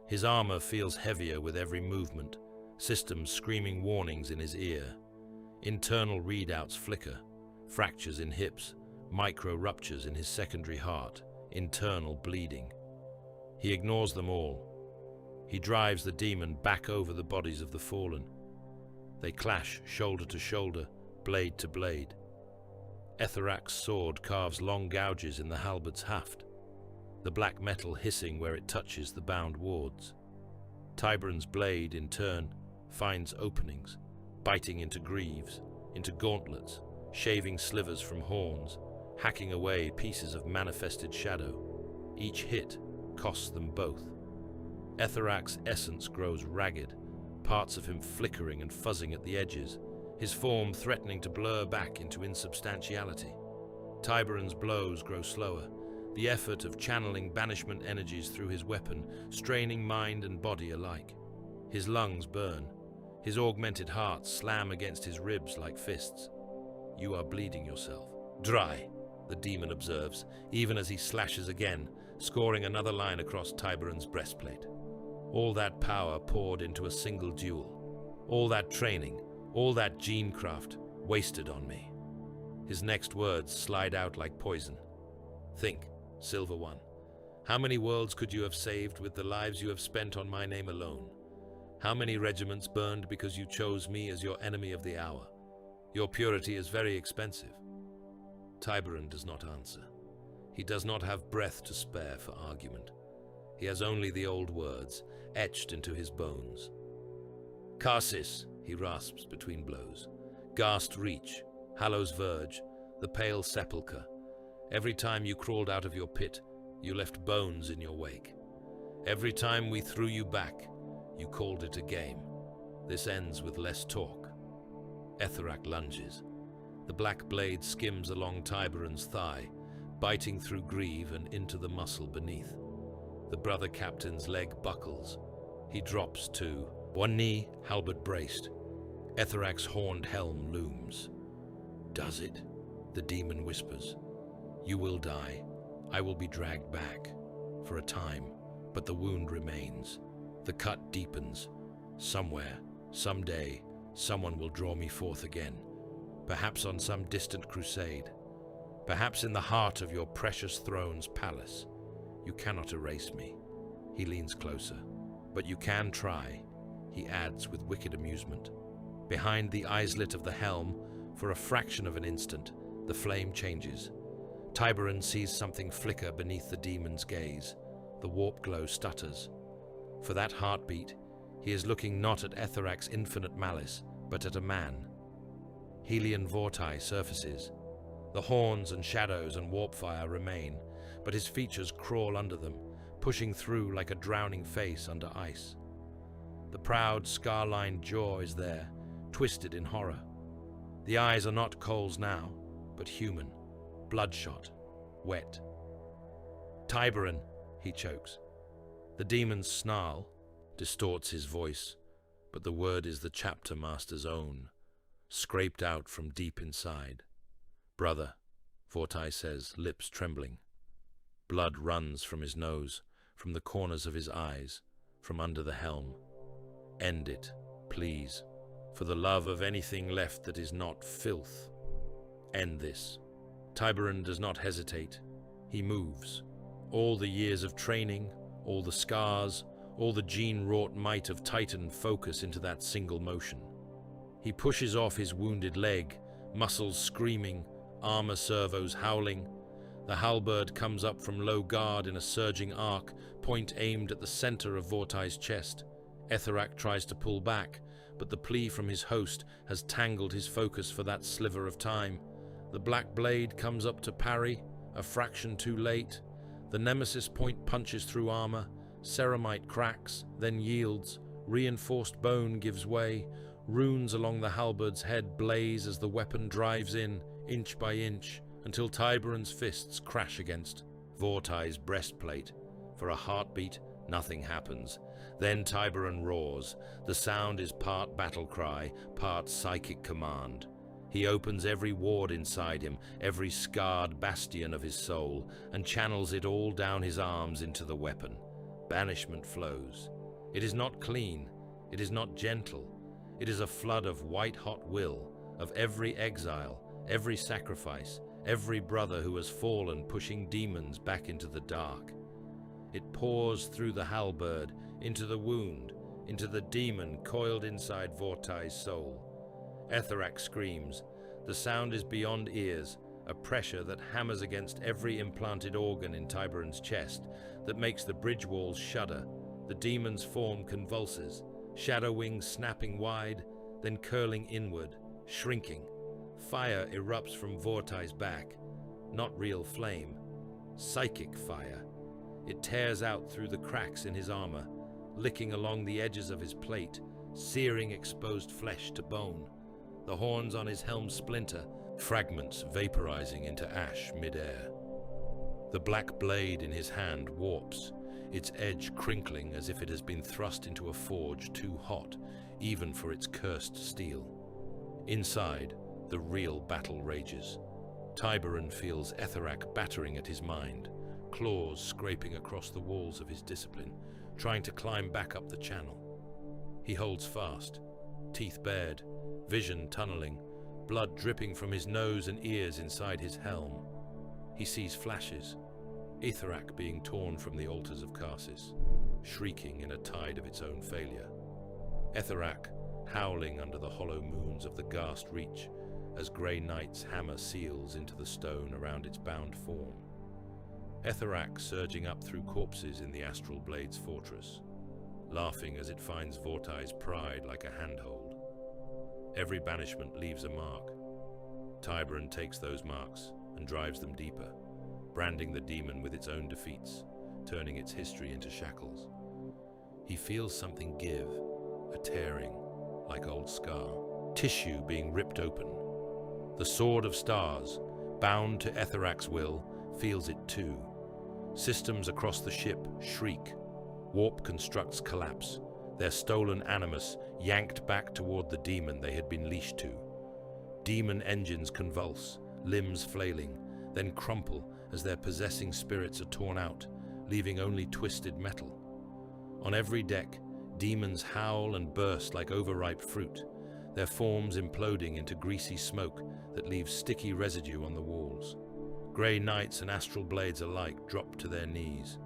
His armor feels heavier with every movement, systems screaming warnings in his ear. Internal readouts flicker, fractures in hips, micro-ruptures in his secondary heart, internal bleeding. He ignores them all. He drives the demon back over the bodies of the fallen. They clash shoulder to shoulder, blade to blade. Etherak's sword carves long gouges in the halberd's haft, the black metal hissing where it touches the bound wards. Tiberon's blade, in turn, finds openings, biting into greaves, into gauntlets, shaving slivers from horns, hacking away pieces of manifested shadow. Each hit costs them both. Etherak's essence grows ragged, parts of him flickering and fuzzing at the edges, his form threatening to blur back into insubstantiality. Tiberon's blows grow slower, the effort of channeling banishment energies through his weapon, straining mind and body alike. His lungs burn. His augmented heart slam against his ribs like fists. "You are bleeding yourself." "Dry," the demon observes, even as he slashes again, scoring another line across Tiberon's breastplate. All that power poured into a single duel. All that training, all that gene craft, wasted on me. His next words slide out like poison. "Think, Silver One. How many worlds could you have saved with the lives you have spent on my name alone? How many regiments burned because you chose me as your enemy of the hour? Your purity is very expensive." Tiberon does not answer. He does not have breath to spare for argument. He has only the old words, etched into his bones. "Karsis," he rasps between blows. "Ghast Reach, Hallow's Verge, the Pale Sepulchre. Every time you crawled out of your pit, you left bones in your wake. Every time we threw you back, you called it a game. This ends with less talk." Etherak lunges. The black blade skims along Tiberon's thigh, biting through greave and into the muscle beneath. The brother captain's leg buckles. He drops to one knee, halberd braced. Etherak's horned helm looms. "Does it?" the demon whispers. "You will die. I will be dragged back. For a time, but the wound remains. The cut deepens. Somewhere, someday, someone will draw me forth again. Perhaps on some distant crusade. Perhaps in the heart of your precious throne's palace. You cannot erase me." He leans closer. "But you can try," he adds with wicked amusement. Behind the eyelet of the helm, for a fraction of an instant, the flame changes. Tiberon sees something flicker beneath the demon's gaze. The warp glow stutters. For that heartbeat, he is looking not at Etherac's infinite malice, but at a man. Helion Vortai surfaces. The horns and shadows and warp fire remain, but his features crawl under them, pushing through like a drowning face under ice. The proud, scar-lined jaw is there, twisted in horror. The eyes are not Cole's now, but human, bloodshot, wet. Tiberon, he chokes. The demon's snarl distorts his voice, but the word is the chapter master's own, scraped out from deep inside. Brother, Vortai says, lips trembling. Blood runs from his nose, from the corners of his eyes, from under the helm. End it, please, for the love of anything left that is not filth. End this. Tiberon does not hesitate. He moves. All the years of training, all the scars, all the gene-wrought might of Titan focus into that single motion. He pushes off his wounded leg, muscles screaming, armor servos howling. The halberd comes up from low guard in a surging arc, point aimed at the center of Vortai's chest. Etherac tries to pull back, but the plea from his host has tangled his focus for that sliver of time. The black blade comes up to parry, a fraction too late. The nemesis point punches through armor. Ceramite cracks, then yields. Reinforced bone gives way. Runes along the halberd's head blaze as the weapon drives in, inch by inch, until Tiberon's fists crash against Vortai's breastplate. For a heartbeat, nothing happens. Then Tiberon roars. The sound is part battle cry, part psychic command. He opens every ward inside him, every scarred bastion of his soul, and channels it all down his arms into the weapon. Banishment flows. It is not clean. It is not gentle. It is a flood of white-hot will, of every exile, every sacrifice, every brother who has fallen pushing demons back into the dark. It pours through the halberd, into the wound, into the demon coiled inside Vortai's soul. Etherac screams. The sound is beyond ears, a pressure that hammers against every implanted organ in Tiberon's chest, that makes the bridge walls shudder. The demon's form convulses, shadow wings snapping wide, then curling inward, shrinking. Fire erupts from Vortai's back. Not real flame, psychic fire. It tears out through the cracks in his armor, licking along the edges of his plate, searing exposed flesh to bone. The horns on his helm splinter, fragments vaporizing into ash mid-air. The black blade in his hand warps, its edge crinkling as if it has been thrust into a forge too hot, even for its cursed steel. Inside, the real battle rages. Tiberon feels Etherac battering at his mind, claws scraping across the walls of his discipline, trying to climb back up the channel. He holds fast, teeth bared, vision tunneling, blood dripping from his nose and ears inside his helm. He sees flashes, Etherac being torn from the altars of Karsis, shrieking in a tide of its own failure. Etherac howling under the hollow moons of the Ghast Reach as grey nights hammer seals into the stone around its bound form. Etherac surging up through corpses in the Astral Blades fortress, laughing as it finds Vortai's pride like a handhold. Every banishment leaves a mark. Tiberon takes those marks and drives them deeper, branding the demon with its own defeats, turning its history into shackles. He feels something give, a tearing, like old scar, tissue being ripped open. The Sword of Stars, bound to Etherac's will, feels it too. Systems across the ship shriek. Warp constructs collapse, their stolen animus yanked back toward the demon they had been leashed to. Demon engines convulse, limbs flailing, then crumple as their possessing spirits are torn out, leaving only twisted metal. On every deck, demons howl and burst like overripe fruit, their forms imploding into greasy smoke that leaves sticky residue on the walls. Grey knights and astral blades alike drop to their knees.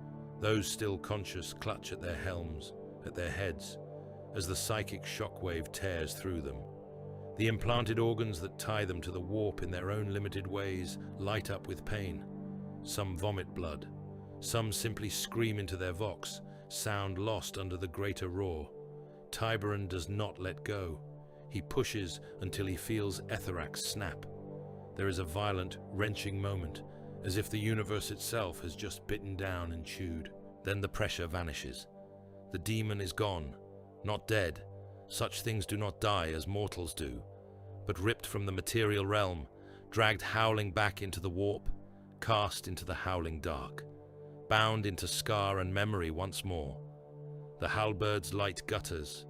Those still conscious clutch at their helms, at their heads, as the psychic shockwave tears through them. The implanted organs that tie them to the warp in their own limited ways light up with pain. Some vomit blood. Some simply scream into their vox, sound lost under the greater roar. Tiberon does not let go. He pushes until he feels Etherax snap. There is a violent, wrenching moment, as if the universe itself has just bitten down and chewed. Then the pressure vanishes. The demon is gone, not dead. Such things do not die as mortals do, but ripped from the material realm, dragged howling back into the warp, cast into the howling dark, bound into scar and memory once more. The halberd's light gutters.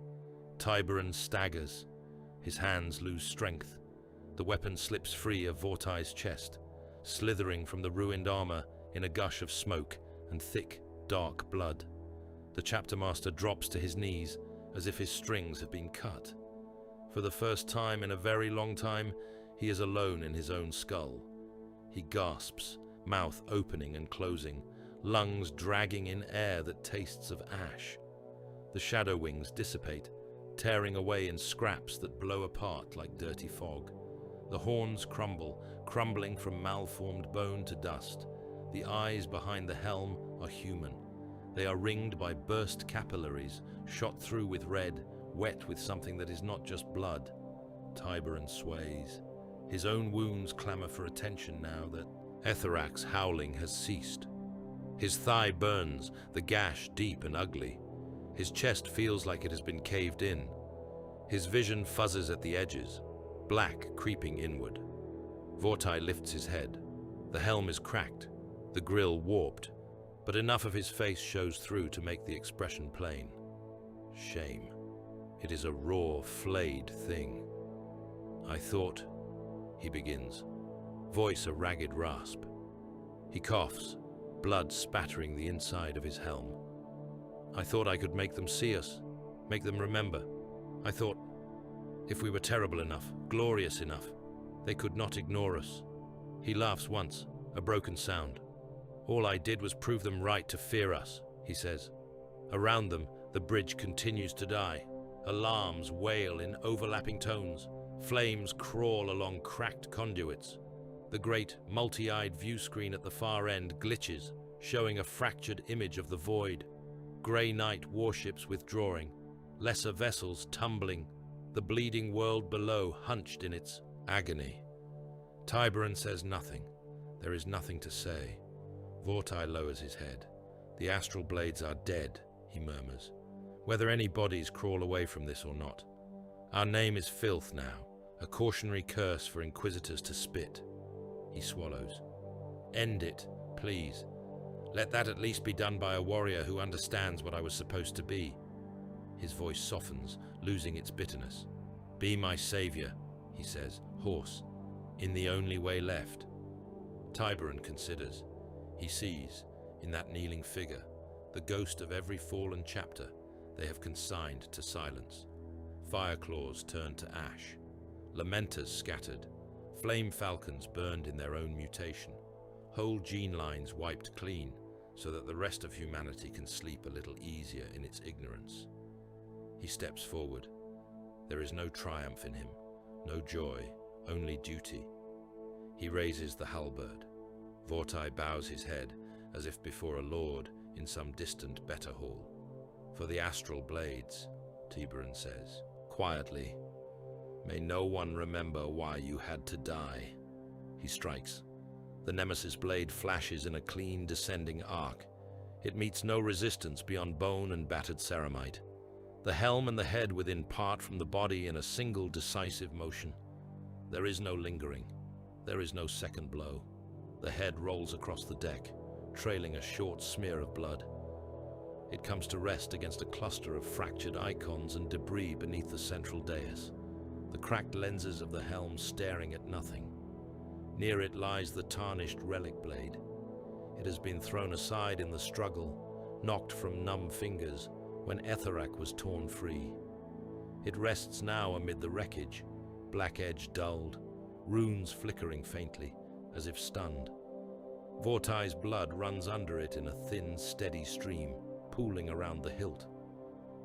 Tiberon staggers. His hands lose strength. The weapon slips free of Vortai's chest, slithering from the ruined armor in a gush of smoke and thick, dark blood. The chapter master drops to his knees as if his strings have been cut. For the first time in a very long time, he is alone in his own skull. He gasps, mouth opening and closing, lungs dragging in air that tastes of ash. The shadow wings dissipate, tearing away in scraps that blow apart like dirty fog. The horns crumble, crumbling from malformed bone to dust. The eyes behind the helm are human. They are ringed by burst capillaries, shot through with red, wet with something that is not just blood. Tiberon sways. His own wounds clamor for attention now that Etherax's howling has ceased. His thigh burns, the gash deep and ugly. His chest feels like it has been caved in. His vision fuzzes at the edges, black creeping inward. Vortai lifts his head. The helm is cracked, the grill warped, but enough of his face shows through to make the expression plain. Shame. It is a raw, flayed thing. I thought, he begins, voice a ragged rasp. He coughs, blood spattering the inside of his helm. I thought I could make them see us, make them remember. I thought, if we were terrible enough, glorious enough, they could not ignore us. He laughs once, a broken sound. All I did was prove them right to fear us, he says. Around them, the bridge continues to die. Alarms wail in overlapping tones. Flames crawl along cracked conduits. The great, multi-eyed view screen at the far end glitches, showing a fractured image of the void. Grey night warships withdrawing, lesser vessels tumbling, the bleeding world below hunched in its agony. Tiberon says nothing. There is nothing to say. Vortai lowers his head. The Astral Blades are dead, he murmurs, whether any bodies crawl away from this or not. Our name is filth now, a cautionary curse for inquisitors to spit. He swallows. End it, please. Let that at least be done by a warrior who understands what I was supposed to be. His voice softens, losing its bitterness. Be my savior, he says, hoarse, in the only way left. Tiberon considers. He sees, in that kneeling figure, the ghost of every fallen chapter they have consigned to silence. Fireclaws turned to ash, lamenters scattered, flame falcons burned in their own mutation, whole gene lines wiped clean so that the rest of humanity can sleep a little easier in its ignorance. He steps forward. There is no triumph in him, no joy, only duty. He raises the halberd. Vortai bows his head as if before a lord in some distant better hall. For the Astral Blades, Tiberon says, quietly, may no one remember why you had to die. He strikes. The Nemesis blade flashes in a clean descending arc. It meets no resistance beyond bone and battered ceramite. The helm and the head within part from the body in a single decisive motion. There is no lingering. There is no second blow. The head rolls across the deck, trailing a short smear of blood. It comes to rest against a cluster of fractured icons and debris beneath the central dais, the cracked lenses of the helm staring at nothing. Near it lies the tarnished relic blade. It has been thrown aside in the struggle, knocked from numb fingers when Etherax was torn free. It rests now amid the wreckage, black edge dulled, runes flickering faintly, as if stunned. Vortai's blood runs under it in a thin, steady stream, pooling around the hilt.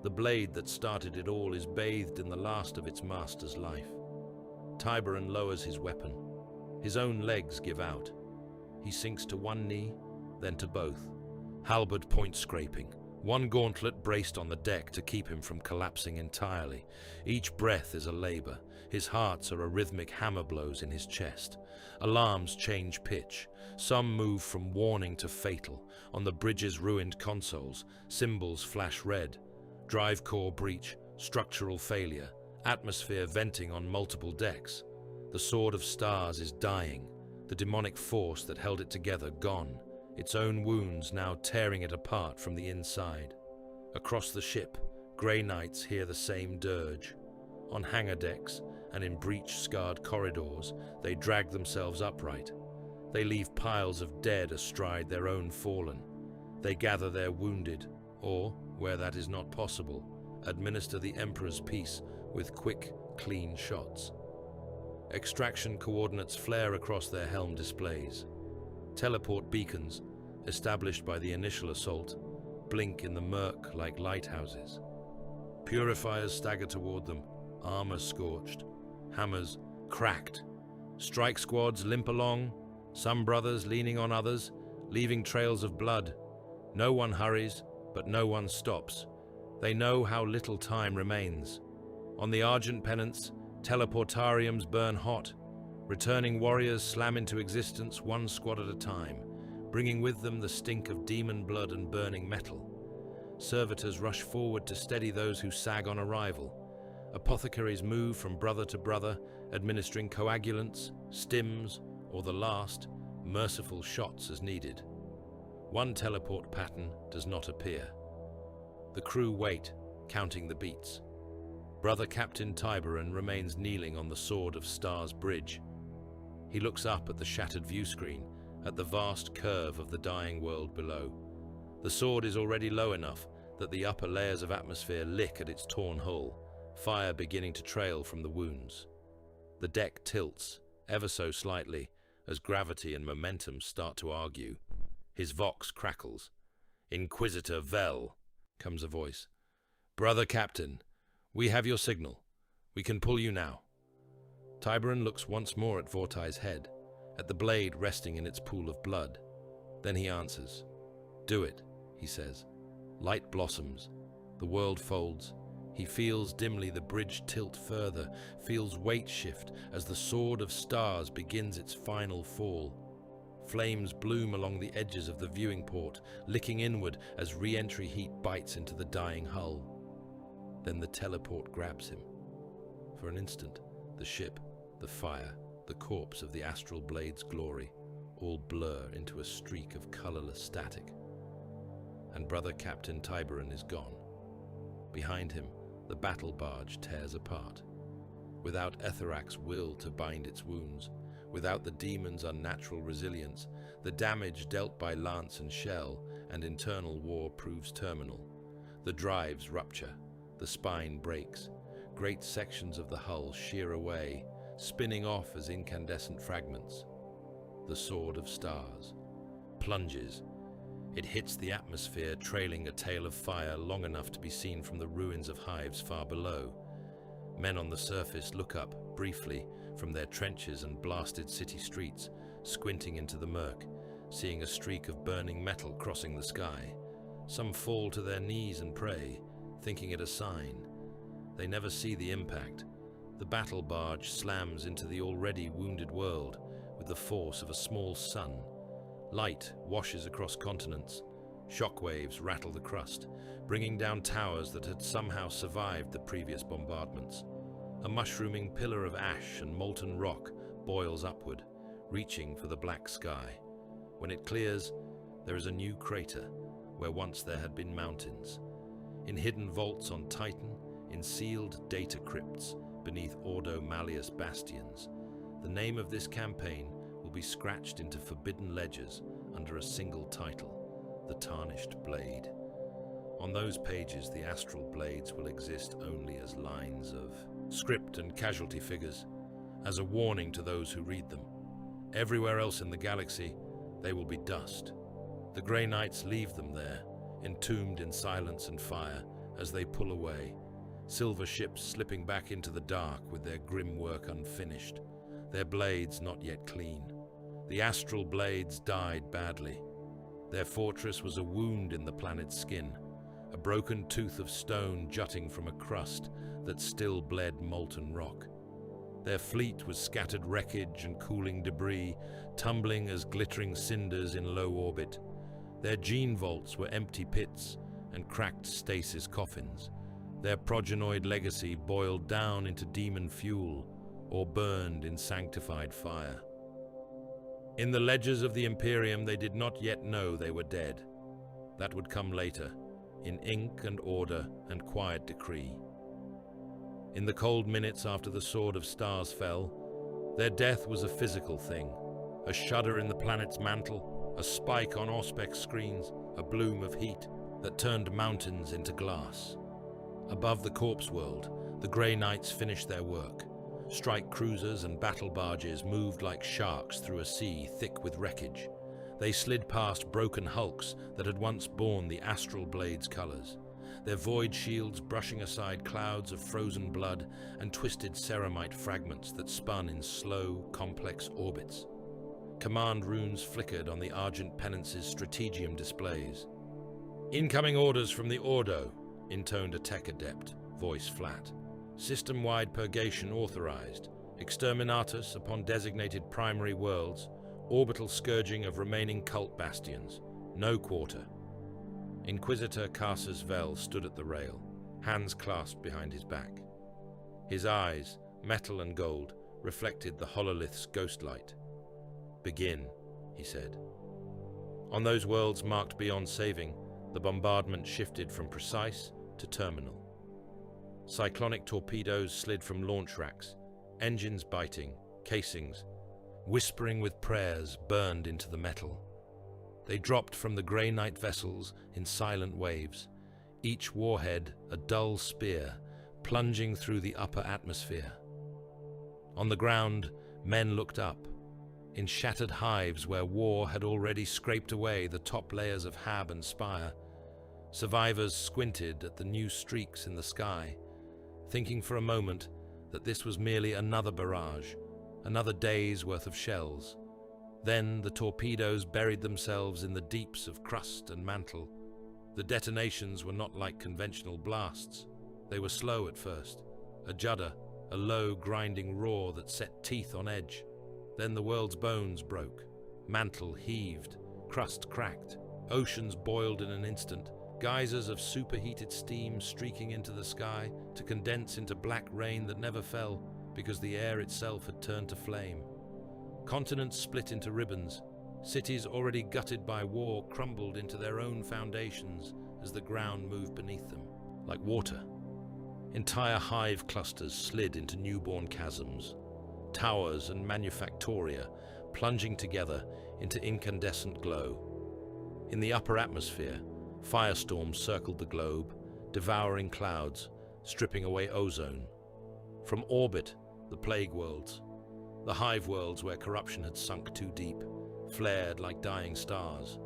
The blade that started it all is bathed in the last of its master's life. Tiberon lowers his weapon. His own legs give out. He sinks to one knee, then to both. Halberd point scraping, one gauntlet braced on the deck to keep him from collapsing entirely. Each breath is a labor. His hearts are a rhythmic hammer blows in his chest. Alarms change pitch. Some move from warning to fatal. On the bridge's ruined consoles, symbols flash red. Drive core breach, structural failure, atmosphere venting on multiple decks. The Sword of Stars is dying, the demonic force that held it together gone, its own wounds now tearing it apart from the inside. Across the ship, Grey Knights hear the same dirge. On hangar decks and in breach-scarred corridors, they drag themselves upright. They leave piles of dead astride their own fallen. They gather their wounded, or, where that is not possible, administer the Emperor's peace with quick, clean shots. Extraction coordinates flare across their helm displays. Teleport beacons, established by the initial assault, blink in the murk like lighthouses. Purifiers stagger toward them, armor scorched, hammers cracked. Strike squads limp along, some brothers leaning on others, leaving trails of blood. No one hurries, but no one stops. They know how little time remains. On the Argent Pennants, teleportariums burn hot. Returning warriors slam into existence one squad at a time, bringing with them the stink of demon blood and burning metal. Servitors rush forward to steady those who sag on arrival. Apothecaries move from brother to brother, administering coagulants, stims, or the last, merciful shots as needed. One teleport pattern does not appear. The crew wait, counting the beats. Brother Captain Tiberon remains kneeling on the Sword of Stars bridge. He looks up at the shattered view screen, at the vast curve of the dying world below. The sword is already low enough that the upper layers of atmosphere lick at its torn hull, fire beginning to trail from the wounds. The deck tilts, ever so slightly, as gravity and momentum start to argue. His vox crackles. "Inquisitor Vel," comes a voice. "Brother Captain, we have your signal. We can pull you now." Tiberon looks once more at Vortai's head, at the blade resting in its pool of blood. Then he answers. "Do it," he says. Light blossoms. The world folds. He feels dimly the bridge tilt further, feels weight shift as the Sword of Stars begins its final fall. Flames bloom along the edges of the viewing port, licking inward as re-entry heat bites into the dying hull. Then the teleport grabs him. For an instant, the ship, the fire, the corpse of the Astral Blades' glory, all blur into a streak of colorless static. And Brother Captain Tiberon is gone. Behind him, the battle barge tears apart. Without Etherak's will to bind its wounds, without the demon's unnatural resilience, the damage dealt by lance and shell and internal war proves terminal. The drives rupture, the spine breaks, great sections of the hull shear away, spinning off as incandescent fragments. The Sword of Stars plunges. It hits the atmosphere, trailing a tail of fire long enough to be seen from the ruins of hives far below. Men on the surface look up, briefly, from their trenches and blasted city streets, squinting into the murk, seeing a streak of burning metal crossing the sky. Some fall to their knees and pray, thinking it a sign. They never see the impact. The battle barge slams into the already wounded world with the force of a small sun. Light washes across continents. Shockwaves rattle the crust, bringing down towers that had somehow survived the previous bombardments. A mushrooming pillar of ash and molten rock boils upward, reaching for the black sky. When it clears, there is a new crater where once there had been mountains. In hidden vaults on Titan, in sealed data crypts beneath Ordo Malleus bastions, the name of this campaign will be scratched into forbidden ledgers under a single title, the Tarnished Blade. On those pages, the Astral Blades will exist only as lines of script and casualty figures, as a warning to those who read them. Everywhere else in the galaxy, they will be dust. The Grey Knights leave them there, entombed in silence and fire, as they pull away, silver ships slipping back into the dark with their grim work unfinished, their blades not yet clean. The Astral Blades died badly. Their fortress was a wound in the planet's skin, a broken tooth of stone jutting from a crust that still bled molten rock. Their fleet was scattered wreckage and cooling debris, tumbling as glittering cinders in low orbit. Their gene vaults were empty pits and cracked stasis coffins. Their progenoid legacy boiled down into demon fuel or burned in sanctified fire. In the ledgers of the Imperium, they did not yet know they were dead. That would come later, in ink and order and quiet decree. In the cold minutes after the Sword of Stars fell, their death was a physical thing, a shudder in the planet's mantle, a spike on Auspex screens, a bloom of heat that turned mountains into glass. Above the corpse world, the Grey Knights finished their work. Strike cruisers and battle barges moved like sharks through a sea thick with wreckage. They slid past broken hulks that had once borne the Astral Blades colors, their void shields brushing aside clouds of frozen blood and twisted ceramite fragments that spun in slow, complex orbits. Command runes flickered on the Argent Penance's strategium displays. "Incoming orders from the Ordo," intoned a tech adept, voice flat. "System-wide purgation authorized. Exterminatus upon designated primary worlds. Orbital scourging of remaining cult bastions. No quarter." Inquisitor Carsas Vel stood at the rail, hands clasped behind his back. His eyes, metal and gold, reflected the hololith's ghost light. "Begin," he said. On those worlds marked beyond saving, the bombardment shifted from precise to terminal. Cyclonic torpedoes slid from launch racks, engines biting, casings, whispering with prayers burned into the metal. They dropped from the Grey Knight vessels in silent waves, each warhead a dull spear plunging through the upper atmosphere. On the ground, men looked up. In shattered hives where war had already scraped away the top layers of hab and spire, survivors squinted at the new streaks in the sky, thinking for a moment that this was merely another barrage, another day's worth of shells. Then the torpedoes buried themselves in the deeps of crust and mantle. The detonations were not like conventional blasts. They were slow at first, a judder, a low grinding roar that set teeth on edge. Then the world's bones broke. Mantle heaved, crust cracked, oceans boiled in an instant, geysers of superheated steam streaking into the sky to condense into black rain that never fell because the air itself had turned to flame. Continents split into ribbons. Cities already gutted by war crumbled into their own foundations as the ground moved beneath them, like water. Entire hive clusters slid into newborn chasms, towers and manufactoria plunging together into incandescent glow. In the upper atmosphere, firestorms circled the globe, devouring clouds, stripping away ozone. From orbit, the plague worlds, the hive worlds where corruption had sunk too deep, flared like dying stars.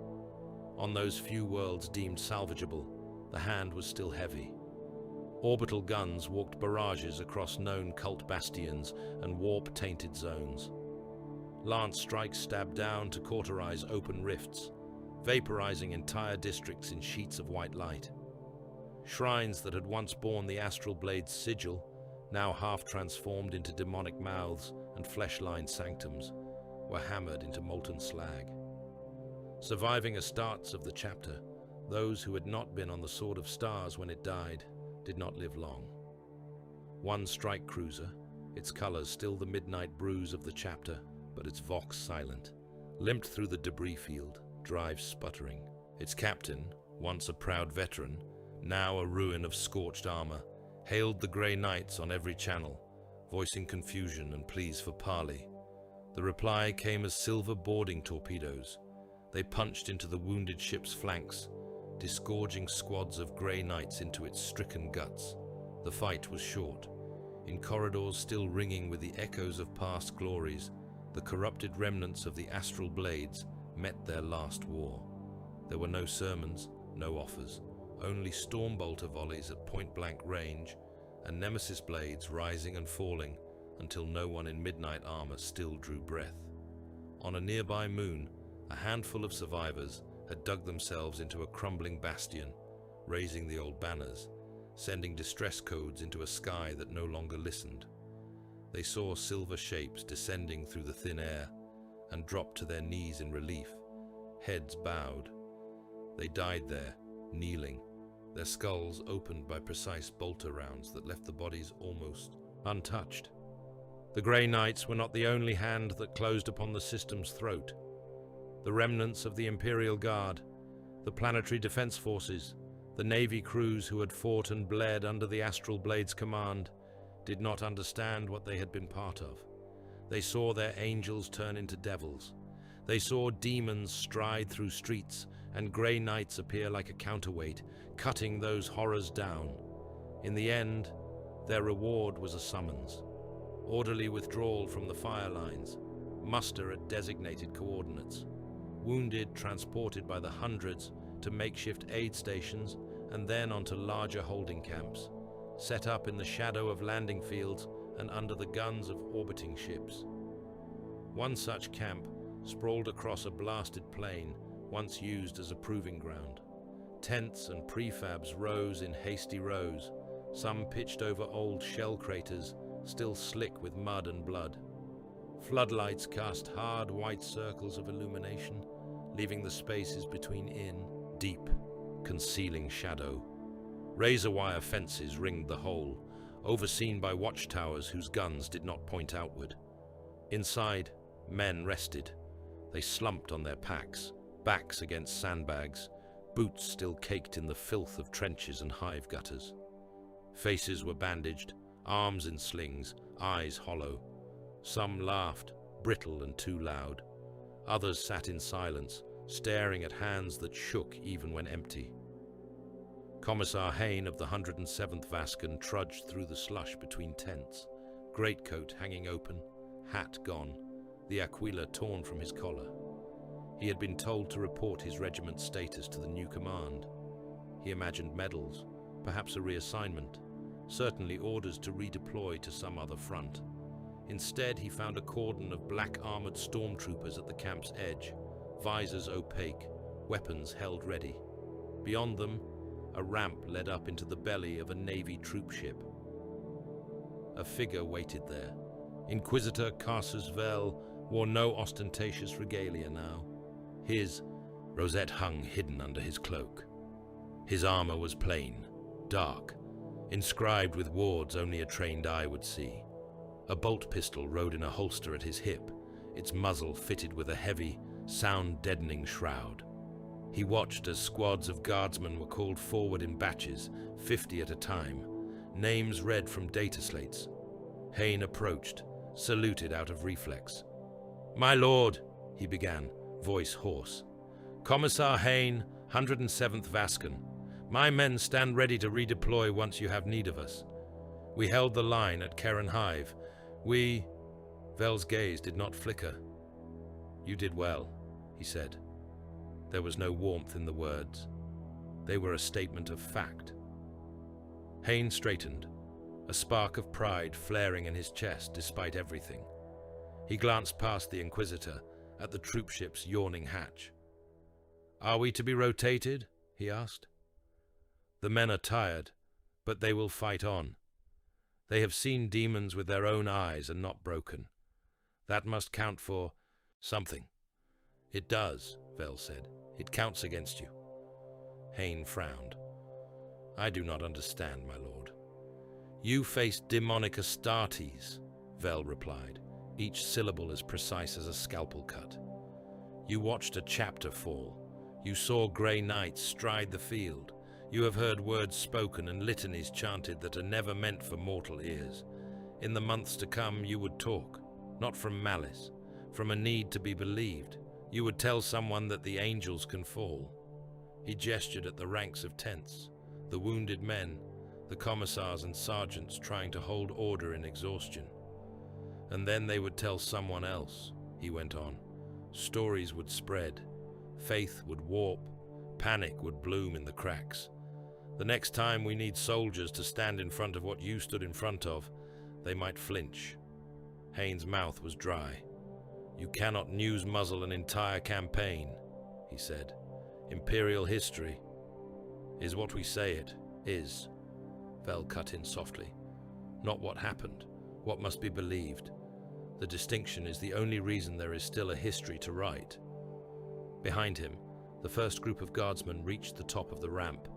On those few worlds deemed salvageable, the hand was still heavy. Orbital guns walked barrages across known cult bastions and warp-tainted zones. Lance strikes stabbed down to cauterize open rifts, vaporizing entire districts in sheets of white light. Shrines that had once borne the Astral Blades sigil, now half transformed into demonic mouths and flesh-lined sanctums, were hammered into molten slag. Surviving Astartes of the chapter, those who had not been on the Sword of Stars when it died, did not live long. One strike cruiser, its colors still the midnight bruise of the chapter, but its vox silent, limped through the debris field, drive sputtering. Its captain, once a proud veteran, now a ruin of scorched armor, hailed the Grey Knights on every channel, voicing confusion and pleas for parley. The reply came as silver boarding torpedoes. They punched into the wounded ship's flanks, disgorging squads of Grey Knights into its stricken guts. The fight was short. In corridors still ringing with the echoes of past glories, the corrupted remnants of the Astral Blades met their last war. There were no sermons, no offers, only stormbolter volleys at point-blank range, and nemesis blades rising and falling until no one in midnight armor still drew breath. On a nearby moon, a handful of survivors had dug themselves into a crumbling bastion, raising the old banners, sending distress codes into a sky that no longer listened. They saw silver shapes descending through the thin air and dropped to their knees in relief, heads bowed. They died there, kneeling, their skulls opened by precise bolter rounds that left the bodies almost untouched. The Grey Knights were not the only hand that closed upon the system's throat. The remnants of the Imperial Guard, the Planetary Defense Forces, the Navy crews who had fought and bled under the Astral Blades command, did not understand what they had been part of. They saw their angels turn into devils. They saw demons stride through streets and Grey Knights appear like a counterweight, cutting those horrors down. In the end, their reward was a summons. Orderly withdrawal from the fire lines, muster at designated coordinates, wounded transported by the hundreds to makeshift aid stations and then onto larger holding camps, set up in the shadow of landing fields and under the guns of orbiting ships. One such camp sprawled across a blasted plain once used as a proving ground. Tents and prefabs rose in hasty rows, some pitched over old shell craters still slick with mud and blood. Floodlights cast hard white circles of illumination, leaving the spaces between in deep, concealing shadow. Razor wire fences ringed the whole, overseen by watchtowers whose guns did not point outward. Inside, men rested. They slumped on their packs, backs against sandbags, boots still caked in the filth of trenches and hive gutters. Faces were bandaged, arms in slings, eyes hollow. Some laughed, brittle and too loud. Others sat in silence, staring at hands that shook even when empty. Commissar Hayne of the 107th Vascan trudged through the slush between tents, greatcoat hanging open, hat gone, the aquila torn from his collar. He had been told to report his regiment's status to the new command. He imagined medals, perhaps a reassignment, certainly orders to redeploy to some other front. Instead, he found a cordon of black-armored stormtroopers at the camp's edge, visors opaque, weapons held ready. Beyond them, a ramp led up into the belly of a Navy troopship. A figure waited there. Inquisitor Casus Vel wore no ostentatious regalia now. His rosette hung hidden under his cloak. His armor was plain, dark, inscribed with wards only a trained eye would see. A bolt pistol rode in a holster at his hip, its muzzle fitted with a heavy, sound-deadening shroud. He watched as squads of guardsmen were called forward in batches, 50 at a time, names read from data slates. Hayne approached, saluted out of reflex. "My lord," he began, voice hoarse. "Commissar Hayne, 107th Vascan. My men stand ready to redeploy once you have need of us. We held the line at Keren Hive. Vel's gaze did not flicker. You did well," he said. There was no warmth in the words. They were a statement of fact. Hayne straightened, a spark of pride flaring in his chest despite everything. He glanced past the Inquisitor at the troopship's yawning hatch. "Are we to be rotated?" he asked. "The men are tired, but they will fight on. They have seen demons with their own eyes and not broken. That must count for something." "It does," Vel said. "It counts against you." Hayne frowned. "I do not understand, my lord." "You faced demonic Astartes," Vel replied, each syllable as precise as a scalpel cut. "You watched a chapter fall. You saw Grey Knights stride the field. You have heard words spoken and litanies chanted that are never meant for mortal ears. In the months to come you would talk, not from malice, from a need to be believed. You would tell someone that the angels can fall." He gestured at the ranks of tents, the wounded men, the commissars and sergeants trying to hold order in exhaustion. "And then they would tell someone else," he went on. "Stories would spread, faith would warp, panic would bloom in the cracks. The next time we need soldiers to stand in front of what you stood in front of, they might flinch." Hayne's mouth was dry. "You cannot news-muzzle an entire campaign," he said. "Imperial history is what we say it is." Vel cut in softly. "Not what happened, what must be believed. The distinction is the only reason there is still a history to write." Behind him, the first group of guardsmen reached the top of the ramp.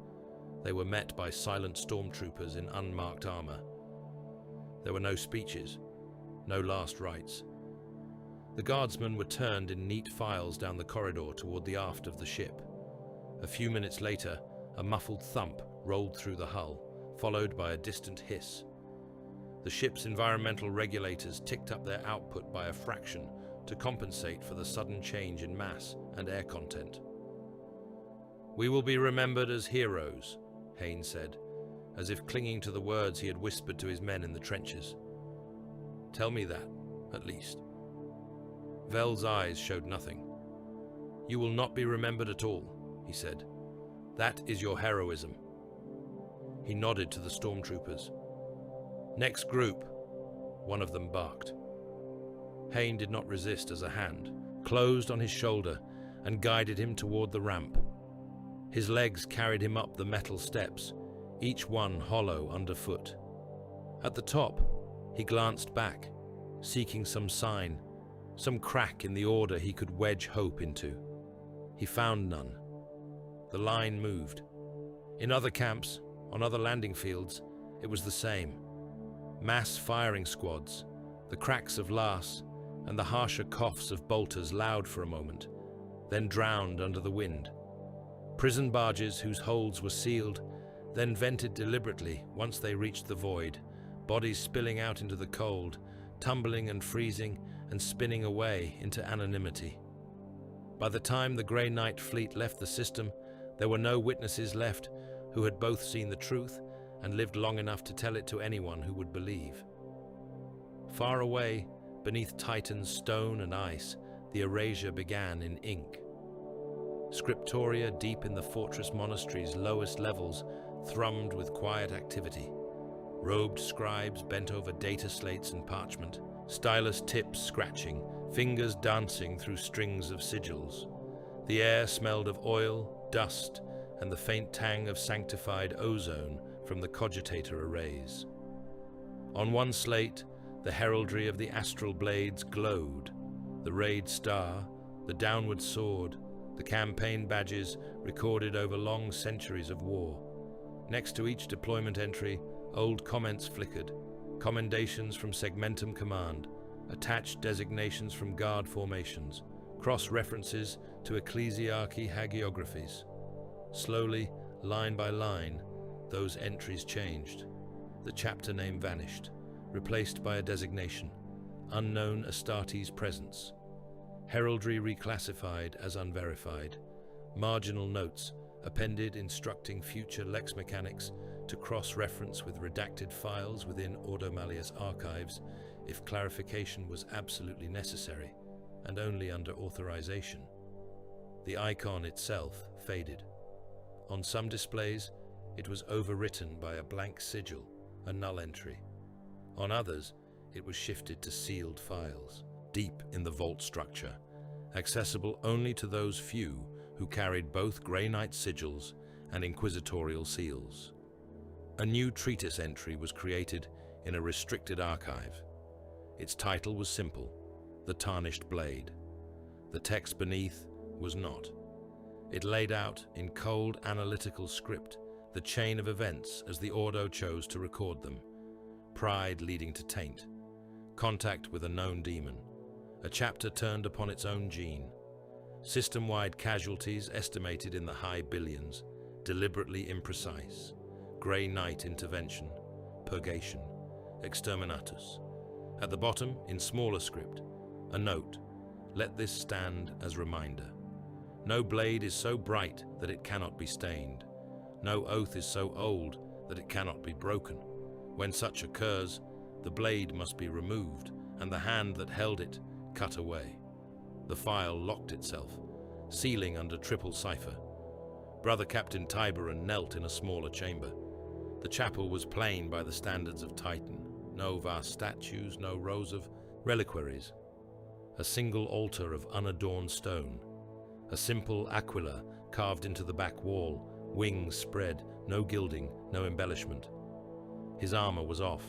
They were met by silent stormtroopers in unmarked armor. There were no speeches, no last rites. The guardsmen were turned in neat files down the corridor toward the aft of the ship. A few minutes later, a muffled thump rolled through the hull, followed by a distant hiss. The ship's environmental regulators ticked up their output by a fraction to compensate for the sudden change in mass and air content. "We will be remembered as heroes," Hayne said, as if clinging to the words he had whispered to his men in the trenches. "Tell me that, at least." Vel's eyes showed nothing. "You will not be remembered at all," he said. "That is your heroism." He nodded to the stormtroopers. "Next group," one of them barked. Hayne did not resist as a hand closed on his shoulder and guided him toward the ramp. His legs carried him up the metal steps, each one hollow underfoot. At the top, he glanced back, seeking some sign, some crack in the order he could wedge hope into. He found none. The line moved. In other camps, on other landing fields, it was the same. Mass firing squads, the cracks of Lars, and the harsher coughs of bolters loud for a moment, then drowned under the wind. Prison barges whose holds were sealed, then vented deliberately once they reached the void, bodies spilling out into the cold, tumbling and freezing and spinning away into anonymity. By the time the Grey Knight fleet left the system, there were no witnesses left who had both seen the truth and lived long enough to tell it to anyone who would believe. Far away, beneath Titan's stone and ice, the erasure began in ink. Scriptoria deep in the fortress monastery's lowest levels thrummed with quiet activity. Robed scribes bent over data slates and parchment, stylus tips scratching, fingers dancing through strings of sigils. The air smelled of oil, dust, and the faint tang of sanctified ozone from the cogitator arrays. On one slate, the heraldry of the Astral Blades glowed. The raid star, the downward sword, the campaign badges recorded over long centuries of war. Next to each deployment entry, old comments flickered, commendations from Segmentum Command, attached designations from guard formations, cross-references to ecclesiarchy hagiographies. Slowly, line by line, those entries changed. The chapter name vanished, replaced by a designation, unknown Astartes presence. Heraldry reclassified as unverified. Marginal notes appended instructing future lex mechanics to cross-reference with redacted files within Ordo Malleus archives if clarification was absolutely necessary, and only under authorization. The icon itself faded. On some displays, it was overwritten by a blank sigil, a null entry. On others, it was shifted to sealed files, deep in the vault structure, accessible only to those few who carried both Grey Knight sigils and inquisitorial seals. A new treatise entry was created in a restricted archive. Its title was simple, The Tarnished Blade. The text beneath was not. It laid out, in cold analytical script, the chain of events as the Ordo chose to record them. Pride leading to taint. Contact with a known demon. A chapter turned upon its own gene. System-wide casualties estimated in the high billions. Deliberately imprecise. Grey Knight intervention. Purgation. Exterminatus. At the bottom, in smaller script, a note. Let this stand as reminder. No blade is so bright that it cannot be stained. No oath is so old that it cannot be broken. When such occurs, the blade must be removed, and the hand that held it cut away. The file locked itself, sealing under triple cipher. Brother Captain Tiberon knelt in a smaller chamber. The chapel was plain by the standards of Titan. No vast statues, no rows of reliquaries. a single altar of unadorned stone, a simple aquila carved into the back wall, wings spread, no gilding, no embellishment. His armor was off.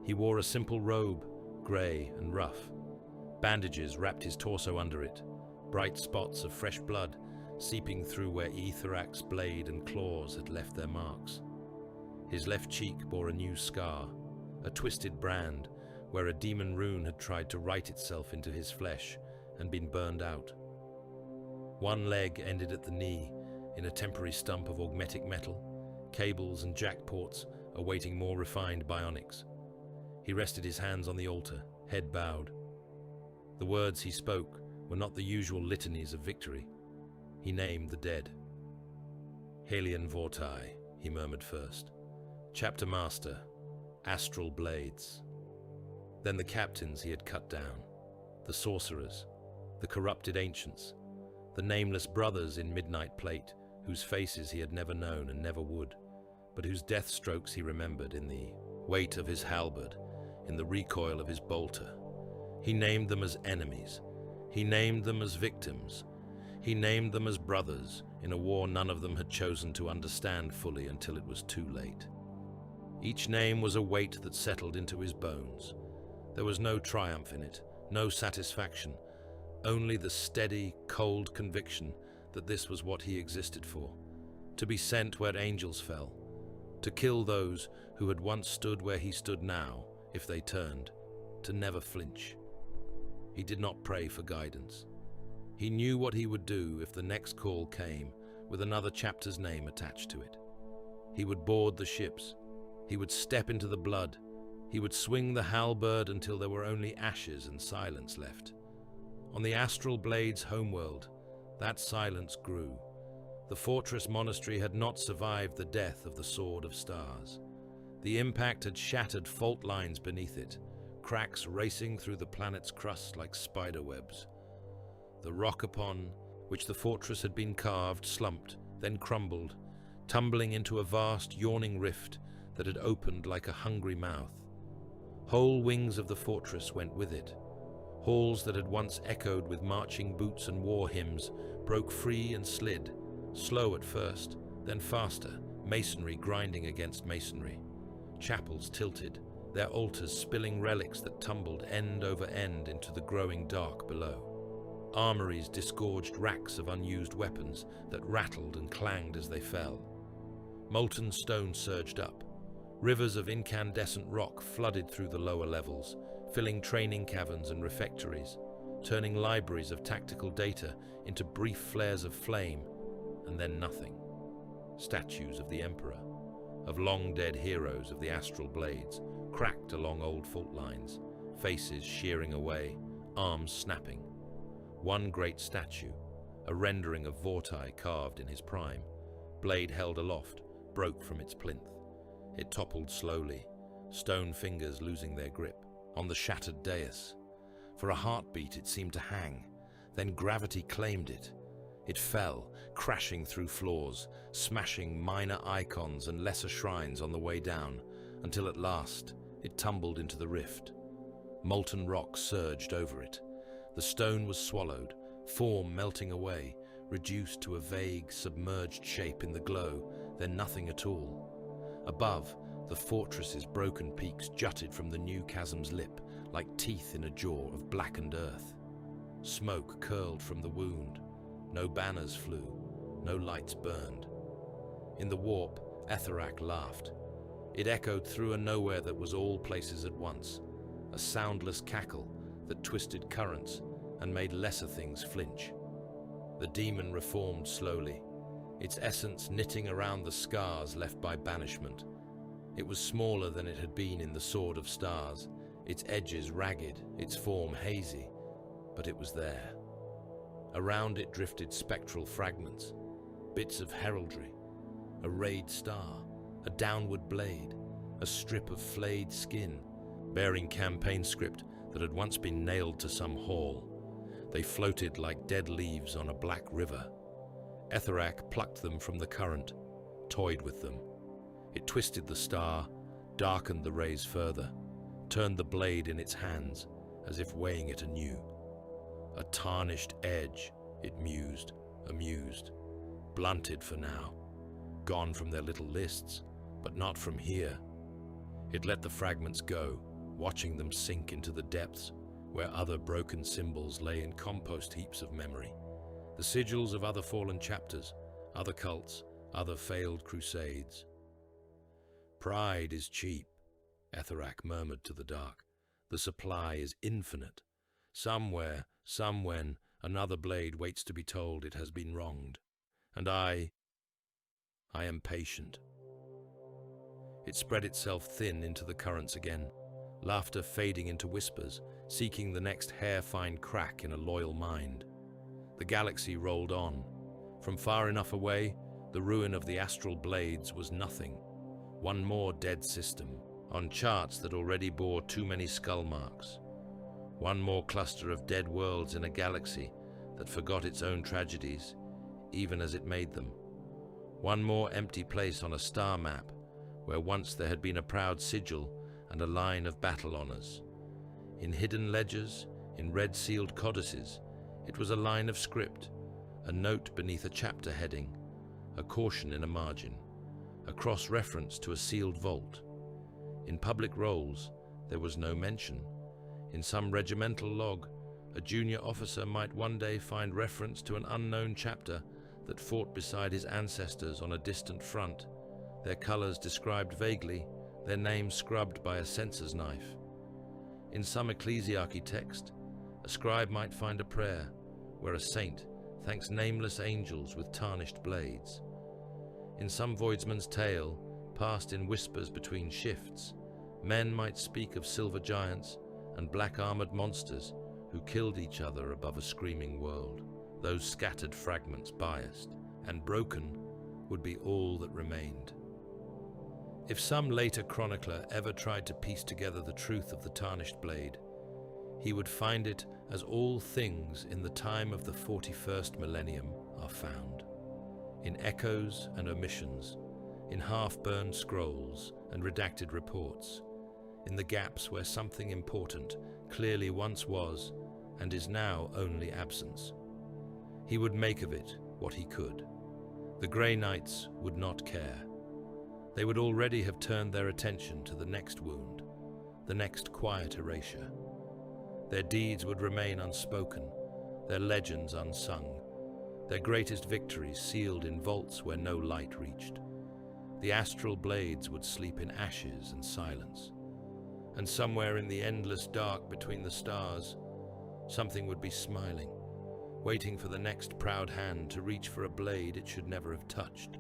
He wore a simple robe, grey and rough. Bandages wrapped his torso under it, bright spots of fresh blood seeping through where Etherac's blade and claws had left their marks. His left cheek bore a new scar, a twisted brand where a demon rune had tried to write itself into his flesh and been burned out. One leg ended at the knee in a temporary stump of augmetic metal, cables and jackports awaiting more refined bionics. He rested his hands on the altar, head bowed. The words he spoke were not the usual litanies of victory. He named the dead. Halion Vortai, he murmured first. Chapter Master, Astral Blades. Then the captains he had cut down, the sorcerers, the corrupted ancients, the nameless brothers in midnight plate, whose faces he had never known and never would, but whose death strokes he remembered in the weight of his halberd, in the recoil of his bolter. He named them as enemies. He named them as victims. He named them as brothers in a war none of them had chosen to understand fully until it was too late. Each name was a weight that settled into his bones. There was no triumph in it, no satisfaction, only the steady, cold conviction that this was what he existed for, to be sent where angels fell, to kill those who had once stood where he stood now, if they turned, to never flinch. He did not pray for guidance. He knew what he would do if the next call came with another chapter's name attached to it. He would board the ships. He would step into the blood. He would swing the halberd until there were only ashes and silence left. On the Astral Blades homeworld, that silence grew. The fortress monastery had not survived the death of the Sword of Stars. The impact had shattered fault lines beneath it, cracks racing through the planet's crust like spider webs. The rock upon which the fortress had been carved slumped, then crumbled, tumbling into a vast, yawning rift that had opened like a hungry mouth. Whole wings of the fortress went with it. Halls that had once echoed with marching boots and war hymns broke free and slid, slow at first, then faster, masonry grinding against masonry. Chapels tilted, their altars spilling relics that tumbled end over end into the growing dark below. Armories disgorged racks of unused weapons that rattled and clanged as they fell. Molten stone surged up. Rivers of incandescent rock flooded through the lower levels, filling training caverns and refectories, turning libraries of tactical data into brief flares of flame, and then nothing. Statues of the Emperor, of long-dead heroes of the Astral Blades, cracked along old fault lines, faces shearing away, arms snapping. One great statue, a rendering of Vortai carved in his prime, blade held aloft, broke from its plinth. It toppled slowly, stone fingers losing their grip, on the shattered dais. For a heartbeat it seemed to hang, then gravity claimed it. It fell, crashing through floors, smashing minor icons and lesser shrines on the way down, until at last it tumbled into the rift. Molten rock surged over it. The stone was swallowed, form melting away, reduced to a vague, submerged shape in the glow, then nothing at all. Above, the fortress's broken peaks jutted from the new chasm's lip, like teeth in a jaw of blackened earth. Smoke curled from the wound. No banners flew, no lights burned. In the warp, Etherac laughed. It echoed through a nowhere that was all places at once, a soundless cackle that twisted currents and made lesser things flinch. The demon reformed slowly, its essence knitting around the scars left by banishment. It was smaller than it had been in the Sword of Stars, its edges ragged, its form hazy, but it was there. Around it drifted spectral fragments, bits of heraldry, a rayed star, a downward blade, a strip of flayed skin, bearing campaign script that had once been nailed to some hall. They floated like dead leaves on a black river. Etherac plucked them from the current, toyed with them. It twisted the star, darkened the rays further, turned the blade in its hands, as if weighing it anew. A tarnished edge, it mused, amused. Blunted for now. Gone from their little lists, but not from here. It let the fragments go, watching them sink into the depths where other broken symbols lay in compost heaps of memory. The sigils of other fallen chapters, other cults, other failed crusades. Pride is cheap, Etherak murmured to the dark. The supply is infinite. Somewhere, somewhen, another blade waits to be told it has been wronged. And I am patient. It spread itself thin into the currents again, laughter fading into whispers, seeking the next hair-fine crack in a loyal mind. The galaxy rolled on. From far enough away, the ruin of the Astral Blades was nothing. One more dead system, on charts that already bore too many skull marks. One more cluster of dead worlds in a galaxy that forgot its own tragedies, even as it made them. One more empty place on a star map, where once there had been a proud sigil and a line of battle honors. In hidden ledgers, in red-sealed codices, it was a line of script, a note beneath a chapter heading, a caution in a margin, a cross-reference to a sealed vault. In public rolls, there was no mention. In some regimental log, a junior officer might one day find reference to an unknown chapter that fought beside his ancestors on a distant front, their colors described vaguely, their names scrubbed by a censor's knife. In some ecclesiarchy text, a scribe might find a prayer where a saint thanks nameless angels with tarnished blades. In some voidsman's tale, passed in whispers between shifts, men might speak of silver giants and black-armored monsters who killed each other above a screaming world. Those scattered fragments, biased and broken, would be all that remained. If some later chronicler ever tried to piece together the truth of the Tarnished Blade, he would find it as all things in the time of the 41st millennium are found. In echoes and omissions, in half-burned scrolls and redacted reports, in the gaps where something important clearly once was and is now only absence. He would make of it what he could. The Grey Knights would not care. They would already have turned their attention to the next wound, the next quiet erasure. Their deeds would remain unspoken, their legends unsung, their greatest victories sealed in vaults where no light reached. The Astral Blades would sleep in ashes and silence. And somewhere in the endless dark between the stars, something would be smiling, waiting for the next proud hand to reach for a blade it should never have touched.